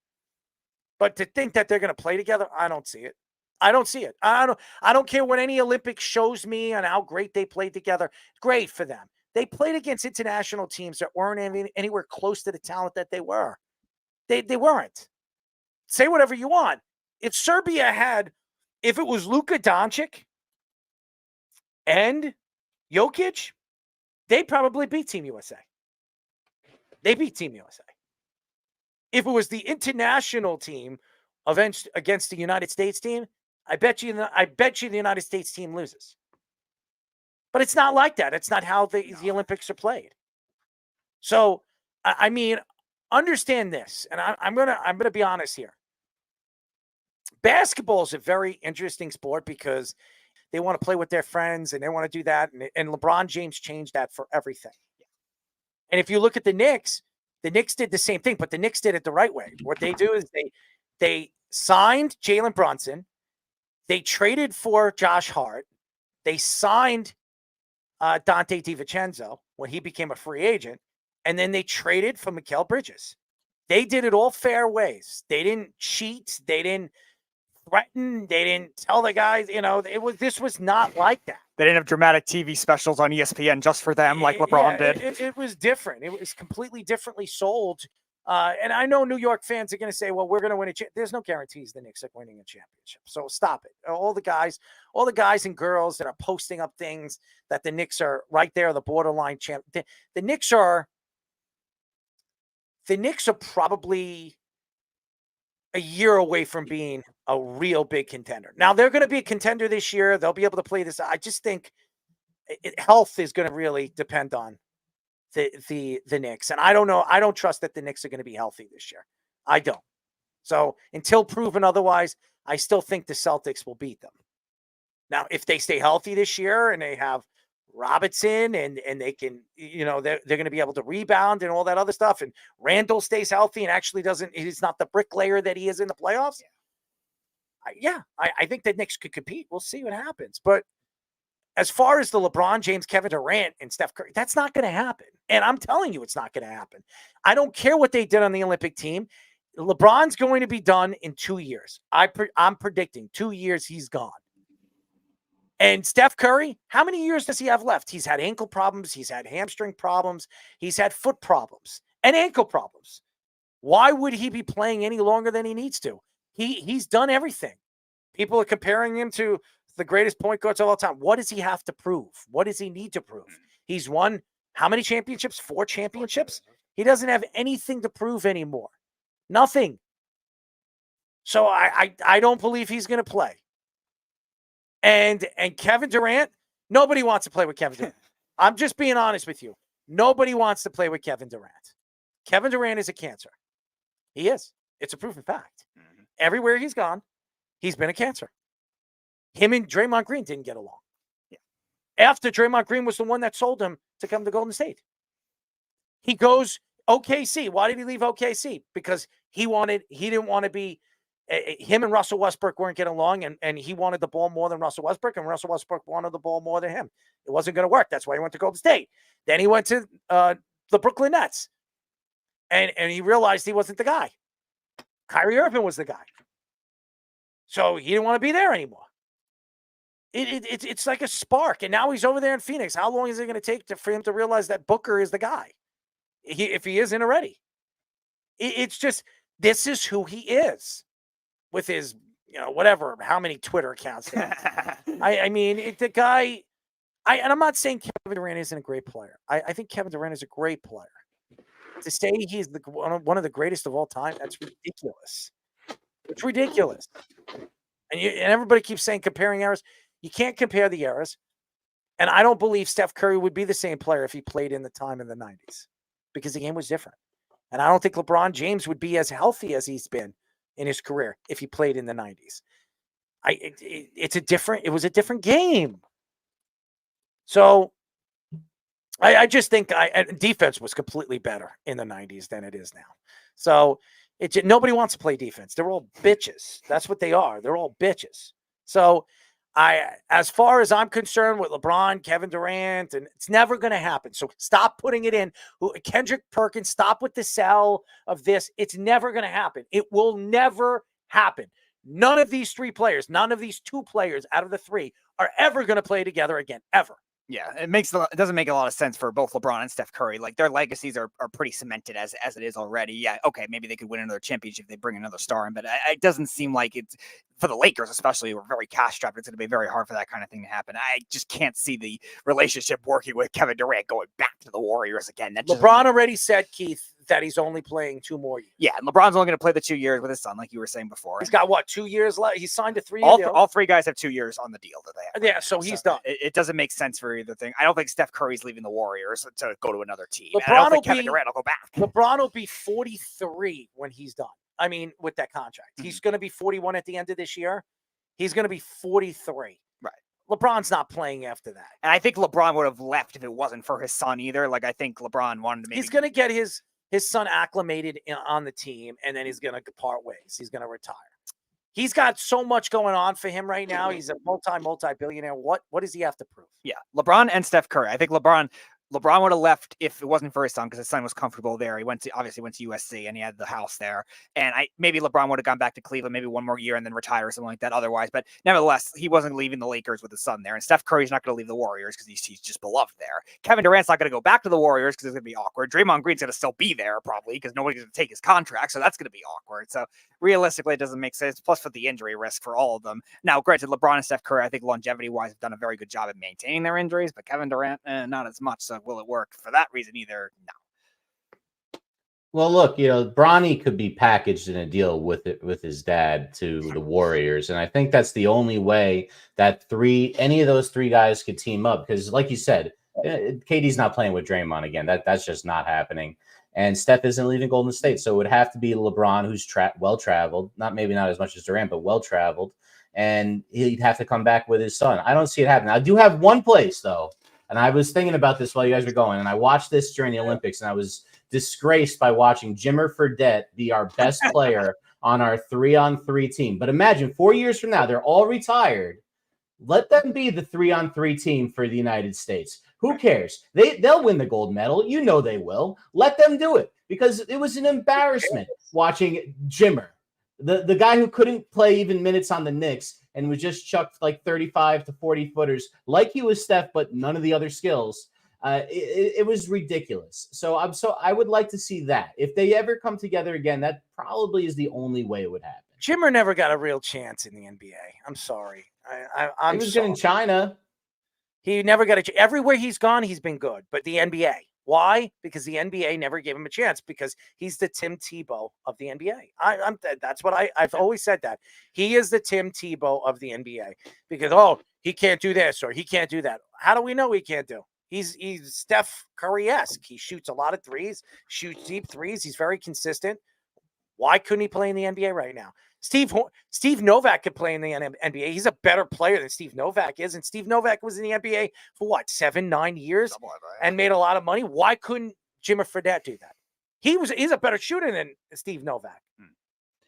S16: But to think that they're going to play together, I don't see it. I don't see it. I don't care what any Olympics shows me on how great they played together. Great for them. They played against international teams that weren't anywhere close to the talent that they were. They weren't. Say whatever you want. If it was Luka Doncic and Jokic, they probably beat Team USA. They beat Team USA. If it was the international team against the United States team, I bet you the United States team loses. But it's not like that. It's not how the Olympics are played. So, I mean, understand this, and I'm gonna be honest here. Basketball is a very interesting sport because they want to play with their friends and they want to do that, and LeBron James changed that for everything. And if you look at the Knicks did the same thing, but the Knicks did it the right way. What they do is they signed Jalen Brunson, they traded for Josh Hart, they signed Dante DiVincenzo when he became a free agent, and then they traded for Mikal Bridges. They did it all fair ways. They didn't cheat. They didn't threaten. They didn't tell the guys, this was not like that.
S17: They didn't have dramatic TV specials on ESPN just for them like LeBron did.
S16: It was different. It was completely differently sold. And I know New York fans are going to say, well, we're going to win a championship. There's no guarantees the Knicks are winning a championship. So stop it. All the guys and girls that are posting up things that the Knicks are right there, the borderline champ. The Knicks are probably a year away from being a real big contender. Now they're going to be a contender this year. They'll be able to play this. I just think health is going to really depend on the Knicks. And I don't know. I don't trust that the Knicks are going to be healthy this year. I don't. So until proven otherwise, I still think the Celtics will beat them. Now, if they stay healthy this year and they have Robinson and they can, they're going to be able to rebound and all that other stuff. And Randall stays healthy and actually he's not the bricklayer that he is in the playoffs. I think the Knicks could compete. We'll see what happens. But as far as the LeBron James, Kevin Durant, and Steph Curry, that's not going to happen. And I'm telling you, it's not going to happen. I don't care what they did on the Olympic team. LeBron's going to be done in 2 years. I'm predicting 2 years he's gone. And Steph Curry, how many years does he have left? He's had ankle problems. He's had hamstring problems. He's had foot problems and ankle problems. Why would he be playing any longer than he needs to? He's done everything. People are comparing him to the greatest point guards of all time. What does he have to prove? What does he need to prove? He's won How many championships? 4 championships. He doesn't have anything to prove anymore. Nothing. So I don't believe he's going to play. And Kevin Durant, nobody wants to play with Kevin Durant. I'm just being honest with you. Nobody wants to play with Kevin Durant. Kevin Durant is a cancer. He is. It's a proven fact. Mm-hmm. Everywhere he's gone, he's been a cancer. Him and Draymond Green didn't get along. Yeah. After Draymond Green was the one that sold him to come to Golden State. He goes OKC. Why did he leave OKC? Because he didn't want to be, him and Russell Westbrook weren't getting along, and he wanted the ball more than Russell Westbrook, and Russell Westbrook wanted the ball more than him. It wasn't going to work. That's why he went to Golden State. Then he went to the Brooklyn Nets, and he realized he wasn't the guy. Kyrie Irving was the guy. So he didn't want to be there anymore. It's like a spark, and now he's over there in Phoenix. How long is it going to take for him to realize that Booker is the guy? If he isn't already. It's just, this is who he is. With his, whatever, how many Twitter accounts. I mean, the guy, and I'm not saying Kevin Durant isn't a great player. I think Kevin Durant is a great player. To say he's one of the greatest of all time, that's ridiculous. It's ridiculous. And everybody keeps saying comparing eras. You can't compare the eras. And I don't believe Steph Curry would be the same player if he played in the time in the 90s. Because the game was different. And I don't think LeBron James would be as healthy as he's been in his career if he played in the 90s. It was a different game. So I just think defense was completely better in the 90s than it is now. So nobody wants to play defense. They're all bitches. That's what they are. They're all bitches. So as far as I'm concerned with LeBron, Kevin Durant, and it's never going to happen. So stop putting it in. Kendrick Perkins, stop with the sell of this. It's never going to happen. It will never happen. None of these 3 players, none of these 2 players out of the 3 are ever going to play together again, ever.
S17: Yeah, it doesn't make a lot of sense for both LeBron and Steph Curry. Like, their legacies are pretty cemented as it is already. Yeah, okay, maybe they could win another championship if they bring another star in, but it doesn't seem like it's, for the Lakers especially, who are very cash-strapped, it's going to be very hard for that kind of thing to happen. I just can't see the relationship working with Kevin Durant going back to the Warriors again.
S16: LeBron already said, Keith, that he's only playing 2 more years.
S17: Yeah, and LeBron's only going to play the 2 years with his son, like you were saying before.
S16: He's got, 2 years left? He signed a 3-year deal.
S17: All 3 guys have 2 years on the deal that they have.
S16: Yeah, so he's done.
S17: It doesn't make sense for either thing. I don't think Steph Curry's leaving the Warriors to go to another team. I don't think Kevin Durant will go back.
S16: LeBron will be 43 when he's done. I mean, with that contract. Mm-hmm. He's going to be 41 at the end of this year. He's going to be 43.
S17: Right.
S16: LeBron's not playing after that.
S17: And I think LeBron would have left if it wasn't for his son either. Like, I think LeBron wanted to maybe...
S16: He's going to get his son acclimated on the team, and then he's going to part ways. He's going to retire. He's got so much going on for him right now. He's a multi-billionaire. What does he have to prove?
S17: Yeah, LeBron and Steph Curry. I think LeBron would have left if it wasn't for his son, because his son was comfortable there. He obviously went to USC, and he had the house there. And maybe LeBron would have gone back to Cleveland maybe one more year and then retire or something like that otherwise. But nevertheless, he wasn't leaving the Lakers with his son there. And Steph Curry's not going to leave the Warriors because he's just beloved there. Kevin Durant's not going to go back to the Warriors because it's going to be awkward. Draymond Green's going to still be there probably because nobody's going to take his contract, so that's going to be awkward. So realistically, it doesn't make sense. Plus for the injury risk for all of them. Now, granted, LeBron and Steph Curry, I think longevity-wise, have done a very good job at maintaining their injuries, but Kevin Durant, not as much. So will it work for that reason either? No.
S4: Well, look, Bronny could be packaged in a deal with his dad to the Warriors, and I think that's the only way that any of those 3 guys could team up. Because, like you said, KD's not playing with Draymond again. That's just not happening. And Steph isn't leaving Golden State, so it would have to be LeBron, who's well-traveled, maybe not as much as Durant, but well-traveled, and he'd have to come back with his son. I don't see it happening. I do have one place, though, and I was thinking about this while you guys were going, and I watched this during the Olympics, and I was disgraced by watching Jimmer Fredette be our best player on our 3-on-3 team. But imagine 4 years from now, they're all retired. Let them be the 3-on-3 team for the United States. Who cares? They'll win the gold medal. They will. Let them do it, because it was an embarrassment watching Jimmer, the guy who couldn't play even minutes on the Knicks and was just chucked like 35 to 40 footers like he was Steph, but none of the other skills. It was ridiculous. So I would like to see that. If they ever come together again, that probably is the only way it would happen.
S16: Jimmer never got a real chance in the NBA. I'm sorry.
S4: He was good in China.
S16: He never got everywhere he's gone, he's been good. But the NBA, why? Because the NBA never gave him a chance because he's the Tim Tebow of the NBA. That's what I've always said that. He is the Tim Tebow of the NBA because, he can't do this or he can't do that. How do we know he can't do? He's Steph Curry-esque. He shoots a lot of threes, shoots deep threes. He's very consistent. Why couldn't he play in the NBA right now? Steve Novak could play in the NBA. He's a better player than Steve Novak is. And Steve Novak was in the NBA for 7-9 years and made a lot of money. Why couldn't Jimmy Fredette do that? He's a better shooter than Steve Novak.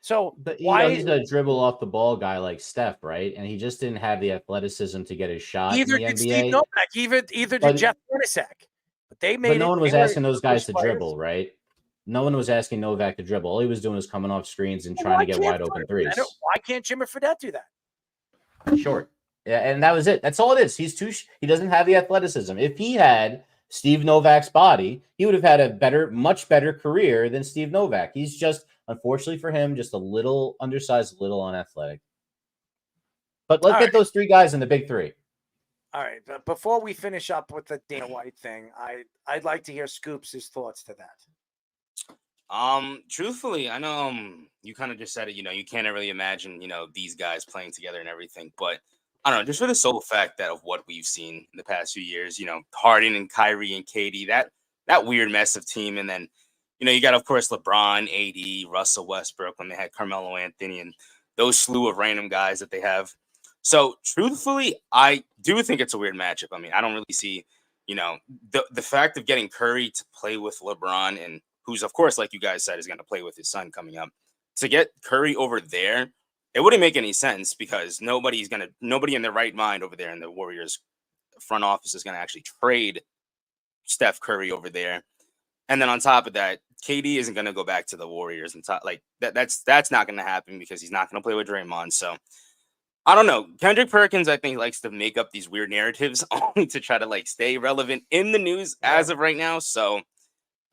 S16: So why
S4: he's a dribble off the ball guy like Steph, right? And he just didn't have the athleticism to get his shot
S16: either
S4: in the
S16: did
S4: NBA.
S16: Steve Novak, either did Jeff Hornacek. But they made
S4: But no one was asking those guys to
S16: players.
S4: dribble, right? No one was asking Novak to dribble. All he was doing was coming off screens and trying to get wide open threes.
S16: Why can't Jimmy Fredette do that?
S4: Short. Yeah, and that was it. That's all it is. He doesn't have the athleticism. If he had Steve Novak's body, he would have had a much better career than Steve Novak. He's just, unfortunately for him, just a little undersized, a little unathletic. But let's get those three guys in the big three.
S16: All right. But before we finish up with the Dana White thing, I'd like to hear Scoops' thoughts to that.
S18: Truthfully, I know you kind of just said it, you can't really imagine, these guys playing together and everything, but I don't know, just for the sole fact that of what we've seen in the past few years, Harden and Kyrie and KD, that weird mess of team. And then, you got, of course, LeBron, AD, Russell Westbrook when they had Carmelo Anthony and those slew of random guys that they have. So truthfully, I do think it's a weird matchup. I mean, I don't really see, the fact of getting Curry to play with LeBron and who's, of course, like you guys said, is going to play with his son coming up. To get Curry over there, it wouldn't make any sense because nobody in their right mind over there in the Warriors front office is going to actually trade Steph Curry over there. And then on top of that, KD isn't going to go back to the Warriors and that's not going to happen because he's not going to play with Draymond. So I don't know. Kendrick Perkins, I think, likes to make up these weird narratives only to try to stay relevant in the news as of right now. So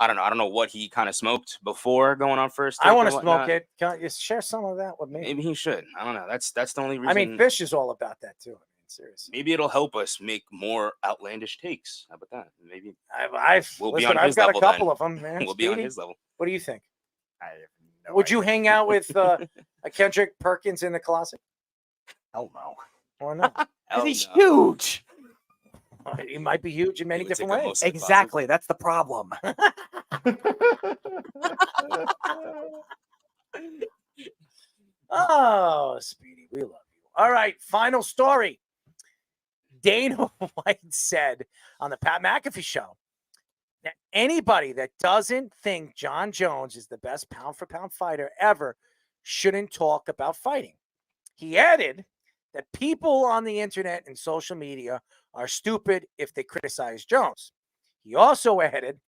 S18: I don't know. I don't know what he kind of smoked before going on first.
S16: I want to smoke it. Can you share some of that with me?
S18: Maybe he should. I don't know. That's the only reason.
S16: I mean, Fish is all about that too. I mean, seriously.
S18: Maybe it'll help us make more outlandish takes. How about that? Maybe
S16: I've got a couple of them, man.
S18: We'll be on his level.
S16: What do you think?
S17: Would
S16: you hang out with a Kendrick Perkins in the closet?
S17: Hell no.
S16: Why not?
S17: He's huge.
S16: He might be huge in many different ways.
S17: Exactly. That's the problem.
S16: Oh, Speedy, we love you. All right, final story. Dana White said on the Pat McAfee show that anybody that doesn't think John Jones is the best pound-for-pound fighter ever shouldn't talk about fighting. He added that people on the internet and social media are stupid if they criticize Jones. He also added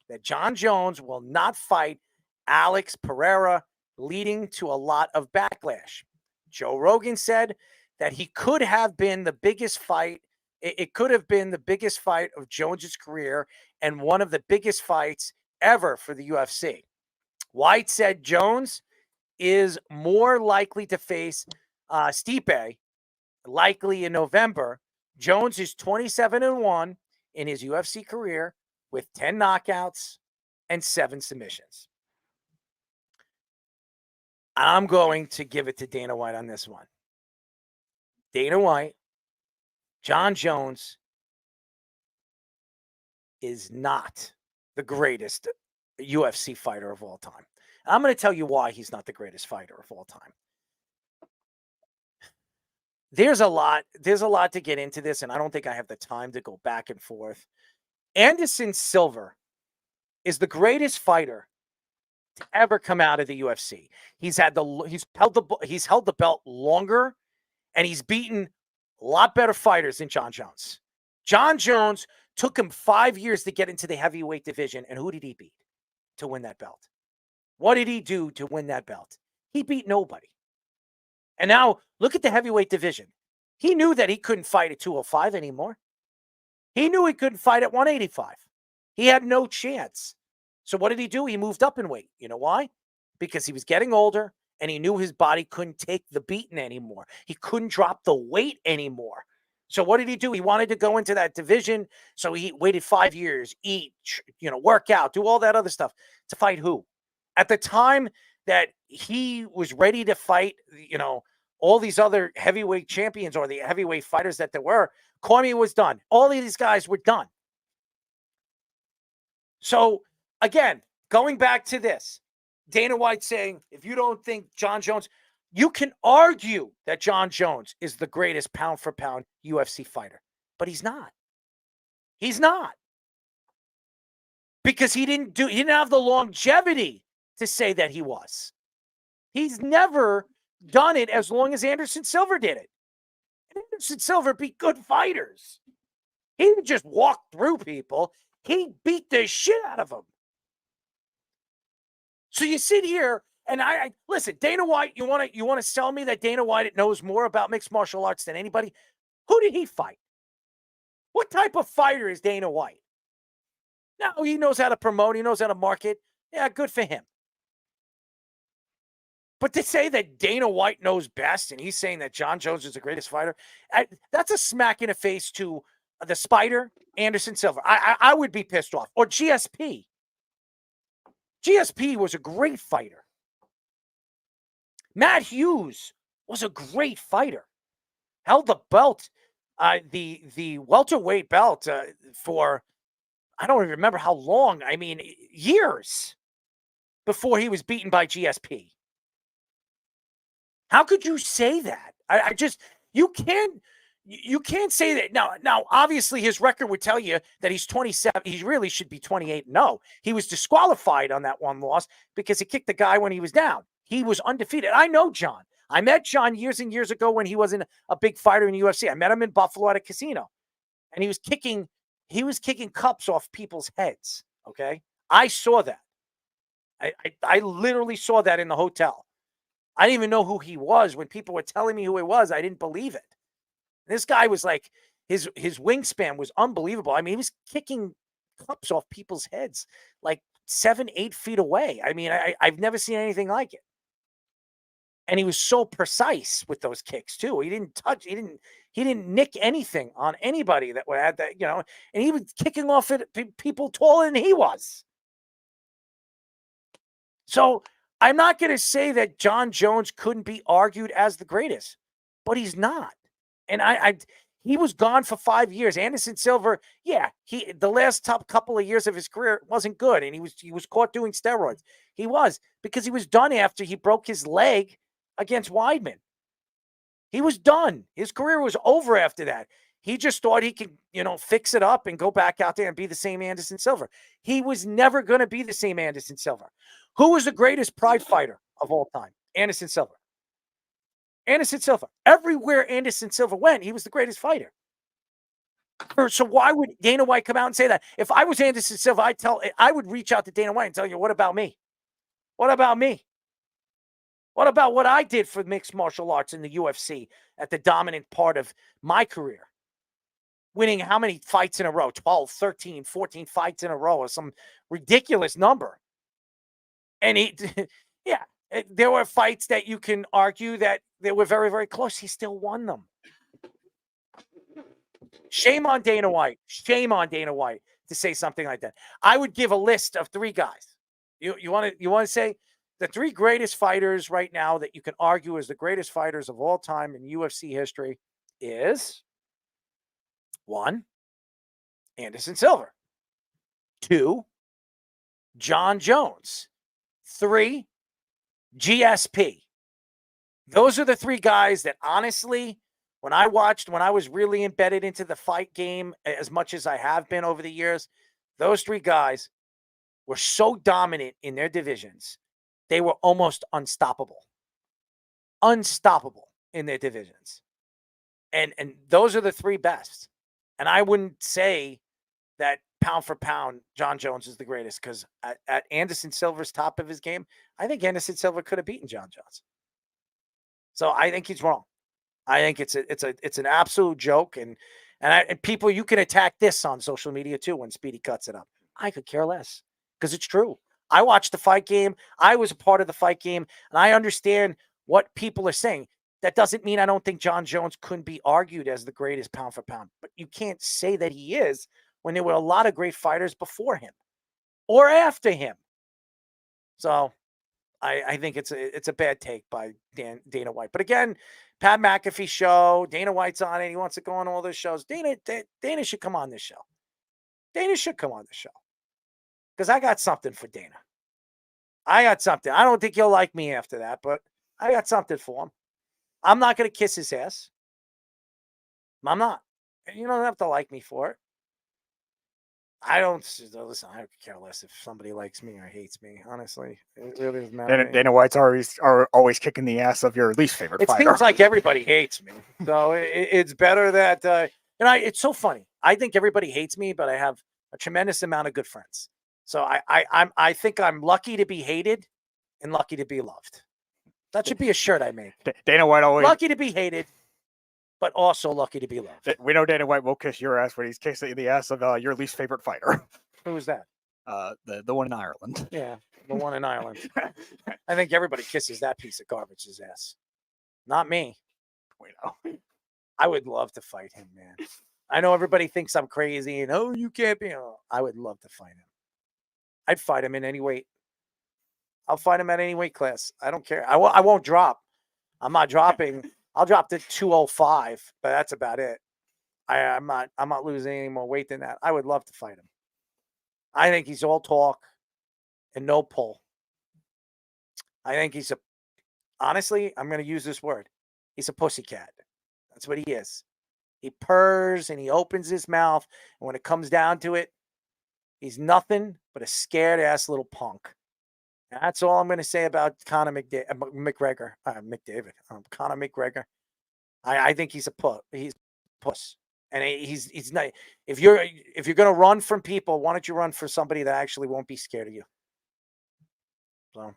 S16: that John Jones will not fight Alex Pereira, leading to a lot of backlash. Joe Rogan said that he could have been the biggest fight. It could have been the biggest fight of Jones's career and one of the biggest fights ever for the UFC. White said Jones is more likely to face Stipe, likely in November. Jones is 27-1 in his UFC career with 10 knockouts and 7 submissions. I'm going to give it to Dana White on this one. Dana White, John Jones is not the greatest UFC fighter of all time. I'm going to tell you why he's not the greatest fighter of all time. There's a lot to get into this, and I don't think I have the time to go back and forth. Anderson Silva is the greatest fighter to ever come out of the UFC. He's held the belt longer, and he's beaten a lot better fighters than John Jones. John Jones took him 5 years to get into the heavyweight division, and who did he beat to win that belt? What did he do to win that belt? He beat nobody. And now look at the heavyweight division. He knew that he couldn't fight at 205 anymore. He knew he couldn't fight at 185. He had no chance. So what did he do? He moved up in weight. You know why? Because he was getting older and he knew his body couldn't take the beating anymore. He couldn't drop the weight anymore. So what did he do? He wanted to go into that division. So he waited 5 years, eat, work out, do all that other stuff to fight who? At the time that he was ready to fight, all these other heavyweight champions or the heavyweight fighters that there were, Cormier was done. All of these guys were done. So again, going back to this, Dana White saying, if you don't think Jon Jones, you can argue that Jon Jones is the greatest pound for pound UFC fighter, but he's not. He's not. Because he didn't have the longevity to say that he was. He's never done it as long as Anderson Silva did it. And Anderson Silva beat good fighters. He didn't just walk through people. He beat the shit out of them. So you sit here and I listen, Dana White, you want to sell me that Dana White knows more about mixed martial arts than anybody? Who did he fight? What type of fighter is Dana White? Now, he knows how to promote. He knows how to market. Yeah, good for him. But to say that Dana White knows best and he's saying that Jon Jones is the greatest fighter, that's a smack in the face to the Spider, Anderson Silva. I would be pissed off. Or GSP. GSP was a great fighter. Matt Hughes was a great fighter. Held the belt, the welterweight belt for, I don't even remember how long. I mean, years before he was beaten by GSP. How could you say that? You can't say that. Now, obviously his record would tell you that he's 27. He really should be 28. No, he was disqualified on that one loss because he kicked the guy when he was down. He was undefeated. I know John. I met John years and years ago when he wasn't a big fighter in the UFC. I met him in Buffalo at a casino, and he was kicking cups off people's heads. Okay, I saw that. I literally saw that in the hotel. I didn't even know who he was. When people were telling me who he was, I didn't believe it. This guy was like, his wingspan was unbelievable. I mean, he was kicking cups off people's heads like 7-8 feet away. I mean, I've never seen anything like it. And he was so precise with those kicks too. He didn't nick anything on anybody that had that, and he was kicking off at people taller than he was. So I'm not going to say that Jon Jones couldn't be argued as the greatest, but he's not. And he was gone for 5 years. Anderson Silva, the last top couple of years of his career wasn't good, and he was caught doing steroids. He was, because he was done after he broke his leg against Weidman. He was done. His career was over after that. He just thought he could, fix it up and go back out there and be the same Anderson Silva. He was never going to be the same Anderson Silva. Who was the greatest pride fighter of all time? Anderson Silva. Anderson Silva. Everywhere Anderson Silva went, he was the greatest fighter. So why would Dana White come out and say that? If I was Anderson Silva, I would reach out to Dana White and tell you, what about me? What about me? What about what I did for mixed martial arts in the UFC at the dominant part of my career? Winning how many fights in a row? 12, 13, 14 fights in a row, or some ridiculous number. And there were fights that you can argue that they were very, very close. He still won them. Shame on Dana White. Shame on Dana White to say something like that. I would give a list of 3 guys. You want to say the 3 greatest fighters right now that you can argue as the greatest fighters of all time in UFC history is 1, Anderson Silva. 2, Jon Jones. 3, GSP. Those are the 3 guys that, honestly, when I was really embedded into the fight game as much as I have been over the years, those 3 guys were so dominant in their divisions. They were almost unstoppable. Unstoppable in their divisions. And those are the 3 best. And I wouldn't say that pound for pound, Jon Jones is the greatest, because at Anderson Silva's top of his game, I think Anderson Silva could have beaten Jon Jones. So I think he's wrong. I think it's an absolute joke, and people, you can attack this on social media too when Speedy cuts it up. I could care less, because it's true. I watched the fight game. I was a part of the fight game, and I understand what people are saying. That doesn't mean I don't think John Jones couldn't be argued as the greatest pound for pound, but you can't say that he is when there were a lot of great fighters before him or after him. So I think it's a bad take by Dana White. But again, Pat McAfee show, Dana White's on it. He wants to go on all those shows. Dana should come on this show. Dana should come on the show because I got something for Dana. I got something. I don't think he'll like me after that, but I got something for him. I'm not going to kiss his ass. I'm not. You don't have to like me for it. I don't listen. I care less if somebody likes me or hates me. Honestly, it really doesn't matter.
S17: Dana White's always kicking the ass of your least favorite fighter.
S16: It seems like everybody hates me, so it's better that it's so funny. I think everybody hates me, but I have a tremendous amount of good friends. So I think I'm lucky to be hated and lucky to be loved. That should be a shirt I make.
S17: Dana White always
S16: lucky to be hated, but also lucky to be loved.
S17: We know Dana White will kiss your ass when he's kissing the ass of your least favorite fighter.
S16: Who was that?
S17: The one in Ireland.
S16: Yeah, the one in Ireland. I think everybody kisses that piece of garbage's ass. Not me.
S17: We know.
S16: I would love to fight him, man. I know everybody thinks I'm crazy and you can't be. I would love to fight him. I'd fight him in any weight. I'll fight him at any weight class. I don't care. I won't drop. I'm not dropping. I'll drop to 205, but that's about it. I'm not losing any more weight than that. I would love to fight him. I think he's all talk and no pull. I think honestly, I'm going to use this word. He's a pussycat. That's what he is. He purrs and he opens his mouth. And when it comes down to it, he's nothing but a scared ass little punk. That's all I'm going to say about Conor McGregor. Conor McGregor. I think he's a puss. And he's not. If you're going to run from people, why don't you run for somebody that actually won't be scared of you? So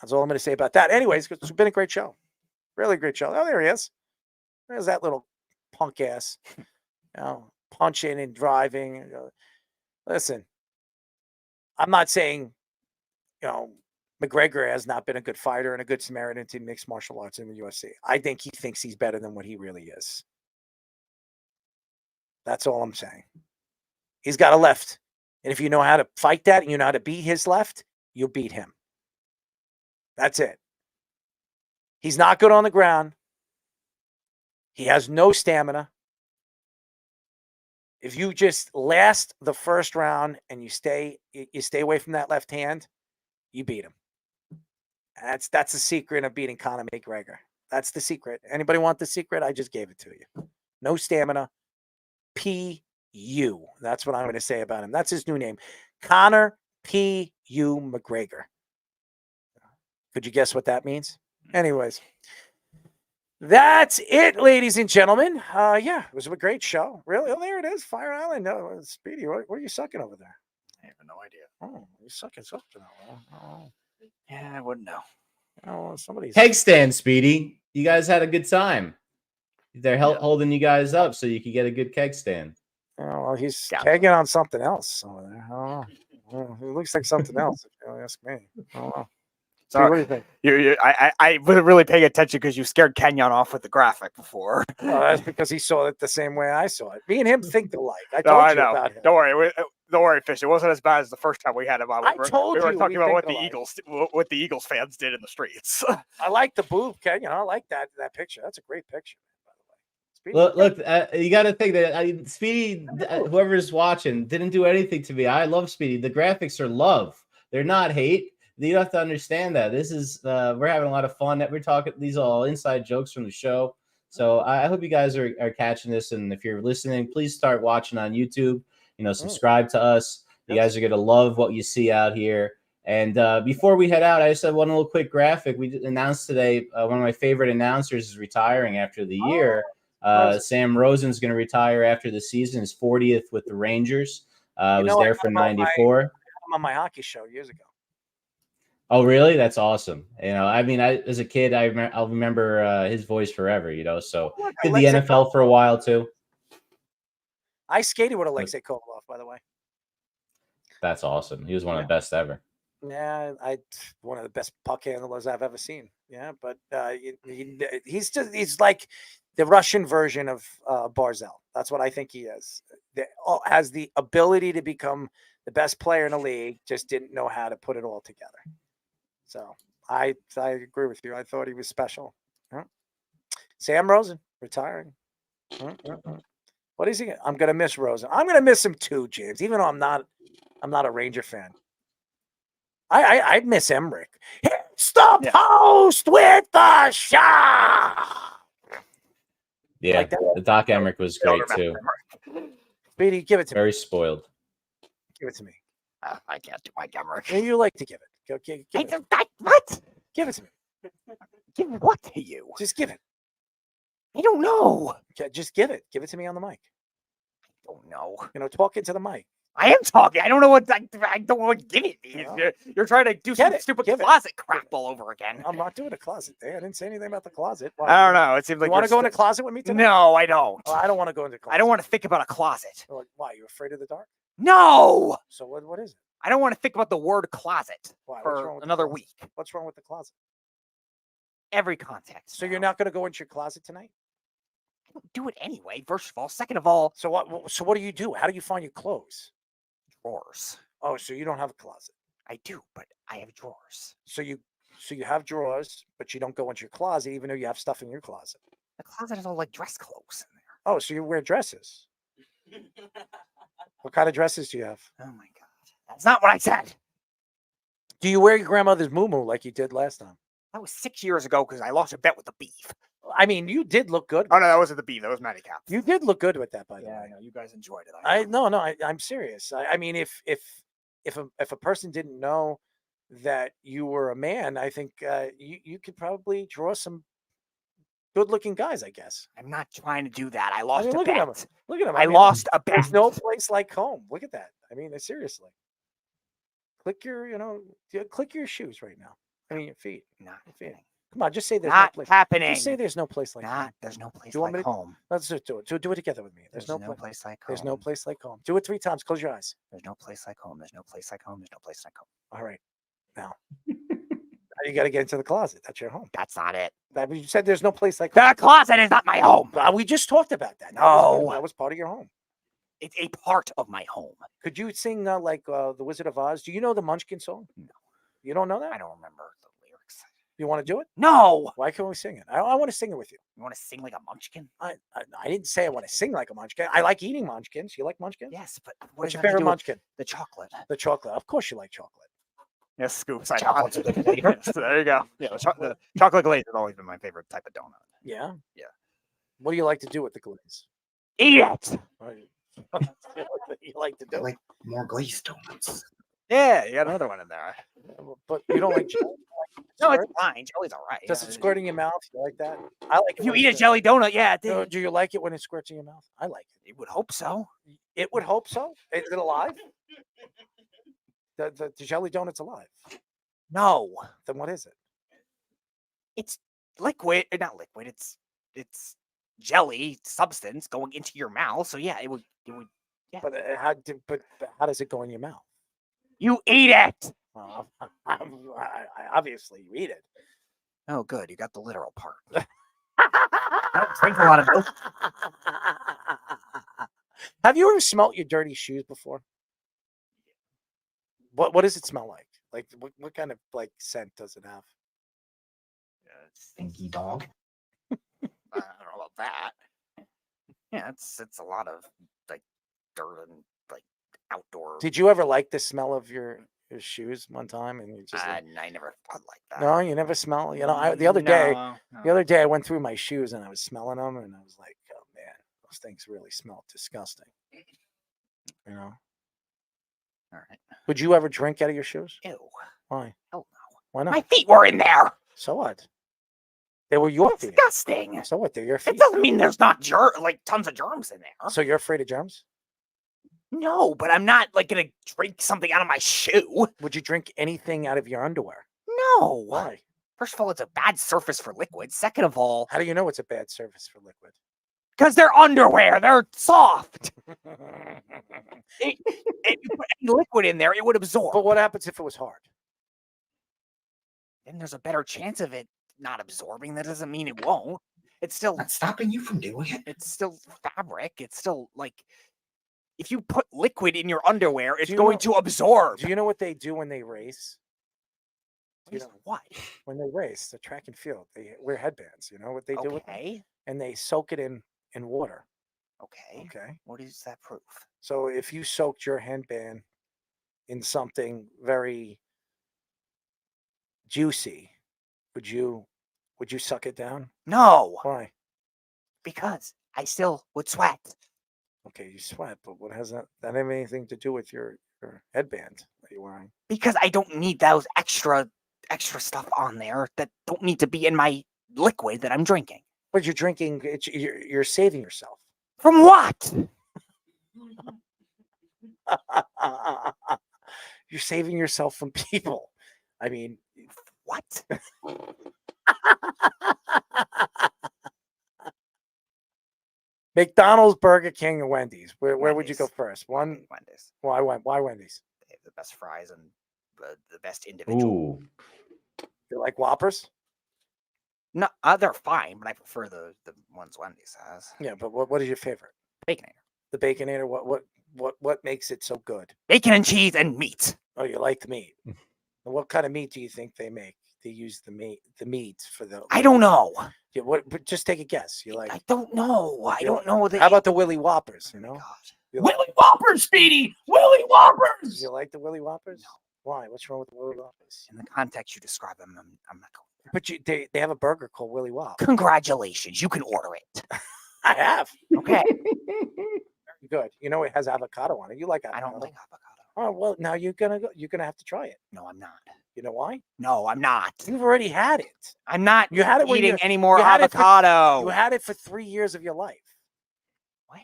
S16: that's all I'm going to say about that. Anyways, it's been a great show. Really great show. Oh, there he is. There's that little punk ass. Punching and driving. Listen, I'm not saying, McGregor has not been a good fighter and a good Samaritan to mixed martial arts in the UFC. I think he thinks he's better than what he really is. That's all I'm saying. He's got a left. And if you know how to fight that and you know how to beat his left, you'll beat him. That's it. He's not good on the ground. He has no stamina. If you just last the first round and you stay away from that left hand, you beat him. That's the secret of beating Conor McGregor. That's the secret. Anybody want the secret? I just gave it to you. No stamina. P.U. That's what I'm going to say about him. That's his new name. Conor P.U. McGregor. Could you guess what that means? Anyways. That's it, ladies and gentlemen. Yeah, it was a great show. Really? Oh, there it is. Fire Island. No, Speedy, what are you sucking over there?
S17: I have no idea.
S16: Oh, you're sucking something. Oh.
S17: Yeah, I wouldn't know.
S16: Oh, somebody's
S4: Keg stand, Speedy. You guys had a good time. They're holding you guys up so you could get a good keg stand.
S16: Oh, well, he's kegging on something else over there. I don't know. Well, it looks like something else, if you ask me. I don't know.
S17: So
S16: what do you think?
S17: I wasn't really paying attention because you scared Kenyon off with the graphic before.
S16: Well, that's because he saw it the same way I saw it. Me and him think alike. I told you about him.
S17: Don't worry, Fish. It wasn't as bad as the first time we had him on.
S16: I told you
S17: we were talking about what
S16: alike.
S17: the Eagles fans did in the streets.
S16: I like the boob, Kenyon. I like that picture. That's a great picture.
S4: Look! You got to think that Speedy, whoever's watching, didn't do anything to me. I love Speedy. The graphics are love; they're not hate. You have to understand that this is we're having a lot of fun. That we're talking. These are all inside jokes from the show. So I hope you guys are catching this. And if you're listening, please start watching on YouTube. Subscribe to us. You guys are gonna love what you see out here. And before we head out, I just have one little quick graphic. We announced today one of my favorite announcers is retiring after the year. Sam Rosen's going to retire after the season. His 40th with the Rangers. Was there from '94.
S16: I'm on my hockey show years ago.
S4: Oh, really? That's awesome. As a kid, I'll remember his voice forever. So did the NFL for a while too.
S16: I skated with Alexei Kovalev, by the way.
S4: That's awesome. He was one of the best ever.
S16: Yeah, one of the best puck handlers I've ever seen. Yeah, but he's like the Russian version of Barzell. That's what I think he is. Has the ability to become the best player in the league, just didn't know how to put it all together. So I agree with you. I thought he was special. Huh? Sam Rosen retiring. What is he? I'm gonna miss Rosen. I'm gonna miss him too, James. Even though I'm not a Ranger fan. I miss Emmerich. It's the post with the shot.
S4: Yeah,
S16: Like that?
S4: the Doc Emmerich was great too.
S16: Speedy, give it to me.
S4: Very spoiled.
S16: Give it to me.
S17: I can't do Mike Emmerich.
S16: Yeah, you like to give it. Go, give it.
S17: What?
S16: Give it to me.
S17: Give what to you?
S16: Just give it.
S17: I don't know.
S16: Okay, just give it. Give it to me on the mic.
S17: I don't know.
S16: Talk into the mic.
S17: I am talking. I don't know what I don't know what give it means. You're trying to do some stupid closet crap all over again.
S16: I'm not doing a closet thing. I didn't say anything about the closet. Why?
S17: I don't know. It seems like
S16: you want to go in a closet with me tonight?
S17: No, I don't.
S16: Oh, I don't want to go into a closet.
S17: I don't want to think about a closet.
S16: Why? You afraid of the dark?
S17: No.
S16: So what is it?
S17: I don't want to think about the word closet
S16: Why?
S17: for another week.
S16: What's wrong with the closet?
S17: Every context.
S16: So you're not going to go into your closet tonight?
S17: I don't do it anyway. First of all, second of all.
S16: So what do you do? How do you find your clothes?
S17: Drawers.
S16: Oh, so you don't have a closet?
S17: I do, but I have drawers.
S16: So you have drawers, but you don't go into your closet, even though you have stuff in your closet.
S17: The closet is all like dress clothes in there.
S16: Oh, so you wear dresses? What kind of dresses do you have?
S17: Oh my god, that's not what I said.
S16: Do you wear your grandmother's muumuu like you did last time?
S17: That was 6 years ago because I lost a bet with the beef.
S16: I mean, you did look good.
S17: Oh no, that wasn't the beef. That was Matty Cap.
S16: You did look good with that, by the way.
S17: I know. You guys enjoyed it.
S16: I'm serious. I mean, if a person didn't know that you were a man, I think you could probably draw some good-looking guys. I guess.
S17: I'm not trying to do that. I lost a
S16: look
S17: bet.
S16: at him. Look at him.
S17: I lost a bet.
S16: There's no place like home. Look at that. I mean, seriously. Click your shoes right now. I mean, your feet.
S17: Not
S16: your feet. Come on, just say there's
S17: not
S16: no place.
S17: happening.
S16: Just say there's no place like home.
S17: There's no place
S16: Do you want
S17: like
S16: me to,
S17: home.
S16: Let's just do it. So do it together with me.
S17: There's no place like home.
S16: There's no place like home. Do it 3 times. Close your eyes.
S17: There's no place like home. There's no place like home. There's no place like home.
S16: All right. Now you got to get into the closet. That's your home.
S17: That's not it.
S16: You said there's no place like home.
S17: The closet is not my home.
S16: We just talked about that.
S17: No.
S16: That was part of your home.
S17: It's a part of my home.
S16: Could you sing like The Wizard of Oz? Do you know the Munchkin song?
S17: No.
S16: You don't know that?
S17: I don't remember the lyrics.
S16: You want to do it?
S17: No.
S16: Why can't we sing it? I want to sing it with you.
S17: You want to sing like a munchkin?
S16: I didn't say I want to sing like a munchkin. I like eating munchkins. You like munchkins?
S17: Yes, but
S16: what's your favorite munchkin?
S17: The chocolate.
S16: The chocolate. Of course you like chocolate.
S17: Yes, scoops. Chocolate's a good favorite. So there you go. Yeah, the chocolate glaze has always been my favorite type of donut.
S16: Yeah?
S17: Yeah.
S16: What do you like to do with the glaze?
S17: Eat it.
S16: What you like to do?
S3: I like more glazed donuts.
S17: Yeah, you got another one in there.
S16: But you don't like jelly?
S17: No, it's fine. Jelly's all right.
S16: Does it squirt in your mouth? You like that? I like it.
S17: If you eat a jelly donut, yeah.
S16: Do you like it when it squirts in your mouth? I like it.
S17: You would hope so.
S16: It would hope so. Is it alive? The jelly donut's alive.
S17: No.
S16: Then what is it?
S17: It's liquid. Not liquid. It's jelly substance going into your mouth. So yeah, it would. Yeah.
S16: But how does it go in your mouth?
S17: You eat it.
S16: Obviously, you eat it.
S17: Oh, good. You got the literal part. I don't drink a lot of milk.
S16: Have you ever smelt your dirty shoes before? What does it smell like? Like what kind of scent does it have?
S3: Stinky dog.
S17: I don't know about that. Yeah, it's a lot of dirt and outdoor.
S16: Did you ever like the smell of your shoes one time? And you just
S17: I never thought like that.
S16: No, you never smell. The other day I went through my shoes and I was smelling them and I was like, oh man, those things really smell disgusting. You know.
S17: All right.
S16: Would you ever drink out of your shoes?
S17: Ew.
S16: Why?
S17: Hell no.
S16: Why not?
S17: My feet were in there.
S16: So what? They were your feet.
S17: Disgusting.
S16: So what? They're your feet.
S17: It doesn't mean there's not tons of germs in there.
S16: So you're afraid of germs?
S17: No, but I'm not gonna drink something out of my shoe.
S16: Would you drink anything out of your underwear?
S17: No.
S16: Why?
S17: First of all, it's a bad surface for liquid. Second of all,
S16: how do you know it's a bad surface for liquid?
S17: Because they're underwear. They're soft. You put any liquid in there, it would absorb.
S16: But what happens if it was hard?
S17: Then there's a better chance of it not absorbing. That doesn't mean it won't. It's still
S3: not stopping you from doing it.
S17: It's still fabric. It's still like if you put liquid in your underwear, it's going to absorb.
S16: Do you know what they do when they race?
S17: What?
S16: When they race, the track and field, they wear headbands. You know what they do with them?
S17: Okay.
S16: And they soak it in water.
S17: Okay.
S16: Okay.
S17: What is that proof?
S16: So if you soaked your headband in something very juicy, would you suck it down?
S17: No.
S16: Why?
S17: Because I still would sweat.
S16: Okay, you sweat, but what has that have anything to do with your headband that you're wearing?
S17: Because I don't need those extra stuff on there that don't need to be in my liquid that I'm drinking.
S16: But you're drinking, you're saving yourself.
S17: From what?
S16: You're saving yourself from people. I mean,
S17: what?
S16: McDonald's, Burger King, or Wendy's. Where would you go first? Wendy's. Why Wendy's?
S17: They have the best fries and the best individual.
S4: Ooh.
S16: You like Whoppers?
S17: No, they're fine, but I prefer the ones Wendy's has.
S16: Yeah, but what is your favorite?
S17: Baconator.
S16: The Baconator. What makes it so good?
S17: Bacon and cheese and meat.
S16: Oh, you like the meat. What kind of meat do you think they make? They use the meat for the.
S17: I don't know.
S16: Yeah, but just take a guess. You like?
S17: I don't know. I don't know.
S16: How about the Willy Whoppers? You know.
S3: Willy Whoppers, Speedy. Willy Whoppers.
S16: You like the Willy Whoppers? No. Why? What's wrong with the Willy Whoppers?
S17: In the context you describe them, I'm not going.
S16: But they have a burger called Willy Whop.
S17: Congratulations, you can order it.
S16: I have.
S17: Okay.
S16: Very good. You know it has avocado on it. You like avocado?
S17: I don't like avocado.
S16: Oh well, now you're gonna have to try it.
S17: No, I'm not.
S16: You know why?
S17: No, I'm not.
S16: You've already had it.
S17: I'm not.
S16: You had it when
S17: eating any more
S16: you had
S17: avocado.
S16: You had it for 3 years of your life.
S17: What?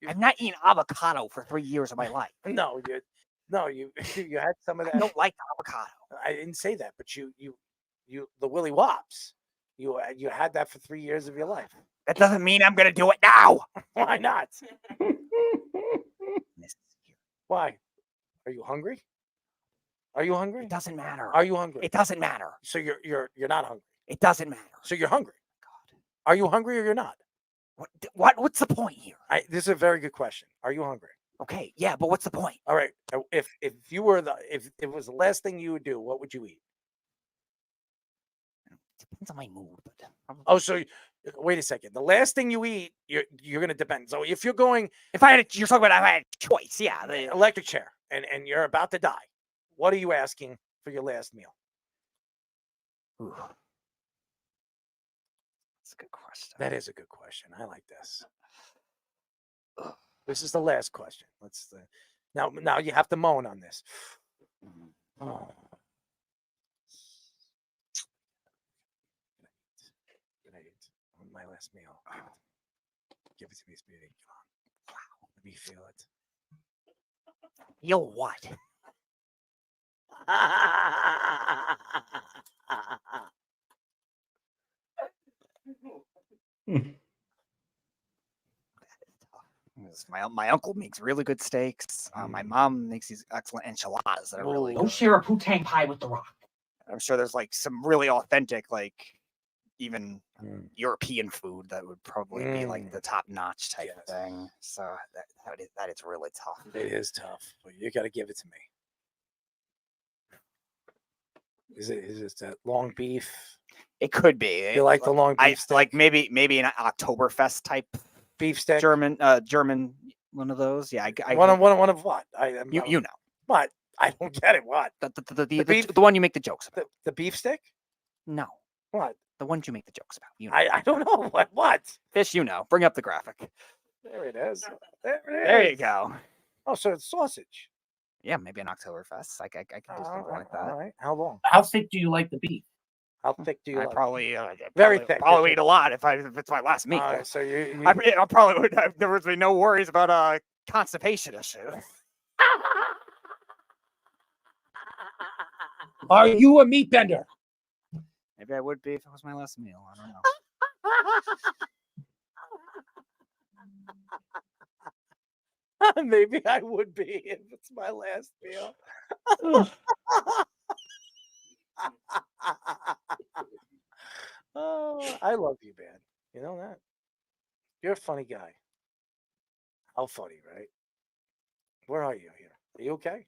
S17: I've not eaten avocado for 3 years of my life.
S16: No, you had some of that.
S17: I don't like avocado.
S16: I didn't say that, but you the Willy Whops. You had that for 3 years of your life.
S17: That doesn't mean I'm gonna do it now.
S16: Why not? Why? Are you hungry? Are you hungry?
S17: It doesn't matter.
S16: Are you hungry?
S17: It doesn't matter.
S16: So you're not hungry.
S17: It doesn't matter.
S16: So you're hungry. God. Are you hungry or you're not?
S17: What's the point here?
S16: This is a very good question. Are you hungry?
S17: Okay, yeah, but what's the point?
S16: All right. If it was the last thing you would do, what would you eat?
S17: Depends on my mood. But
S16: oh, so wait a second. The last thing you eat, you're gonna depend. So if you're you're
S17: talking about if I had a choice, yeah,
S16: the electric chair, and you're about to die, what are you asking for your last meal?
S17: Ooh. That's a good question.
S16: That is a good question. I like this. This is the last question. Now you have to moan on this. Oh. My last meal. Give it to me, Speedy. Wow. Let me feel it.
S17: Feel what? My uncle makes really good steaks. My mom makes these excellent enchiladas that are really
S3: Go
S17: good.
S3: share a poutine pie with The Rock.
S17: I'm sure there's like some really authentic, like even European food that would probably be like the top notch type thing. So that is really tough.
S16: It is tough, but you got to give it to me. Is it that long beef?
S17: It could be.
S16: You like the long beef steak?
S17: Like maybe an Oktoberfest type
S16: beef steak,
S17: German one of those. Yeah,
S16: one of what?
S17: You know
S16: what? I don't get it. What
S17: the one you make the jokes about?
S16: The beef stick?
S17: No.
S16: What?
S17: The ones you make the jokes about? You know.
S16: I don't know what.
S17: Fish, you know. Bring up the graphic.
S16: There it is. There it is.
S17: There you go.
S16: Oh, so it's sausage.
S17: Yeah, maybe an Oktoberfest. I can do something like that.
S16: All right. How long?
S3: How thick do you like the beef?
S16: How thick do you?
S17: I probably
S16: very thick.
S17: Probably eat a lot if it's my last meal.
S16: So you
S17: I probably would. There would be no worries about constipation issue.
S3: Are you a meat bender?
S17: Maybe I would be if it was my last meal. I don't know.
S16: Maybe I would be if it's my last meal. Oh, I love you, man. You know that? You're a funny guy. How funny, right? Where are you here? Are you okay?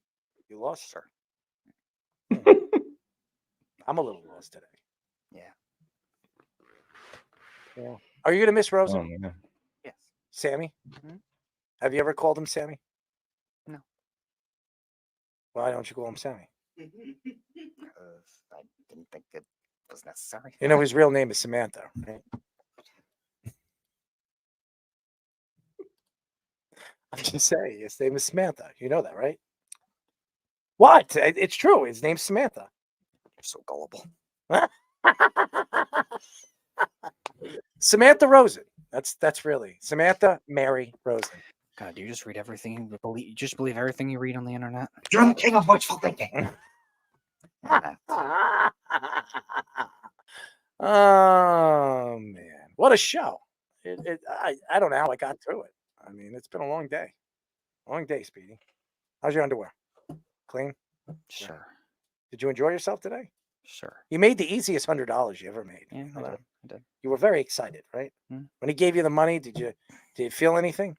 S16: You lost, sir? I'm a little lost today. Yeah. Are you going to miss Rosen?
S4: Oh, man.
S17: Yes.
S16: Sammy? Have you ever called him Sammy?
S17: No.
S16: Why don't you call him Sammy?
S17: Because I didn't think it was necessary.
S16: You know his real name is Samantha, right? I'm just saying, his name is Samantha. You know that, right? What? It's true. His name's Samantha.
S17: You're so gullible.
S16: Samantha Rosen. That's really Samantha Mary Rosen.
S17: God, do you just read everything you believe? You just believe everything you read on the internet?
S3: You're the king of wishful thinking.
S16: Oh man, what a show! I don't know how I got through it. I mean, it's been a long day. Long day, Speedy. How's your underwear? Clean?
S17: Sure.
S16: Did you enjoy yourself today?
S17: Sure.
S16: You made the easiest $100 you ever made.
S17: Yeah, I did.
S16: You were very excited, right?
S17: Hmm.
S16: When he gave you the money, did you feel anything?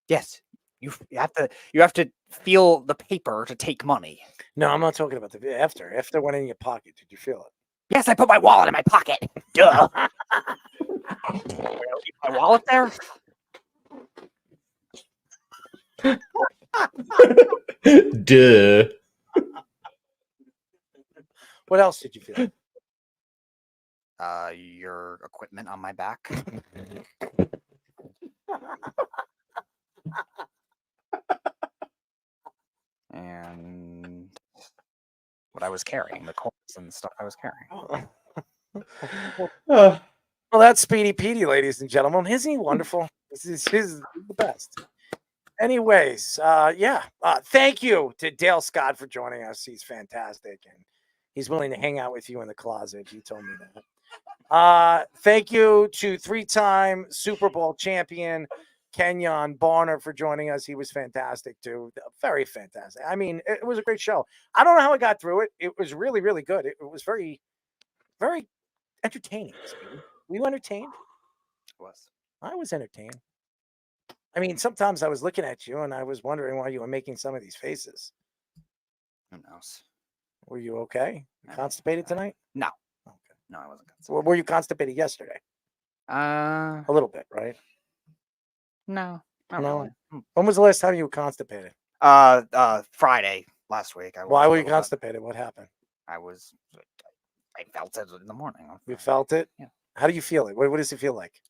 S17: Yes. You have to feel the paper to take money.
S16: No, I'm not talking about the after. After it went in your pocket, did you feel it?
S17: Yes, I put my wallet in my pocket. Duh. My wallet there?
S4: Duh.
S16: What else did you feel?
S17: Your equipment on my back. And what I was carrying, the coins and stuff I was carrying.
S16: Well, that's Speedy Petey, ladies and gentlemen. Isn't he wonderful? He's the best. Anyways, thank you to Dale Scott for joining us. He's fantastic, and he's willing to hang out with you in the closet. You told me that. Thank you to 3-time Super Bowl champion Kenjon Barner for joining us. He was fantastic too. Very fantastic. I mean, it was a great show. I don't know how I got through it. It was really, really good. It was very, very entertaining. Speedy. Were you entertained? I was entertained. I mean, sometimes I was looking at you and I was wondering why you were making some of these faces.
S17: Who knows?
S16: Were you okay? Constipated tonight?
S17: No. Okay. No, I wasn't
S16: constipated. Were you constipated yesterday? A little bit, right?
S17: No. Not
S16: No.
S17: really.
S16: When was the last time you were constipated?
S17: Friday last week.
S16: Why were you constipated? What happened?
S17: I felt it in the morning.
S16: You felt it?
S17: Yeah.
S16: How do you feel it? What does it feel like?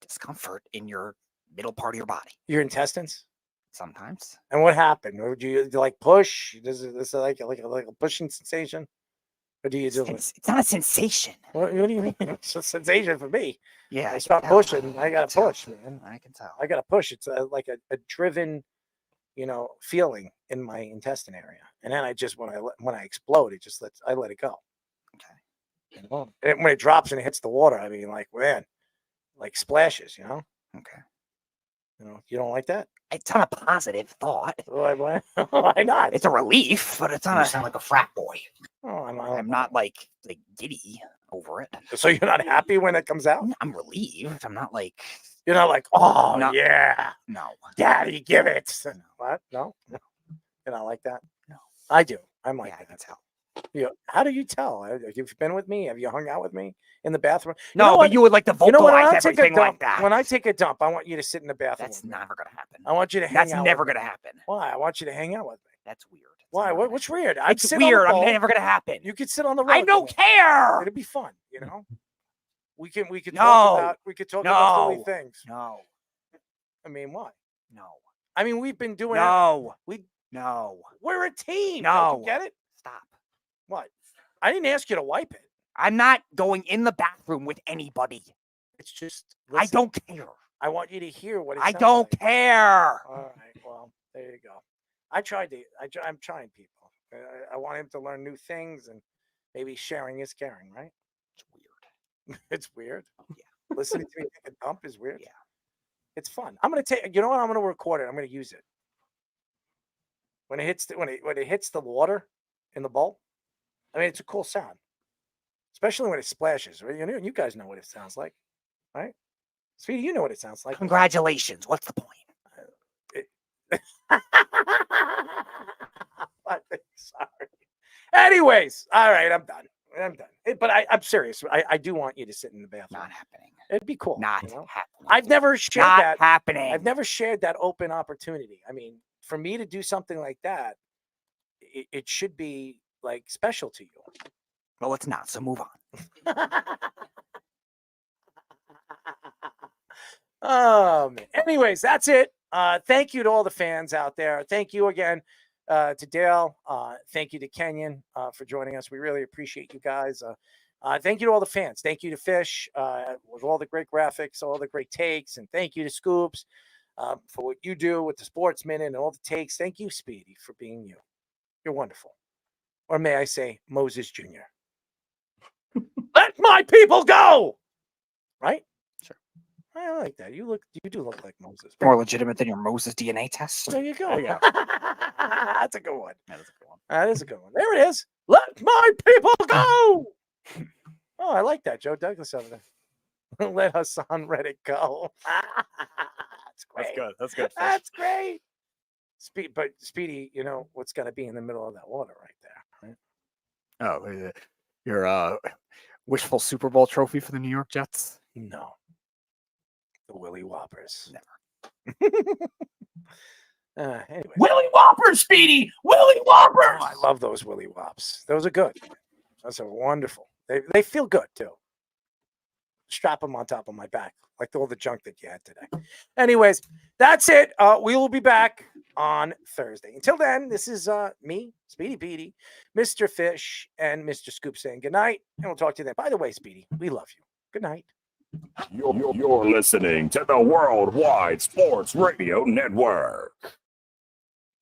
S17: Discomfort in your middle part of your body.
S16: Your intestines?
S17: Sometimes.
S16: And what happened? Or do you like push? Does it like a pushing sensation? Or do you do
S17: It's not a sensation.
S16: What do you mean? It's a sensation for me.
S17: Yeah.
S16: I start pushing. I gotta push, man.
S17: I can tell.
S16: I gotta push. It's like a driven, feeling in my intestine area. And then I just when I explode, I let it go. Okay. And when it drops and it hits the water, I mean, like, man, like splashes,
S17: Okay.
S16: You don't like that?
S17: It's not a positive thought.
S16: Why not?
S17: It's a relief, but it's not.
S3: You sound like a frat boy.
S16: Oh,
S17: I'm not like giddy over it.
S16: So you're not happy when it comes out?
S17: I'm relieved. I'm not like.
S16: You're not like, oh
S17: No.
S16: yeah,
S17: No.
S16: Daddy, give it. What? No. You're not like that.
S17: No.
S16: I do. I'm like
S17: Yeah,
S16: that.
S17: I can tell.
S16: How do you tell? Have you been with me? Have you hung out with me in the bathroom?
S17: No, but you would like to
S16: when
S17: vocalize
S16: I take a
S17: everything like
S16: dump,
S17: that.
S16: when I take a dump, I want you to sit in the bathroom.
S17: That's
S16: with me.
S17: never gonna happen.
S16: I want you to hang
S17: That's
S16: out.
S17: never
S16: with me.
S17: gonna happen.
S16: Why? I want you to hang out with me.
S17: That's weird.
S16: Why? What's weird?
S17: It's weird. I'm never gonna happen.
S16: You could sit on the road.
S17: I don't care.
S16: It'd be fun, We could
S17: No.
S16: talk about
S17: No.
S16: silly things.
S17: No.
S16: I mean, why?
S17: No.
S16: I mean, we've been doing
S17: No.
S16: No. We're a team.
S17: No.
S16: Don't you get it?
S17: Stop.
S16: What? I didn't ask you to wipe it.
S17: I'm not going in the bathroom with anybody.
S16: It's just
S17: I don't care.
S16: I want you to hear what it
S17: I
S16: sounds
S17: don't
S16: like.
S17: care.
S16: All right. Well, there you go. I'm trying people. I want him to learn new things, and maybe sharing is caring, right?
S17: It's weird.
S16: It's weird.
S17: Oh, yeah.
S16: Listening to me take a dump is weird.
S17: Yeah.
S16: It's fun. I'm gonna take. You know what? I'm gonna record it. I'm gonna use it when it hits when it hits the water in the bowl. I mean, it's a cool sound. especially when it splashes. Right? You guys know what it sounds like, right? Speedy, you know what it sounds like.
S17: Congratulations. What's the point?
S16: Sorry. Anyways, all right, I'm done. But I'm serious. I do want you to sit in the bathroom.
S17: Not happening.
S16: It'd be cool.
S17: Not happening.
S16: I've never shared
S17: Not
S16: that.
S17: happening.
S16: I've never shared that open opportunity. I mean, for me to do something like that, it should be like special to you.
S17: Well, it's not. So move on.
S16: Man. Anyways, that's it. Thank you to all the fans out there. Thank you again to Dale. Thank you to Kenyon for joining us. We really appreciate you guys. Thank you to all the fans. Thank you to Fish with all the great graphics, all the great takes. And thank you to Scoops for what you do with the Sports Minute and all the takes. Thank you, Speedy, for being you. You're wonderful. Or may I say, Moses Jr. Let my people go! Right?
S17: Sure.
S16: I like that. You do look like Moses.
S17: More legitimate than your Moses DNA test.
S16: There you go.
S17: There you go.
S16: That's a good one.
S17: That is a good one.
S16: That is a good one. There it is. Let my people go. Oh, I like that. Joe Douglas over there. Let Haason Reddick go. That's great.
S17: That's good. That's good.
S16: That's great. But Speedy, you know what's got to be in the middle of that water right there, right?
S17: Oh, your wishful Super Bowl trophy for the New York Jets?
S16: No. The Willy Whoppers.
S17: Never.
S16: Anyway.
S3: Willy Whoppers, Speedy! Willy Whoppers!
S16: I love those Willy Whops. Those are good. Those are wonderful. They feel good, too. Strap them on top of my back, like all the junk that you had today. Anyways, that's it. We will be back on Thursday. Until then, this is me, Speedy Petey, Mr. Fish, and Mr. Scoop saying goodnight, and we'll talk to you then. By the way, Speedy, we love you. Good night.
S15: You're listening to the Worldwide Sports Radio Network.